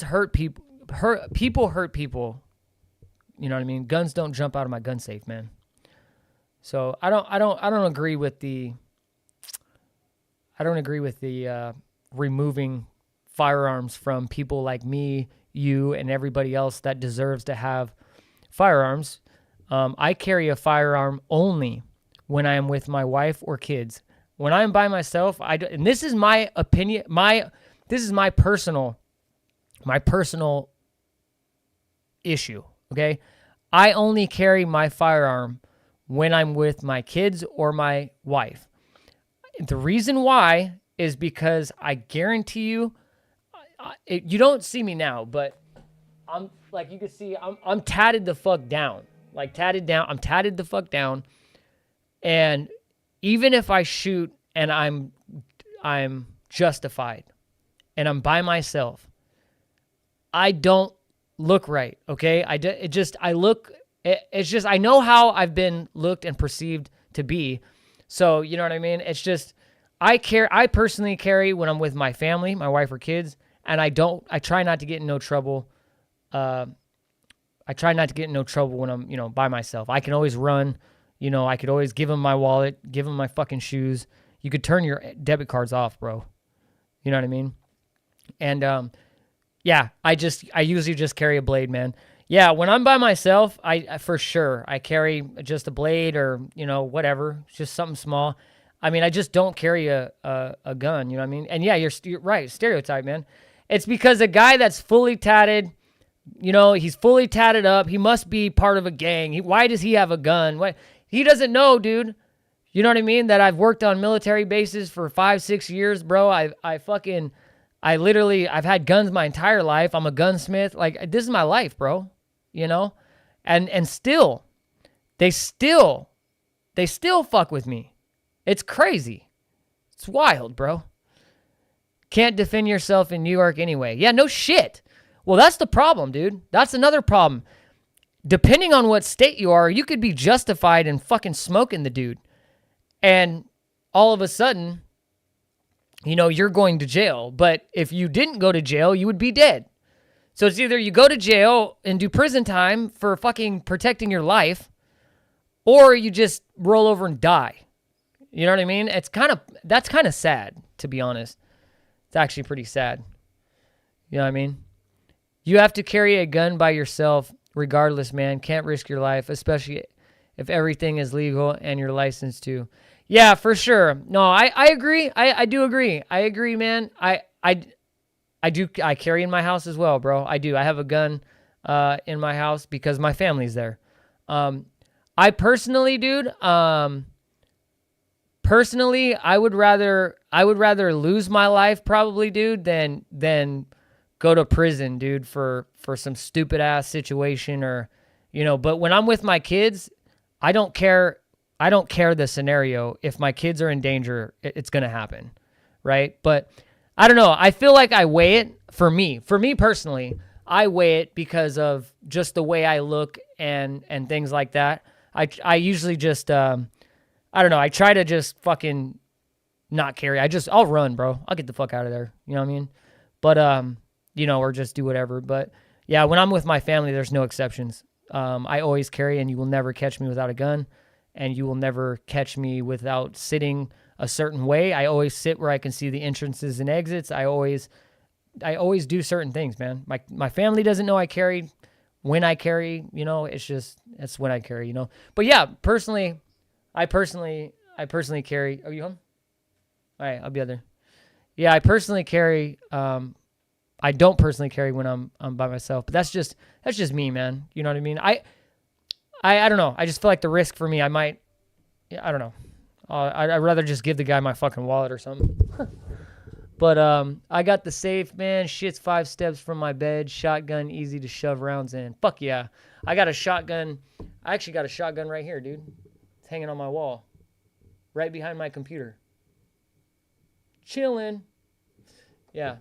hurt people. People hurt people. You know what I mean? Guns don't jump out of my gun safe, man. So I don't agree with the removing firearms from people like me, you, and everybody else that deserves to have firearms. I carry a firearm only when I am with my wife or kids. When I'm by myself, and this is my opinion, this is my personal issue, okay? I only carry my firearm when I'm with my kids or my wife. The reason why is because I guarantee you, you don't see me now, but I'm like, you can see I'm tatted the fuck down. Like tatted down, I'm tatted the fuck down. And even if I shoot and I'm justified and I'm by myself, I don't look right, okay? I know how I've been looked and perceived to be. So, you know what I mean? It's just, I personally carry when I'm with my family, my wife or kids, and I try not to get in no trouble. I try not to get in no trouble when I'm, you know, by myself. I can always run, you know, I could always give them my wallet, give them my fucking shoes. You could turn your debit cards off, bro. You know what I mean? And, yeah, I usually just carry a blade, man. Yeah, when I'm by myself, I for sure, I carry just a blade or, you know, whatever, just something small. I mean, I just don't carry a gun, you know what I mean? And yeah, you're right, stereotype, man. It's because a guy that's fully tatted, you know, he's fully tatted up, he must be part of a gang. Why does he have a gun? He doesn't know, dude. You know what I mean? That I've worked on military bases for 5-6 years, bro. I've had guns my entire life. I'm a gunsmith. Like, this is my life, bro. You know? And still, they still fuck with me. It's crazy. It's wild, bro. Can't defend yourself in New York anyway. Yeah, no shit. Well, that's the problem, dude. That's another problem. Depending on what state you are, you could be justified in fucking smoking the dude. And all of a sudden, you know, you're going to jail. But if you didn't go to jail, you would be dead. So it's either you go to jail and do prison time for fucking protecting your life, or you just roll over and die. You know what I mean? That's kind of sad, to be honest. It's actually pretty sad. You know what I mean? You have to carry a gun by yourself regardless, man. Can't risk your life, especially if everything is legal and you're licensed to. Yeah, for sure. No, I agree. I do agree. I agree, man. I carry in my house as well, bro. I do. I have a gun in my house because my family's there. I personally, dude, personally, I would rather lose my life probably, dude, than go to prison, dude, for some stupid ass situation or, you know, but when I'm with my kids, I don't care the scenario. If my kids are in danger, it's going to happen. Right? But I don't know. I feel like I weigh it for me personally. I weigh it because of just the way I look and things like that. I usually just, I don't know. I try to just fucking not carry. I'll run, bro. I'll get the fuck out of there. You know what I mean? But, you know, or just do whatever. But yeah, when I'm with my family, there's no exceptions. I always carry, and you will never catch me without a gun, and you will never catch me without sitting a certain way. I always sit where I can see the entrances and exits. I always do certain things, man. My family doesn't know I carry. When I carry, you know, that's when I carry, you know. But yeah, personally, I personally carry. Are you home? All right, I'll be out there. Yeah, I personally carry. I don't personally carry when I'm by myself, but that's just me, man. You know what I mean? I don't know. I just feel like the risk for me, I don't know. I'd rather just give the guy my fucking wallet or something. But I got the safe, man. Shit's 5 steps from my bed. Shotgun, easy to shove rounds in. Fuck yeah. I got a shotgun. I actually got a shotgun right here, dude. It's hanging on my wall. Right behind my computer. Chilling. Yeah.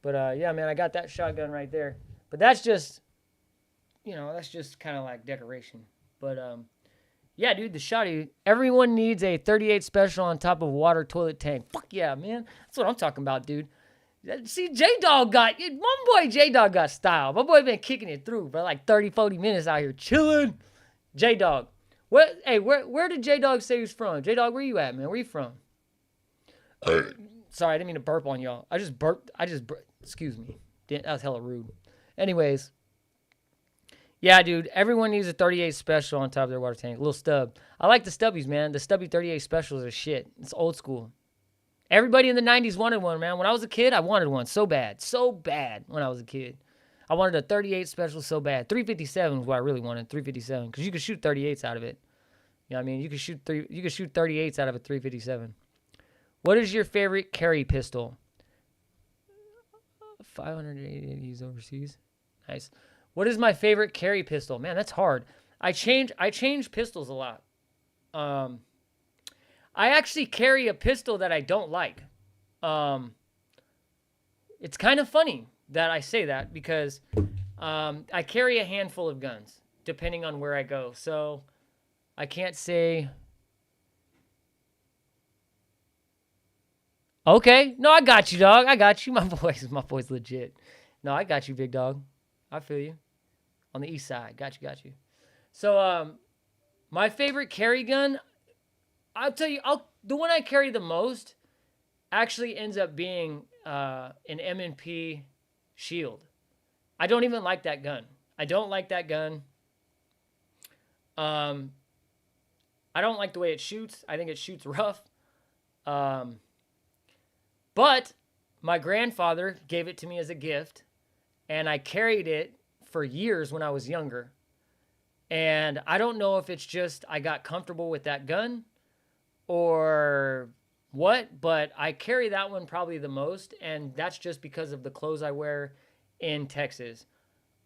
But yeah, man, I got that shotgun right there. But that's just, you know, that's just kind of like decoration. But Yeah, dude, the shotty. Everyone needs a 38 special on top of water toilet tank. Fuck yeah, man. That's what I'm talking about, dude. See, J-Dog got, my boy J-Dog got style. My boy been kicking it through for like 30, 40 minutes out here chilling. J-Dog. Where did J-Dog say he's from? J-Dog, where you at, man? Where you from? Sorry, I didn't mean to burp on y'all. I just burped. Excuse me. That was hella rude. Anyways. Yeah, dude. Everyone needs a 38 special on top of their water tank. A little stub. I like the stubbies, man. The stubby 38 specials are shit. It's old school. Everybody in the 90s wanted one, man. When I was a kid, I wanted one so bad. So bad when I was a kid. I wanted a 38 special so bad. 357 was what I really wanted. 357. Because you could shoot 38s out of it. You know what I mean? You could shoot 38s out of a 357. What is your favorite carry pistol? 580 overseas. Nice. What is my favorite carry pistol? Man, that's hard. I change pistols a lot. I actually carry a pistol that I don't like. It's kind of funny that I say that because I carry a handful of guns depending on where I go. So I can't say. Okay. No, I got you, dog. I got you. My boy's legit. No, I got you, big dog. I feel you. On the east side. Got you. So, my favorite carry gun, I'll tell you, the one I carry the most actually ends up being an M&P Shield. I don't even like that gun. I don't like that gun. I don't like the way it shoots. I think it shoots rough. But my grandfather gave it to me as a gift, and I carried it for years when I was younger. And I don't know if it's just I got comfortable with that gun or what, but I carry that one probably the most, and that's just because of the clothes I wear in Texas.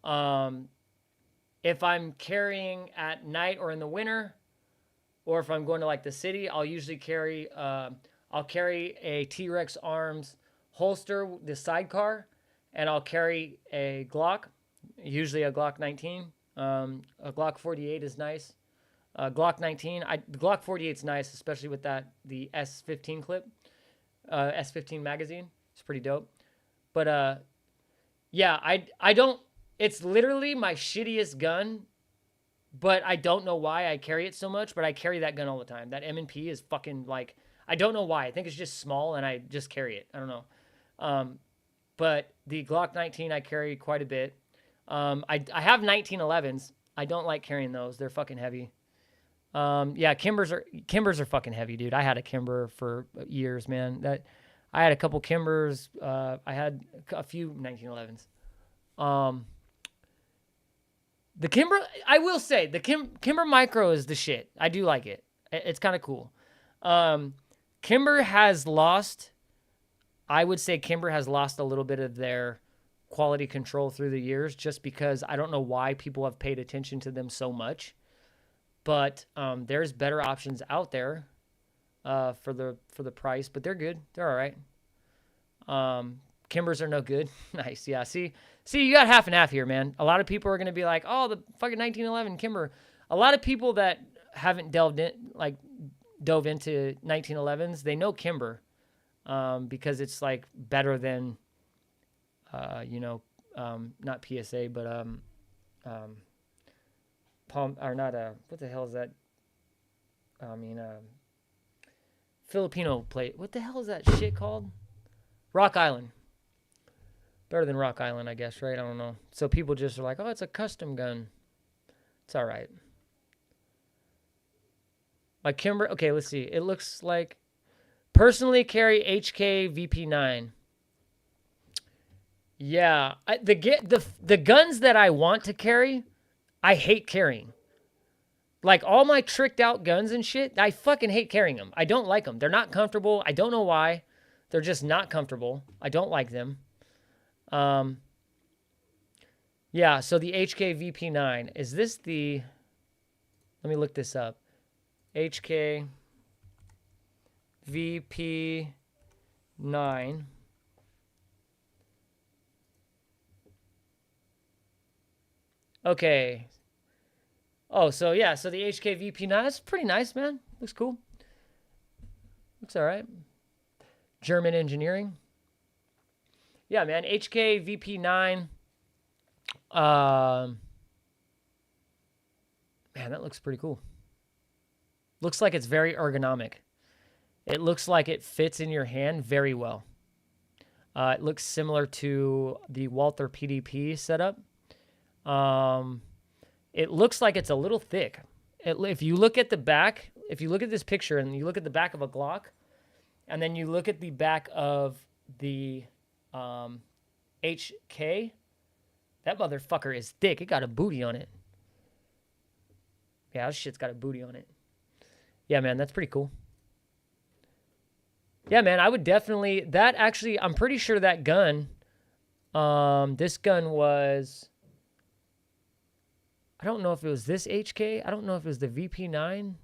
If I'm carrying at night or in the winter, or if I'm going to like the city, I'll usually carry I'll carry a T-Rex Arms holster, the sidecar, and I'll carry a Glock, usually a Glock 19. A Glock 48 is nice. Glock 19, the Glock 48 is nice, especially with the S15 clip, S15 magazine. It's pretty dope. But yeah, I don't. It's literally my shittiest gun, but I don't know why I carry it so much. But I carry that gun all the time. That M&P is fucking like. I don't know why. I think it's just small, and I just carry it. I don't know. But the Glock 19 I carry quite a bit. I have 1911s. I don't like carrying those. They're fucking heavy. Yeah, Kimbers are fucking heavy, dude. I had a Kimber for years, man. I had a couple Kimbers. I had a few 1911s. The Kimber, I will say, the Kimber Micro is the shit. I do like it. It's kind of cool. Kimber has lost, I would say Kimber has lost a little bit of their quality control through the years just because I don't know why people have paid attention to them so much. But there's better options out there for the price, but they're good. They're all right. Kimbers are no good. Nice. Yeah. See, you got half and half here, man. A lot of people are going to be like, oh, the fucking 1911 Kimber. A lot of people that haven't dove into 1911s, they know Kimber because it's like better than, not PSA, but Palm, or not, what the hell is that? Filipino plate. What the hell is that shit called? Rock Island. Better than Rock Island, I guess, right? I don't know. So people just are like, oh, it's a custom gun. It's all right. My Kimber, okay, let's see. It looks like, personally carry HK VP9. Yeah, the guns that I want to carry, I hate carrying. Like all my tricked out guns and shit, I fucking hate carrying them. I don't like them. They're not comfortable. I don't know why. They're just not comfortable. I don't like them. Yeah, so the HK VP9. Is this the... Let me look this up. HK VP9. Okay. Oh, so yeah, so the HK VP9, that's pretty nice, man. Looks cool. Looks all right. German engineering. Yeah, man, HK VP9. Man, that looks pretty cool. Looks like it's very ergonomic. It looks like it fits in your hand very well. It looks similar to the Walther PDP setup. It looks like it's a little thick. If you look at the back, if you look at this picture and you look at the back of a Glock, and then you look at the back of the HK, that motherfucker is thick. It got a booty on it. Yeah, this shit's got a booty on it. Yeah, man, that's pretty cool. Yeah, man, I would definitely... That actually, I'm pretty sure that gun... this gun was... I don't know if it was this HK. I don't know if it was the VP9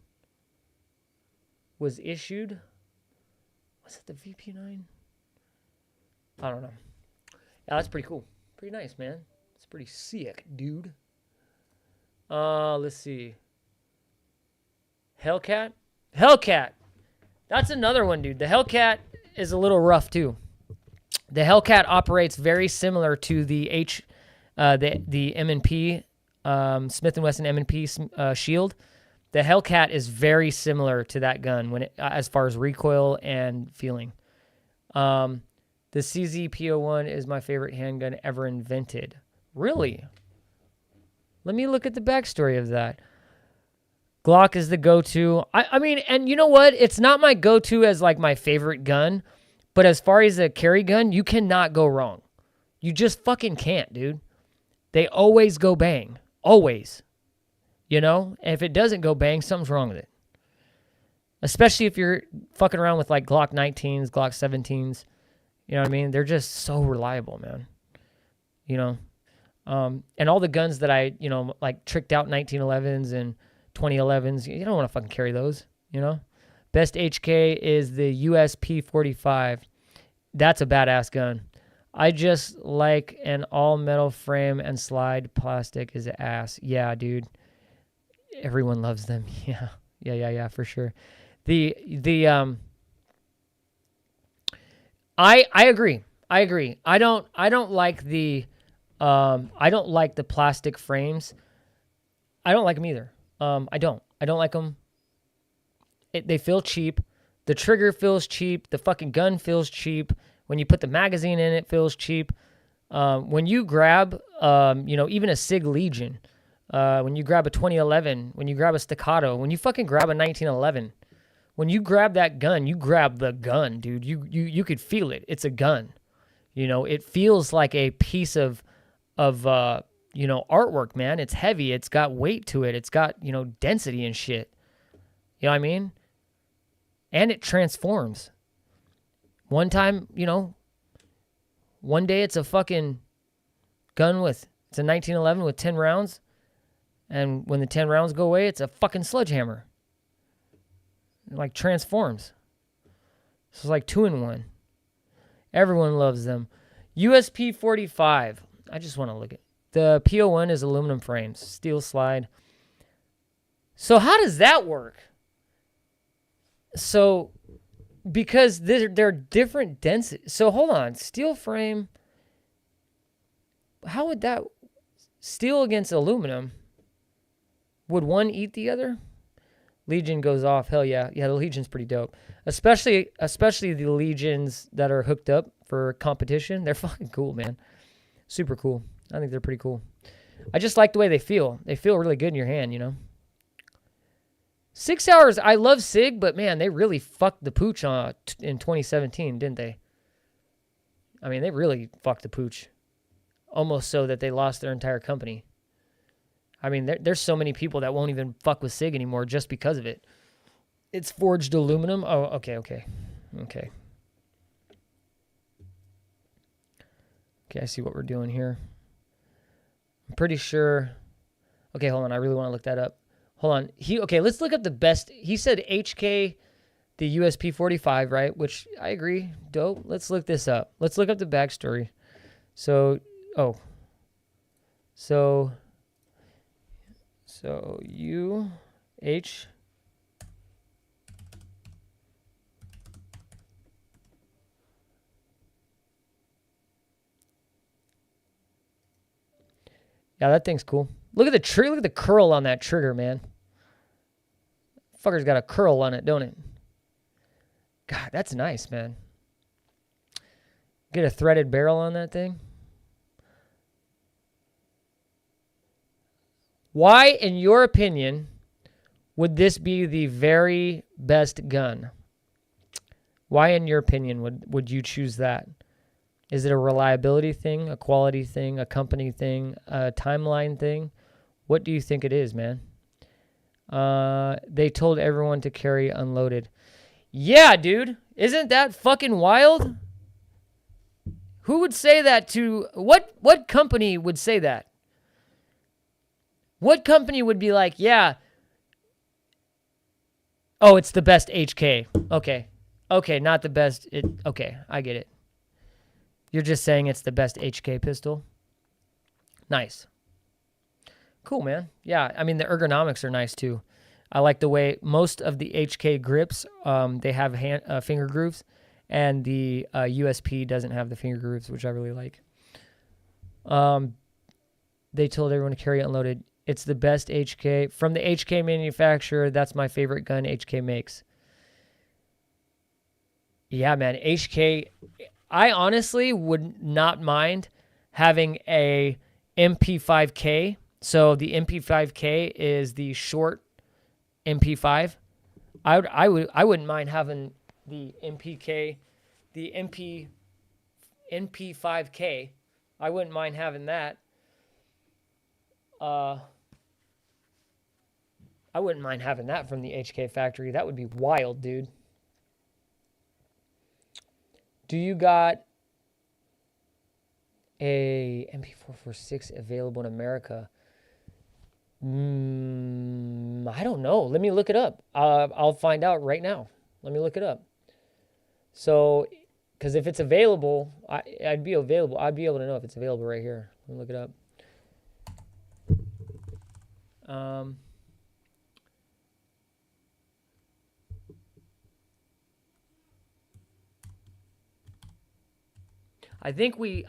was issued. Was it the VP9? I don't know. Yeah, that's pretty cool. Pretty nice, man. It's pretty sick, dude. Let's see. Hellcat? Hellcat! That's another one, dude. The Hellcat is a little rough, too. The Hellcat operates very similar to the M&P, Smith & Wesson M&P Shield. The Hellcat is very similar to that gun when as far as recoil and feeling. The CZ-P01 is my favorite handgun ever invented. Really? Let me look at the backstory of that. Glock is the go-to. I mean, and you know what? It's not my go-to as like my favorite gun, but as far as a carry gun, you cannot go wrong. You just fucking can't, dude. They always go bang. Always. You know? And if it doesn't go bang, something's wrong with it. Especially if you're fucking around with like Glock 19s, Glock 17s. You know what I mean? They're just so reliable, man. You know? And all the guns that I, you know, like tricked out 1911s and 2011s, you don't want to fucking carry those, you know? Best HK is the USP45. That's a badass gun. I just like an all-metal frame and slide plastic is ass. Yeah, dude. Everyone loves them. Yeah. Yeah, for sure. I agree. I don't like the plastic frames. I don't like them either. I don't like them. They feel cheap. The trigger feels cheap. The fucking gun feels cheap. When you put the magazine in, it feels cheap. When you grab, even a SIG Legion, when you grab a 2011, when you grab a Staccato, when you fucking grab a 1911, when you grab that gun, you grab the gun, dude. You could feel it. It's a gun. You know, it feels like a piece of artwork, man. It's heavy. It's got weight to it. It's got, density and shit. You know what I mean? And it transforms. One time, one day it's a fucking gun it's a 1911 with 10 rounds. And when the 10 rounds go away, it's a fucking sledgehammer. It like transforms. So it's like 2-in-1. Everyone loves them. USP 45. I just want to look at the P01 is aluminum frames, steel slide. So how does that work? So because they're different density. So hold on, steel frame. How would that steel against aluminum? Would one eat the other? Legion goes off. Hell yeah. Yeah, the Legion's pretty dope. Especially the Legions that are hooked up for competition. They're fucking cool, man. Super cool. I think they're pretty cool. I just like the way they feel. They feel really good in your hand, 6 hours. I love SIG, but man, they really fucked the pooch in 2017, didn't they? I mean, they really fucked the pooch. Almost so that they lost their entire company. I mean, there's so many people that won't even fuck with SIG anymore just because of it. It's forged aluminum. Oh, okay. Okay, I see what we're doing here. I'm pretty sure. Okay, hold on. I really want to look that up. Hold on. Let's look up the best. He said HK, the USP 45, right? Which I agree. Dope. Let's look this up. Let's look up the backstory. So U-H. Yeah, that thing's cool. Look at the trigger. Look at the curl on that trigger, man. Fucker's got a curl on it, don't it? God, that's nice, man. Get a threaded barrel on that thing. Why, in your opinion, would this be the very best gun? Why, in your opinion, would you choose that? Is it a reliability thing, a quality thing, a company thing, a timeline thing? What do you think it is, man? They told everyone to carry unloaded. Yeah, dude. Isn't that fucking wild? Who would say that to... What company would say that? What company would be like, yeah... Oh, it's the best HK. Okay. Okay, not the best... Okay, I get it. You're just saying it's the best HK pistol? Nice. Cool, man. Yeah, I mean, the ergonomics are nice, too. I like the way most of the HK grips, they have finger grooves, and the USP doesn't have the finger grooves, which I really like. They told everyone to carry unloaded. It's the best HK. From the HK manufacturer, that's my favorite gun HK makes. Yeah, man. HK, I honestly would not mind having a MP5K. So the MP5K is the short MP5. I wouldn't mind having the MPK, the MP5K. I wouldn't mind having that. I wouldn't mind having that from the HK factory. That would be wild, dude. Do you got a MP446 available in America? I don't know. Let me look it up. I'll find out right now. Let me look it up. So, because if it's available, I'd be able to know if it's available right here. Let me look it up. I think we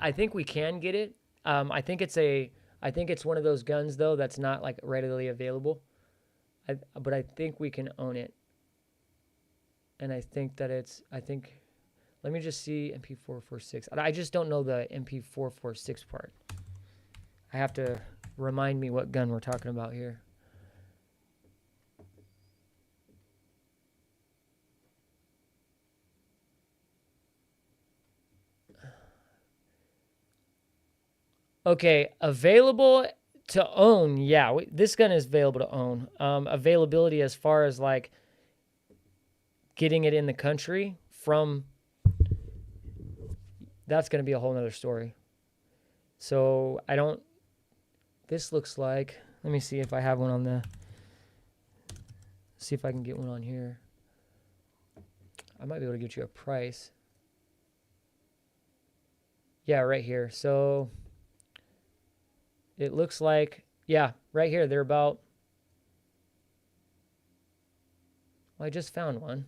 can get it. I think it's one of those guns though that's not like readily available. But I think we can own it. And I think that let me just see MP446. I just don't know the MP446 part. I have to remind me what gun we're talking about here. Okay, available to own. Yeah, this gun is available to own. Availability as far as like getting it in the country from, that's going to be a whole nother story. So this looks like, let me see if I have one on see if I can get one on here. I might be able to get you a price. Yeah, right here. So it looks like, yeah, right here, they're about, well, I just found one.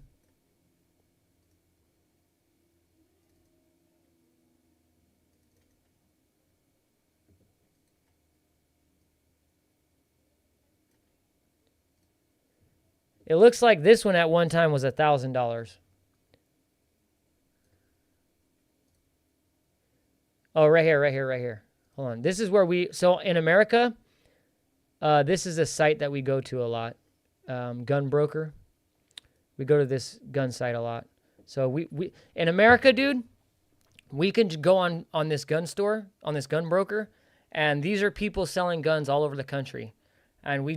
It looks like this one at one time was $1,000. Oh, right here. Hold on. This is where so in America, this is a site that we go to a lot. Gun Broker. We go to this gun site a lot. So we in America, dude, we can go on this gun store, on this Gun Broker, and these are people selling guns all over the country. And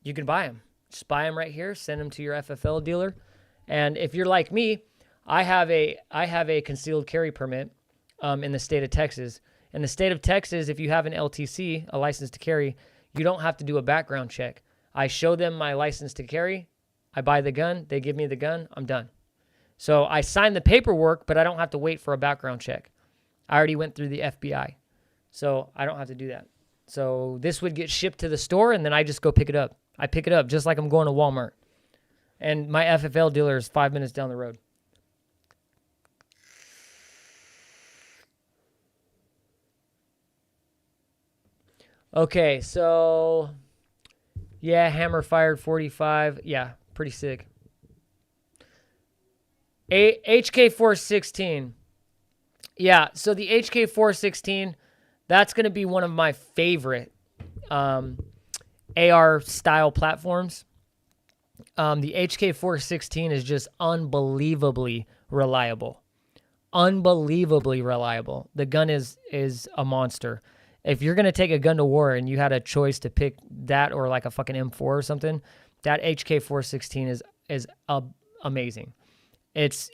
you can buy them. Just buy them right here, send them to your FFL dealer. And if you're like me, I have a concealed carry permit in the state of Texas. In the state of Texas, if you have an LTC, a license to carry, you don't have to do a background check. I show them my license to carry. I buy the gun. They give me the gun. I'm done. So I sign the paperwork, but I don't have to wait for a background check. I already went through the FBI. So I don't have to do that. So this would get shipped to the store, and then I just go pick it up. I pick it up just like I'm going to Walmart. And my FFL dealer is 5 minutes down the road. Okay, so yeah, hammer fired 45. Yeah, pretty sick. HK416. Yeah, so the HK416, that's going to be one of my favorite AR style platforms. The HK416 is just unbelievably reliable. Unbelievably reliable. The gun is a monster. If you're going to take a gun to war and you had a choice to pick that or like a fucking M4 or something, that HK416 is amazing. It's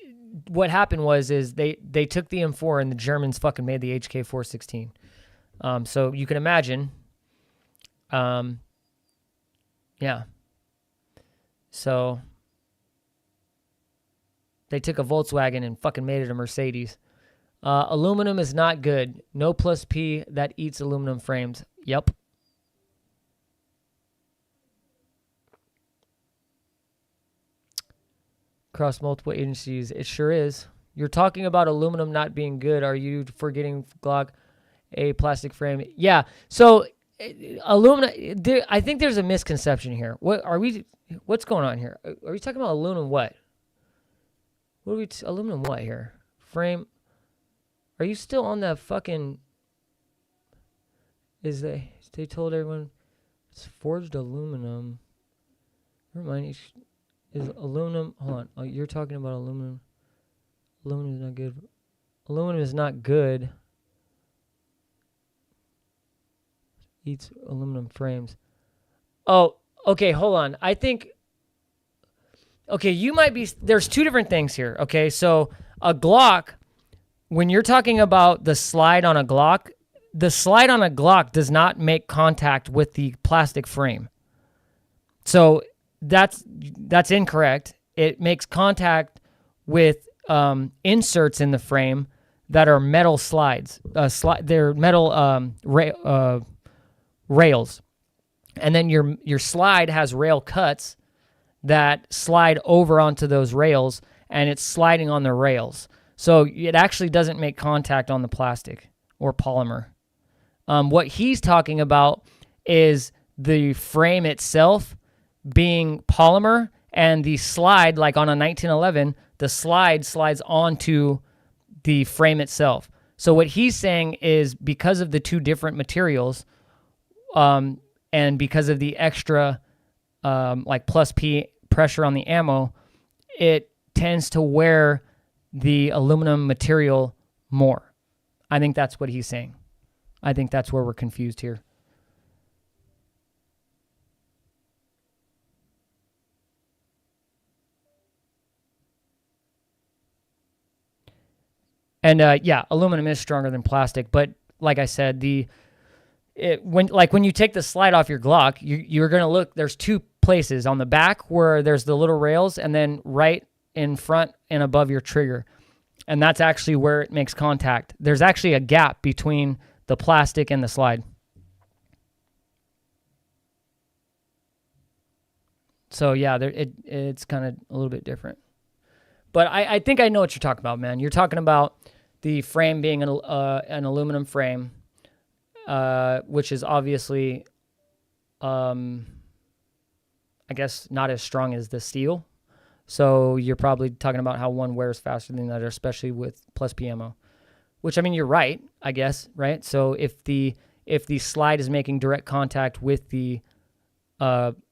what happened is they took the M4 and the Germans fucking made the HK416. So you can imagine, yeah. So they took a Volkswagen and fucking made it a Mercedes. Aluminum is not good. No plus P that eats aluminum frames. Yep. Across multiple agencies. It sure is. You're talking about aluminum not being good. Are you forgetting Glock, a plastic frame? Yeah. So aluminum, I think there's a misconception here. What's going on here? Are we talking about aluminum what? Aluminum what here? Frame. Are you still on that fucking... They told everyone it's forged aluminum. Never mind. Is aluminum... Hold on. Oh, you're talking about aluminum. Aluminum is not good. Aluminum is not good. Eats aluminum frames. Oh, okay. Hold on. I think... Okay, you might be... There's two different things here. Okay, so a Glock... When you're talking about the slide on a Glock, the slide on a Glock does not make contact with the plastic frame. So that's incorrect. It makes contact with inserts in the frame that are metal slides. They're metal rails. And then your slide has rail cuts that slide over onto those rails, and it's sliding on the rails. So it actually doesn't make contact on the plastic or polymer. What he's talking about is the frame itself being polymer, and the slide, like on a 1911, the slide slides onto the frame itself. So what he's saying is because of the two different materials, and because of the extra like plus P pressure on the ammo, it tends to wear the aluminum material more. I think that's what he's saying. I think that's where we're confused here. And yeah, aluminum is stronger than plastic, but like I said, when you take the slide off your Glock, you're gonna look. There's two places on the back where there's the little rails, and then right in front and above your trigger. And that's actually where it makes contact. There's actually a gap between the plastic and the slide. So yeah, it's kind of a little bit different. But I think I know what you're talking about, man. You're talking about the frame being an aluminum frame, which is obviously, I guess, not as strong as the steel. So you're probably talking about how one wears faster than the other, especially with plus P ammo. Which, I mean, you're right, I guess, right? So if the slide is making direct contact with the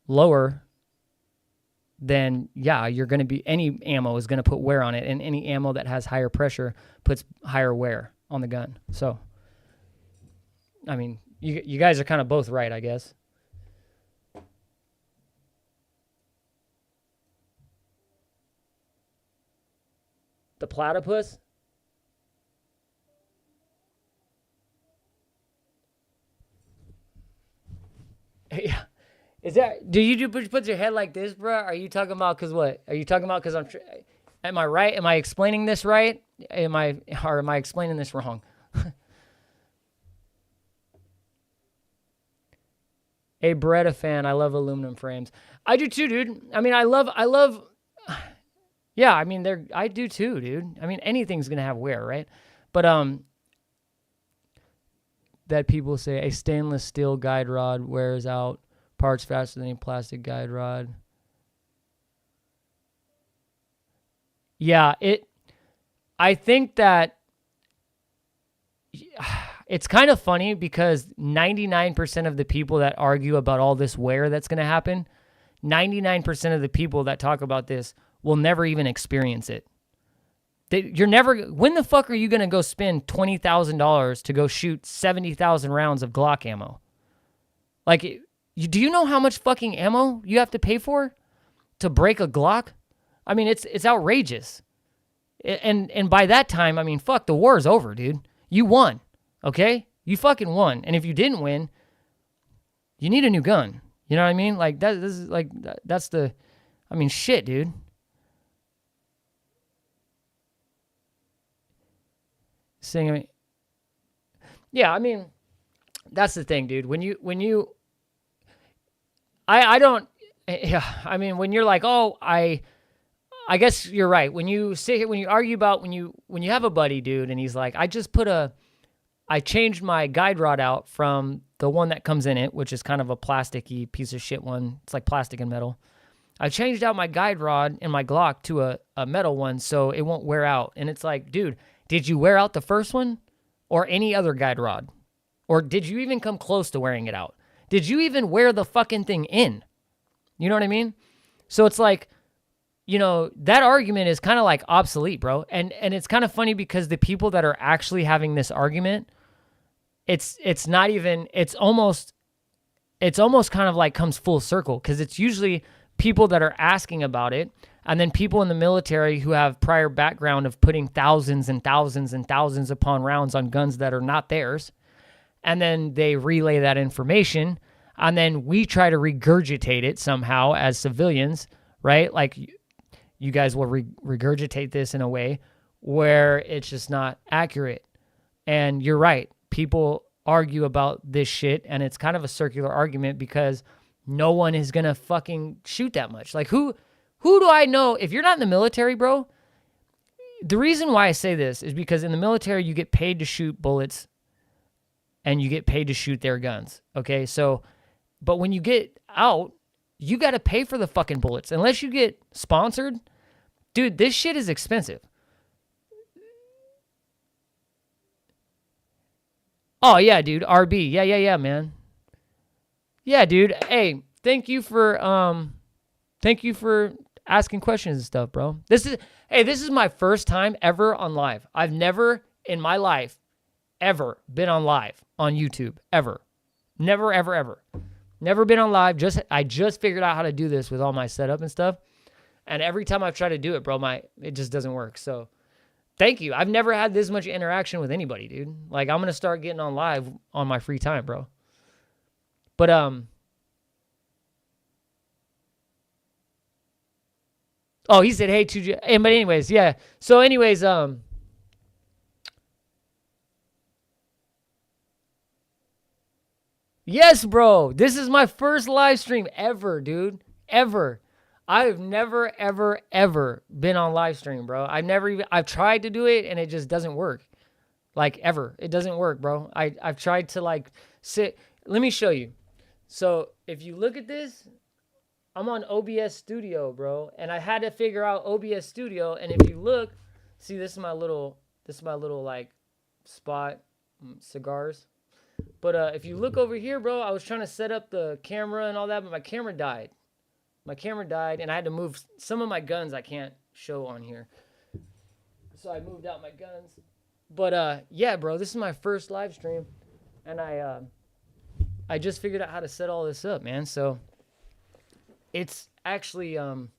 lower, then yeah, you're going to be, any ammo is going to put wear on it, and any ammo that has higher pressure puts higher wear on the gun. So, I mean, you guys are kind of both right, I guess. The platypus? Yeah. Is that, do you put your head like this, bro? Are you talking about because what? Are you talking about because am I right? Am I explaining this right? Am I explaining this wrong? A Beretta fan. I love aluminum frames. I do too, dude. I mean, I love. Yeah, I mean, I do too, dude. I mean, anything's gonna have wear, right? But that people say a stainless steel guide rod wears out parts faster than a plastic guide rod. Yeah, I think that it's kind of funny because 99% of the people that argue about all this wear that's going to happen, 99% of the people that talk about this will never even experience it. When the fuck are you going to go spend $20,000 to go shoot 70,000 rounds of Glock ammo? Like, do you know how much fucking ammo you have to pay for to break a Glock? I mean, it's outrageous. And by that time, I mean, fuck, the war is over, dude. You won, okay? You fucking won. And if you didn't win, you need a new gun. You know what I mean? Like, that's the, I mean, shit, dude. Saying, I mean, yeah, I mean, that's the thing, dude. When you, I don't, yeah, I mean, when you're like, oh, I guess you're right. When you sit here, when you argue about, when you have a buddy, dude, and he's like, I changed my guide rod out from the one that comes in it, which is kind of a plasticky piece of shit one. It's like plastic and metal. I changed out my guide rod in my Glock to a metal one so it won't wear out. And it's like, dude, did you wear out the first one or any other guide rod? Or did you even come close to wearing it out? Did you even wear the fucking thing in? You know what I mean? So it's like, you know, that argument is kind of like obsolete, bro. And it's kind of funny because the people that are actually having this argument, it's almost kind of like comes full circle because it's usually people that are asking about it and then people in the military who have prior background of putting thousands and thousands and thousands upon rounds on guns that are not theirs. And then they relay that information and then we try to regurgitate it somehow as civilians, right? Like you guys will regurgitate this in a way where it's just not accurate. And you're right. People argue about this shit and it's kind of a circular argument because no one is going to fucking shoot that much. Like who do I know? If you're not in the military, bro, the reason why I say this is because in the military, you get paid to shoot bullets and you get paid to shoot their guns. Okay. So, but when you get out, you got to pay for the fucking bullets. Unless you get sponsored, dude, this shit is expensive. Oh yeah, dude. RB. Yeah, man. Yeah, dude. Hey, thank you for asking questions and stuff, bro. This is my first time ever on live. I've never in my life ever been on live on YouTube ever. Never, ever. Never been on live. I just figured out how to do this with all my setup and stuff. And every time I've tried to do it, bro, it just doesn't work. So thank you. I've never had this much interaction with anybody, dude. Like I'm going to start getting on live on my free time, bro. But, oh, he said, hey, but anyways, yeah. So anyways, yes, bro. This is my first live stream ever, dude. Ever. I've never, ever been on live stream, bro. I've tried to do it and it just doesn't work. Like ever. It doesn't work, bro. I've tried to like sit. Let me show you. So if you look at this, I'm on OBS Studio, bro. And I had to figure out OBS Studio. And if you look, see, this is my little like spot, cigars. But if you look over here, bro, I was trying to set up the camera and all that, but my camera died. And I had to move some of my guns I can't show on here. So I moved out my guns. But yeah, bro, this is my first live stream. And I just figured out how to set all this up, man. So it's actually kind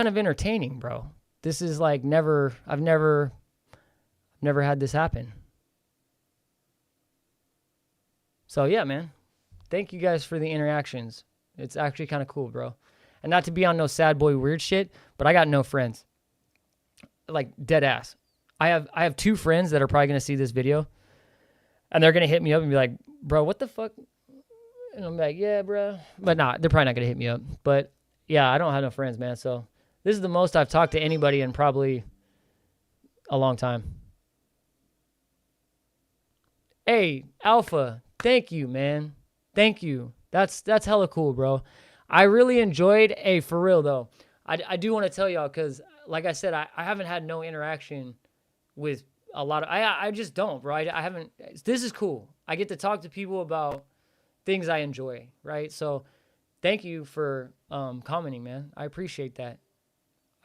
of entertaining, bro. This is like I've never had this happen. So yeah, man. Thank you guys for the interactions. It's actually kind of cool, bro. And not to be on no sad boy weird shit, but I got no friends. Like dead ass. I have 2 friends that are probably going to see this video. And they're going to hit me up and be like, bro, what the fuck? And I'm like, yeah, bro. But nah, they're probably not going to hit me up. But yeah, I don't have no friends, man. So this is the most I've talked to anybody in probably a long time. Hey, Alpha, thank you, man. Thank you. That's hella cool, bro. I really enjoyed, for real though. I do want to tell y'all, because like I said, I haven't had no interaction with a lot of, I just don't, bro. I haven't, this is cool. I get to talk to people about things I enjoy, right? So thank you for commenting, man. I appreciate that.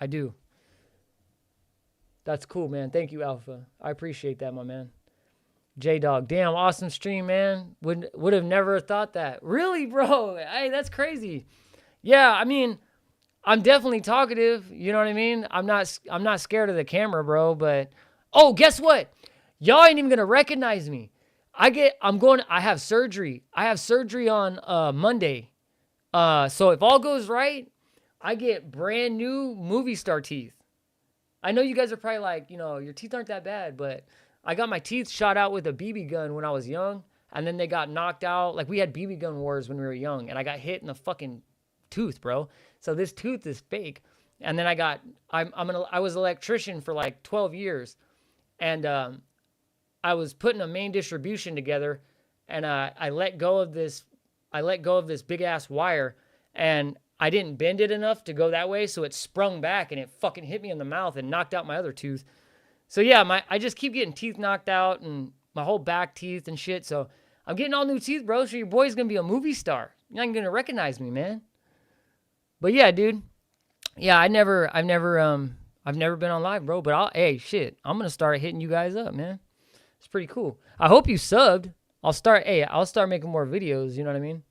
I do. That's cool, man. Thank you, Alpha. I appreciate that, my man. J-Dog, damn, awesome stream, man. Would have never thought that. Really, bro? Hey, that's crazy. Yeah, I mean, I'm definitely talkative. You know what I mean? I'm not scared of the camera, bro. But oh, guess what? Y'all ain't even gonna recognize me. I have surgery. I have surgery on Monday. So if all goes right, I get brand new movie star teeth. I know you guys are probably like, your teeth aren't that bad, but I got my teeth shot out with a BB gun when I was young, and then they got knocked out. Like, we had BB gun wars when we were young, and I got hit in the fucking tooth, bro. So this tooth is fake. And then I was an electrician for like 12 years, and I was putting a main distribution together, and I let go of this big ass wire, and I didn't bend it enough to go that way, so it sprung back and it fucking hit me in the mouth and knocked out my other tooth. So yeah, I just keep getting teeth knocked out and my whole back teeth and shit. So I'm getting all new teeth, bro. So your boy's gonna be a movie star. You're not gonna recognize me, man. But yeah, dude. Yeah, I've never been on live, bro. But I'm gonna start hitting you guys up, man. It's pretty cool. I hope you subbed. I'll start making more videos. You know what I mean?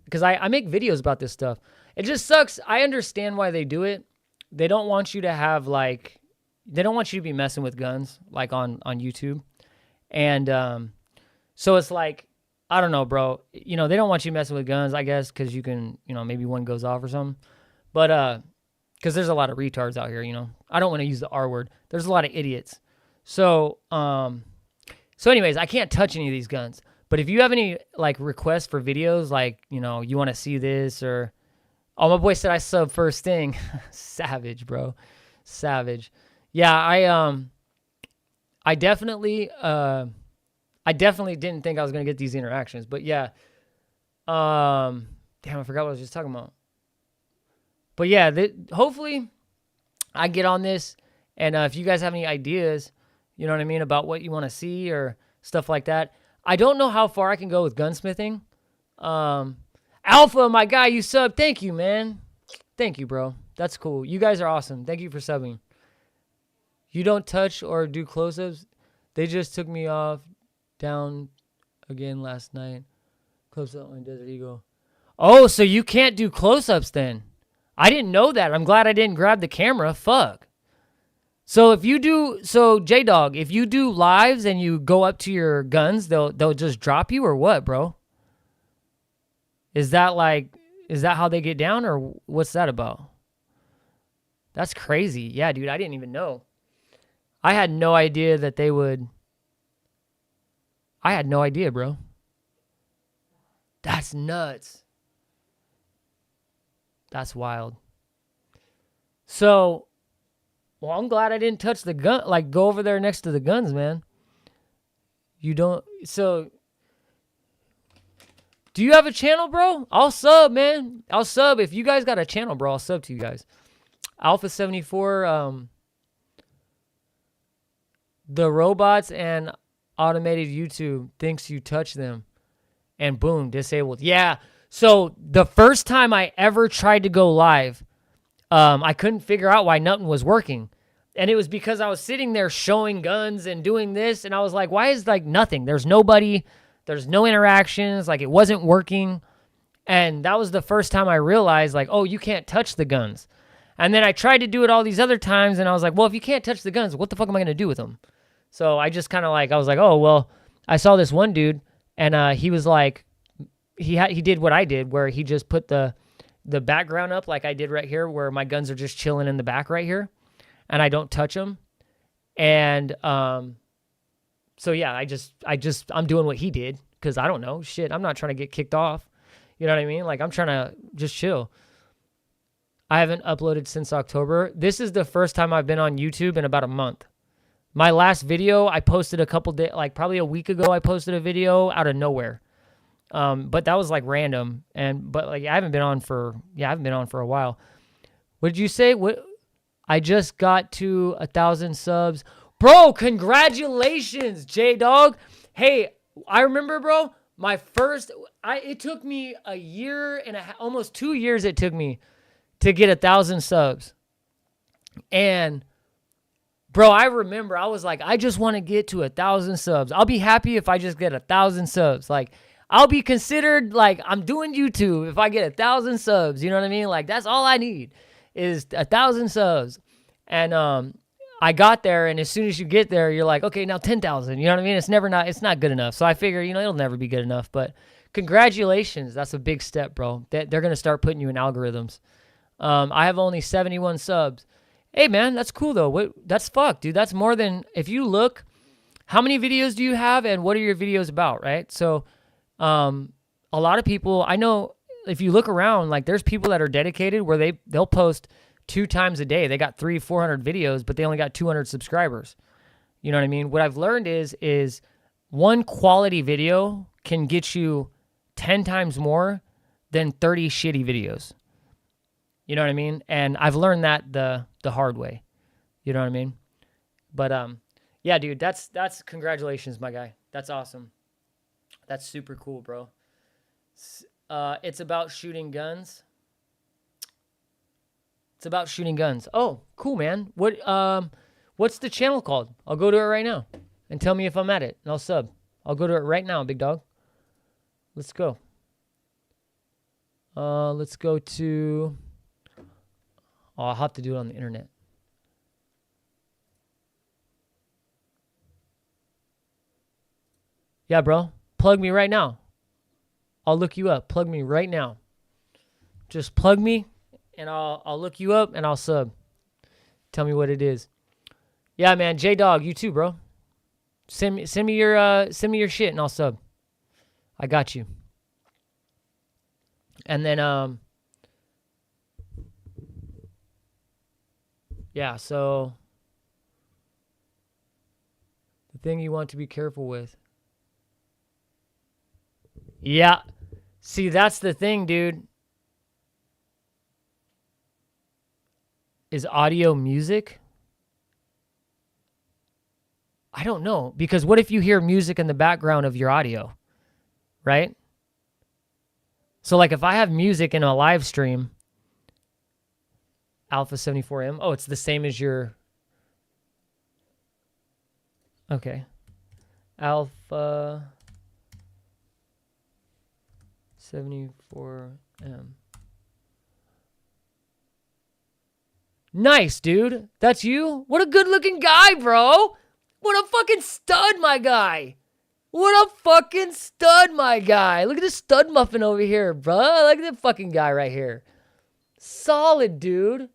Because I make videos about this stuff. It just sucks. I understand why they do it. They don't want you to have they don't want you to be messing with guns like on YouTube. And so it's like, I don't know, bro. They don't want you messing with guns, I guess, because you can, maybe one goes off or something. But because there's a lot of retards out here, I don't want to use the R word. There's a lot of idiots. So anyways, I can't touch any of these guns. But if you have any requests for videos, you want to see this or, oh, my boy said I sub first thing. Savage, bro. Savage. Yeah, I definitely didn't think I was gonna get these interactions, but yeah. Damn, I forgot what I was just talking about. But yeah, hopefully I get on this, and if you guys have any ideas, you know what I mean, about what you want to see or stuff like that. I don't know how far I can go with gunsmithing. Alpha, my guy, you sub. Thank you, man. Thank you, bro. That's cool. You guys are awesome. Thank you for subbing. You don't touch or do close-ups? They just took me off down again last night. Close-up on Desert Eagle. Oh, so you can't do close-ups then. I didn't know that. I'm glad I didn't grab the camera. Fuck. So J-Dog, if you do lives and you go up to your guns, they'll just drop you or what, bro? Is that how they get down or what's that about? That's crazy. Yeah, dude, I didn't even know. I had no idea that they would. I had no idea, bro. That's nuts. That's wild. So, well, I'm glad I didn't touch the gun, go over there next to the guns, man. You don't, so, do you have a channel, bro? I'll sub, man. I'll sub. If you guys got a channel, bro, I'll sub to you guys. Alpha 74, the robots and automated YouTube thinks you touch them and boom, disabled. Yeah. So the first time I ever tried to go live, I couldn't figure out why nothing was working. And it was because I was sitting there showing guns and doing this. And I was like, why is nothing? There's nobody, there's no interactions. It wasn't working. And that was the first time I realized oh, you can't touch the guns. And then I tried to do it all these other times. And I was like, well, if you can't touch the guns, what the fuck am I going to do with them? So I just kind of I was like, oh, well, I saw this one dude and he was like, he did what I did where he just put the background up like I did right here where my guns are just chilling in the back right here and I don't touch them. And so yeah, I'm doing what he did because I don't know. Shit, I'm not trying to get kicked off. You know what I mean? Like, I'm trying to just chill. I haven't uploaded since October. This is the first time I've been on YouTube in about a month. My last video, I posted a couple days, like probably a week ago, I posted a video out of nowhere. But that was like random. But like, I haven't been on for a while. What did you say? What? I just got to 1,000 subs. Bro, congratulations, J-Dog. Hey, I remember, bro, it took me a year and almost 2 years it took me to get 1,000 subs. And bro, I remember I was like, I just want to get to 1,000 subs. I'll be happy if I just get 1,000 subs. Like, I'll be considered like I'm doing YouTube if I get 1,000 subs. You know what I mean? Like, that's all I need is 1,000 subs. And I got there, and as soon as you get there, you're like, okay, now 10,000. You know what I mean? It's not good enough. So I figure, it'll never be good enough. But congratulations, that's a big step, bro. They're gonna start putting you in algorithms. I have only 71 subs. Hey, man, that's cool, though. That's fuck, dude. That's more than, if you look, how many videos do you have and what are your videos about, right? So a lot of people, I know if you look around, like there's people that are dedicated where they'll post 2 times a day. They got 300-400 videos, but they only got 200 subscribers. You know what I mean? What I've learned is one quality video can get you 10 times more than 30 shitty videos. You know what I mean? And I've learned that the hard way. You know what I mean? But yeah, dude, that's congratulations, my guy. That's awesome. That's super cool, bro. It's about shooting guns. It's about shooting guns. Oh, cool, man. What's the channel called? I'll go to it right now and tell me if I'm at it, and I'll sub. I'll go to it right now, big dog. Let's go. Let's go to... Oh, I'll have to do it on the internet. Yeah, bro. Plug me right now. I'll look you up. Plug me right now. Just plug me, and I'll look you up, and I'll sub. Tell me what it is. Yeah, man. J-Dog, you too, bro. Send me your shit, and I'll sub. I got you. And then yeah, so the thing you want to be careful with. Yeah. See, that's the thing, dude. Is audio music? I don't know. Because what if you hear music in the background of your audio? Right? So like if I have music in a live stream, Alpha 74M. Oh, it's the same as your... Okay. Alpha 74M. Nice, dude. That's you? What a good-looking guy, bro. What a fucking stud, my guy. What a fucking stud, my guy. Look at this stud muffin over here, bro. Look at that fucking guy right here. Solid, dude.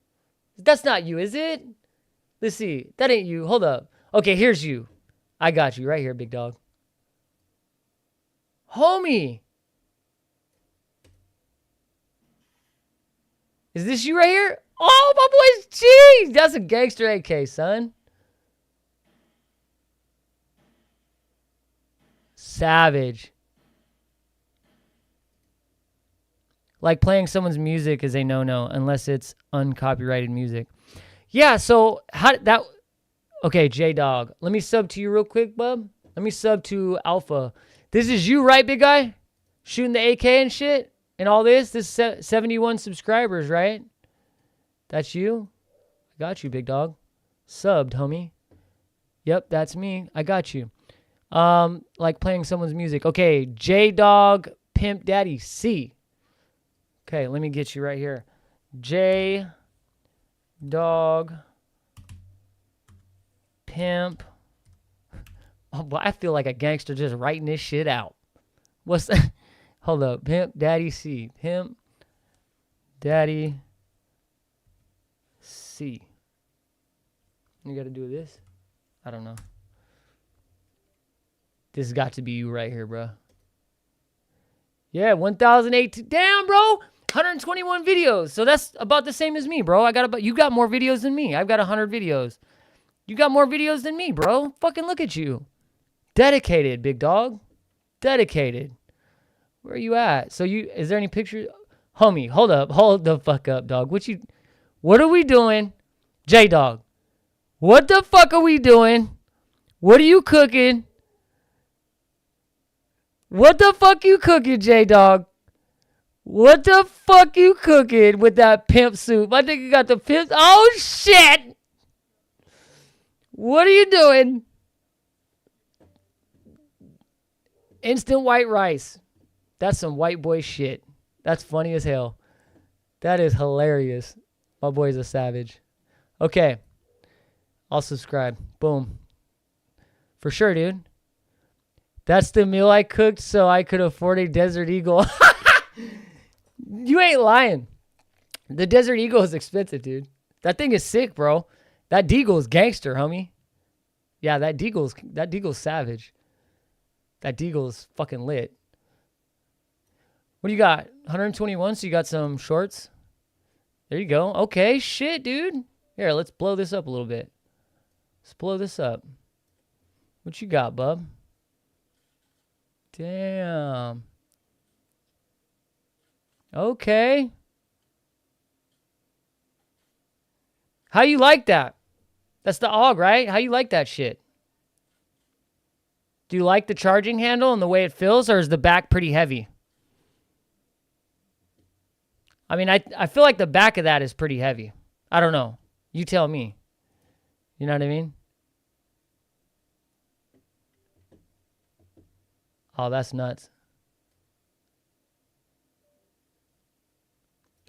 That's not you, is it? Let's see. That ain't you. Hold up. Okay, here's you. I got you right here, big dog. Homie. Is this you right here? Oh, my boy's cheese. That's a gangster AK, son. Savage. Like playing someone's music is a no-no unless it's uncopyrighted music. Yeah, so how did that... Okay, J-Dog. Let me sub to you real quick, bub. Let me sub to Alpha. This is you, right, big guy? Shooting the AK and shit? And all this? This is 71 subscribers, right? That's you? I got you, big dog. Subbed, homie. Yep, that's me. I got you. Like playing someone's music. Okay, J-Dog Pimp Daddy C. Okay, let me get you right here. J-Dog Pimp. Oh, boy, I feel like a gangster just writing this shit out. What's that? Hold up. Pimp Daddy C. Pimp Daddy C. You got to do this? I don't know. This has got to be you right here, bro. Yeah, 1,018. Damn, bro. 121 videos. So that's about the same as me, bro. You got more videos than me. I've got 100 videos. You got more videos than me, bro. Fucking look at you. Dedicated, big dog. Dedicated. Where are you at? So is there any pictures? Homie, hold up. Hold the fuck up, dog. What are we doing? J-Dog. What the fuck are we doing? What are you cooking? What the fuck you cooking, J-Dog? What the fuck you cooking with that pimp soup? I think you got the pimp. Oh, shit. What are you doing? Instant white rice. That's some white boy shit. That's funny as hell. That is hilarious. My boy's a savage. Okay. I'll subscribe. Boom. For sure, dude. That's the meal I cooked so I could afford a Desert Eagle. You ain't lying. The Desert Eagle is expensive, dude. That thing is sick, bro. That Deagle is gangster, homie. Yeah, that Deagle's savage. That Deagle is fucking lit. What do you got? 121, so you got some shorts? There you go. Okay, shit, dude. Here, let's blow this up a little bit. Let's blow this up. What you got, bub? Damn. Okay. How you like that? That's the AUG, right? How you like that shit? Do you like the charging handle and the way it feels, or is the back pretty heavy? I mean, I feel like the back of that is pretty heavy. I don't know. You tell me. You know what I mean? Oh, that's nuts.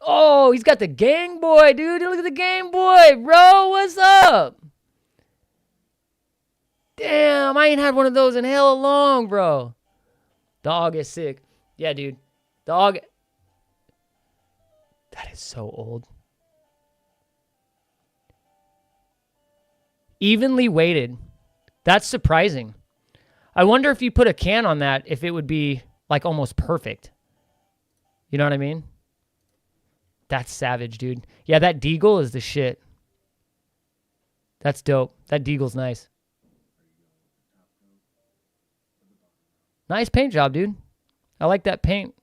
Oh, he's got the Game Boy, dude. Look at the Game Boy, bro. What's up? Damn, I ain't had one of those in hella long, bro. The AUG is sick. Yeah, dude. The AUG. That is so old. Evenly weighted. That's surprising. I wonder if you put a can on that, if it would be like almost perfect. You know what I mean? That's savage, dude. Yeah, that Deagle is the shit. That's dope. That Deagle's nice. Nice paint job, dude. I like that paint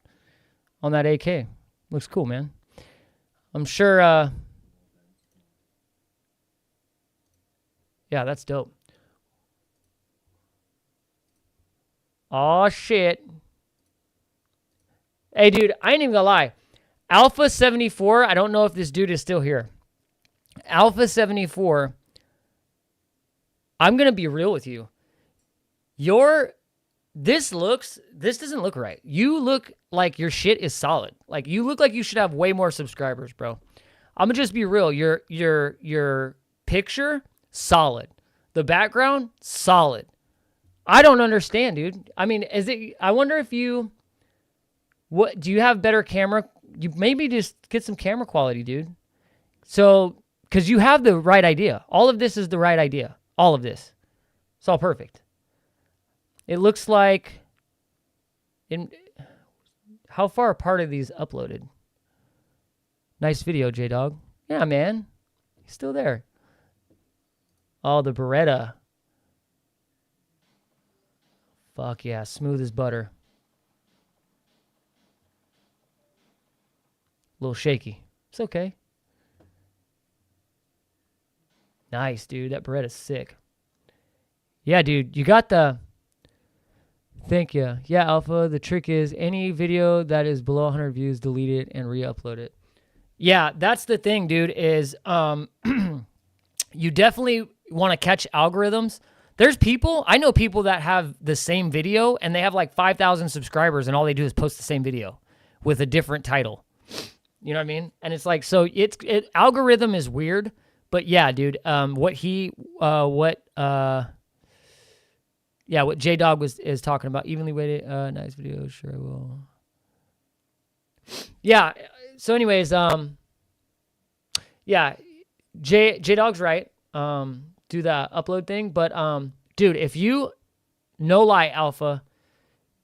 on that AK. Looks cool, man. I'm sure, yeah, that's dope. Oh shit. Hey, dude, I ain't even gonna lie. Alpha 74, I don't know if this dude is still here. Alpha 74, I'm gonna be real with you. This doesn't look right. You look like your shit is solid. Like, you look like you should have way more subscribers, bro. I'm gonna just be real. Your picture, solid. The background, solid. I don't understand, dude. I mean, I wonder if do you have better camera? You maybe just get some camera quality, dude. So, because you have the right idea. All of this is the right idea. All of this. It's all perfect. It looks like, how far apart are these uploaded? Nice video, J-Dog. Yeah, man. He's still there. Oh, the Beretta. Fuck yeah, smooth as butter. A little shaky. It's okay. Nice, dude. That Beretta's sick. Yeah, dude. You got the... Thank you. Yeah, Alpha. The trick is any video that is below 100 views, delete it and re-upload it. Yeah, that's the thing, dude, is you definitely want to catch algorithms. There's people, I know people that have the same video and they have like 5,000 subscribers and all they do is post the same video with a different title. You know what I mean? And it's like, so algorithm is weird, but yeah, dude, what J-Dog is talking about, evenly weighted, nice video, sure I will. Yeah, so anyways, yeah, J-Dog's right. Do the upload thing, but dude, if you, no lie, Alpha,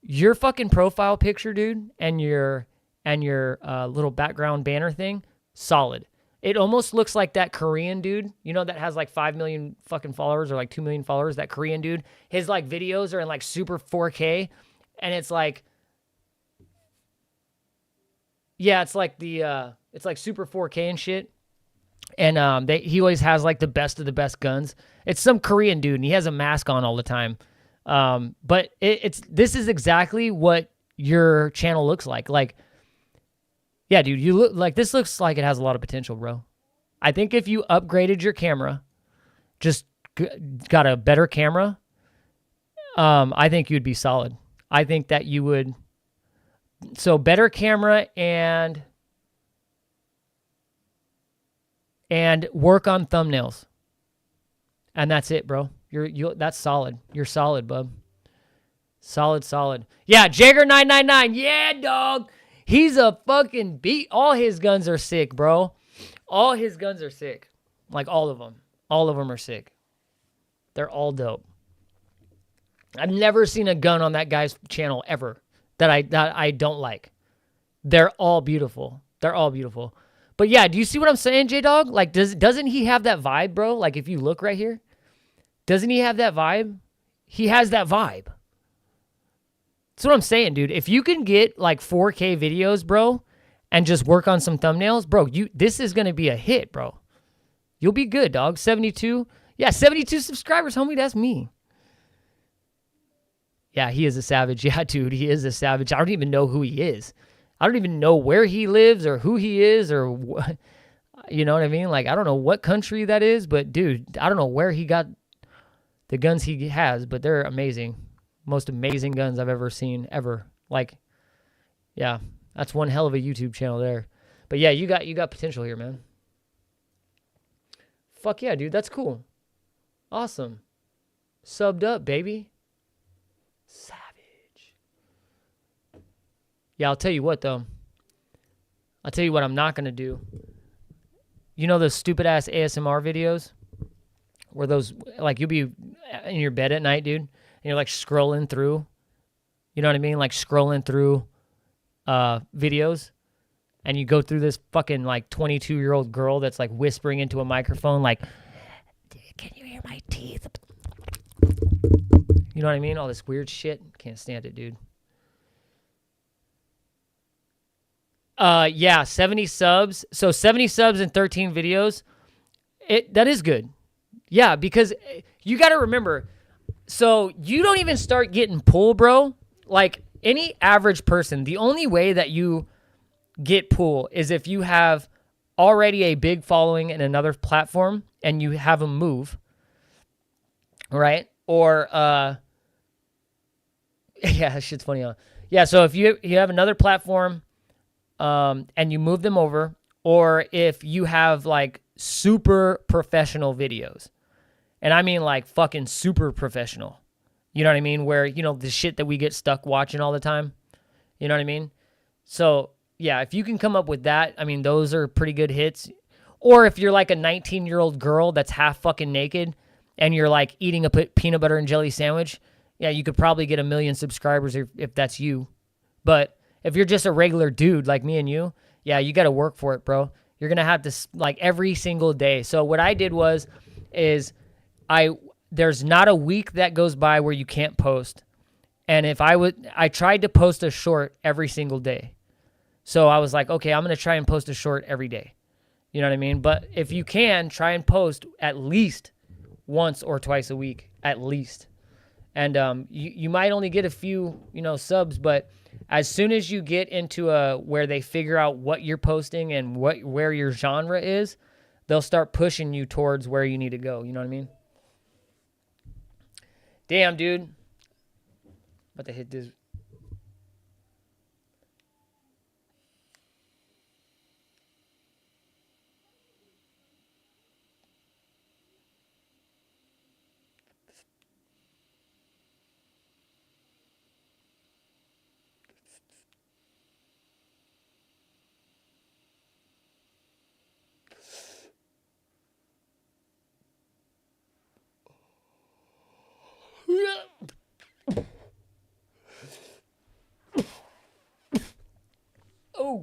Your fucking profile picture, dude, and your little background banner thing, solid. It almost looks like that Korean dude, you know, that has like 5 million fucking followers or like 2 million followers. That Korean dude, his like videos are in like super 4K, and it's like, yeah, it's like it's like super 4K and shit. And he always has like the best of the best guns. It's some Korean dude, and he has a mask on all the time. But this is exactly what your channel looks like. Like, yeah, dude, you look like this looks like it has a lot of potential, bro. I think if you upgraded your camera, just got a better camera, I think you'd be solid. I think that you would. So better camera and work on thumbnails. And that's it, bro. That's solid. You're solid, bub. Solid. Yeah, Jagger999. Yeah, dog. He's a fucking beat. All his guns are sick, bro. All his guns are sick. Like all of them. All of them are sick. They're all dope. I've never seen a gun on that guy's channel ever that I don't like. They're all beautiful. They're all beautiful. But yeah, do you see what I'm saying, J-Dog? Like, doesn't he have that vibe, bro? Like, if you look right here, doesn't he have that vibe? He has that vibe. That's what I'm saying, dude. If you can get like 4K videos, bro, and just work on some thumbnails, bro, this is gonna be a hit, bro. You'll be good, dog. 72, yeah, 72 subscribers, homie. That's me. Yeah, he is a savage. Yeah, dude, he is a savage. I don't even know who he is. I don't even know where he lives or who he is or what. You know what I mean? Like, I don't know what country that is, but dude, I don't know where he got the guns he has, but they're amazing. Most amazing guns I've ever seen, ever. Like, yeah, that's one hell of a YouTube channel there. But yeah, you got potential here, man. Fuck yeah, dude, that's cool. Awesome. Subbed up, baby. Savage. Yeah, I'll tell you what, though. I'll tell you what I'm not going to do. You know those stupid-ass ASMR videos? Where those, like, you'll be in your bed at night, dude, and you're, like, scrolling through. You know what I mean? Like, scrolling through videos. And you go through this fucking, like, 22-year-old girl that's, like, whispering into a microphone, like, can you hear my teeth? You know what I mean? All this weird shit. Can't stand it, dude. Yeah, 70 subs. So 70 subs and 13 videos. That is good. Yeah, because you got to remember, so you don't even start getting pull, bro. Like any average person, the only way that you get pull is if you have already a big following in another platform and you have them move, right? Or, yeah, that shit's funny, huh? Yeah, so if you have another platform and you move them over, or if you have like super professional videos, and I mean like fucking super professional, you know what I mean? Where, you know, the shit that we get stuck watching all the time, you know what I mean? So yeah, if you can come up with that, I mean, those are pretty good hits. Or if you're like a 19-year-old girl that's half fucking naked and you're like eating a peanut butter and jelly sandwich, yeah, you could probably get 1 million subscribers if that's you. But if you're just a regular dude like me and you, yeah, you got to work for it, bro. You're going to have to, like, every single day. So what I did is there's not a week that goes by where you can't post. And I tried to post a short every single day. So I was like, okay, I'm going to try and post a short every day. You know what I mean? But if you can, try and post at least once or twice a week, at least. And you might only get a few, you know, subs, but as soon as you get into where they figure out what you're posting and where your genre is, they'll start pushing you towards where you need to go. You know what I mean? Damn, dude. About to hit this.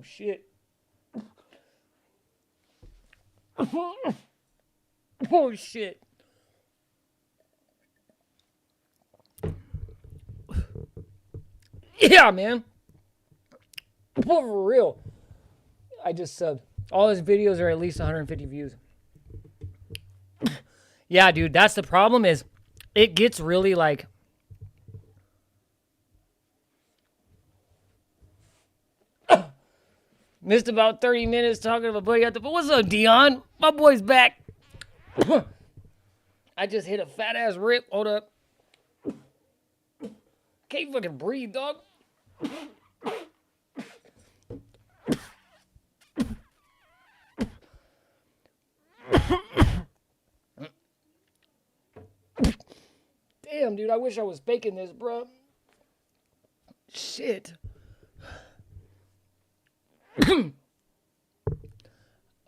shit. Oh shit. Yeah, man. For real. I just subbed. All his videos are at least 150 views. Yeah, dude, that's the problem is it gets really like... Missed about 30 minutes talking to my buddy at the... What's up, Dion? My boy's back. I just hit a fat-ass rip. Hold up. Can't fucking breathe, dog. Damn, dude, I wish I was faking this, bro. Shit.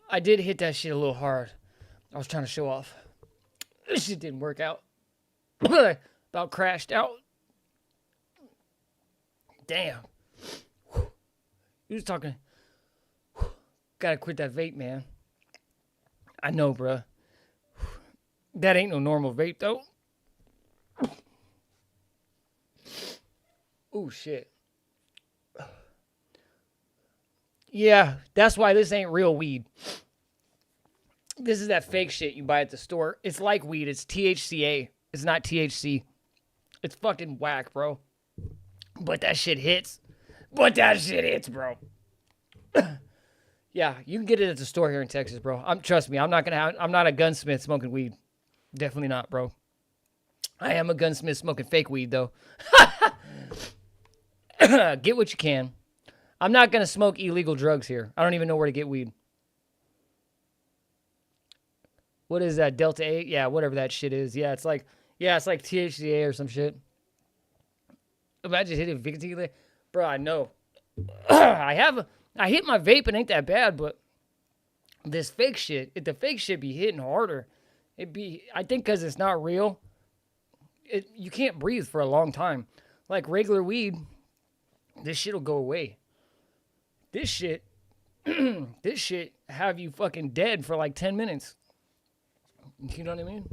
I did hit that shit a little hard. I was trying to show off. This shit didn't work out. About crashed out. Damn. You was talking. Gotta quit that vape, man. I know, bruh. That ain't no normal vape, though. Ooh, shit. Yeah, that's why this ain't real weed. This is that fake shit you buy at the store. It's like weed. It's THCA. It's not THC. It's fucking whack, bro. But that shit hits. But that shit hits, bro. Yeah, you can get it at the store here in Texas, bro. Trust me, I'm not a gunsmith smoking weed. Definitely not, bro. I am a gunsmith smoking fake weed, though. Get what you can. I'm not going to smoke illegal drugs here. I don't even know where to get weed. What is that? Delta 8? Yeah, whatever that shit is. Yeah, it's like THCA or some shit. Imagine hitting Vicodin. Bro, I know. I hit my vape, it ain't that bad, but this fake shit, the fake shit be hitting harder. I think because it's not real, you can't breathe for a long time. Like regular weed, this shit'll go away. This shit have you fucking dead for like 10 minutes. You know what I mean?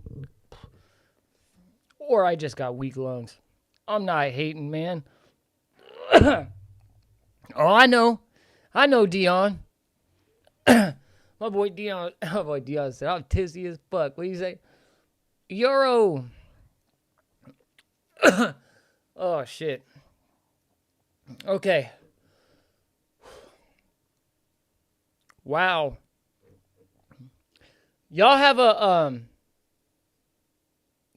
Or I just got weak lungs. I'm not hating, man. Oh, I know, Dion. My boy Dion said, I'm tipsy as fuck. What do you say? Euro. Oh, shit. Okay. Wow. Y'all have a,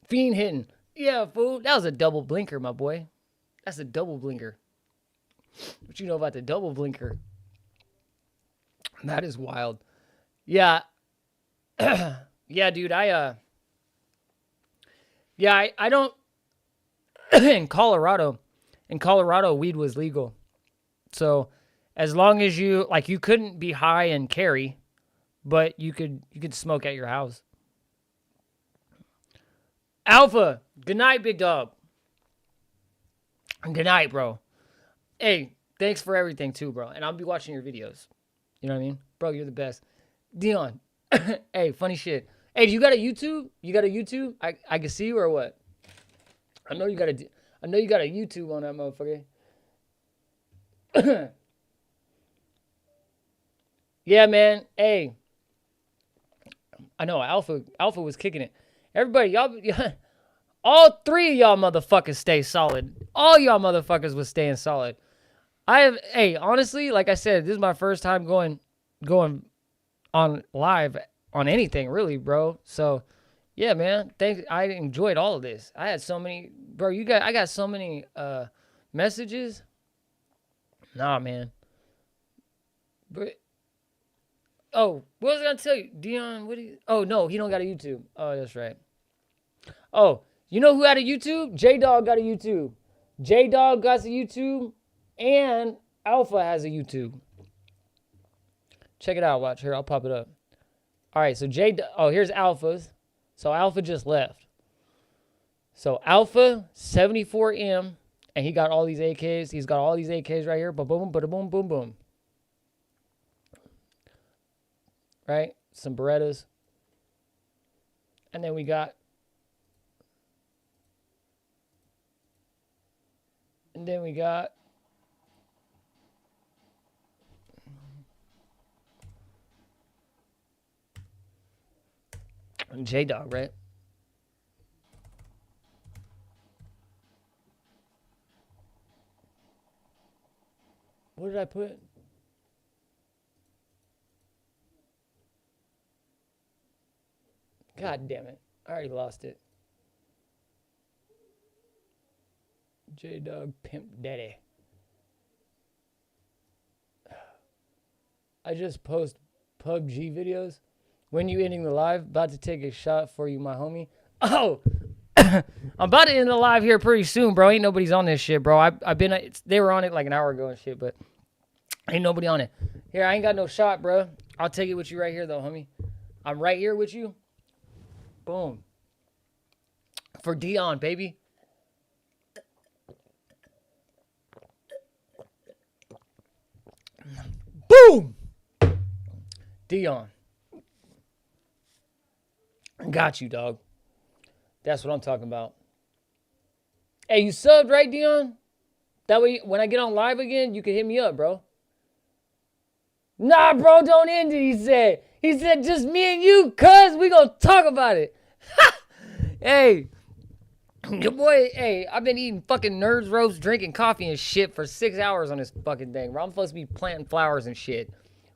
fiend hitting. Yeah, fool. That was a double blinker, my boy. That's a double blinker. What you know about the double blinker? That is wild. Yeah. Yeah, dude, I don't... In Colorado, weed was legal. So, as long as you couldn't be high and carry, but you could smoke at your house. Alpha, good night, big dog. Good night, bro. Hey, thanks for everything too, bro. And I'll be watching your videos. You know what I mean? Bro, you're the best. Dion. Hey, funny shit. Hey, do you got a YouTube? I can see you or what? I know you got a YouTube on that motherfucker. Yeah, man. Hey. I know Alpha was kicking it. Everybody, y'all, all three of y'all motherfuckers stay solid. All y'all motherfuckers was staying solid. Honestly, like I said, this is my first time going on live on anything, really, bro. So, yeah, man. Thanks. I enjoyed all of this. I had so many, bro. I got so many messages. Nah, man. But, oh, what was I gonna tell you, Dion? Oh no, he don't got a YouTube. Oh, that's right. Oh, you know who had a YouTube? J-Dog got a YouTube. J-Dog got a YouTube, and Alpha has a YouTube. Check it out. Watch here. I'll pop it up. All right. So here's Alpha's. So Alpha just left. So Alpha 74M, and he got all these AKs. He's got all these AKs right here. Boom, boom, boom, boom, boom, boom. right? Some Berettas. And then we got... J-Dog, right? What did I put? God damn it. I already lost it. J-Dog Pimp Daddy. I just post PUBG videos. When you ending the live? About to take a shot for you, my homie. Oh! I'm about to end the live here pretty soon, bro. Ain't nobody's on this shit, bro. I've been... They were on it like an hour ago and shit, but... Ain't nobody on it. Here, I ain't got no shot, bro. I'll take it with you right here, though, homie. I'm right here with you. Boom. For Dion, baby. Boom! Dion. Got you, dog. That's what I'm talking about. Hey, you subbed, right, Dion? That way, when I get on live again, you can hit me up, bro. Nah, bro, don't end it, he said. He said, just me and you, cuz we gonna talk about it. Hey, your boy, hey, I've been eating fucking nerds roast, drinking coffee and shit for 6 hours on this fucking thing, bro. I'm supposed to be planting flowers and shit.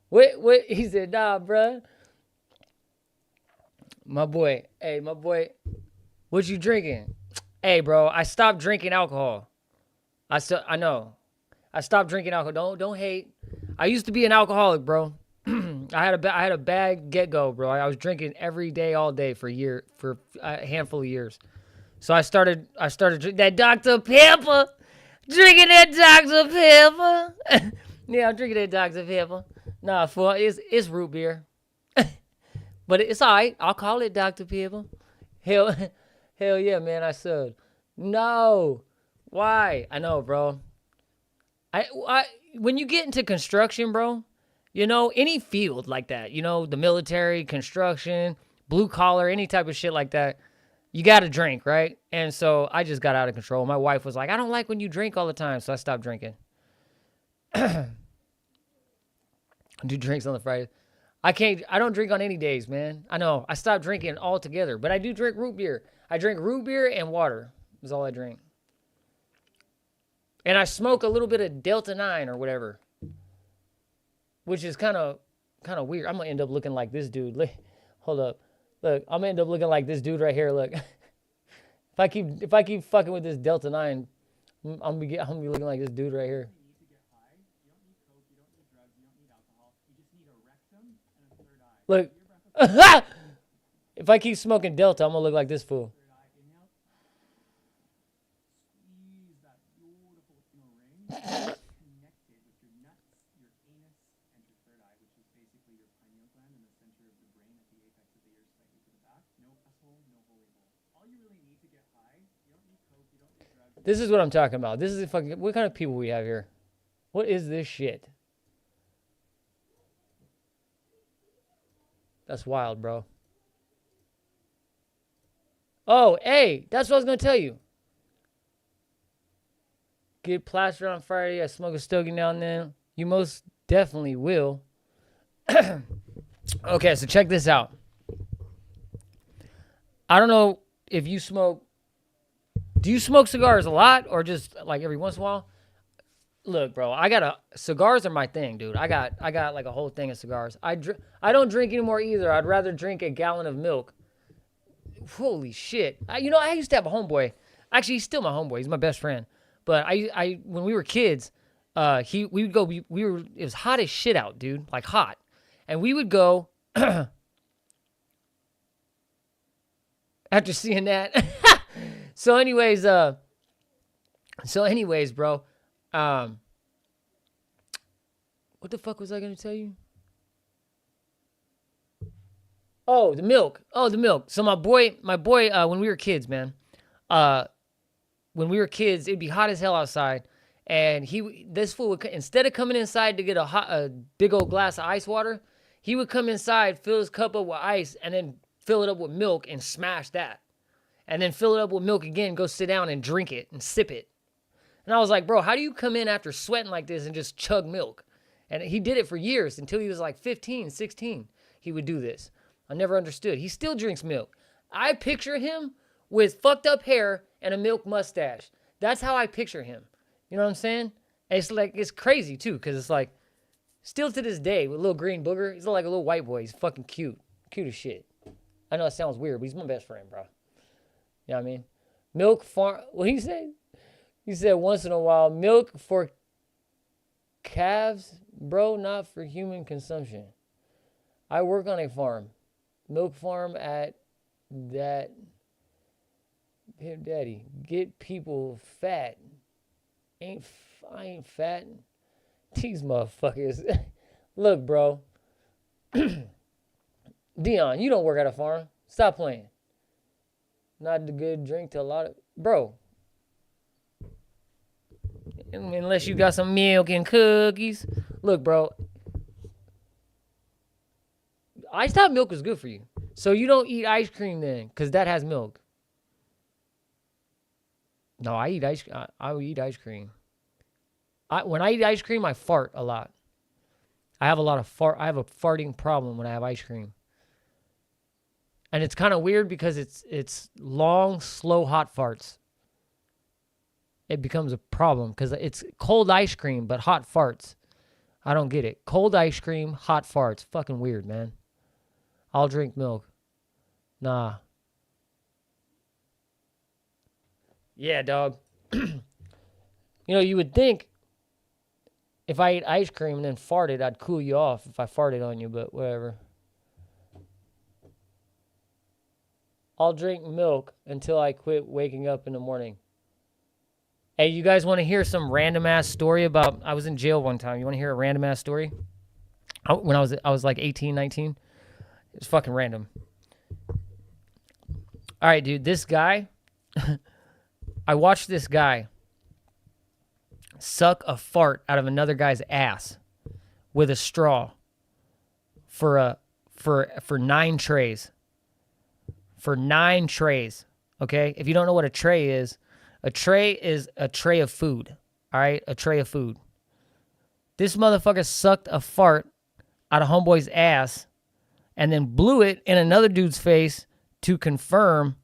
What? He said, nah, bro. My boy, hey, my boy, what you drinking? Hey, bro, I stopped drinking alcohol. I know. I stopped drinking alcohol. Don't hate. I used to be an alcoholic, bro. I had a bad get-go, bro. I was drinking every day, all day for a handful of years. So I started drinking that Dr. Pepper. Drinking that Dr. Pepper. Yeah, I'm drinking that Dr. Pepper. Nah, fool, it's root beer. But it's all right. I'll call it Dr. Pepper. Hell yeah, man, I said. No. Why? I know, bro. When you get into construction, bro, you know, any field like that, you know, the military, construction, blue collar, any type of shit like that, you got to drink, right? And so I just got out of control. My wife was like, I don't like when you drink all the time, so I stopped drinking. Do drinks on the Friday. I don't drink on any days, man. I know. I stopped drinking altogether, but I do drink root beer. I drink root beer and water is all I drink. And I smoke a little bit of Delta 9 or whatever, which is kind of weird. I'm going to end up looking like this dude. Hold up. Look, I'm going to end up looking like this dude right here. Look. If I keep fucking with this Delta 9, I'm going to be looking like this dude right here. Look. If I keep smoking Delta, I'm going to look like this fool. This is what I'm talking about. This is fucking... What kind of people we have here? What is this shit? That's wild, bro. Oh, hey, that's what I was going to tell you. Get plastered on Friday. I smoke a stogie now and then. You most definitely will. Okay, so check this out. I don't know if you smoke... Do you smoke cigars a lot or just like every once in a while? Look, bro, cigars are my thing, dude. I got like a whole thing of cigars. I don't drink anymore either. I'd rather drink a gallon of milk. Holy shit. I used to have a homeboy. Actually, he's still my homeboy. He's my best friend. But when we were kids, it was hot as shit out, dude. Like hot. And we would go after seeing that. So anyways, bro. What the fuck was I gonna tell you? Oh, the milk. So my boy, when we were kids, man, when we were kids, it'd be hot as hell outside, and this fool would, instead of coming inside to get a big old glass of ice water, He would come inside, fill his cup up with ice, and then fill it up with milk and smash that. And then fill it up with milk again, go sit down and drink it and sip it. And I was like, bro, how do you come in after sweating like this and just chug milk? And he did it for years until he was like 15, 16. He would do this. I never understood. He still drinks milk. I picture him with fucked up hair and a milk mustache. That's how I picture him. You know what I'm saying? And it's like, it's crazy too, because it's like, still to this day, with a little green booger, he's like a little white boy. He's fucking cute. Cute as shit. I know it sounds weird, but he's my best friend, bro. You know what I mean? Milk farm, what did he say? He said once in a while, milk for calves, bro, not for human consumption. I work on a farm. Milk farm at that. Hey, daddy, get people fat. I ain't fat. These motherfuckers. Look, bro. Dion, you don't work at a farm. Stop playing. Not a good drink to a lot of... Bro. Unless you got some milk and cookies. Look, bro. Iced hot milk is good for you. So you don't eat ice cream then, because that has milk. No, I eat ice. I eat ice cream. When I eat ice cream, I fart a lot. I have a farting problem when I have ice cream. And it's kind of weird because it's long, slow, hot farts. It becomes a problem because it's cold ice cream, but hot farts. I don't get it. Cold ice cream, hot farts. Fucking weird, man. I'll drink milk. Nah. Yeah, dog. You know, you would think if I ate ice cream and then farted, I'd cool you off if I farted on you, but whatever. I'll drink milk until I quit waking up in the morning. Hey, you guys want to hear some random ass story about... I was in jail one time. You want to hear a random ass story? When I was like 18, 19. It's fucking random. All right, dude. This guy... I watched this guy suck a fart out of another guy's ass with a straw for 9 trays. For 9 trays, okay? If you don't know what a tray is a tray of food, all right? A tray of food. This motherfucker sucked a fart out of homeboy's ass and then blew it in another dude's face to confirm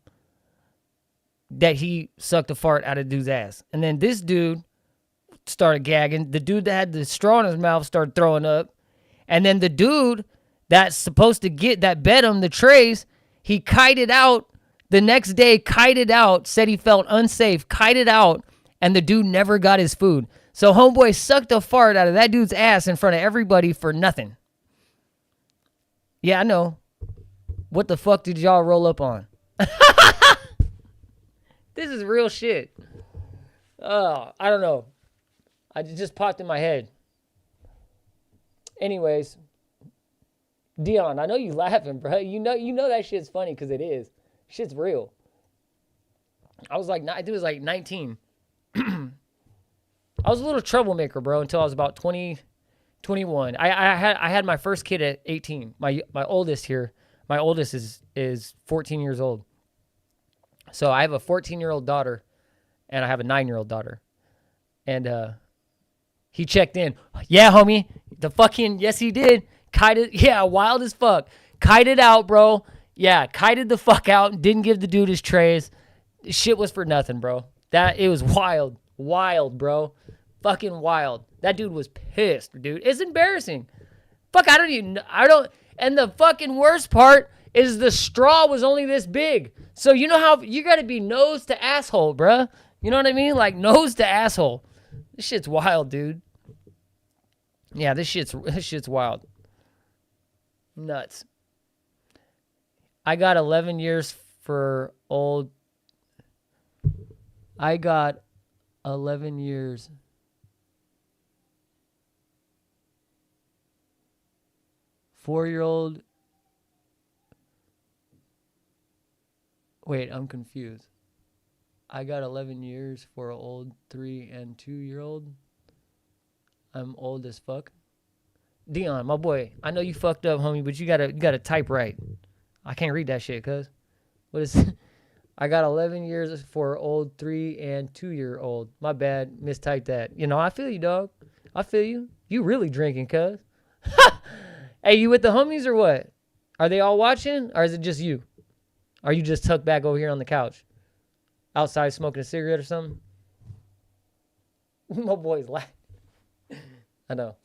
that he sucked a fart out of dude's ass. And then this dude started gagging. The dude that had the straw in his mouth started throwing up. And then the dude that's supposed to that bet him the trays, he kited out the next day, said he felt unsafe, kited out, and the dude never got his food. So homeboy sucked a fart out of that dude's ass in front of everybody for nothing. Yeah, I know. What the fuck did y'all roll up on? This is real shit. I don't know. It just popped in my head. Anyways, Dion, I know you laughing, bro. You know that shit's funny because it is. Shit's real. I was like 19. I was a little troublemaker, bro, until I was about 20, 21. I had my first kid at 18. My oldest here. My oldest is 14 years old. So I have a 14-year-old daughter, and I have a 9-year-old daughter. And he checked in. Yeah, homie. Yes, he did. Kited, yeah, wild as fuck. Kited out, bro. Yeah, kited the fuck out. Didn't give the dude his trays. Shit was for nothing, bro. It was wild. Wild, bro. Fucking wild. That dude was pissed, dude. It's embarrassing. Fuck, and the fucking worst part is the straw was only this big. So you know how you gotta be nose to asshole, bruh. You know what I mean? Like nose to asshole. This shit's wild, dude. Yeah, this shit's wild. Nuts. I got 11 years for old. I got 11 years. Four-year-old. Wait, I'm confused. I got 11 years for an old 3 and 2-year-old. I'm old as fuck. Dion, my boy, I know you fucked up, homie, but you gotta type right. I can't read that shit, cuz. What is it? I got 11 years for old 3 and 2-year-old. My bad, mistyped that. You know, I feel you, dog. I feel you. You really drinking, cuz. Hey, you with the homies or what? Are they all watching, or is it just you? Are you just tucked back over here on the couch? Outside smoking a cigarette or something? My boy's laughing. I know.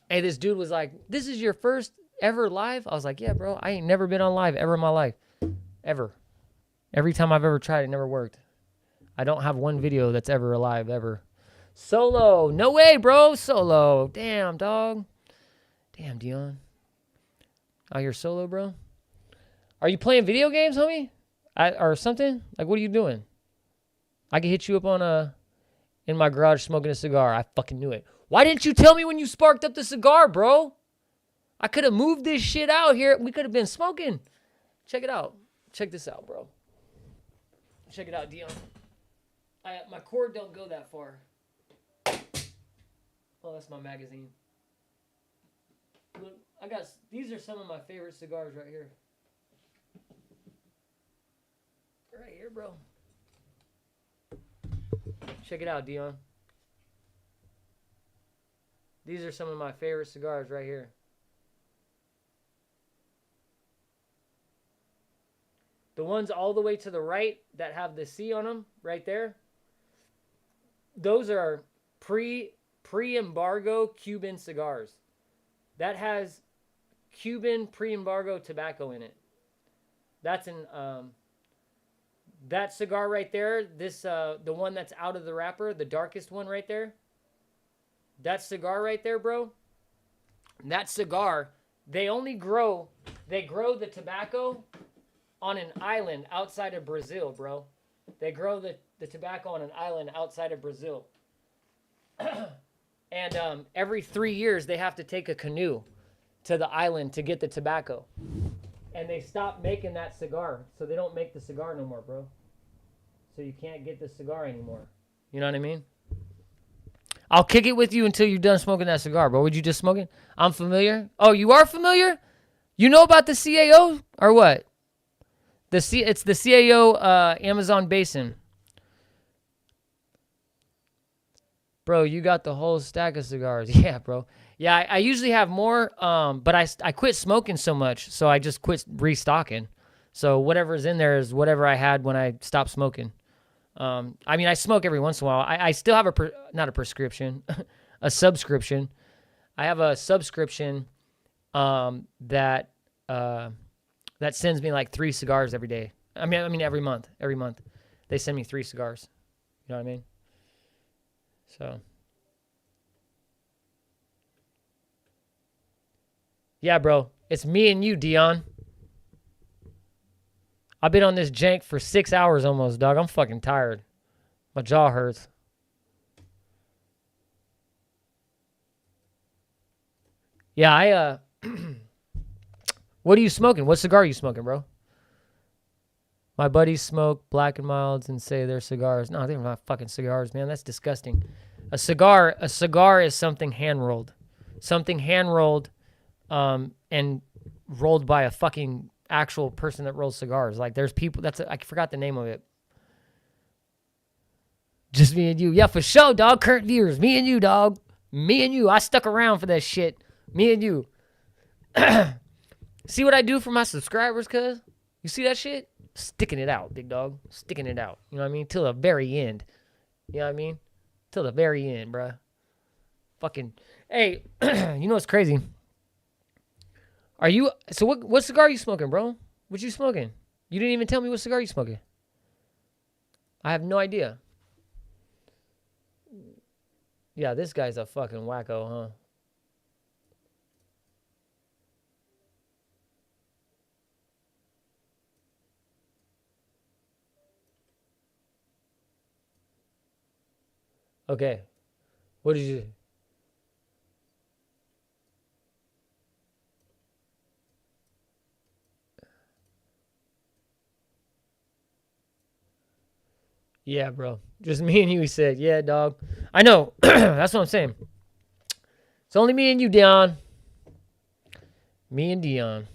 Hey, this dude was like, this is your first ever live? I was like, yeah, bro. I ain't never been on live ever in my life. Ever. Every time I've ever tried, it never worked. I don't have one video that's ever alive, ever. Solo. No way, bro. Solo. Damn, dog. Damn, Dion. Oh, you're solo, bro? Are you playing video games, homie? Or something? Like, what are you doing? I can hit you up on in my garage smoking a cigar. I fucking knew it. Why didn't you tell me when you sparked up the cigar, bro? I could have moved this shit out here. We could have been smoking. Check it out. Check this out, bro. Check it out, Dion. My cord don't go that far. Oh, that's my magazine. Look, these are some of my favorite cigars right here. Right here, bro. Check it out, Dion. These are some of my favorite cigars right here. The ones all the way to the right that have the C on them, right there. Those are pre-embargo Cuban cigars. That has Cuban pre-embargo tobacco in it. That's that cigar right there. This the one that's out of the wrapper, the darkest one right there. That cigar right there, bro. That cigar, they grow the tobacco on an island outside of Brazil, bro. They grow the tobacco on an island outside of Brazil. And every 3 years, they have to take a canoe to the island to get the tobacco. And they stopped making that cigar, so they don't make the cigar no more, bro. So you can't get the cigar anymore. You know what I mean? I'll kick it with you until you're done smoking that cigar, bro. Would you just smoke it? I'm familiar. Oh, you are familiar? You know about the CAO or what? It's the CAO Amazon Basin. Bro, you got the whole stack of cigars. Yeah, bro. Yeah, I usually have more, but I quit smoking so much, so I just quit restocking. So whatever's in there is whatever I had when I stopped smoking. I mean, I smoke every once in a while. I still have not a prescription, a subscription. I have a subscription that sends me like 3 cigars every day. I mean every month. Every month, they send me 3 cigars. You know what I mean? So, yeah, bro, it's me and you, Dion. I've been on this jank for 6 hours almost, dog. I'm fucking tired. My jaw hurts. Yeah, what are you smoking? What cigar are you smoking, bro? My buddies smoke Black and Milds and say they're cigars. No, they're not fucking cigars, man. That's disgusting. A cigar is something hand-rolled. Something hand-rolled and rolled by a fucking actual person that rolls cigars. Like, there's people, I forgot the name of it. Just me and you. Yeah, for sure, dog. Current viewers. Me and you, dog. Me and you. I stuck around for that shit. Me and you. See what I do for my subscribers, cuz? You see that shit? Sticking it out, big dog. Sticking it out. You know what I mean? Till the very end. You know what I mean? Till the very end, bruh. Fucking. Hey, you know what's crazy? So what cigar are you smoking, bro? What you smoking? You didn't even tell me what cigar you smoking. I have no idea. Yeah, this guy's a fucking wacko, huh? Okay. What did you... Yeah, bro. Just me and you, he said. Yeah, dog. I know. That's what I'm saying. It's only me and you, Dion. Me and Dion.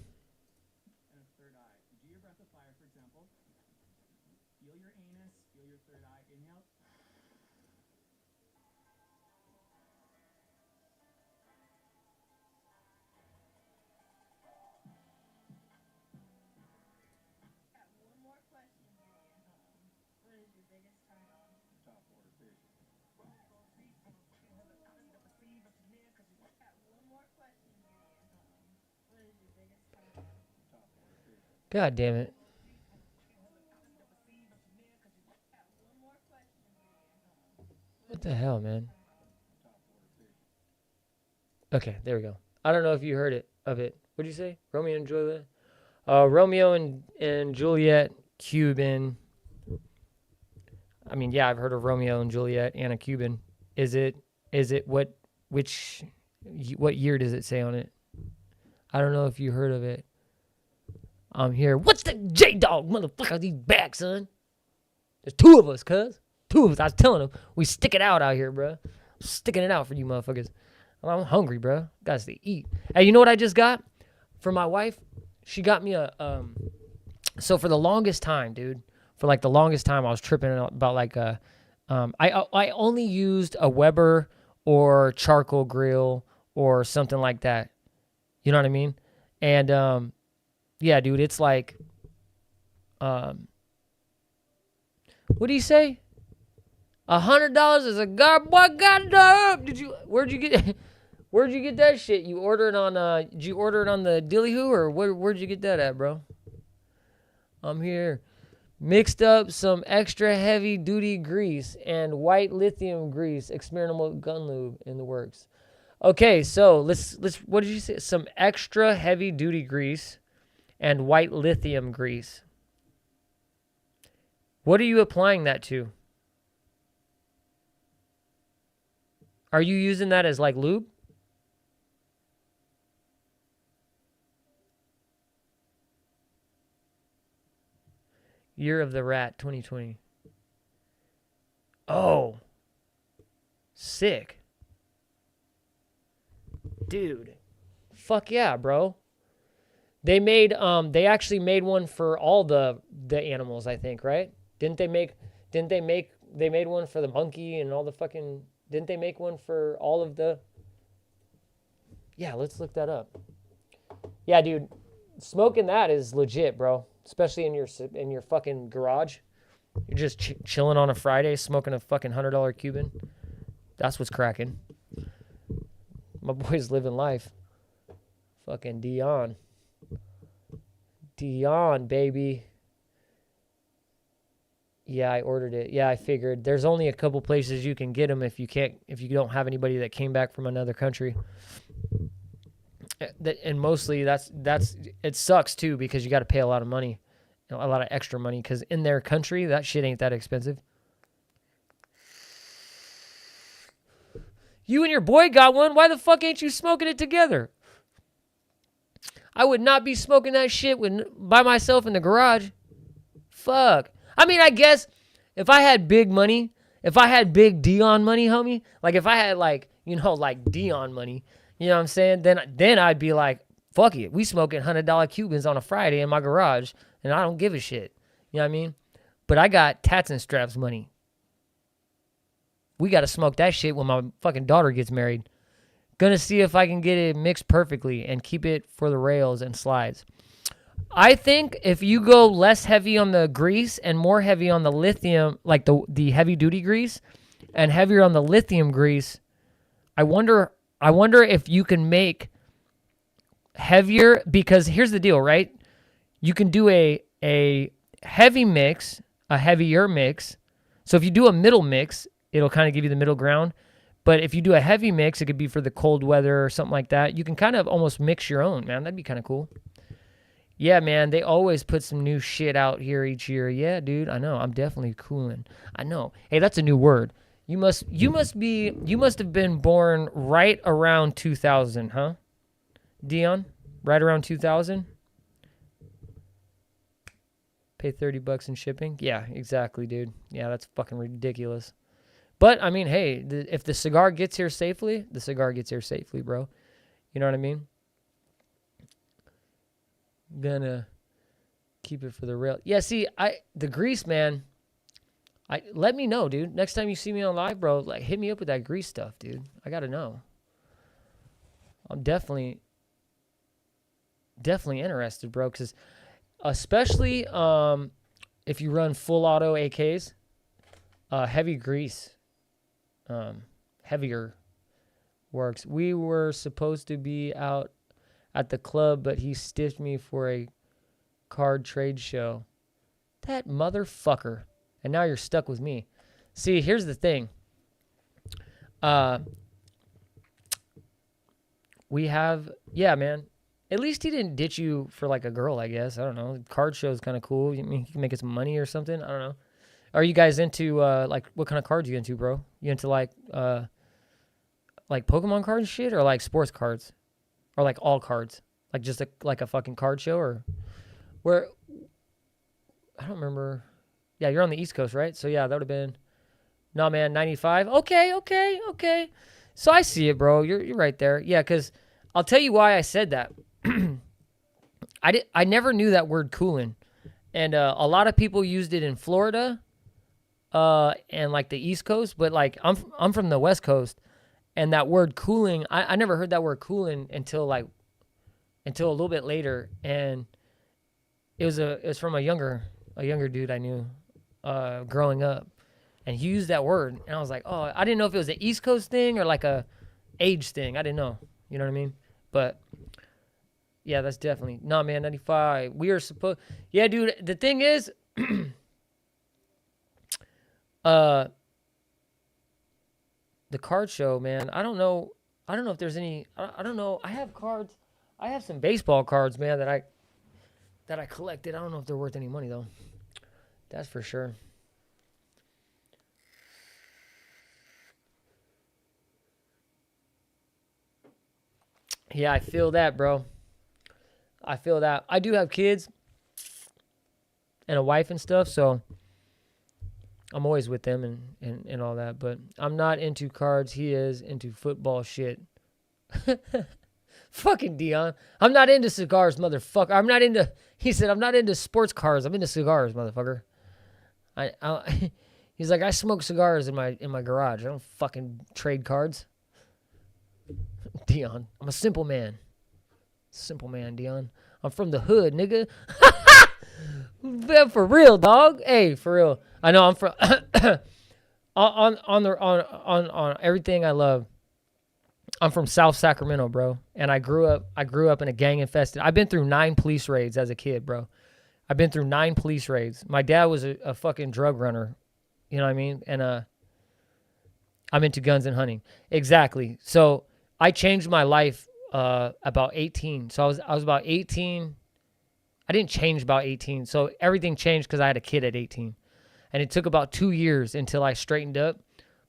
God damn it. What the hell, man? Okay, there we go. I don't know if you heard it of it. What'd you say? Romeo and Juliet? Romeo and Juliet, Cuban. I mean, yeah, I've heard of Romeo and Juliet and a Cuban. Is it what year does it say on it? I don't know if you heard of it. I'm here. What's the J-Dog, motherfucker? He's back, son. There's two of us, cuz. Two of us. I was telling them, we stick it out here, bro. Sticking it out for you motherfuckers. I'm hungry, bro. Guys to eat. Hey, you know what I just got? For my wife, she got me a, so for the longest time, dude, for like the longest time, I was tripping about like I only used a Weber or charcoal grill or something like that. You know what I mean? And, yeah, dude, it's like, what do you say? $100 is a goddamn. Where'd you get that shit? You order it on, did you order it on the Dilly-Hoo or where'd you get that at, bro? I'm here. Mixed up some extra heavy duty grease and white lithium grease, experimental gun lube in the works. Okay, so let's, what did you say? Some extra heavy duty grease and white lithium grease. What are you applying that to? Are you using that as like lube? Year of the Rat 2020. Oh. Sick. Dude. Fuck yeah, bro. They actually made one for all the animals, I think, right? They made one for the monkey and all the fucking, didn't they make one for all of the, yeah, let's look that up. Yeah, dude, smoking that is legit, bro. Especially in your fucking garage. You're just chilling on a Friday, smoking a fucking $100 Cuban. That's what's cracking. My boy's living life. Fucking Dion, baby. Yeah, I ordered it. Yeah, I figured. There's only a couple places you can get them if you don't have anybody that came back from another country. And mostly that's it sucks too because you got to pay a lot of money, a lot of extra money because in their country that shit ain't that expensive. You and your boy got one. Why the fuck ain't you smoking it together? I would not be smoking that shit by myself in the garage. Fuck. I mean, I guess if I had big money, if I had big Dion money, homie, like if I had like Dion money, you know what I'm saying? Then I'd be like, fuck it. We smoking $100 Cubans on a Friday in my garage, and I don't give a shit. You know what I mean? But I got Tatts and Straps money. We got to smoke that shit when my fucking daughter gets married. Gonna see if I can get it mixed perfectly and keep it for the rails and slides. I think if you go less heavy on the grease and more heavy on the lithium, like the heavy duty grease, and heavier on the lithium grease, I wonder if you can make heavier, because here's the deal, right? You can do a heavy mix, a heavier mix. So if you do a middle mix, it'll kind of give you the middle ground. But if you do a heavy mix, it could be for the cold weather or something like that. You can kind of almost mix your own, man. That'd be kind of cool. Yeah, man, they always put some new shit out here each year. Yeah, dude, I know. I'm definitely cooling. I know. Hey, that's a new word. You must have been born right around 2000, huh? Dion? Right around 2000? Pay $30 in shipping? Yeah, exactly, dude. Yeah, that's fucking ridiculous. But I mean, hey, if the cigar gets here safely, the cigar gets here safely, bro. You know what I mean? Gonna keep it for the real. Yeah, see, the grease, man. Let me know, dude. Next time you see me on live, bro, like hit me up with that grease stuff, dude. I gotta know. I'm definitely interested, bro, because especially if you run full auto AKs, heavy grease, heavier works. We were supposed to be out at the club, but he stiffed me for a card trade show. That motherfucker. And now you're stuck with me. See, here's the thing. We have, yeah, man. At least he didn't ditch you for like a girl, I guess. I don't know. Card show is kind of cool. You mean he can make us some money or something? I don't know. Are you guys into like what kind of cards you into, bro? You into like Pokemon cards and shit, or like sports cards, or like all cards, like just like a fucking card show, or where? I don't remember. Yeah, you're on the East Coast, right? So yeah, that would have been, nah, man, 95. Okay. So I see it, bro. You're right there. Yeah, because I'll tell you why I said that. I never knew that word cooling, and a lot of people used it in Florida, and like the East Coast, but like I'm from the West Coast, and that word cooling, I never heard that word cooling until a little bit later, and it was from a younger dude I knew growing up, and he used that word, and I was like, oh, I didn't know if it was an East Coast thing or like a age thing. I didn't know, you know what I mean? But yeah, that's definitely, nah, man, 95. We are supposed, yeah, dude. The thing is, the card show, man. I don't know if there's any. I don't know. I have cards. I have some baseball cards, man, that I collected. I don't know if they're worth any money though. That's for sure. Yeah, I feel that, bro. I feel that. I do have kids and a wife and stuff, so I'm always with them and all that, but I'm not into cards. He is into football shit. Fucking Dion. I'm not into cigars, motherfucker. He said, I'm not into sports cars. I'm into cigars, motherfucker. He's like, I smoke cigars in my garage. I don't fucking trade cards. Dion, I'm a simple man. Simple man, Dion. I'm from the hood, nigga. For real, dog. Hey, for real. I know I'm from on everything I love. I'm from South Sacramento, bro, and I grew up in a gang infested. I've been through 9 police raids as a kid, bro. I've been through 9 police raids. My dad was a fucking drug runner, you know what I mean? And I'm into guns and hunting. Exactly. So I changed my life about 18. So I was about 18. I didn't change about 18. So everything changed because I had a kid at 18. And it took about 2 years until I straightened up.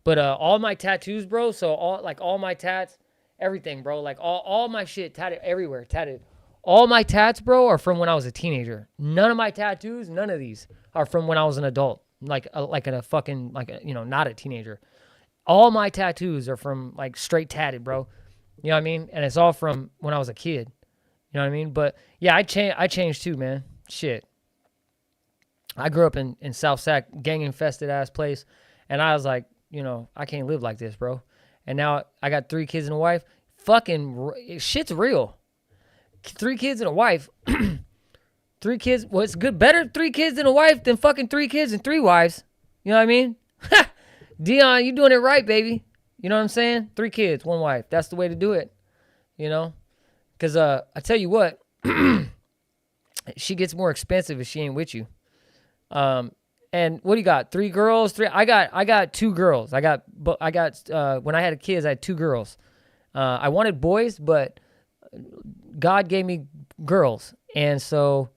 But all my tattoos, bro, so all my tats, everything, bro, like all my shit tatted everywhere, tatted. All my tats, bro, are from when I was a teenager. None of my tattoos, none of these are from when I was an adult, like in a fucking, not a teenager. All my tattoos are from like straight tatted, bro. You know what I mean? And it's all from when I was a kid. You know what I mean? But yeah, I changed too, man. Shit. I grew up in South Sac, gang infested ass place, and I was like, I can't live like this, bro. And now I got 3 kids and a wife. Fucking shit's real. 3 kids and a wife. 3 kids. Well, it's good. Better 3 kids and a wife than fucking 3 kids and 3 wives. You know what I mean? Dion, you doing it right, baby. You know what I'm saying? 3 kids, 1 wife. That's the way to do it. Because I tell you what, she gets more expensive if she ain't with you. And what do you got? 3 girls? 3. I got 2 girls. I got when I had kids, I had 2 girls. I wanted boys, but God gave me girls. And so,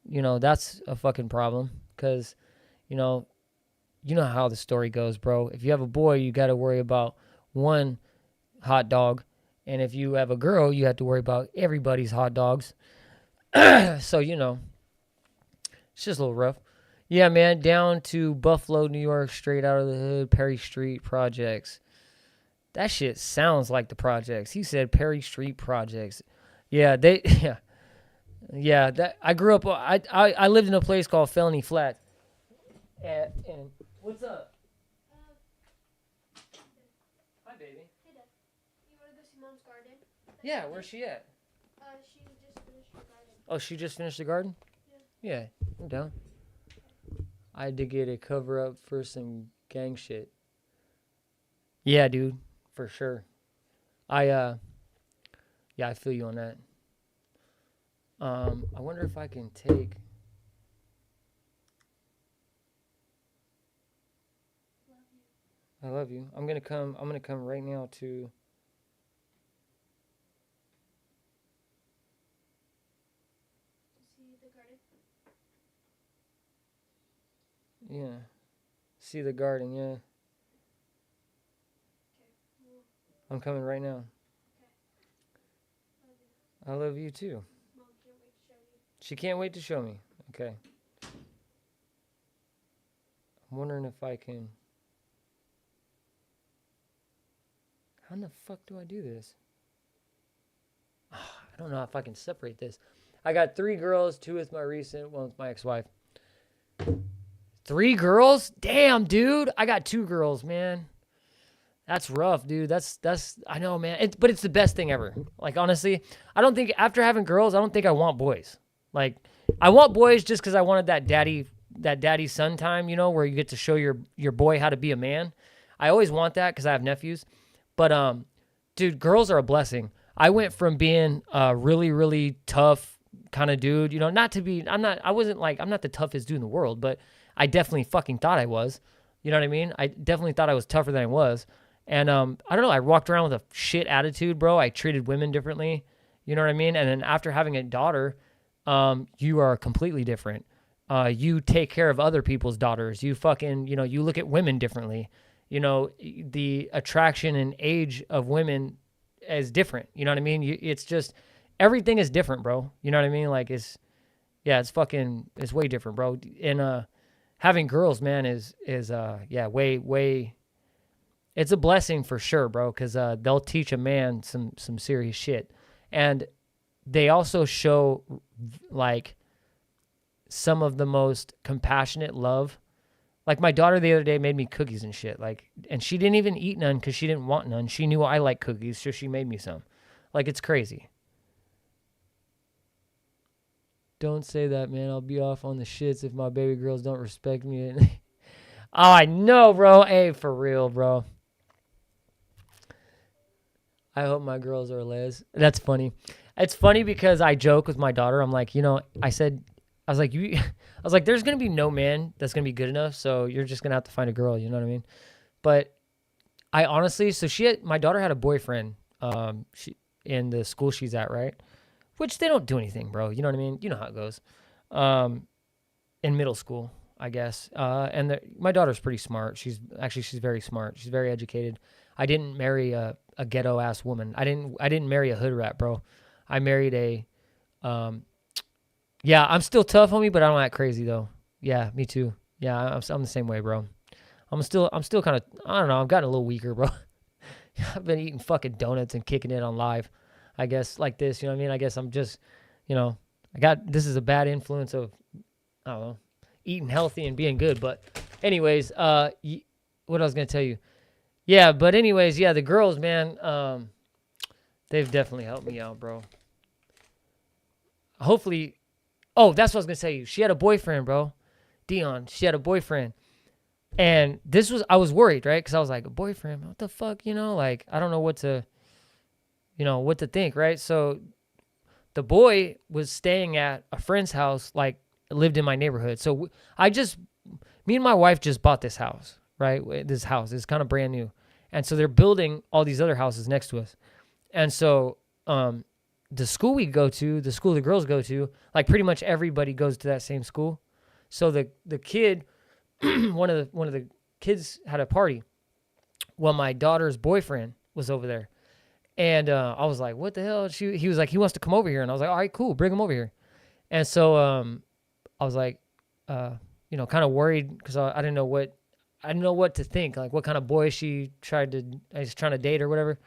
that's a fucking problem because, you know how the story goes, bro. If you have a boy, you got to worry about 1 hot dog. And if you have a girl, you have to worry about everybody's hot dogs. So, it's just a little rough. Yeah, man, down to Buffalo, New York, straight out of the hood, Perry Street Projects. That shit sounds like the projects. He said Perry Street Projects. Yeah, yeah. That I grew up. I lived in a place called Felony Flat. And what's up? Hi, baby. Hey, Dad. You want to go see Mom's garden? Yeah, where's she at? She just finished her garden. Oh, she just finished the garden? Yeah, I'm down. I had to get a cover up for some gang shit. Yeah, dude, for sure. Yeah, I feel you on that. I wonder if I can take. I love you. I'm gonna come right now to. See the garden? Yeah. See the garden, yeah. Okay. Well, I'm coming right now. love you. I love you too. Mom can't wait to show you. She can't wait to show me. Okay. I'm wondering if I can. How in the fuck do I do this? I don't know if I can separate this. I got 3 girls, 2 with my recent, 1 with my ex-wife. 3 girls? Damn, dude. I got 2 girls, man. That's rough, dude. That's I know, man. But it's the best thing ever. Like, honestly, I don't think after having girls, I don't think I want boys. Like, I want boys just because I wanted that daddy son time, you know, where you get to show your boy how to be a man. I always want that because I have nephews. But dude, girls are a blessing. I went from being a really, really tough kind of dude, you know, I'm not the toughest dude in the world, but I definitely fucking thought I was. You know what I mean? I definitely thought I was tougher than I was. And I don't know, I walked around with a shit attitude, bro. I treated women differently. You know what I mean? And then after having a daughter, you are completely different. You take care of other people's daughters. You fucking, you know, you look at women differently. You know, the attraction and age of women is different. You know what I mean? It's just, everything is different, bro. You know what I mean? Like, it's way different, bro. And having girls, man, is way, it's a blessing for sure, bro, because they'll teach a man some serious shit. And they also show, like, some of the most compassionate love. Like, my daughter the other day made me cookies and shit, like, and she didn't even eat none because she didn't want none. She knew I like cookies, so she made me some. Like, it's crazy. Don't say that, man. I'll be off on the shits if my baby girls don't respect me. Oh, I know, bro. Hey, for real, bro. I hope my girls are les. That's funny. It's funny because I joke with my daughter. I'm like, you know, I was like, there's going to be no man that's going to be good enough, so you're just going to have to find a girl, you know what I mean? But I honestly, my daughter had a boyfriend in the school she's at, right? Which they don't do anything, bro. You know what I mean? You know how it goes. In middle school, I guess. And my daughter's pretty smart. She's very smart. She's very educated. I didn't marry a ghetto-ass woman. I didn't marry a hood rat, bro. I married yeah, I'm still tough, homie, but I don't act crazy though. Yeah, me too. Yeah, I'm the same way, bro. I'm still kind of, I don't know, I've gotten a little weaker, bro. I've been eating fucking donuts and kicking it on live, I guess, like this, you know what I mean? I guess I'm just, you know, this is a bad influence of, I don't know, eating healthy and being good. But anyways, what I was going to tell you. Yeah, but anyways, yeah, the girls, man, they've definitely helped me out, bro. Hopefully, oh, that's what I was going to tell you. She had a boyfriend, bro. Dion, she had a boyfriend. And I was worried, right? Because I was like, a boyfriend, what the fuck, you know? Like, I don't know what to think, right? So the boy was staying at a friend's house, like, lived in my neighborhood. So me and my wife just bought this house, right? This house is kind of brand new. And so they're building all these other houses next to us. And so the school we go to, the school the girls go to, like, pretty much everybody goes to that same school. So the kid, one of the kids had a party. Well, my daughter's boyfriend was over there. And I was like, what the hell? He was like, he wants to come over here. And I was like, all right, cool, bring him over here. And so I was like, you know, kind of worried because I didn't know what to think, like what kind of boy she is trying to date or whatever.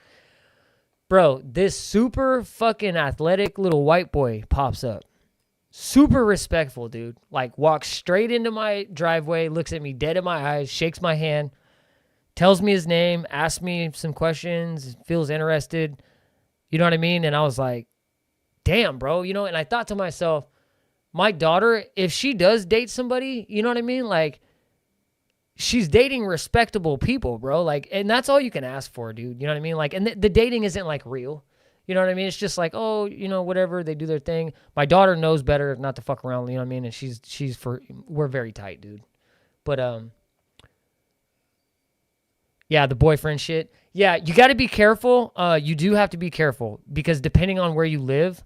Bro, this super fucking athletic little white boy pops up. Super respectful, dude. Like, walks straight into my driveway, looks at me dead in my eyes, shakes my hand, tells me his name, asks me some questions, feels interested. You know what I mean? And I was like, damn, bro. You know, and I thought to myself, my daughter, if she does date somebody, you know what I mean? Like, she's dating respectable people, bro. Like, and that's all you can ask for, dude. You know what I mean? Like, and the dating isn't like real. You know what I mean? It's just like, oh, you know, whatever, they do their thing. My daughter knows better not to fuck around, you know what I mean? And we're very tight, dude. But, yeah, the boyfriend shit. Yeah, you got to be careful. You do have to be careful because depending on where you live,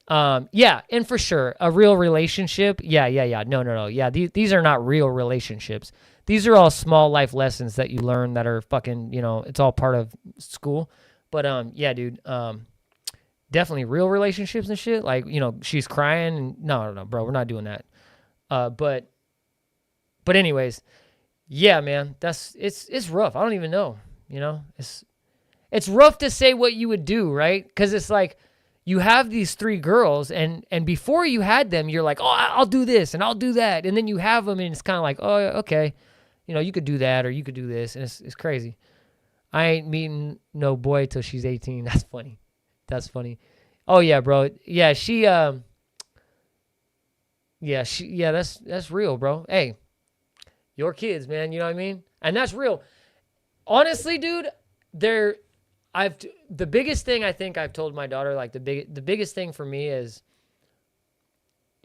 yeah, and for sure, a real relationship. Yeah. No. Yeah, these are not real relationships. These are all small life lessons that you learn that are fucking, you know, it's all part of school. But, yeah, dude, definitely real relationships and shit. Like, you know, she's crying. And no, bro, we're not doing that. But anyways, yeah, man, it's rough. I don't even know, you know, it's rough to say what you would do, right? Because it's like you have these 3 girls, and before you had them, you're like, oh, I'll do this and I'll do that, and then you have them, and it's kind of like, oh, okay, you know, you could do that or you could do this, and it's crazy. I ain't meeting no boy till she's 18. That's funny. That's funny. Oh yeah, bro. Yeah, that's real, bro. Hey, your kids, man, you know what I mean? And that's real. Honestly, dude, the biggest thing I think I've told my daughter, like the biggest thing for me is,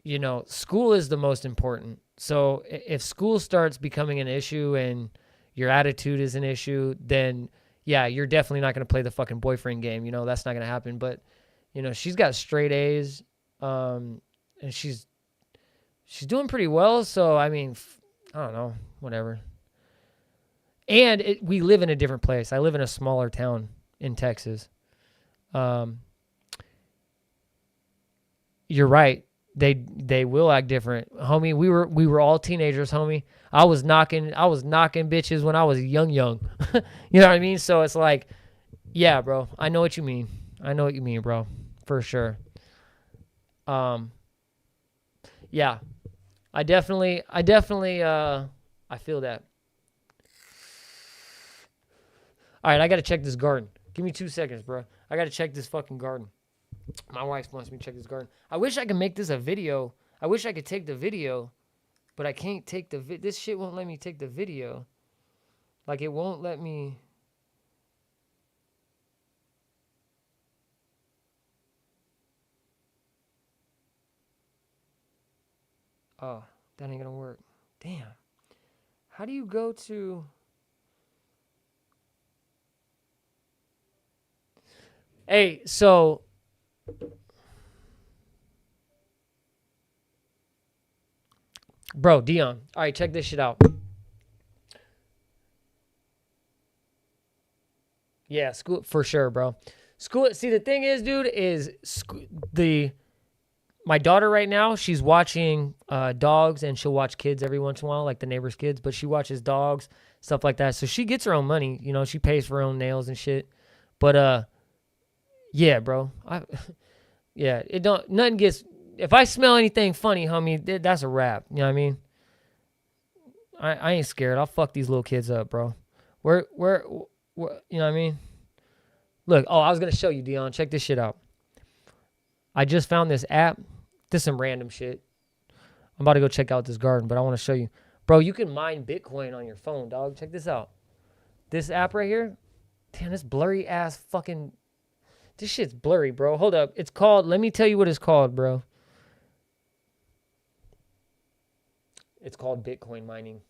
you know, school is the most important. So if school starts becoming an issue and your attitude is an issue, then yeah, you're definitely not going to play the fucking boyfriend game. You know, that's not going to happen. But, you know, she's got straight A's, and she's doing pretty well. So, I mean, I don't know, whatever. And we live in a different place. I live in a smaller town in Texas. You're right. They will act different, homie. We were all teenagers, homie. I was knocking bitches when I was young. You know what I mean? So it's like, yeah, bro. I know what you mean. Bro, for sure. Yeah, I definitely, I feel that. All right, I gotta check this garden. Give me 2 seconds, bro. I gotta check this fucking garden. My wife wants me to check this garden. I wish I could make this a video. I wish I could take the video, but I can't take this shit won't let me take the video. Like, it won't let me. Oh, that ain't gonna work. Damn. How do you go to... Hey, so... Bro, Dion. All right, check this shit out. Yeah, school for sure, bro. School. See, the thing is, dude, is my daughter right now, she's watching dogs, and she'll watch kids every once in a while, like the neighbors' kids, but she watches dogs, stuff like that. So she gets her own money, you know, she pays for her own nails and shit. But yeah, bro. Yeah, nothing gets. If I smell anything funny, homie, that's a wrap. You know what I mean? I ain't scared. I'll fuck these little kids up, bro. Where, you know what I mean? Look, I was going to show you, Dion. Check this shit out. I just found this app. This is some random shit. I'm about to go check out this garden, but I want to show you. Bro, you can mine Bitcoin on your phone, dog. Check this out. This app right here. Damn, this blurry ass fucking... This shit's blurry, bro. Hold up. It's called... Let me tell you what it's called, bro. It's called Bitcoin mining.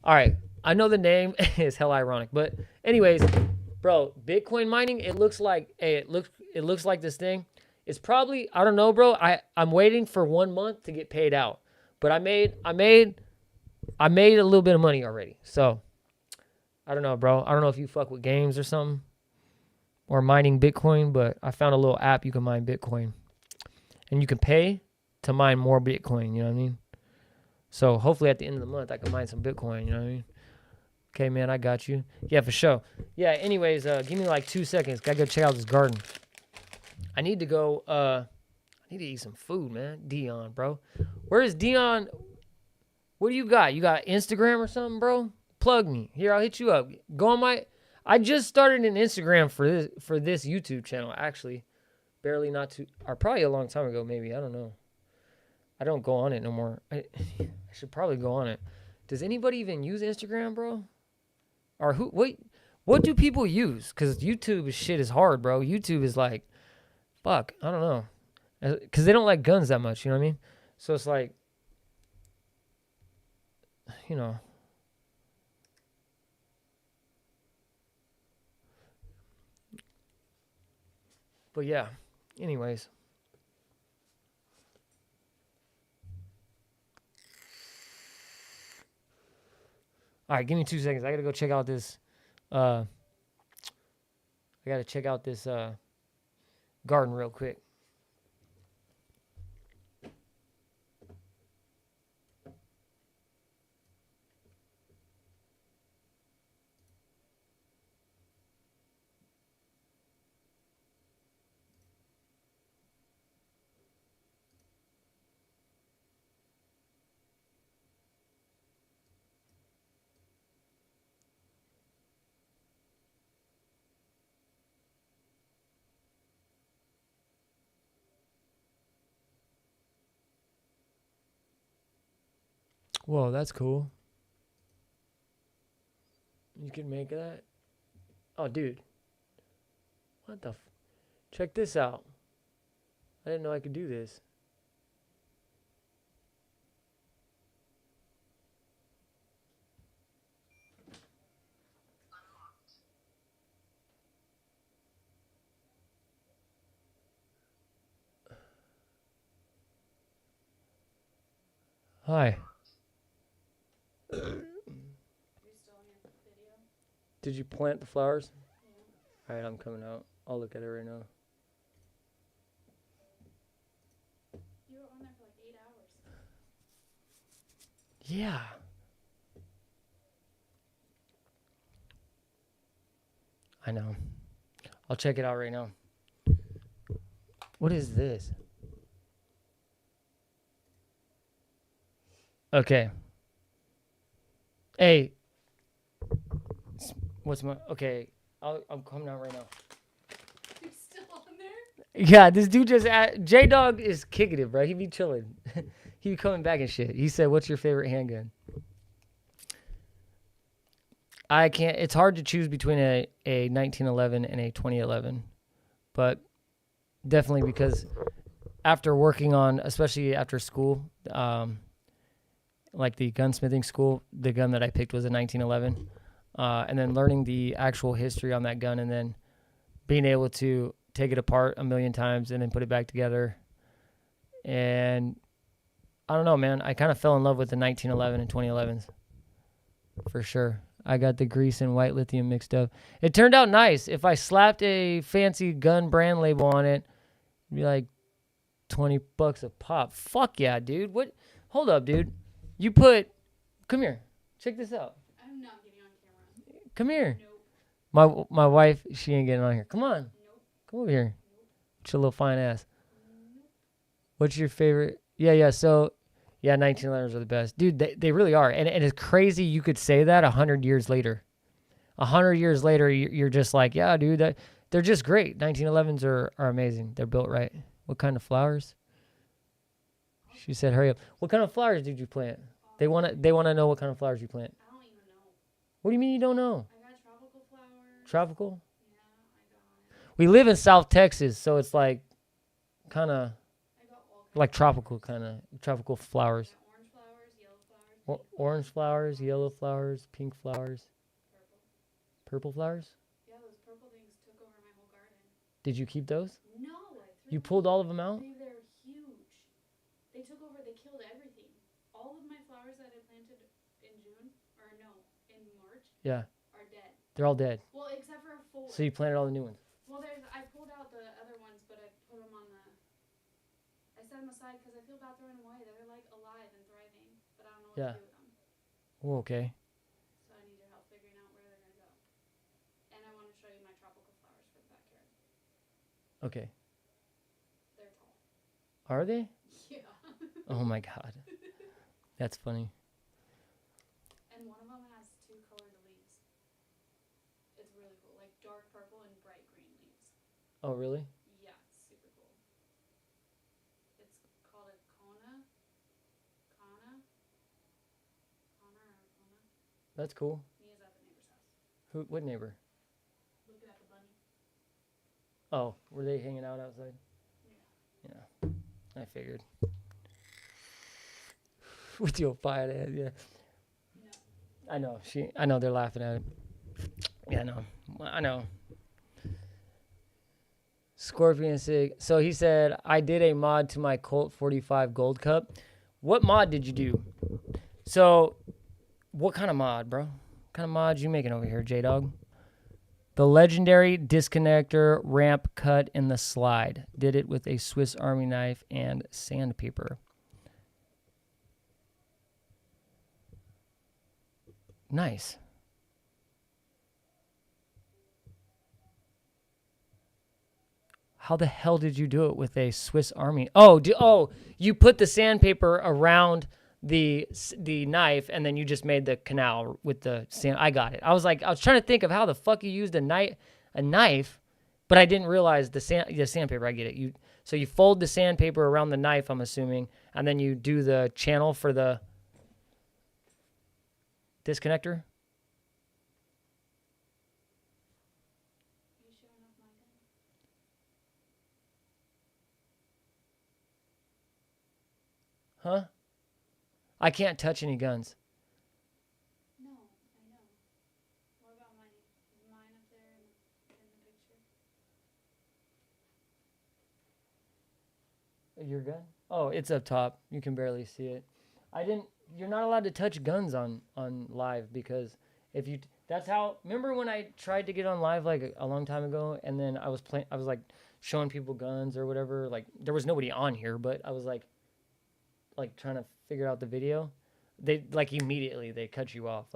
All right. I know the name is hell ironic, but anyways, bro, Bitcoin mining, it looks like it looks like this thing. It's probably, I don't know, bro. I'm waiting for 1 month to get paid out. But I made a little bit of money already. So, I don't know, bro. I don't know if you fuck with games or something or mining Bitcoin, but I found a little app you can mine Bitcoin. And you can pay to mine more Bitcoin. You know what I mean? So hopefully at the end of the month I can mine some Bitcoin. You know what I mean? Okay, man, I got you. Yeah, for sure. Yeah. Anyways, give me like 2 seconds. Gotta go check out this garden. I need to go. I need to eat some food, man. Dion, bro. Where is Dion? What do you got? You got Instagram or something, bro? Plug me. Here, I'll hit you up. Go on my. I just started an Instagram for this YouTube channel. Actually, barely not too, or probably a long time ago, maybe. I don't know. I don't go on it no more. I should probably go on it. Does anybody even use Instagram, bro? Or who? Wait, what do people use? Because YouTube shit is hard, bro. YouTube is like, fuck. I don't know. Because they don't like guns that much. You know what I mean? So it's like, you know. But yeah. Anyways. All right, give me 2 seconds. I gotta go check out this. I gotta check out this garden real quick. Whoa, that's cool. You can make that? Oh, dude. What the check this out. I didn't know I could do this. Hi. Did you plant the flowers? Yeah. Alright, I'm coming out. I'll look at it right now. You were on there for like 8 hours. Yeah. I know. I'll check it out right now. What is this? Okay. Hey. What's my... Okay. I'm coming out right now. You're still on there? Yeah, this dude just... J-Dog is kicking it, bro. He be chilling. He be coming back and shit. He said, what's your favorite handgun? I can't... It's hard to choose between a 1911 and a 2011. But definitely because after working on... Especially after school... like the gunsmithing school, the gun that I picked was a 1911. And then learning the actual history on that gun and then being able to take it apart a million times and then put it back together. And I don't know, man. I kind of fell in love with the 1911 and 2011s for sure. I got the grease and white lithium mixed up. It turned out nice. If I slapped a fancy gun brand label on it, it'd be like $20 a pop. Fuck yeah, dude. What? Hold up, dude. You put... Come here. Check this out. I'm not getting on camera. Come here. Nope. My wife, she ain't getting on here. Come on. Nope. Come over here. Nope. It's your little fine ass. Nope. What's your favorite? Yeah. So, yeah, 1911s are the best. Dude, they really are. And it's crazy you could say that 100 years later. 100 years later, you're just like, yeah, dude, they're just great. 1911s are amazing. They're built right. What kind of flowers? She said, hurry up. What kind of flowers did you plant? They want to know what kind of flowers you plant. I don't even know. What do you mean you don't know? I got tropical flowers. Tropical? Yeah, I got. We live in South Texas, so it's like kind of I got all like tropical kind of tropical flowers. orange flowers, yellow flowers, pink Orange flowers, yellow flowers, pink flowers, purple. purple flowers. Yeah, those purple things took over my whole garden. Did you keep those? No, I threw You them. pulled all of them out? They're huge. They took over. They killed everything. All of my flowers that I planted in June, or no, in March, Yeah, are dead. they're all dead. Well, except for 4. So you planted all the new ones. Well, I pulled out the other ones, but I put them on the. I set them aside because I feel bad throwing them away. They're like alive and thriving, but I don't know what Yeah. to do with them. Oh, okay. So I need your help figuring out where they're gonna go. And I want to show you my tropical flowers for the backyard. Okay. They're tall. Are they? Yeah. Oh my god. That's funny. And one of them has 2 colored leaves. It's really cool, like dark purple and bright green leaves. Oh, really? Yeah, it's super cool. It's called a Kona. Kana. Connor or Kona. That's cool. Mia's at the neighbor's house. Who? What neighbor? Looking at the bunny. Oh, were they hanging out outside? Yeah. Yeah. I figured. With your fire head, yeah. No. I know. I know they're laughing at it. Yeah, I know. I know. Scorpion Sig. So he said, I did a mod to my Colt 45 Gold Cup. What mod did you do? So, what kind of mod, bro? What kind of mod you making over here, J-Dog? The legendary disconnector ramp cut in the slide. Did it with a Swiss Army knife and sandpaper. Nice. How the hell did you do it with a Swiss Army? Oh, you put the sandpaper around the knife, and then you just made the canal with the sand. I got it. I was trying to think of how the fuck you used a knife, but I didn't realize the sandpaper. I get it. So you fold the sandpaper around the knife, I'm assuming, and then you do the channel for the disconnector. Huh? I can't touch any guns. No, I know. What about mine? Is mine up there in the picture? Your gun? Oh, it's up top. You can barely see it. You're not allowed to touch guns on live because that's how. Remember when I tried to get on live like a long time ago, and then I was like showing people guns or whatever. Like there was nobody on here, but I was like trying to figure out the video. They immediately they cut you off.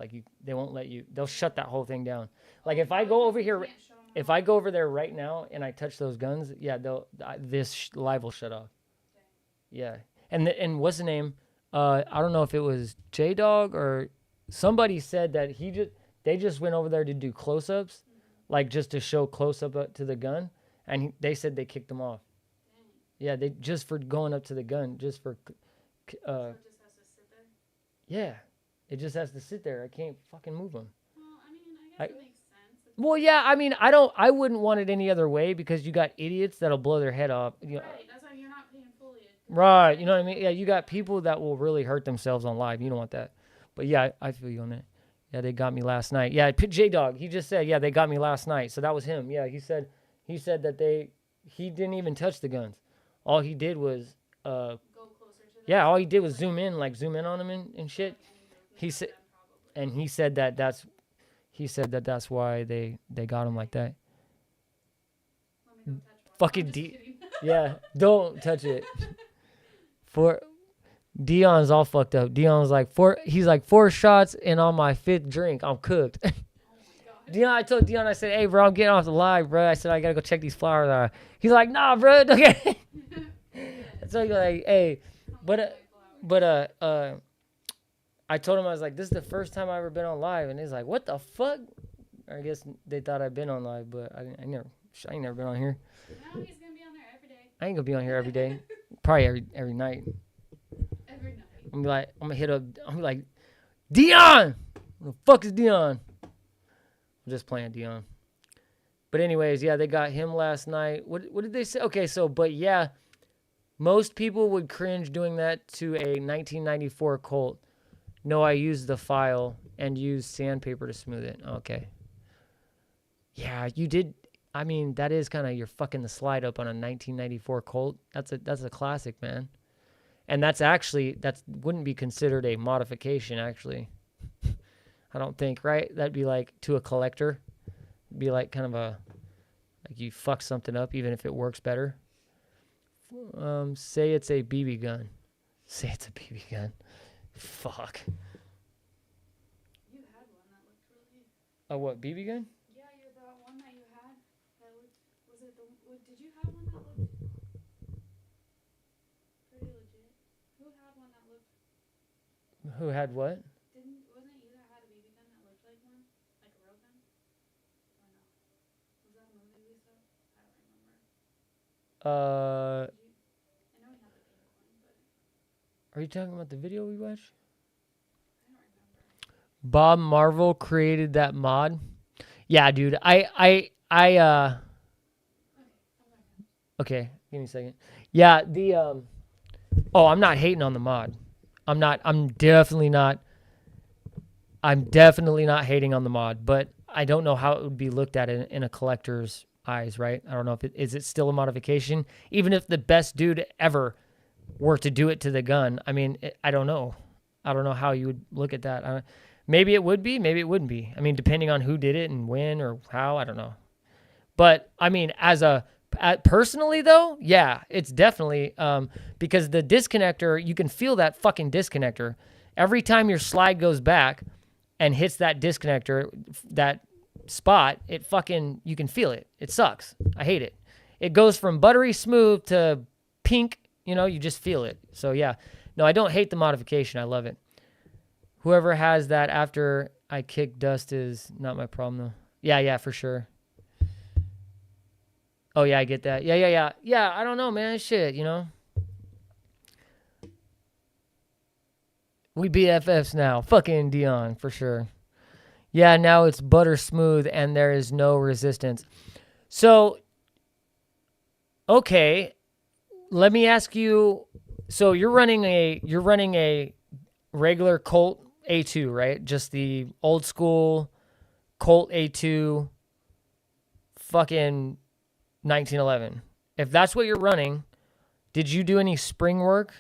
They won't let you. They'll shut that whole thing down. Like if I go over here, if I go over there right now and I touch those guns, yeah, this live will shut off. Yeah, and what's the name? I don't know if it was J-Dog or somebody said that they just went over there to do close-ups, like just to show close-up to the gun, and they said they kicked them off. Yeah, they just for going up to the gun, just for. So it just has to sit there? Yeah, it just has to sit there. I can't fucking move them. Well, I mean, I guess it makes sense. Well, yeah, I mean, I wouldn't want it any other way because you got idiots that'll blow their head off. Right, that's why you're not paying fully. Right, you know what I mean? Yeah, you got people that will really hurt themselves on live. You don't want that. But yeah, I feel you on that. Yeah, they got me last night. Yeah, J-Dog, he just said, yeah, they got me last night. So that was him. Yeah, he said that he didn't even touch the guns. All he did was Go closer to them. yeah, all he did was zoom in on them and shit. He said that's why they got him like that. Let me go touch one. Fucking I'm just kidding. Yeah, don't touch it. Dion's all fucked up. Dion's like he's like 4 shots and on my 5th drink, I'm cooked. Oh my God. I told Dion, I said, hey bro, I'm getting off the live, bro. I said I gotta go check these flowers out. He's like, nah, bro, okay. So you're like, hey, but I told him, I was like, this is the first time I've ever been on live, and he's like, what the fuck? I guess they thought I'd been on live, but I ain't never been on here. No, he's gonna be on there every day. I ain't gonna be on here every day. Probably every night. Every night. I'm gonna hit up. I'm like, Dion. Who the fuck is Dion? I'm just playing Dion. But anyways, yeah, they got him last night. What did they say? Okay, so but yeah, most people would cringe doing that to a 1994 Colt. No, I used the file and used sandpaper to smooth it. Okay. Yeah, you did. I mean, that is kind of, you're fucking the slide up on a 1994 Colt. That's a classic, man. And that wouldn't be considered a modification, actually. I don't think, right? That'd be like to a collector. It'd be like kind of like you fuck something up even if it works better. Say it's a BB gun. Say it's a BB gun. Fuck. You had one that looked really. A what, BB gun? Yeah, you're the one that you had. That looked. Was it the? Did you have one that looked pretty legit? Who had one that looked? Who had what? Wasn't it you that had a BB gun that looked like one, like a real gun? Or no? Was that a movie we saw? I don't remember. Uh, I know we had the pink one, but are you talking about the video we watched? I don't remember. Bob Marvel created that mod. Yeah, dude. Okay, give me a second. Yeah, oh, I'm not hating on the mod. I'm definitely not hating on the mod, but I don't know how it would be looked at in a collector's eyes, right? I don't know if is it still a modification? Even if the best dude ever were to do it to the gun, I mean, I don't know. I don't know how you would look at that. Maybe it would be, maybe it wouldn't be. I mean, depending on who did it and when or how, I don't know. But I mean, personally though, yeah, it's definitely because the disconnector, you can feel that fucking disconnector every time your slide goes back and hits that disconnector, that spot. It fucking, you can feel it. It sucks. I hate it. It goes from buttery smooth to pink. You know, you just feel it. So yeah, no, I don't hate the modification. I love it. Whoever has that after I kick dust is not my problem though. Yeah, for sure. Oh, yeah, I get that. Yeah. Yeah, I don't know, man. Shit, you know. We BFFs now. Fucking Dion, for sure. Yeah, now it's butter smooth and there is no resistance. So, okay, let me ask you. So you're running a regular Colt A2, right? Just the old school Colt A2 fucking 1911. If that's what you're running, did you do any spring work?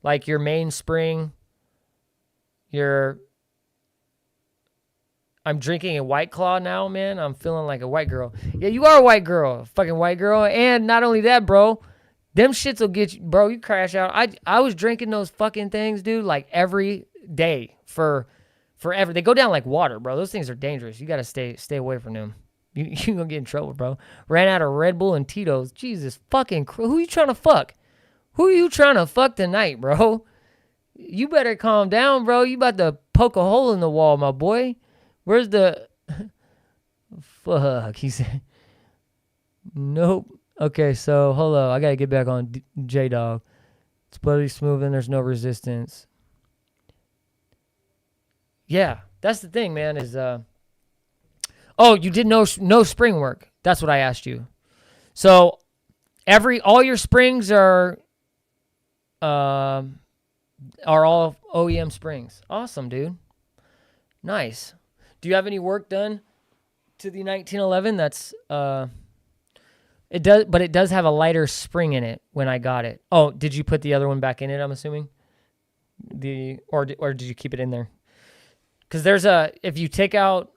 Like your main spring, I'm drinking a White Claw now, man. I'm feeling like a white girl. Yeah, you are a white girl. Fucking white girl. And not only that, bro, them shits will get you, bro, you crash out. I was drinking those fucking things, dude, like every day for forever. They go down like water, bro. Those things are dangerous. You got to stay away from them. You gonna get in trouble, bro. Ran out of Red Bull and Tito's. Jesus fucking who you trying to fuck? Who you trying to fuck tonight, bro? You better calm down, bro. You about to poke a hole in the wall, my boy. Where's the... Fuck, he said. Nope. Okay, so hold on. I gotta get back on J-Dog. It's buttery smooth and there's no resistance. Yeah, that's the thing, man, is... Oh, you did no spring work. That's what I asked you. So all your springs are all OEM springs. Awesome, dude. Nice. Do you have any work done to the 1911? That's it does, but it does have a lighter spring in it when I got it. Oh, did you put the other one back in it? I'm assuming or did you keep it in there? Because if you take out.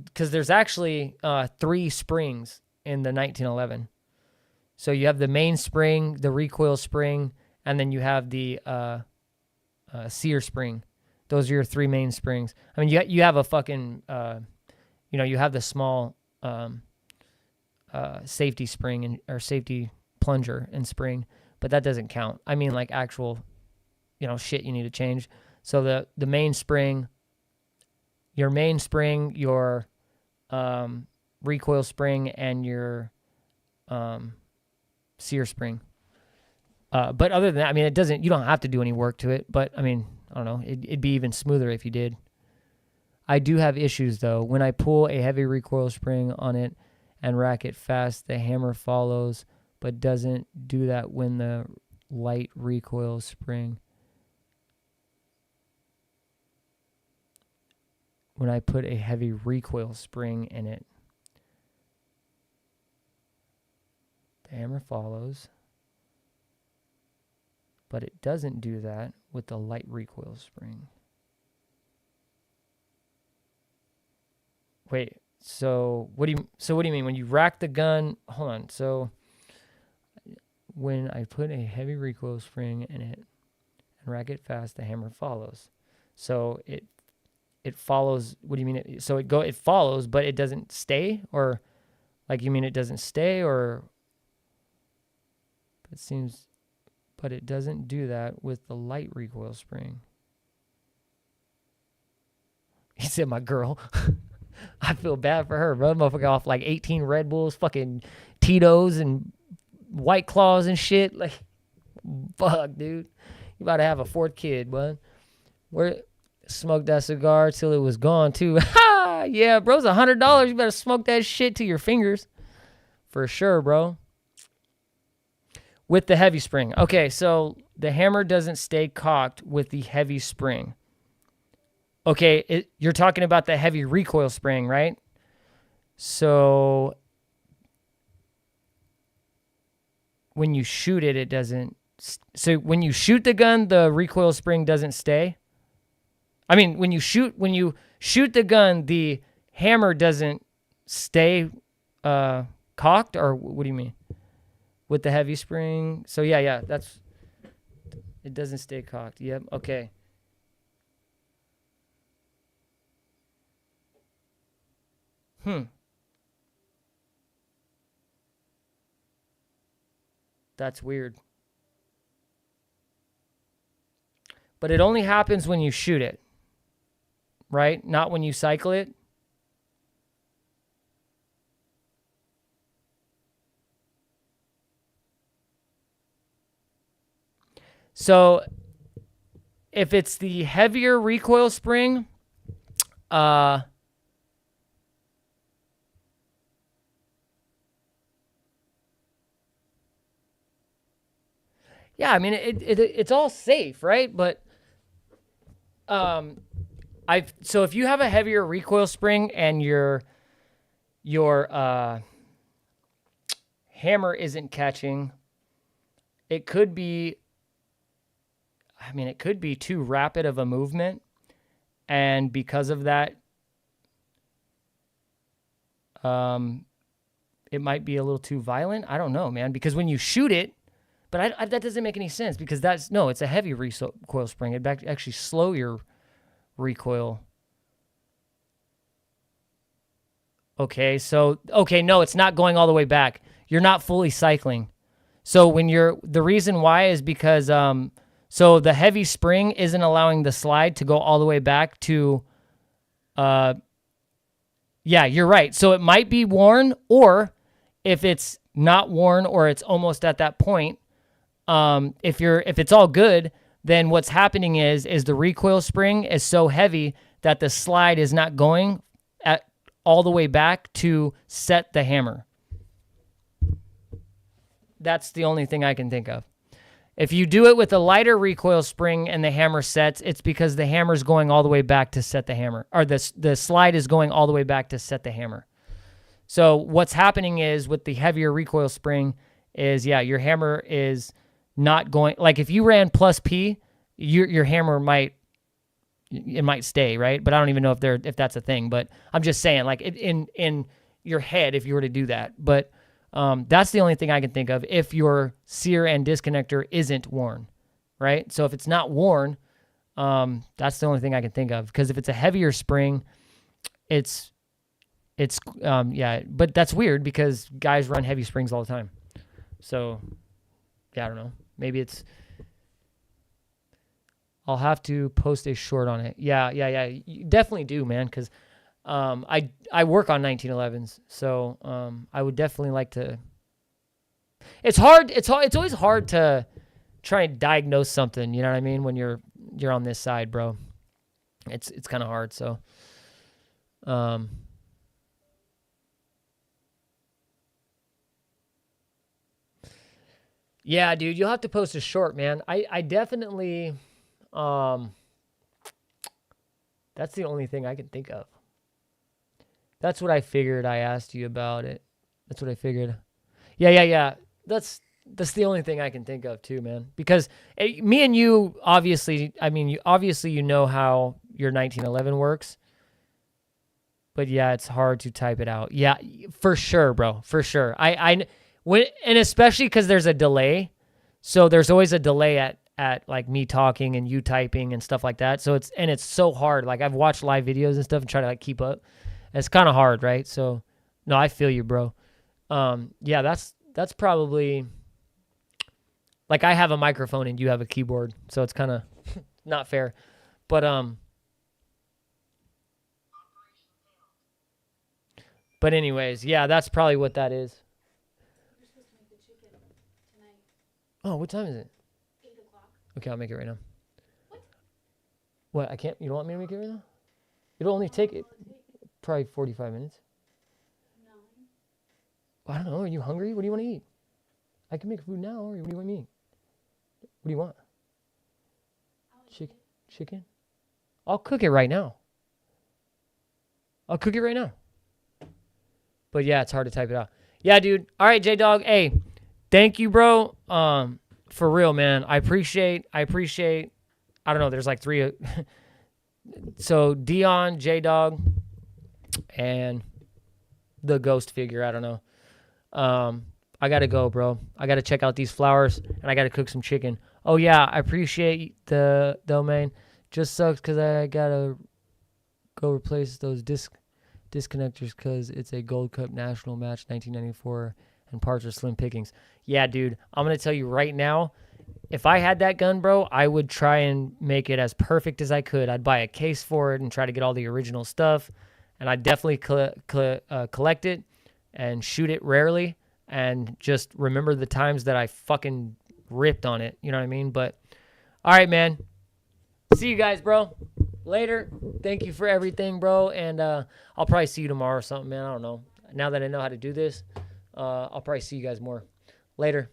Because there's actually 3 springs in the 1911. So you have the main spring, the recoil spring, and then you have the sear spring. Those are your 3 main springs. I mean, you have a fucking, you have the small safety spring or safety plunger and spring, but that doesn't count. I mean, like actual, shit you need to change. So the main spring. Your main spring, your recoil spring, and your sear spring. But other than that, I mean, you don't have to do any work to it, but I mean, I don't know, it'd be even smoother if you did. I do have issues though. When I pull a heavy recoil spring on it and rack it fast, the hammer follows, but doesn't do that when the light recoil spring. When I put a heavy recoil spring in it, the hammer follows, but it doesn't do that with the light recoil spring. Wait, so what do you mean when you rack the gun? Hold on. So when I put a heavy recoil spring in it and rack it fast, the hammer follows. So it follows. What do you mean? It follows, but it doesn't stay, or like you mean it doesn't stay, or it seems, but it doesn't do that with the light recoil spring. He said, "My girl." I feel bad for her, bro. Motherfucker off like 18 Red Bulls, fucking Tito's and White Claws and shit. Like, fuck, dude. You about to have a fourth kid, bud. Where smoked that cigar till it was gone, too. Ha! Yeah, bro, it's $100. You better smoke that shit to your fingers. For sure, bro. With the heavy spring. Okay, so the hammer doesn't stay cocked with the heavy spring. Okay, you're talking about the heavy recoil spring, right? So when you shoot it, it doesn't. So when you shoot the gun, the recoil spring doesn't stay. I mean, when you shoot the gun, the hammer doesn't stay cocked, or what do you mean? With the heavy spring? So yeah, it doesn't stay cocked. Yep. Okay. That's weird. But it only happens when you shoot it, right? Not when you cycle it. So if it's the heavier recoil spring, yeah, I mean it's all safe, right? But so if you have a heavier recoil spring and your hammer isn't catching, it could be too rapid of a movement, and because of that, it might be a little too violent. I don't know, man, because when you shoot it. But that doesn't make any sense, because it's a heavy recoil spring. It'd actually slow your recoil. Okay, no, it's not going all the way back. You're not fully cycling. So the reason why is because, so the heavy spring isn't allowing the slide to go all the way back to, yeah, you're right. So it might be worn, or if it's not worn or it's almost at that point, if it's all good, then what's happening is the recoil spring is so heavy that the slide is not going all the way back to set the hammer. That's the only thing I can think of. If you do it with a lighter recoil spring and the hammer sets, it's because the hammer's going all the way back to set the hammer, or the slide is going all the way back to set the hammer. So what's happening is with the heavier recoil spring is, yeah, your hammer is not going, like if you ran plus P, your hammer might stay, right? But I don't even know if that's a thing, but I'm just saying, like in your head, if you were to do that. But that's the only thing I can think of if your sear and disconnector isn't worn, right? So if it's not worn, that's the only thing I can think of, because if it's a heavier spring, it's yeah, but that's weird because guys run heavy springs all the time. So yeah, I don't know. Maybe I'll have to post a short on it. Yeah. You definitely do, man, because I work on 1911s, so I would definitely like to. It's hard. It's always hard to try and diagnose something. You know what I mean? When you're on this side, bro. It's kind of hard. So, yeah, dude, you'll have to post a short, man. I definitely, that's the only thing I can think of. That's what I figured. I asked you about it. That's what I figured. Yeah. That's the only thing I can think of too, man. Because me and you, obviously, you know how your 1911 works. But yeah, it's hard to type it out. Yeah, for sure, bro. For sure. And especially because there's a delay. So there's always a delay at like me talking and you typing and stuff like that. So it's so hard. Like I've watched live videos and stuff and try to like keep up. And it's kind of hard, right? So no, I feel you, bro. Yeah, that's probably like I have a microphone and you have a keyboard. So it's kind of not fair. But anyways, yeah, that's probably what that is. We're supposed to make the chicken tonight. Oh, what time is it? 8 o'clock. Okay, I'll make it right now. What? What? I can't. You don't want me to make it right now? It'll only take it probably 45 minutes. No. I don't know. Are you hungry? What do you want to eat? I can make food now. Or what do you want me to eat? What do you want? Chicken? Chicken? I'll cook it right now. I'll cook it right now. But yeah, it's hard to type it out. Yeah, dude. All right, J-Dog. Hey, thank you, bro. For real, man. I appreciate. I don't know. There's like 3. So Dion, J-Dog, and the ghost figure. I don't know. I got to go, bro. I got to check out these flowers, and I got to cook some chicken. Oh, yeah. I appreciate the domain. Just sucks because I got to go replace those disconnectors because it's a Gold Cup National Match 1994 and parts are slim pickings. Yeah, dude, I'm going to tell you right now, if I had that gun, bro, I would try and make it as perfect as I could. I'd buy a case for it and try to get all the original stuff, and I'd definitely collect it and shoot it rarely and just remember the times that I fucking ripped on it. You know what I mean? But, all right, man. See you guys, bro. Later. Thank you for everything, bro. And I'll probably see you tomorrow or something, man. I don't know. Now that I know how to do this, I'll probably see you guys more. Later.